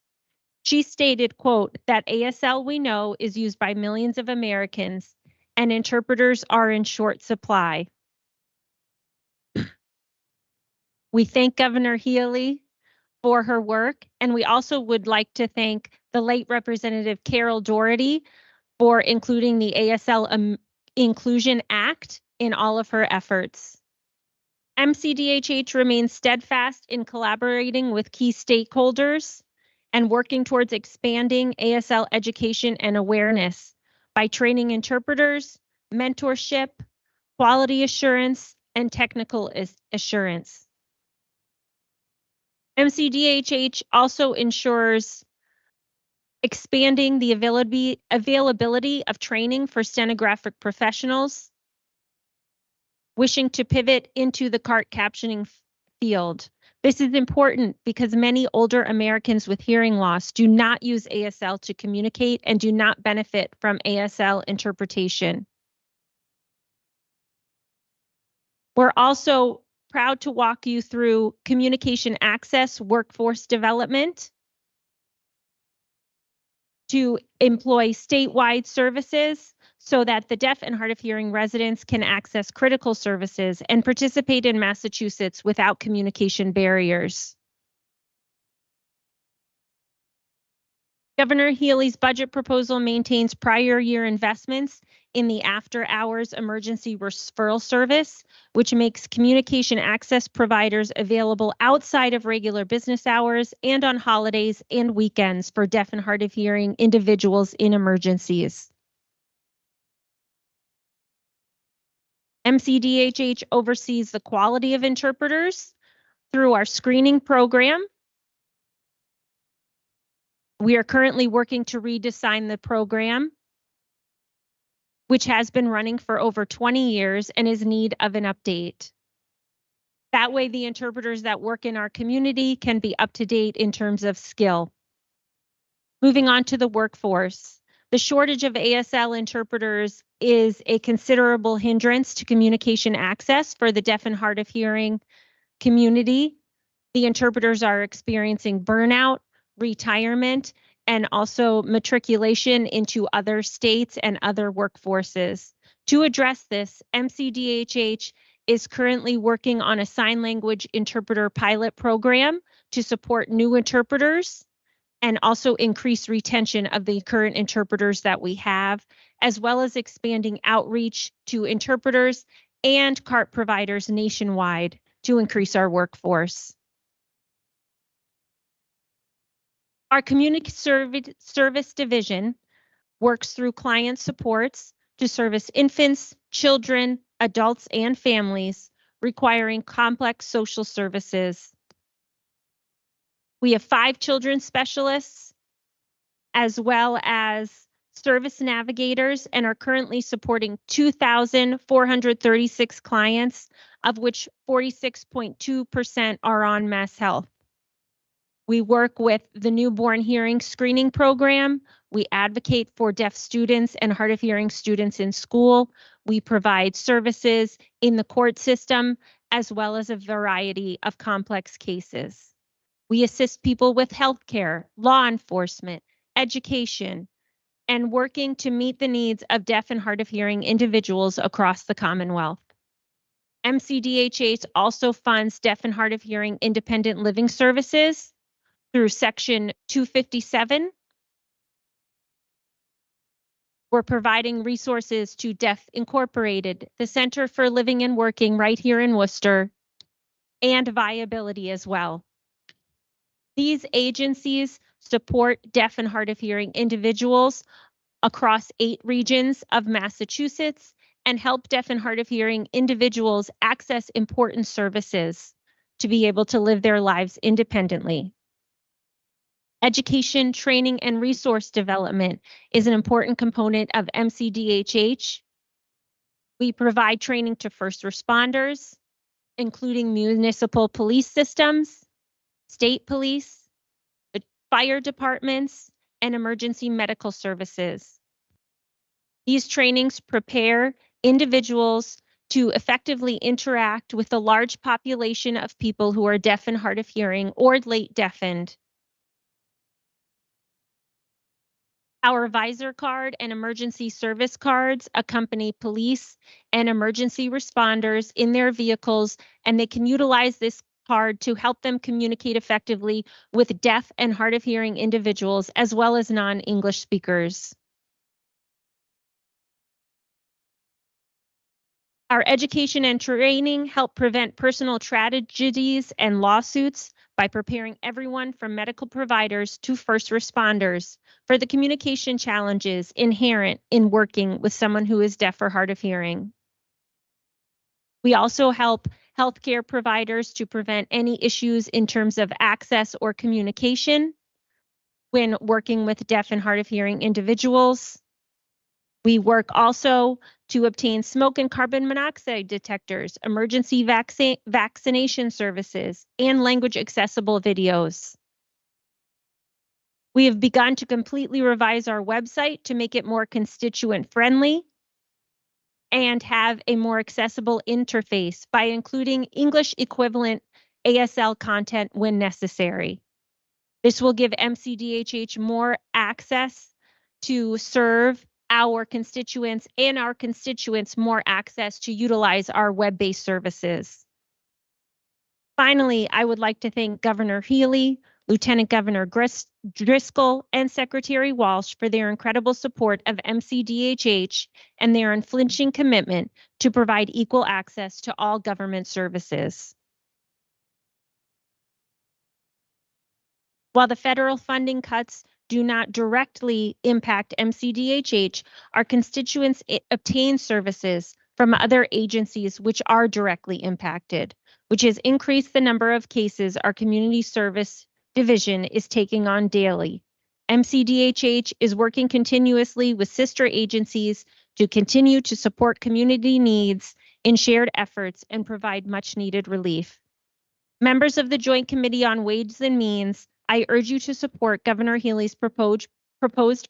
She stated, quote, that ASL we know is used by millions of Americans and interpreters are in short supply. We thank Governor Healy for her work, and we also would like to thank the late Representative Carol Doherty for including the ASL Inclusion Act in all of her efforts. MCDHH remains steadfast in collaborating with key stakeholders and working towards expanding ASL education and awareness by training interpreters, mentorship, quality assurance, and technical assurance. MCDHH also ensures expanding the availability of training for stenographic professionals wishing to pivot into the CART captioning field. This is important because many older Americans with hearing loss do not use ASL to communicate and do not benefit from ASL interpretation. We're also proud to walk you through communication access workforce development to employ statewide services so that the deaf and hard of hearing residents can access critical services and participate in Massachusetts without communication barriers. Governor Healy's budget proposal maintains prior year investments in the after-hours emergency referral service, which makes communication access providers available outside of regular business hours and on holidays and weekends for deaf and hard of hearing individuals in emergencies. MCDHH oversees the quality of interpreters through our screening program. We are currently working to redesign the program, which has been running for over 20 years and is in need of an update. That way, the interpreters that work in our community can be up to date in terms of skill. Moving on to the workforce. The shortage of ASL interpreters is a considerable hindrance to communication access for the deaf and hard of hearing community. The interpreters are experiencing burnout, retirement, and also matriculation into other states and other workforces. To address this, MCDHH is currently working on a sign language interpreter pilot program to support new interpreters and also increase retention of the current interpreters that we have, as well as expanding outreach to interpreters and CART providers nationwide to increase our workforce. Our community service division works through client supports to service infants, children, adults, and families requiring complex social services. We have 5 children's specialists, as well as service navigators, and are currently supporting 2,436 clients, of which 46.2% are on Mass Health. We work with the newborn hearing screening program. We advocate for deaf students and hard of hearing students in school. We provide services in the court system, as well as a variety of complex cases. We assist people with healthcare, law enforcement, education, and working to meet the needs of deaf and hard of hearing individuals across the Commonwealth. MCDHH also funds deaf and hard of hearing independent living services through Section 257. We're providing resources to Deaf Incorporated, the Center for Living and Working right here in Worcester, and Viability as well. These agencies support deaf and hard of hearing individuals across 8 regions of Massachusetts and help deaf and hard of hearing individuals access important services to be able to live their lives independently. Education, training, and resource development is an important component of MCDHH. We provide training to first responders, including municipal police systems, state police, the fire departments, and emergency medical services. These trainings prepare individuals to effectively interact with the large population of people who are deaf and hard of hearing or late deafened. Our Visor card and emergency service cards accompany police and emergency responders in their vehicles, and they can utilize this card to help them communicate effectively with deaf and hard of hearing individuals, as well as non-English speakers. Our education and training help prevent personal tragedies and lawsuits by preparing everyone from medical providers to first responders for the communication challenges inherent in working with someone who is deaf or hard of hearing. We also help healthcare providers to prevent any issues in terms of access or communication when working with deaf and hard of hearing individuals. We work also to obtain smoke and carbon monoxide detectors, emergency vaccination services, and language accessible videos. We have begun to completely revise our website to make it more constituent friendly and have a more accessible interface by including English equivalent ASL content when necessary. This will give MCDHH more access to serve our constituents and our constituents more access to utilize our web-based services. Finally, I would like to thank Governor Healy, Lieutenant Governor Driscoll, and Secretary Walsh for their incredible support of MCDHH and their unflinching commitment to provide equal access to all government services. While the federal funding cuts do not directly impact MCDHH, our constituents obtain services from other agencies which are directly impacted, which has increased the number of cases our community service division is taking on daily. MCDHH is working continuously with sister agencies to continue to support community needs in shared efforts and provide much needed relief. Members of the Joint Committee on Ways and Means, I urge you to support Governor Healy's proposed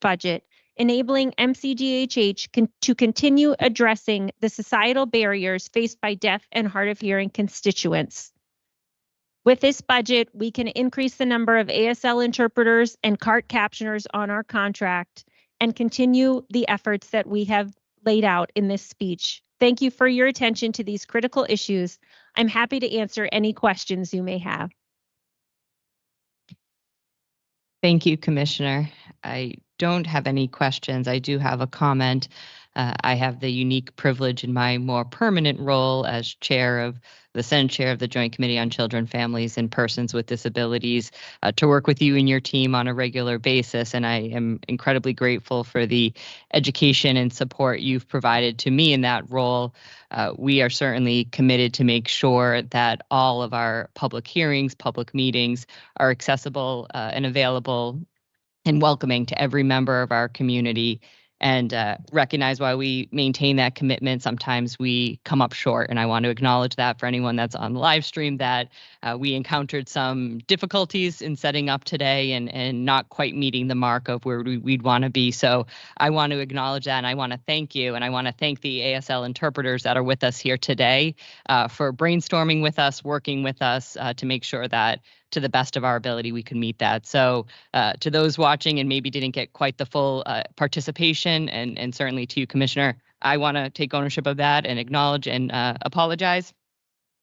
budget, enabling MCDHH to continue addressing the societal barriers faced by deaf and hard of hearing constituents. With this budget, we can increase the number of ASL interpreters and CART captioners on our contract and continue the efforts that we have laid out in this speech. Thank you for your attention to these critical issues. I'm happy to answer any questions you may have. Thank you, Commissioner. I don't have any questions. I do have a comment. I have the unique privilege in my more permanent role as chair of the Senate Chair of the Joint Committee on Children, Families, and Persons with Disabilities to work with you and your team on a regular basis. And I am incredibly grateful for the education and support you've provided to me in that role. We are certainly committed to make sure that all of our public hearings, public meetings are accessible and available and welcoming to every member of our community, and recognize while we maintain that commitment, sometimes we come up short. And I want to acknowledge that for anyone that's on the live stream, that we encountered some difficulties in setting up today and not quite meeting the mark of where we'd want to be. So I want to acknowledge that, and I want to thank you. And I want to thank the ASL interpreters that are with us here today for brainstorming with us, working with us to make sure that to the best of our ability, we can meet that. So to those watching and maybe didn't get quite the full participation, and certainly to you, Commissioner, I want to take ownership of that and acknowledge and apologize,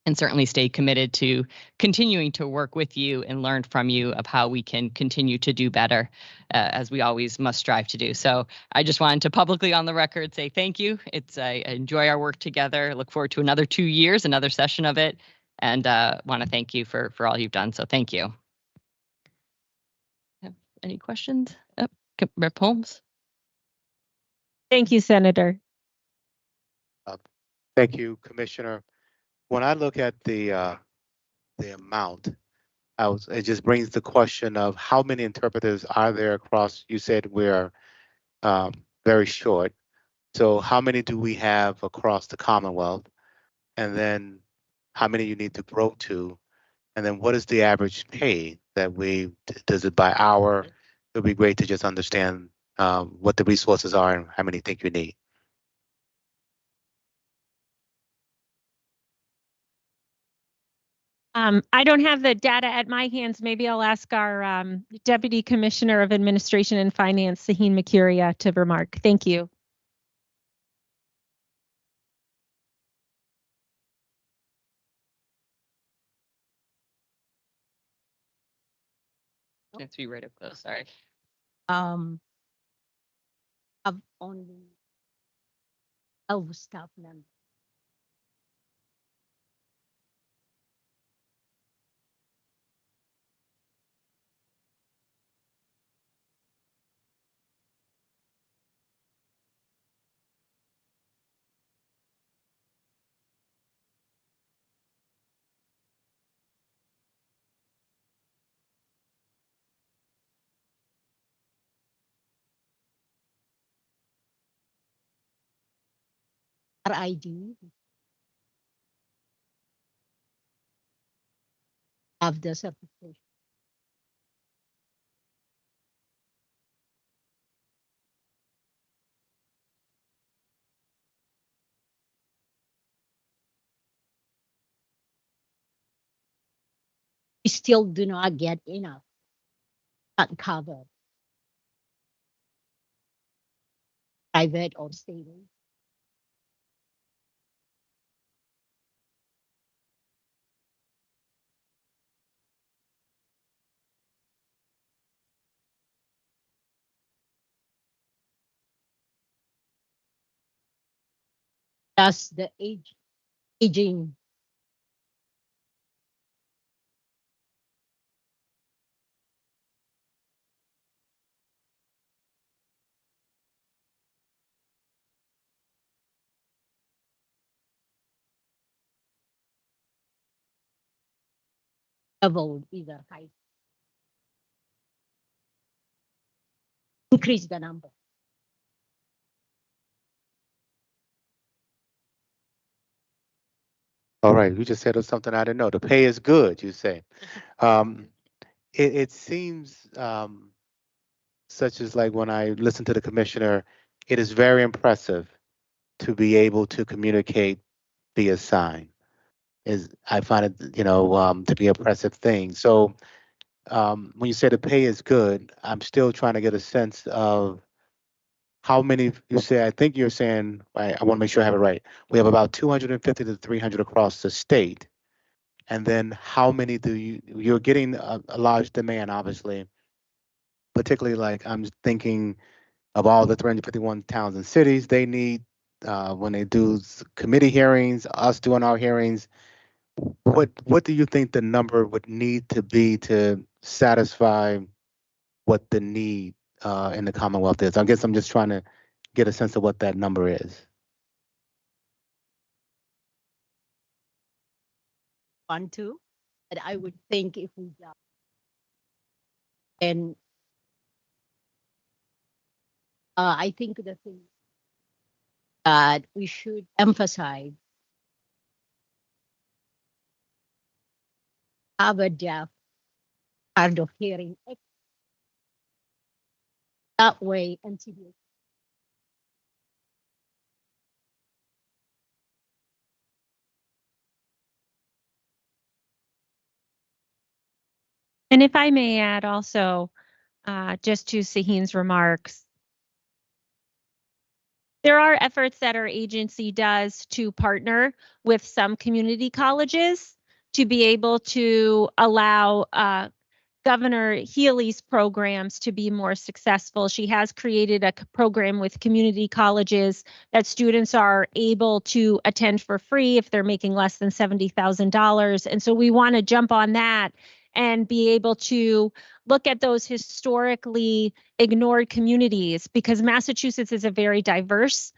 and certainly stay committed to continuing to work with you and learn from you of how we can continue to do better, as we always must strive to do. So I just wanted to publicly on the record say thank you. I enjoy our work together. Look forward to another 2 years, another session of it, and want to thank you for all you've done. So thank you. Have any questions? Rep. Holmes. Thank you, Senator. Thank you, Commissioner. When I look at the amount, it just brings the question of how many interpreters are there across. You said we're very short. So how many do we have across the Commonwealth? And then how many you need to grow to? And then what is the average pay that does it by hour? It would be great to just understand what the resources are and how many you think you need. I don't have the data at my hands. Maybe I'll ask our Deputy Commissioner of Administration and Finance, Saheen Makuria, to remark. Thank you. Let's be right up close. Sorry. I've only 12 staff members. RID of the certification. We still do not get enough, not covered. Private or state. Plus the aging. Level either high. Increase the number. All right, you just said something I didn't know. The pay is good, you say. It seems such as like when I listen to the commissioner, it is very impressive to be able to communicate via sign. I find it, to be an impressive thing. So when you say the pay is good, I'm still trying to get a sense of how many, you say, I think you're saying, I want to make sure I have it right. We have about 250 to 300 across the state. And then how many you're getting a large demand, obviously, particularly like I'm thinking of all the 351 towns and cities, they need, when they do committee hearings, us doing our hearings, what do you think the number would need to be to satisfy what the need in the Commonwealth is? I guess I'm just trying to get a sense of what that number is. Want to, but I would think if we got and I think the thing that we should emphasize have a deaf hard of hearing that way and TBS. And if I may add also, just to Sahin's remarks, there are efforts that our agency does to partner with some community colleges to be able to allow Governor Healy's programs to be more successful. She has created a program with community colleges that students are able to attend for free if they're making less than $70,000. And so we want to jump on that and be able to look at those historically ignored communities, because Massachusetts is a very diverse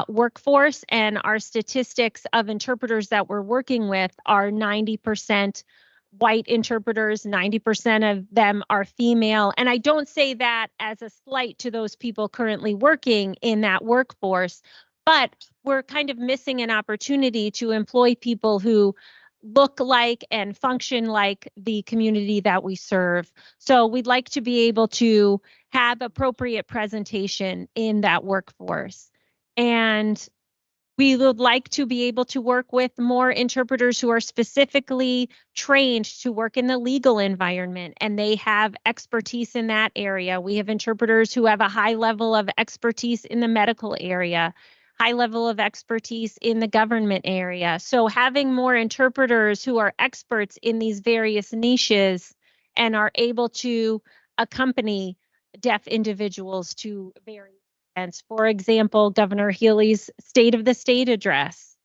workforce, and our statistics of interpreters that we're working with are 90% white interpreters, 90% of them are female. And I don't say that as a slight to those people currently working in that workforce, but we're kind of missing an opportunity to employ people who look like and function like the community that we serve. So we'd like to be able to have appropriate presentation in that workforce. And we would like to be able to work with more interpreters who are specifically trained to work in the legal environment, and they have expertise in that area. We have interpreters who have a high level of expertise in the medical area, high level of expertise in the government area. So having more interpreters who are experts in these various niches and are able to accompany deaf individuals to various events. For example, Governor Healy's State of the State address.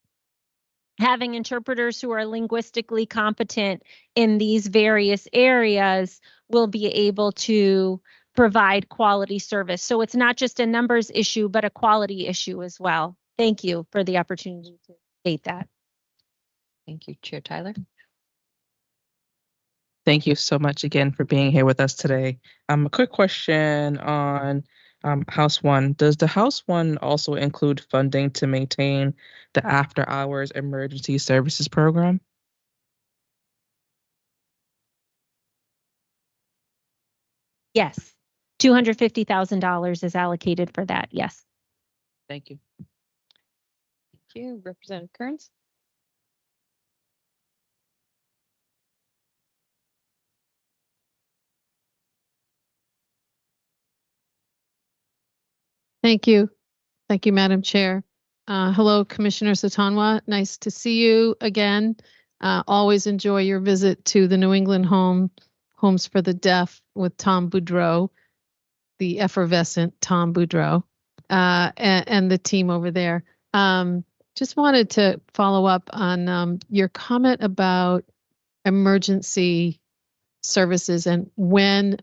Having interpreters who are linguistically competent in these various areas will be able to provide quality service. So it's not just a numbers issue, but a quality issue as well. Thank you for the opportunity to state that. Thank you, Chair Tyler. Thank you so much again for being here with us today. A quick question on House One. Does the House One also include funding to maintain the after hours emergency services program? Yes, $250,000 is allocated for that. Yes. Thank you. Thank you, Representative Kearns. Thank you. Thank you, Madam Chair. Hello, Commissioner Satanwa. Nice to see you again. Always enjoy your visit to the New England Homes for the Deaf with Tom Boudreau, the effervescent Tom Boudreau, and the team over there. Just wanted to follow up on your comment about emergency services and when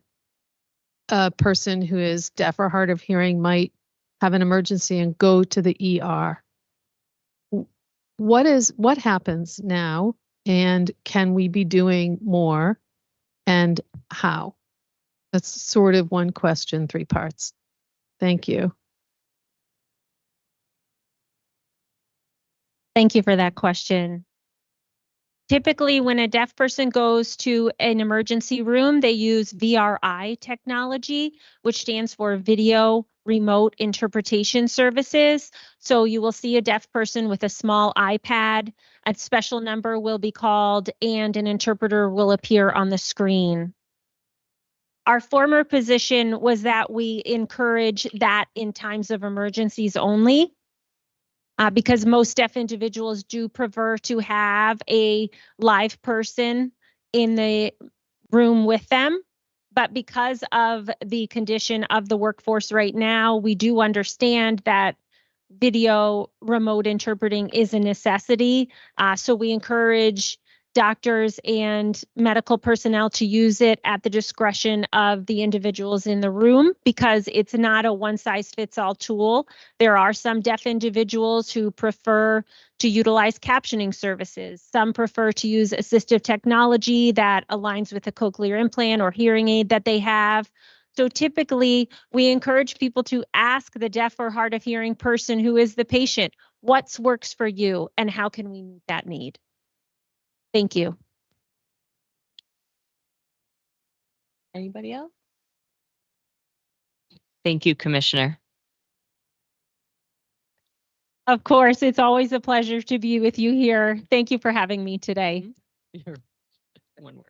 a person who is deaf or hard of hearing might have an emergency and go to the ER. What happens now, and can we be doing more, and how? That's sort of one question, 3 parts. Thank you. Thank you for that question. Typically, when a deaf person goes to an emergency room, they use VRI technology, which stands for Video Remote Interpretation Services. So you will see a deaf person with a small iPad, a special number will be called, and an interpreter will appear on the screen. Our former position was that we encourage that in times of emergencies only, because most deaf individuals do prefer to have a live person in the room with them. But because of the condition of the workforce right now, we do understand that video remote interpreting is a necessity. So we encourage doctors and medical personnel to use it at the discretion of the individuals in the room, because it's not a one-size-fits-all tool. There are some deaf individuals who prefer to utilize captioning services. Some prefer to use assistive technology that aligns with a cochlear implant or hearing aid that they have. So typically, we encourage people to ask the deaf or hard of hearing person who is the patient, what works for you and how can we meet that need? Thank you. Anybody else? Thank you, Commissioner. Of course, it's always a pleasure to be with you here. Thank you for having me today. One word.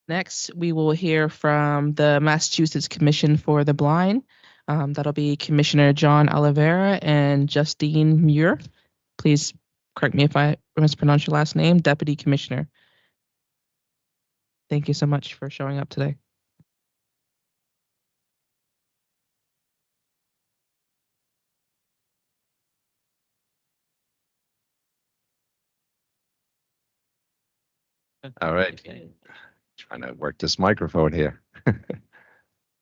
Next, we will hear from the Massachusetts Commission for the Blind. That'll be Commissioner John Oliveira and Justine Muir. Please correct me if I mispronounce your last name, Deputy Commissioner. Thank you so much for showing up today. All right. Trying to work this microphone here.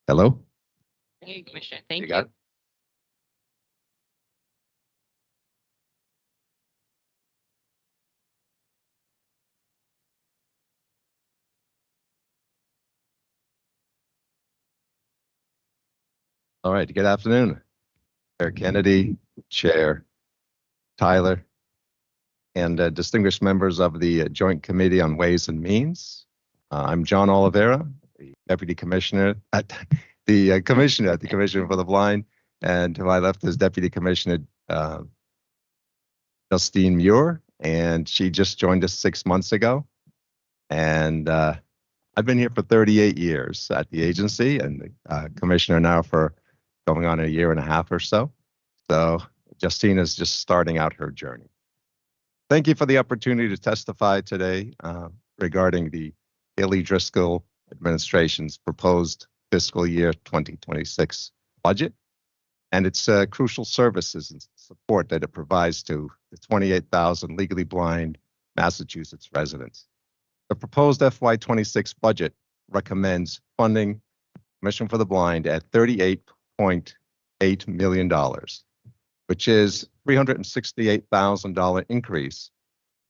Hello? Hey, Commissioner. Thank you. got it? All right. Good afternoon. Chair Kennedy, Chair Tyler, and distinguished members of the Joint Committee on Ways and Means. I'm John Oliveira, the Deputy Commissioner at the Commissioner at the Commission for the Blind, and to my left is Deputy Commissioner Justine Muir, and she just joined us 6 months ago. And I've been here for 38 years at the agency, and the Commissioner now for going on a year and a half or so. So Justine is just starting out her journey. Thank you for the opportunity to testify today regarding the Haley Driscoll administration's proposed fiscal year 2026 budget and its crucial services and support that it provides to the 28,000 legally blind Massachusetts residents. The proposed FY26 budget recommends funding Commission for the Blind at $38.8 million, which is $368,000 increase,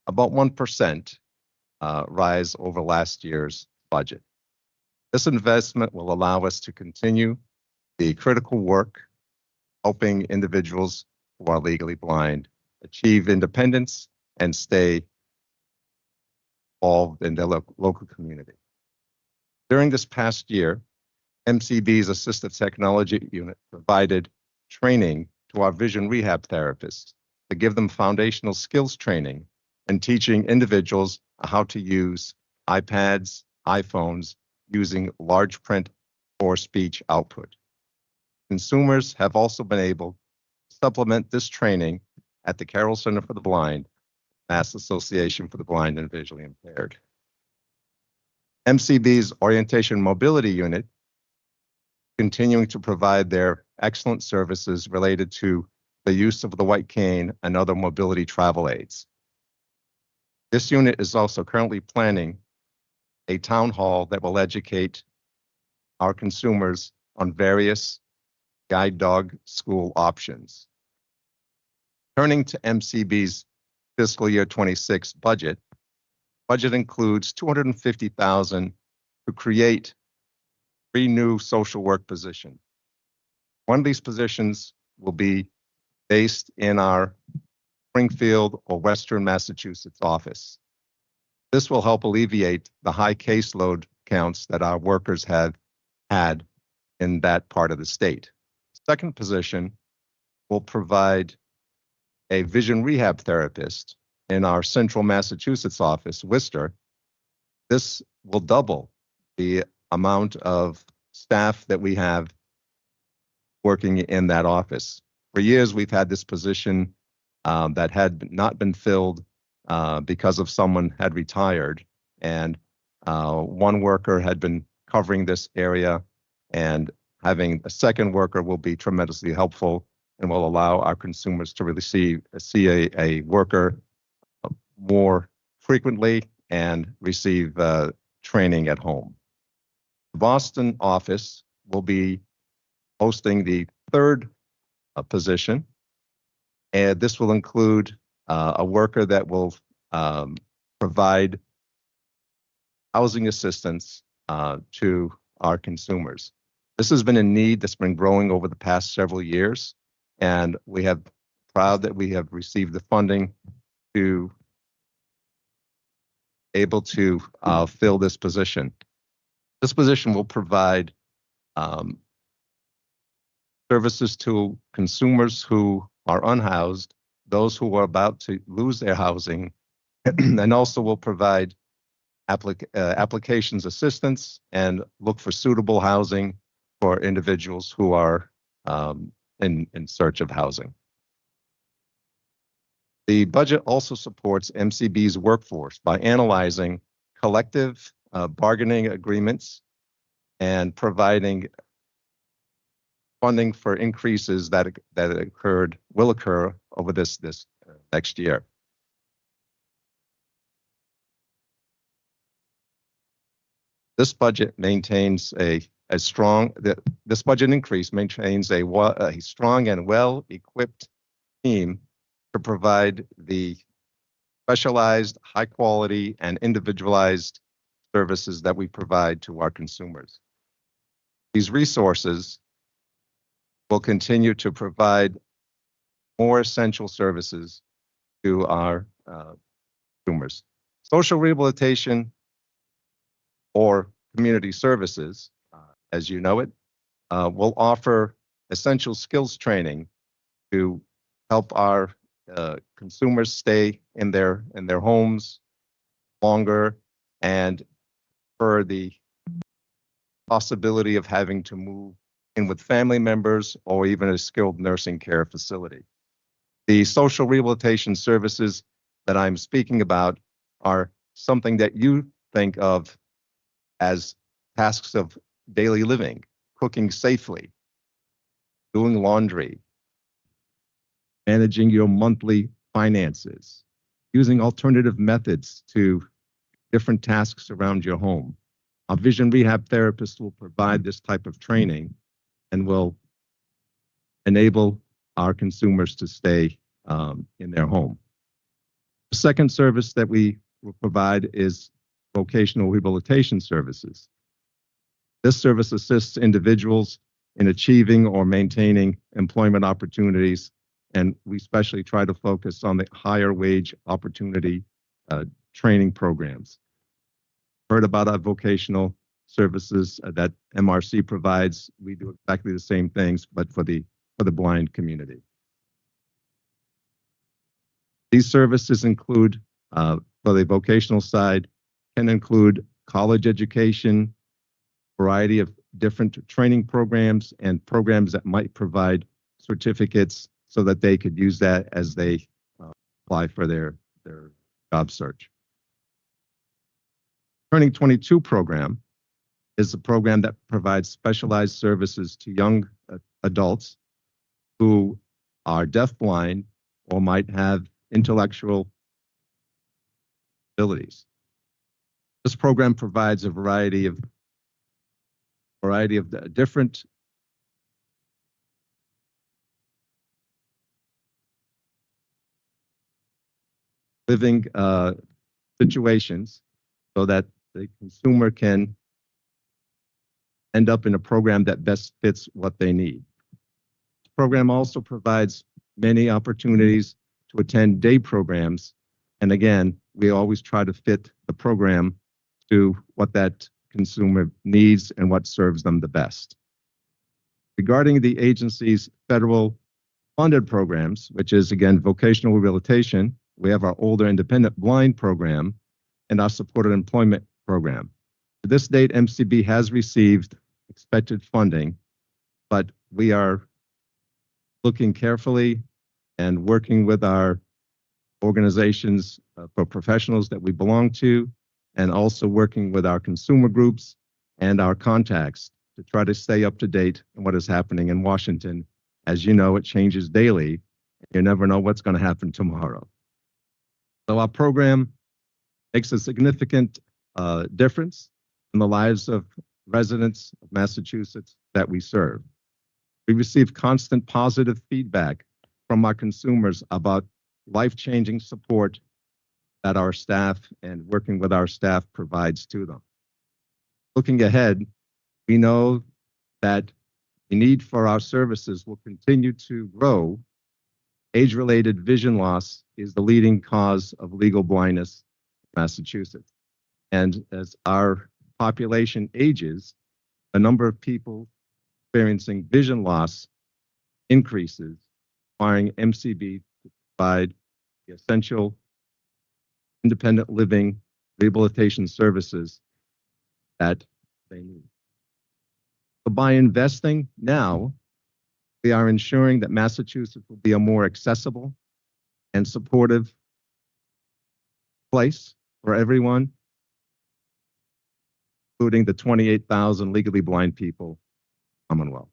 about 1% rise over last year's budget. This investment will allow us to continue the critical work helping individuals who are legally blind achieve independence and stay involved in their local community. During this past year, MCB's Assistive Technology Unit provided training to our vision rehab therapists to give them foundational skills training and teaching individuals how to use iPads, iPhones, using large print or speech output. Consumers have also been able to supplement this training at the Carroll Center for the Blind, Mass Association for the Blind and Visually Impaired. MCB's Orientation Mobility Unit continuing to provide their excellent services related to the use of the white cane and other mobility travel aids. This unit is also currently planning a town hall that will educate our consumers on various guide dog school options. Turning to MCB's fiscal year 26 budget includes $250,000 to create 3 new social work positions. One of these positions will be based in our Springfield or Western Massachusetts office. This will help alleviate the high caseload counts that our workers have had in that part of the state. Second position will provide a vision rehab therapist in our central Massachusetts office, Worcester, this will double the amount of staff that we have working in that office. For years, we've had this position that had not been filled because of someone had retired, and one worker had been covering this area, and having a second worker will be tremendously helpful and will allow our consumers to really see a worker more frequently and receive training at home. The Boston office will be hosting the third position, and this will include a worker that will provide housing assistance to our consumers. This has been a need that's been growing over the past several years, and we have proud that we have received the funding to able to fill this position. This position will provide services to consumers who are unhoused, those who are about to lose their housing, and also will provide applications assistance and look for suitable housing for individuals who are in search of housing. The budget also supports MCB's workforce by analyzing collective bargaining agreements and providing funding for increases that will occur over this next year. This budget maintains this budget increase maintains a strong and well-equipped team to provide the specialized, high quality, and individualized services that we provide to our consumers. These resources will continue to provide more essential services to our consumers. Social rehabilitation or community services, as you know it, will offer essential skills training to help our consumers stay in their homes longer, and for the possibility of having to move in with family members or even a skilled nursing care facility. The social rehabilitation services that I'm speaking about are something that you think of as tasks of daily living, cooking safely, doing laundry, managing your monthly finances, using alternative methods to different tasks around your home. Our vision rehab therapists will provide this type of training and will enable our consumers to stay in their home. The second service that we will provide is vocational rehabilitation services. This service assists individuals in achieving or maintaining employment opportunities, and we especially try to focus on the higher wage opportunity training programs. Heard about our vocational services that MRC provides. We do exactly the same things, but for the blind community. These services include, for the vocational side, can include college education, variety of different training programs, and programs that might provide certificates so that they could use that as they apply for their job search. Turning 22 program is a program that provides specialized services to young adults who are deafblind or might have intellectual abilities. This program provides a variety of different living situations so that the consumer can end up in a program that best fits what they need. This program also provides many opportunities to attend day programs. And again, we always try to fit the program to what that consumer needs and what serves them the best. Regarding the agency's federal funded programs, which is again vocational rehabilitation, we have our older independent blind program and our supported employment program. To this date, MCB has received expected funding, but we are looking carefully and working with our organizations for professionals that we belong to, and also working with our consumer groups and our contacts to try to stay up to date on what is happening in Washington. As you know, it changes daily. You never know what's going to happen tomorrow. So our program makes a significant difference in the lives of residents of Massachusetts that we serve. We receive constant positive feedback from our consumers about life-changing support that our staff and working with our staff provides to them. Looking ahead, we know that the need for our services will continue to grow. Age-related vision loss is the leading cause of legal blindness in Massachusetts. And as our population ages, the number of people experiencing vision loss increases, requiring MCB to provide the essential independent living rehabilitation services that they need. So by investing now, we are ensuring that Massachusetts will be a more accessible and supportive place for everyone, including the 28,000 legally blind people in the Commonwealth.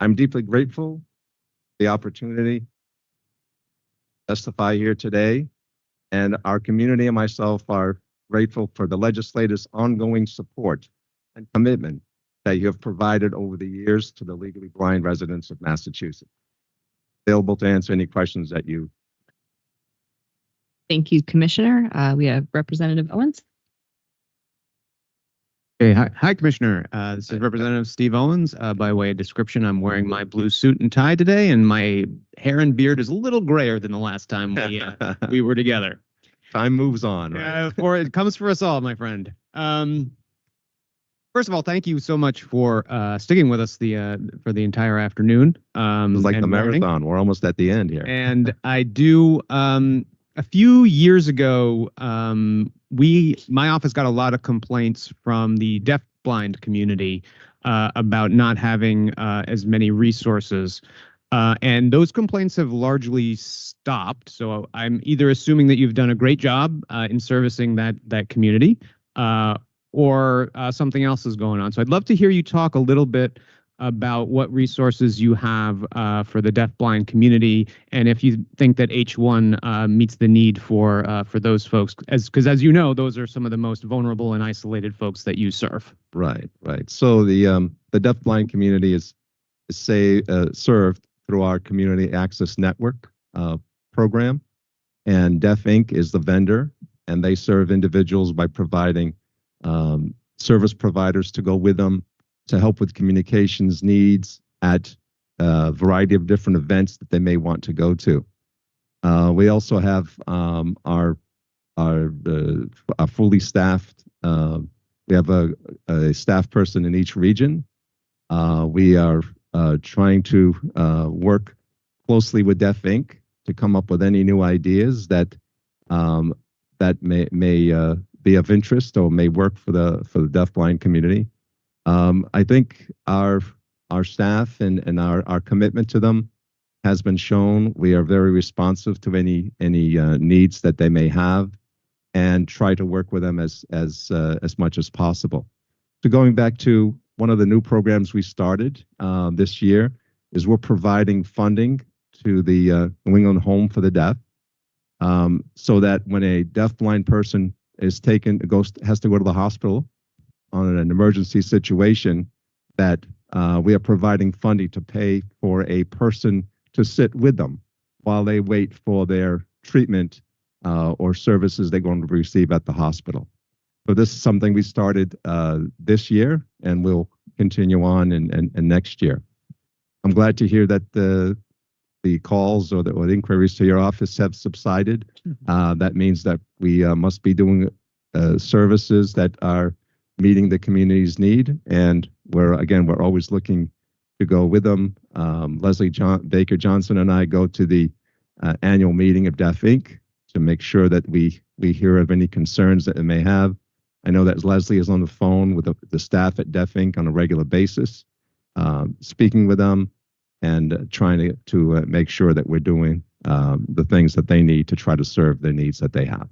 I'm deeply grateful for the opportunity to testify here today, and our community and myself are grateful for the legislators' ongoing support and commitment that you have provided over the years to the legally blind residents of Massachusetts. Available to answer any questions that you. Thank you, Commissioner. We have Representative Owens. Hey, hi, Commissioner. This is Representative Steve Owens. By way of description, I'm wearing my blue suit and tie today, and my hair and beard is a little grayer than the last time we were together. Time moves on, right? For it comes for us all, my friend. First of all, thank you so much for sticking with us for the entire afternoon. It's like the morning. marathon. We're almost at the end here. And I do. A few years ago, my office got a lot of complaints from the deaf-blind community about not having as many resources. And those complaints have largely stopped. So I'm either assuming that you've done a great job in servicing that community, or something else is going on. So I'd love to hear you talk a little bit about what resources you have for the deaf-blind community, and if you think that H1 meets the need for those folks, because as you know, those are some of the most vulnerable and isolated folks that you serve. Right. So the deaf-blind community is served through our Community Access Network program, and Deaf Inc. is the vendor, and they serve individuals by providing service providers to go with them to help with communications needs at a variety of different events that they may want to go to. We also have our fully staffed. We have a staff person in each region. We are trying to work closely with Deaf Inc. to come up with any new ideas that may be of interest or may work for the deaf-blind community. I think our staff and our commitment to them has been shown. We are very responsive to any needs that they may have, and try to work with them as much as possible. So going back to one of the new programs we started this year is we're providing funding to the New England Home for the Deaf, so that when a deaf-blind person has to go to the hospital on an emergency situation, that we are providing funding to pay for a person to sit with them while they wait for their treatment or services they're going to receive at the hospital. So this is something we started this year, and we'll continue on and next year. I'm glad to hear that the calls or the inquiries to your office have subsided. That means that we must be doing services that are meeting the community's need, and we're always looking to go with them. Leslie Baker Johnson and I go to the annual meeting of Deaf Inc. to make sure that we hear of any concerns that they may have. I know that Leslie is on the phone with the staff at Deaf Inc. on a regular basis, speaking with them and trying to make sure that we're doing the things that they need to try to serve the needs that they have.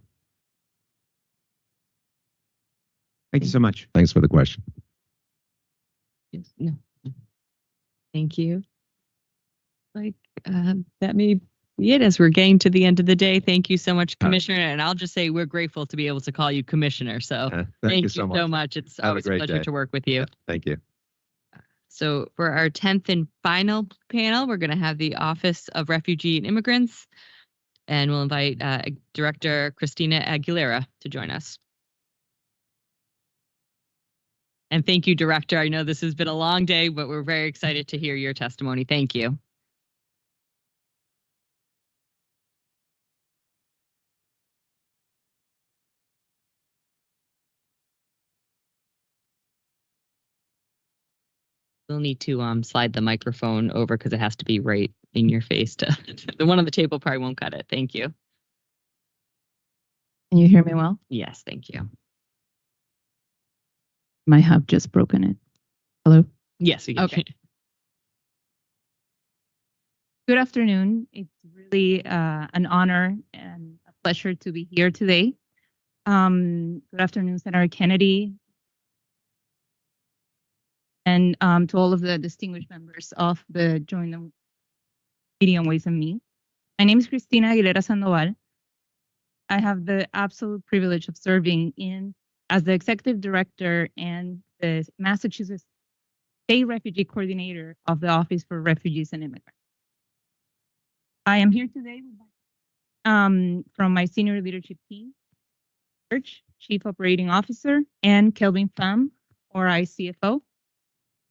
Thank you so much. Thanks for the question. No. Thank you. Like that may be it as we're getting to the end of the day. Thank you so much, Commissioner. And I'll just say we're grateful to be able to call you Commissioner. So thank you so much. It's Have a always a great pleasure day. to work with you. Thank you. So for our 10th and final panel, we're going to have the Office of Refugee and Immigrants, and we'll invite Director Christina Aguilera to join us. And thank you, Director. I know this has been a long day, but we're very excited to hear your testimony. Thank you. We'll need to slide the microphone over because it has to be right in your face. To the one on the table probably won't cut it. Thank you. Can you hear me well? Yes, thank you. Might have just broken it. Hello? Yes, we can. Okay. Good afternoon. It's really an honor and a pleasure to be here today. Good afternoon, Senator Kennedy, and to all of the distinguished members of the Joint Committee on Ways and Means. My name is Cristina Aguilera Sandoval. I have the absolute privilege of serving as the Executive Director and the Massachusetts State Refugee Coordinator of the Office for Refugees and Immigrants. I am here today from my senior leadership team, Chief Operating Officer, and Kelvin Pham, or CFO.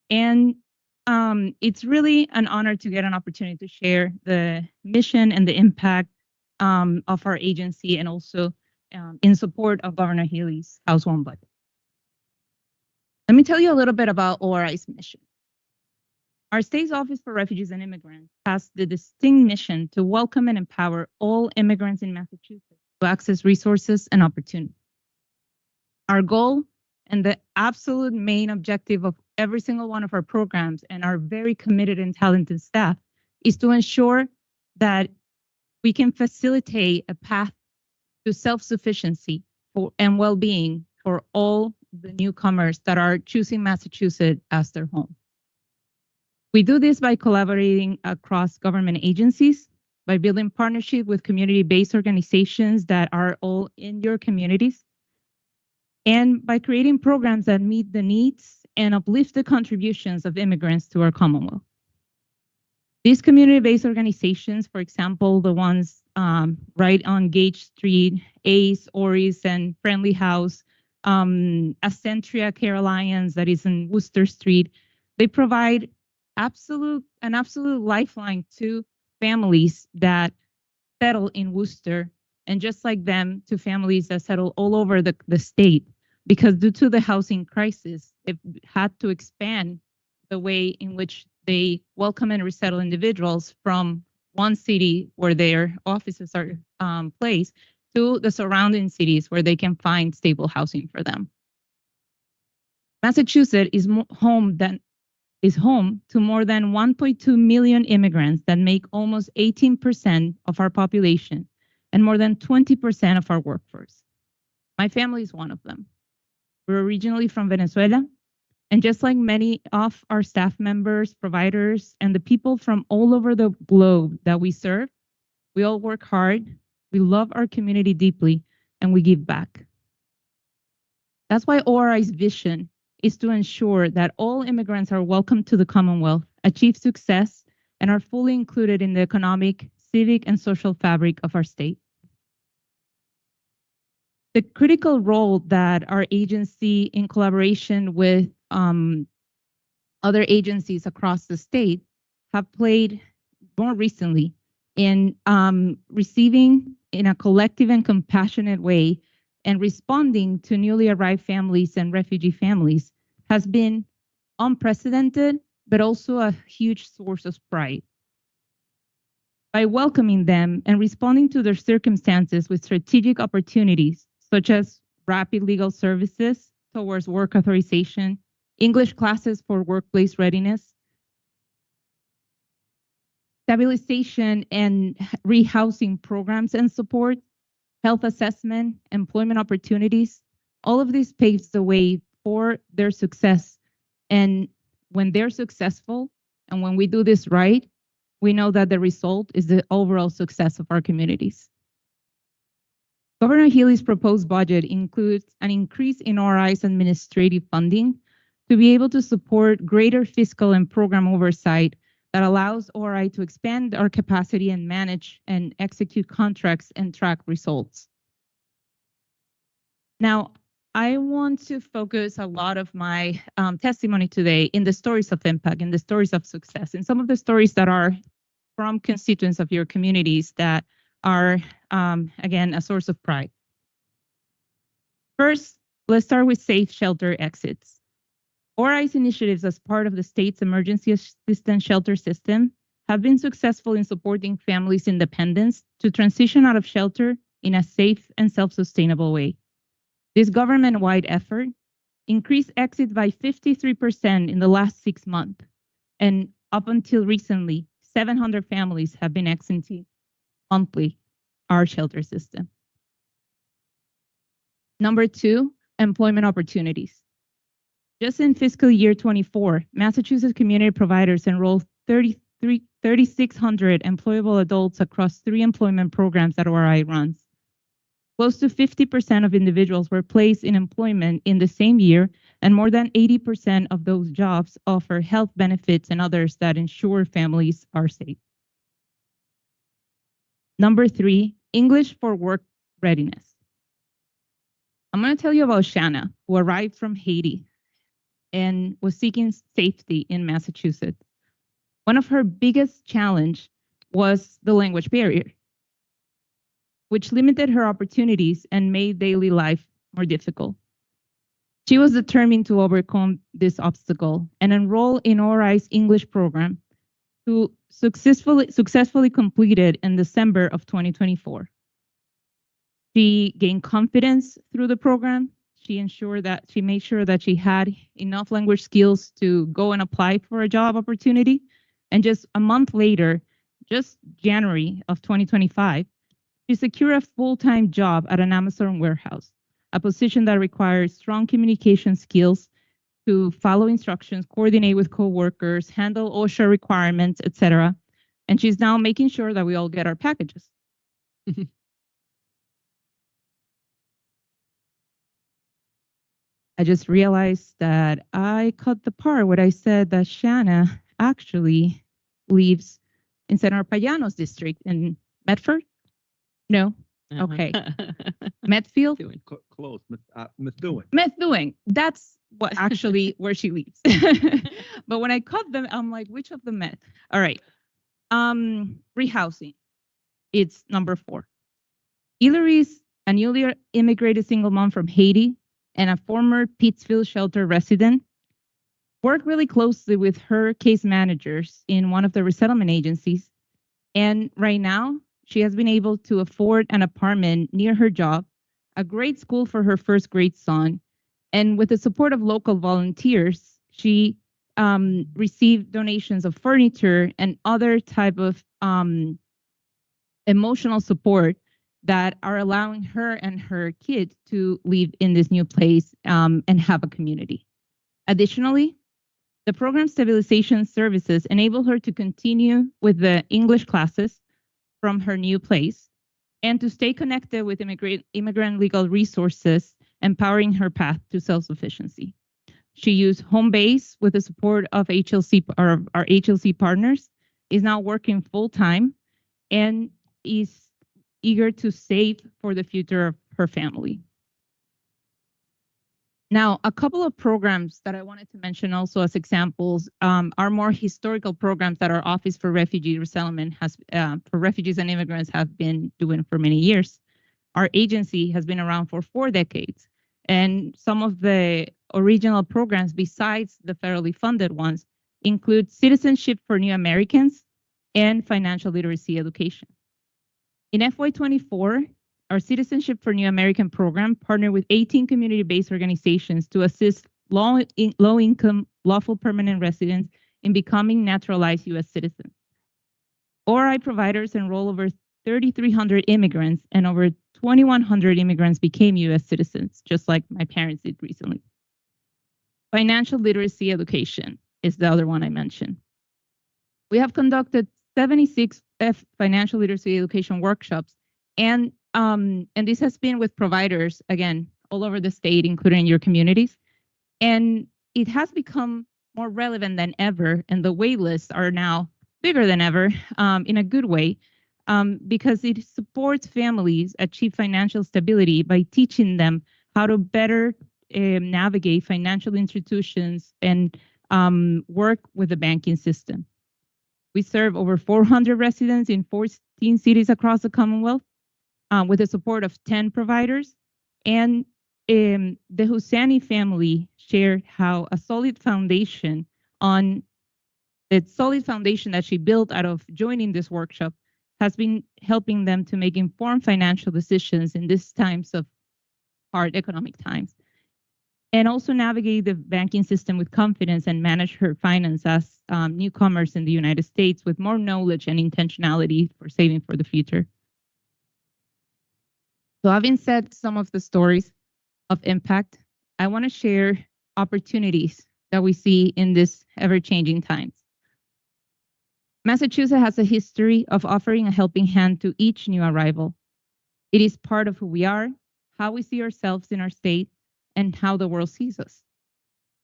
And it's really an honor to get an opportunity to share the mission and the impact of our agency, and also in support of Governor Healey's House One budget. Let me tell you a little bit about ORI's mission. Our state's Office for Refugees and Immigrants has the distinct mission to welcome and empower all immigrants in Massachusetts to access resources and opportunities. Our goal and the absolute main objective of every single one of our programs and our very committed and talented staff is to ensure that we can facilitate a path to self-sufficiency and well-being for all the newcomers that are choosing Massachusetts as their home. We do this by collaborating across government agencies, by building partnership with community-based organizations that are all in your communities, and by creating programs that meet the needs and uplift the contributions of immigrants to our Commonwealth. These community-based organizations, for example, the ones right on Gage Street, ACE, Oris, and Friendly House, Accentria Care Alliance that is in Worcester Street, they provide an absolute lifeline to families that settle in Worcester, and just like them, to families that settle all over the state, because due to the housing crisis, they've had to expand the way in which they welcome and resettle individuals from one city where their offices are placed to the surrounding cities where they can find stable housing for them. Massachusetts is home to more than 1.2 million immigrants that make almost 18% of our population and more than 20% of our workforce. My family is one of them. We're originally from Venezuela, and just like many of our staff members, providers, and the people from all over the globe that we serve, we all work hard, we love our community deeply, and we give back. That's why ORI's vision is to ensure that all immigrants are welcome to the Commonwealth, achieve success, and are fully included in the economic, civic, and social fabric of our state. The critical role that our agency, in collaboration with other agencies across the state, have played more recently in receiving in a collective and compassionate way and responding to newly arrived families and refugee families has been unprecedented, but also a huge source of pride. by welcoming them and responding to their circumstances with strategic opportunities, such as rapid legal services towards work authorization, English classes for workplace readiness, stabilization and rehousing programs and support, health assessment, employment opportunities. All of this paves the way for their success. And when they're successful, and when we do this right, we know that the result is the overall success of our communities. Governor Healy's proposed budget includes an increase in ORI's administrative funding to be able to support greater fiscal and program oversight that allows ORI to expand our capacity and manage and execute contracts and track results. Now, I want to focus a lot of my testimony today in the stories of impact, in the stories of success, and some of the stories that are from constituents of your communities that are, again, a source of pride. First, let's start with safe shelter exits. ORI's initiatives as part of the state's emergency assistance shelter system have been successful in supporting families' independence to transition out of shelter in a safe and self-sustainable way. This government-wide effort increased exit by 53% in the last 6 months, and up until recently, 700 families have been exiting monthly our shelter system. Number 2, employment opportunities. Just in fiscal year 24, Massachusetts community providers enrolled 3,600 employable adults across 3 employment programs that ORI runs. Close to 50% of individuals were placed in employment in the same year, and more than 80% of those jobs offer health benefits and others that ensure families are safe. Number 3, English for work readiness. I'm going to tell you about Chynah, who arrived from Haiti and was seeking safety in Massachusetts. One of her biggest challenges was the language barrier, which limited her opportunities and made daily life more difficult. She was determined to overcome this obstacle and enroll in ORI's English program, who successfully completed in December of 2024. She gained confidence through the program. She made sure that she had enough language skills to go and apply for a job opportunity. And just a month later, just January of 2025, she secured a full-time job at an Amazon warehouse, a position that requires strong communication skills to follow instructions, coordinate with coworkers, handle OSHA requirements, etc. And she's now making sure that we all get our packages. I just realized that I cut the part where I said that Chynah actually lives in Senator Payano's district in Medford. No? Okay. Medfield? Close. Methuen. Methuen. That's what actually where she lives. But when I cut them, I'm like, which of the Met? All right. Rehousing. It's number 4. Hillary's a newly immigrated single mom from Haiti and a former Pittsfield shelter resident, worked really closely with her case managers in one of the resettlement agencies. And right now, she has been able to afford an apartment near her job, a great school for her first grade son, and with the support of local volunteers, she received donations of furniture and other type of emotional support that are allowing her and her kids to live in this new place and have a community. Additionally, the program stabilization services enable her to continue with the English classes from her new place and to stay connected with immigrant legal resources, empowering her path to self-sufficiency. She used home base with the support of HLC, our HLC partners, is now working full-time and is eager to save for the future of her family. Now, a couple of programs that I wanted to mention also as examples are more historical programs that our Office for Refugee Resettlement has, for refugees and immigrants, have been doing for many years. Our agency has been around for 4 decades, and some of the original programs besides the federally funded ones include Citizenship for New Americans, and financial literacy education. In FY24, our Citizenship for New American program partnered with 18 community-based organizations to assist low-income lawful permanent residents in becoming naturalized U.S. citizens. ORI providers enroll over 3,300 immigrants, and over 2,100 immigrants became U.S. citizens, just like my parents did recently. Financial literacy education is the other one I mentioned. We have conducted 76 financial literacy education workshops, and this has been with providers, again, all over the state, including your communities. And it has become more relevant than ever, and the wait lists are now bigger than ever in a good way, because it supports families achieve financial stability by teaching them how to better navigate financial institutions and work with the banking system. We serve over 400 residents in 14 cities across the Commonwealth with the support of 10 providers. And the Husseini family shared how a solid foundation that she built out of joining this workshop has been helping them to make informed financial decisions in these times of hard economic times, and also navigate the banking system with confidence and manage her finance as newcomers in the United States with more knowledge and intentionality for saving for the future. So having said some of the stories of impact, I want to share opportunities that we see in this ever-changing times. Massachusetts has a history of offering a helping hand to each new arrival. It is part of who we are, how we see ourselves in our state, and how the world sees us.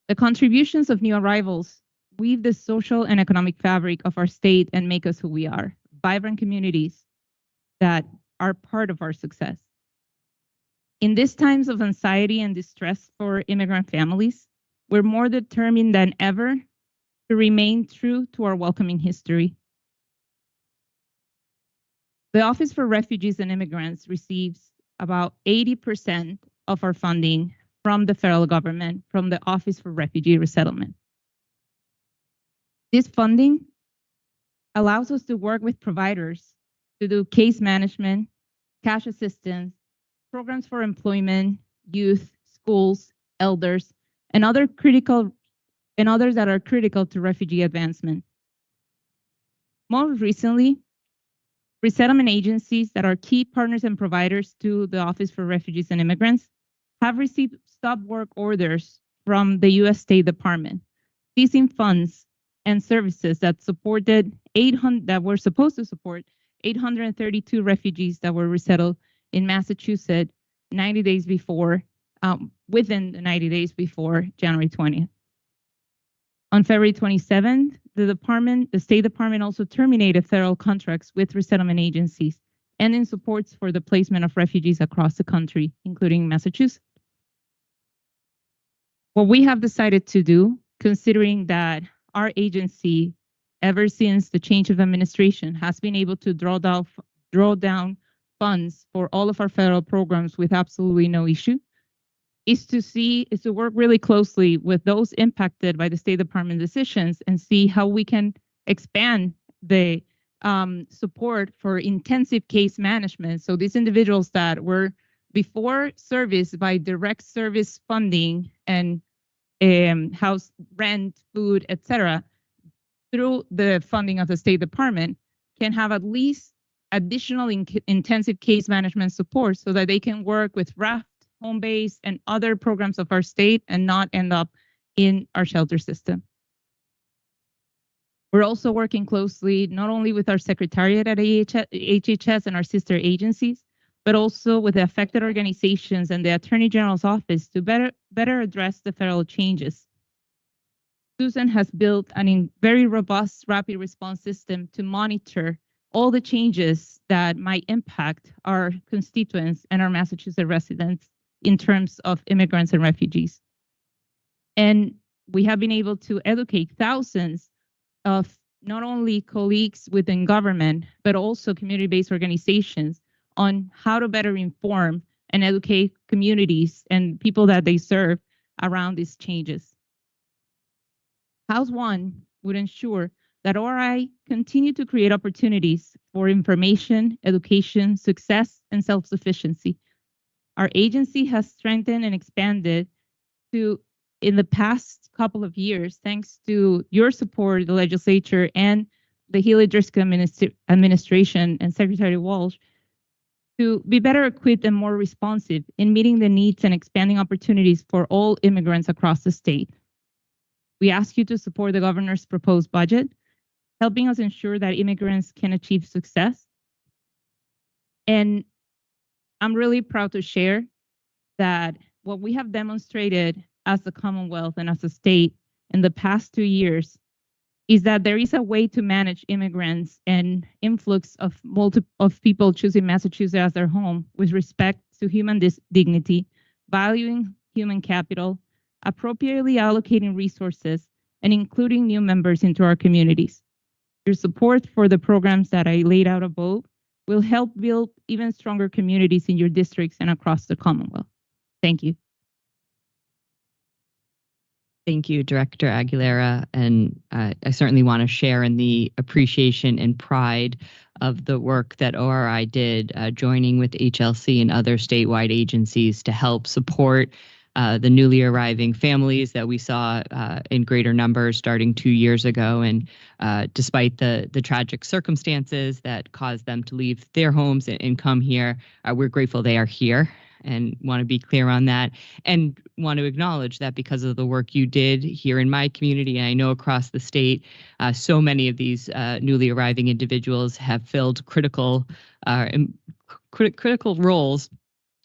The contributions of new arrivals weave the social and economic fabric of our state and make us who we are, vibrant communities that are part of our success. In these times of anxiety and distress for immigrant families, we're more determined than ever to remain true to our welcoming history. The Office for Refugees and Immigrants receives about 80% of our funding from the federal government, from the Office for Refugee Resettlement. This funding allows us to work with providers to do case management, cash assistance, programs for employment, youth, schools, elders, and others that are critical to refugee advancement. More recently, resettlement agencies that are key partners and providers to the Office for Refugees and Immigrants have received stop work orders from the U.S. State Department, ceasing funds and services that were supposed to support 832 refugees that were resettled in Massachusetts 90 days before, within the 90 days before January 20th. On February 27th, the State Department also terminated federal contracts with resettlement agencies and in supports for the placement of refugees across the country, including Massachusetts. What we have decided to do, considering that our agency, ever since the change of administration, has been able to draw down funds for all of our federal programs with absolutely no issue, is to work really closely with those impacted by the State Department decisions and see how we can expand the support for intensive case management. So these individuals that were before service by direct service funding and house rent, food, etc., through the funding of the State Department, can have at least additional intensive case management support so that they can work with RAFT, home base, and other programs of our state and not end up in our shelter system. We're also working closely not only with our secretariat at HHS and our sister agencies, but also with the affected organizations and the Attorney General's office to better address the federal changes. Susan has built a very robust rapid response system to monitor all the changes that might impact our constituents and our Massachusetts residents in terms of immigrants and refugees. And we have been able to educate thousands of not only colleagues within government, but also community-based organizations on how to better inform and educate communities and people that they serve around these changes. House One would ensure that ORI continue to create opportunities for information, education, success, and self-sufficiency. Our agency has strengthened and expanded in the past couple of years, thanks to your support, the legislature, and the Healy Driscoll administration and Secretary Walsh, to be better equipped and more responsive in meeting the needs and expanding opportunities for all immigrants across the state. We ask you to support the governor's proposed budget, helping us ensure that immigrants can achieve success. And I'm really proud to share that what we have demonstrated as the Commonwealth and as a state in the past 2 years is that there is a way to manage immigrants and influx of people choosing Massachusetts as their home with respect to human dignity, valuing human capital, appropriately allocating resources, and including new members into our communities. Your support for the programs that I laid out above will help build even stronger communities in your districts and across the Commonwealth. Thank you. Thank you, Director Aguilera. And I certainly want to share in the appreciation and pride of the work that ORI did, joining with HLC and other statewide agencies to help support the newly arriving families that we saw in greater numbers starting 2 years ago. And despite the tragic circumstances that caused them to leave their homes and come here, we're grateful they are here and want to be clear on that, and want to acknowledge that because of the work you did here in my community, and I know across the state, so many of these newly arriving individuals have filled critical roles.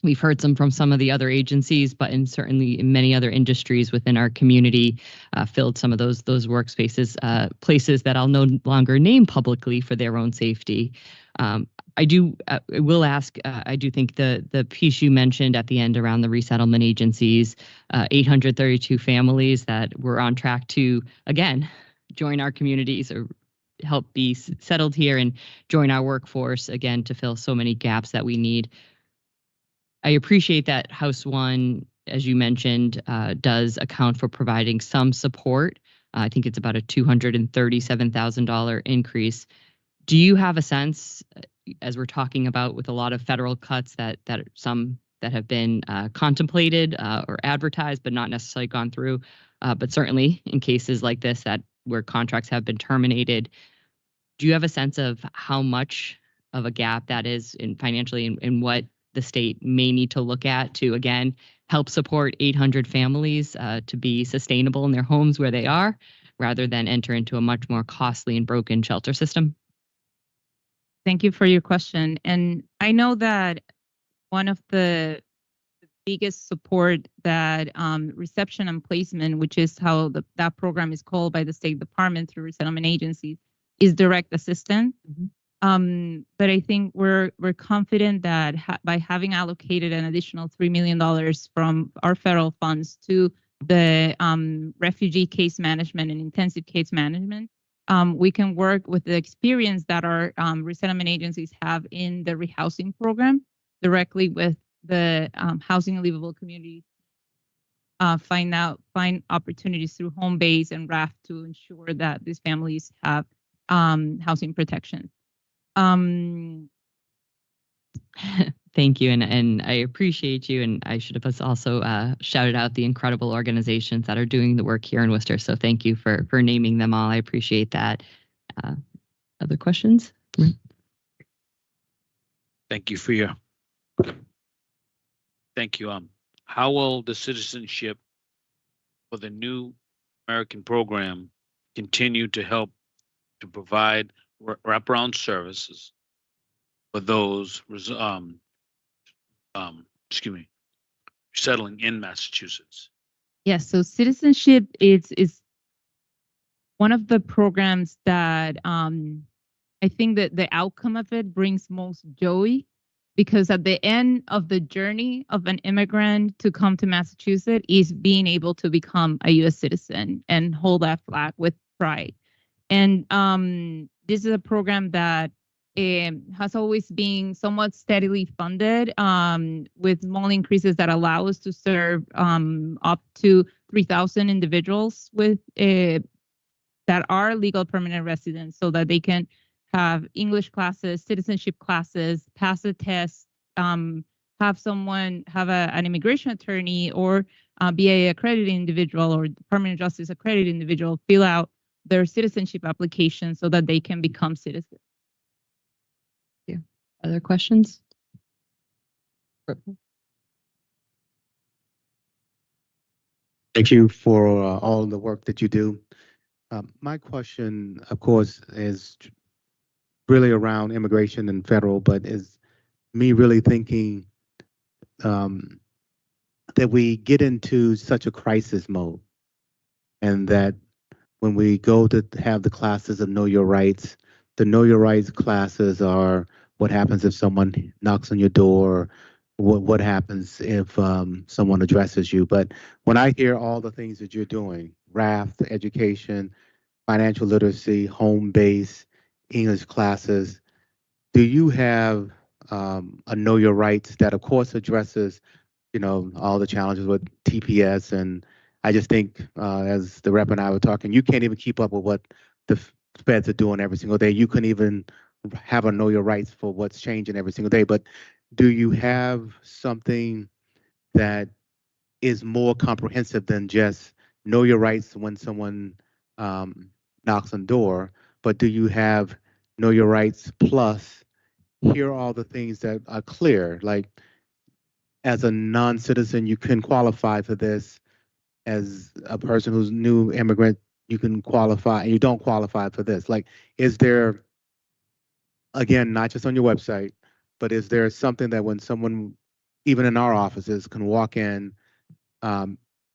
We've heard some from some of the other agencies, but certainly in many other industries within our community, filled some of those workspaces, places that I'll no longer name publicly for their own safety. I will ask, I do think the piece you mentioned at the end around the resettlement agencies, 832 families that were on track to, again, join our communities or help be settled here and join our workforce, again, to fill so many gaps that we need. I appreciate that House One, as you mentioned, does account for providing some support. I think it's about a $237,000 increase. Do you have a sense, as we're talking about with a lot of federal cuts that some that have been contemplated or advertised but not necessarily gone through, but certainly in cases like this where contracts have been terminated, do you have a sense of how much of a gap that is financially and what the state may need to look at to, again, help support 800 families to be sustainable in their homes where they are, rather than enter into a much more costly and broken shelter system? Thank you for your question. And I know that one of the biggest support that reception and placement, which is how that program is called by the State Department through resettlement agencies, is direct assistance. But I think we're confident that by having allocated an additional $3 million from our federal funds to the refugee case management and intensive case management, we can work with the experience that our resettlement agencies have in the rehousing program directly with the housing and livable communities, find opportunities through home base and RAFT to ensure that these families have housing protection. Thank you, and I appreciate you, and I should have also shouted out the incredible organizations that are doing the work here in Worcester, so thank you for naming them all. I appreciate that. Other questions? Thank you for your, thank you. How will the citizenship for the new American program continue to help to provide wraparound services for those settling in Massachusetts? Yes, so citizenship is one of the programs that I think that the outcome of it brings most joy, because at the end of the journey of an immigrant to come to Massachusetts is being able to become a U.S. citizen and hold that flag with pride. And this is a program that has always been somewhat steadily funded with small increases that allow us to serve up to 3,000 individuals with that are legal permanent residents so that they can have English classes, citizenship classes, pass a test, have someone have an immigration attorney or BA accredited individual or permanent justice accredited individual fill out their citizenship application so that they can become citizens. Other questions? Thank you for all the work that you do. My question, of course, is really around immigration and federal, but is me really thinking that we get into such a crisis mode, and that when we go to have the classes of Know Your Rights, the Know Your Rights classes are what happens if someone knocks on your door, what happens if someone addresses you. But when I hear all the things that you're doing, RAFT, education, financial literacy, home base, English classes, do you have a Know Your Rights that, of course, addresses, all the challenges with TPS? And I just think, as the rep and I were talking, you can't even keep up with what the feds are doing every single day. You couldn't even have a Know Your Rights for what's changing every single day. But do you have something that is more comprehensive than just Know Your Rights when someone knocks on the door, but do you have Know Your Rights plus here are all the things that are clear, like as a non-citizen, you can qualify for this. As a person who's new immigrant, you can qualify, and you don't qualify for this. Like, is there, again, not just on your website, but is there something that when someone, even in our offices, can walk in,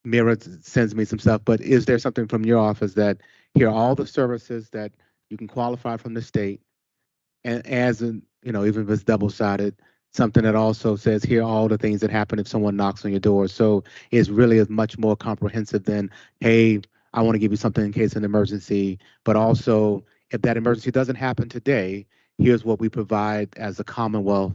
Mira sends me some stuff, but is there something from your office that here are all the services that you can qualify from the state, and as in, even if it's double-sided, something that also says here are all the things that happen if someone knocks on your door. So it's really is much more comprehensive than, hey, I want to give you something in case of an emergency, but also if that emergency doesn't happen today, here's what we provide as a Commonwealth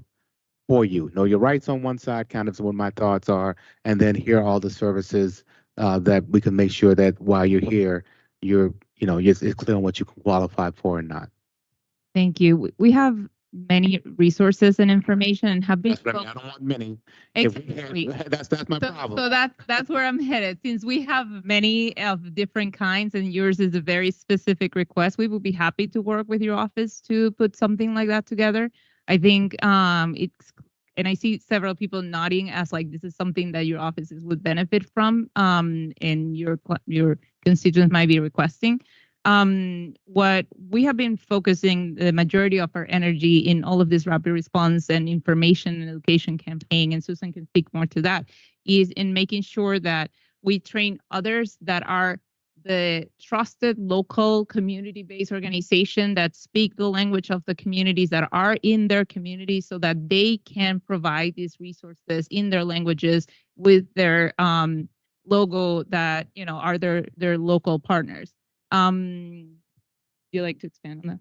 for you. Know Your Rights on one side, kind of what my thoughts are, and then here are all the services that we can make sure that while you're here, it's clear on what you can qualify for and not. Thank you. We have many resources and information and have been. That's what I mean. I don't want many. If we Exactly. have, that's my problem. So that's where I'm headed. Since we have many of different kinds and yours is a very specific request, we will be happy to work with your office to put something like that together. I think it's, and I see several people nodding as like this is something that your offices would benefit from, and your constituents might be requesting. What we have been focusing the majority of our energy in all of this rapid response and information and education campaign, and Susan can speak more to that, is in making sure that we train others that are the trusted local community-based organization that speak the language of the communities that are in their community so that they can provide these resources in their languages with their logo that are their local partners. Would you like to expand on that?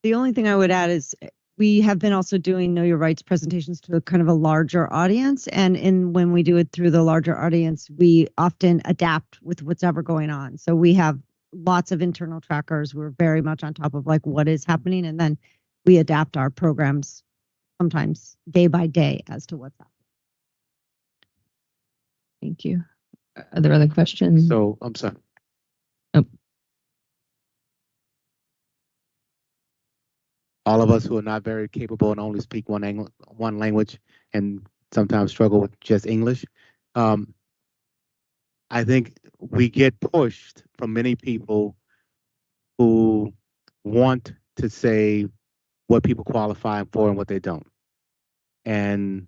The only thing I would add is we have been also doing Know Your Rights presentations to a kind of a larger audience. And when we do it through the larger audience, we often adapt with what's ever going on. So we have lots of internal trackers. We're very much on top of like what is happening. And then we adapt our programs sometimes day by day as to what's happening. Thank you. Are there other questions? So I'm sorry. All of us who are not very capable and only speak one language and sometimes struggle with just English, I think we get pushed from many people who want to say what people qualify for and what they don't. And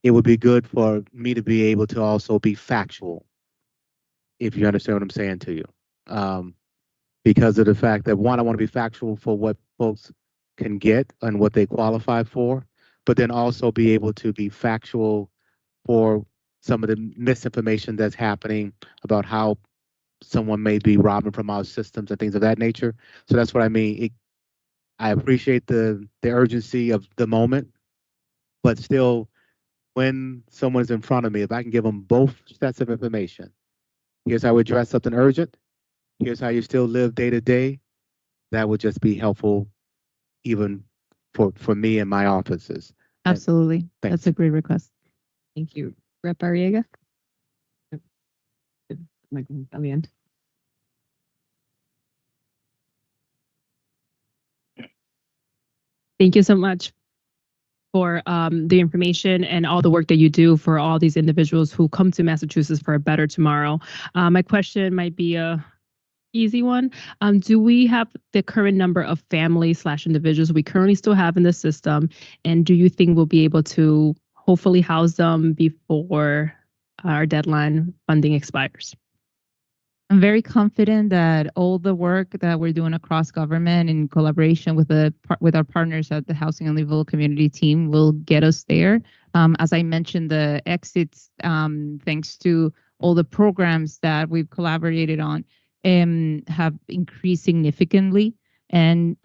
it would be good for me to be able to also be factual, if you understand what I'm saying to you. Because of the fact that, one, I want to be factual for what folks can get and what they qualify for, but then also be able to be factual for some of the misinformation that's happening about how someone may be robbing from our systems and things of that nature. So that's what I mean. I appreciate the urgency of the moment, but still, when someone's in front of me, if I can give them both sets of information, here's how we address something urgent, here's how you still live day to day, that would just be helpful even for me and my offices. Absolutely. Thanks. That's a great request. Thank you. Rep. Arriaga? On the end. Thank you so much for the information and all the work that you do for all these individuals who come to Massachusetts for a better tomorrow. My question might be a easy one. Do we have the current number of families/individuals we currently still have in the system? And do you think we'll be able to hopefully house them before our deadline funding expires? I'm very confident that all the work that we're doing across government in collaboration with our partners at the Housing and Livable Community team will get us there. As I mentioned, the exits, thanks to all the programs that we've collaborated on, have increased significantly. And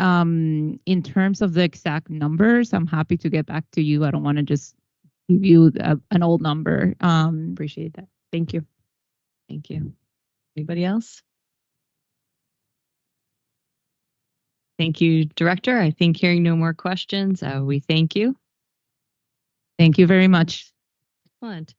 in terms of the exact numbers, I'm happy to get back to you. I don't want to just give you an old number. Appreciate that. Thank you. Thank you. Anybody else? Thank you, Director. I think hearing no more questions, we thank you. Thank you very much. Excellent.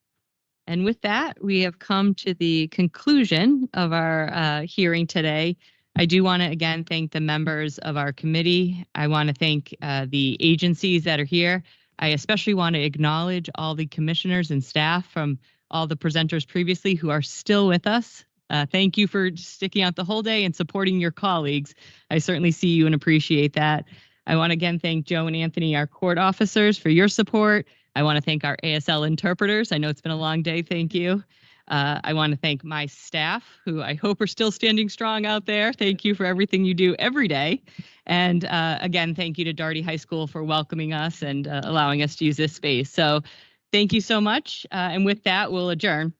And with that, we have come to the conclusion of our hearing today. I do want to again thank the members of our committee. I want to thank the agencies that are here. I especially want to acknowledge all the commissioners and staff from all the presenters previously who are still with us. Thank you for sticking out the whole day and supporting your colleagues. I certainly see you and appreciate that. I want to again thank Joe and Anthony, our court officers, for your support. I want to thank our ASL interpreters. I know it's been a long day. Thank you. I want to thank my staff, who I hope are still standing strong out there. Thank you for everything you do every day. And again, thank you to Daugherty High School for welcoming us and allowing us to use this space. So thank you so much. And with that, we'll adjourn.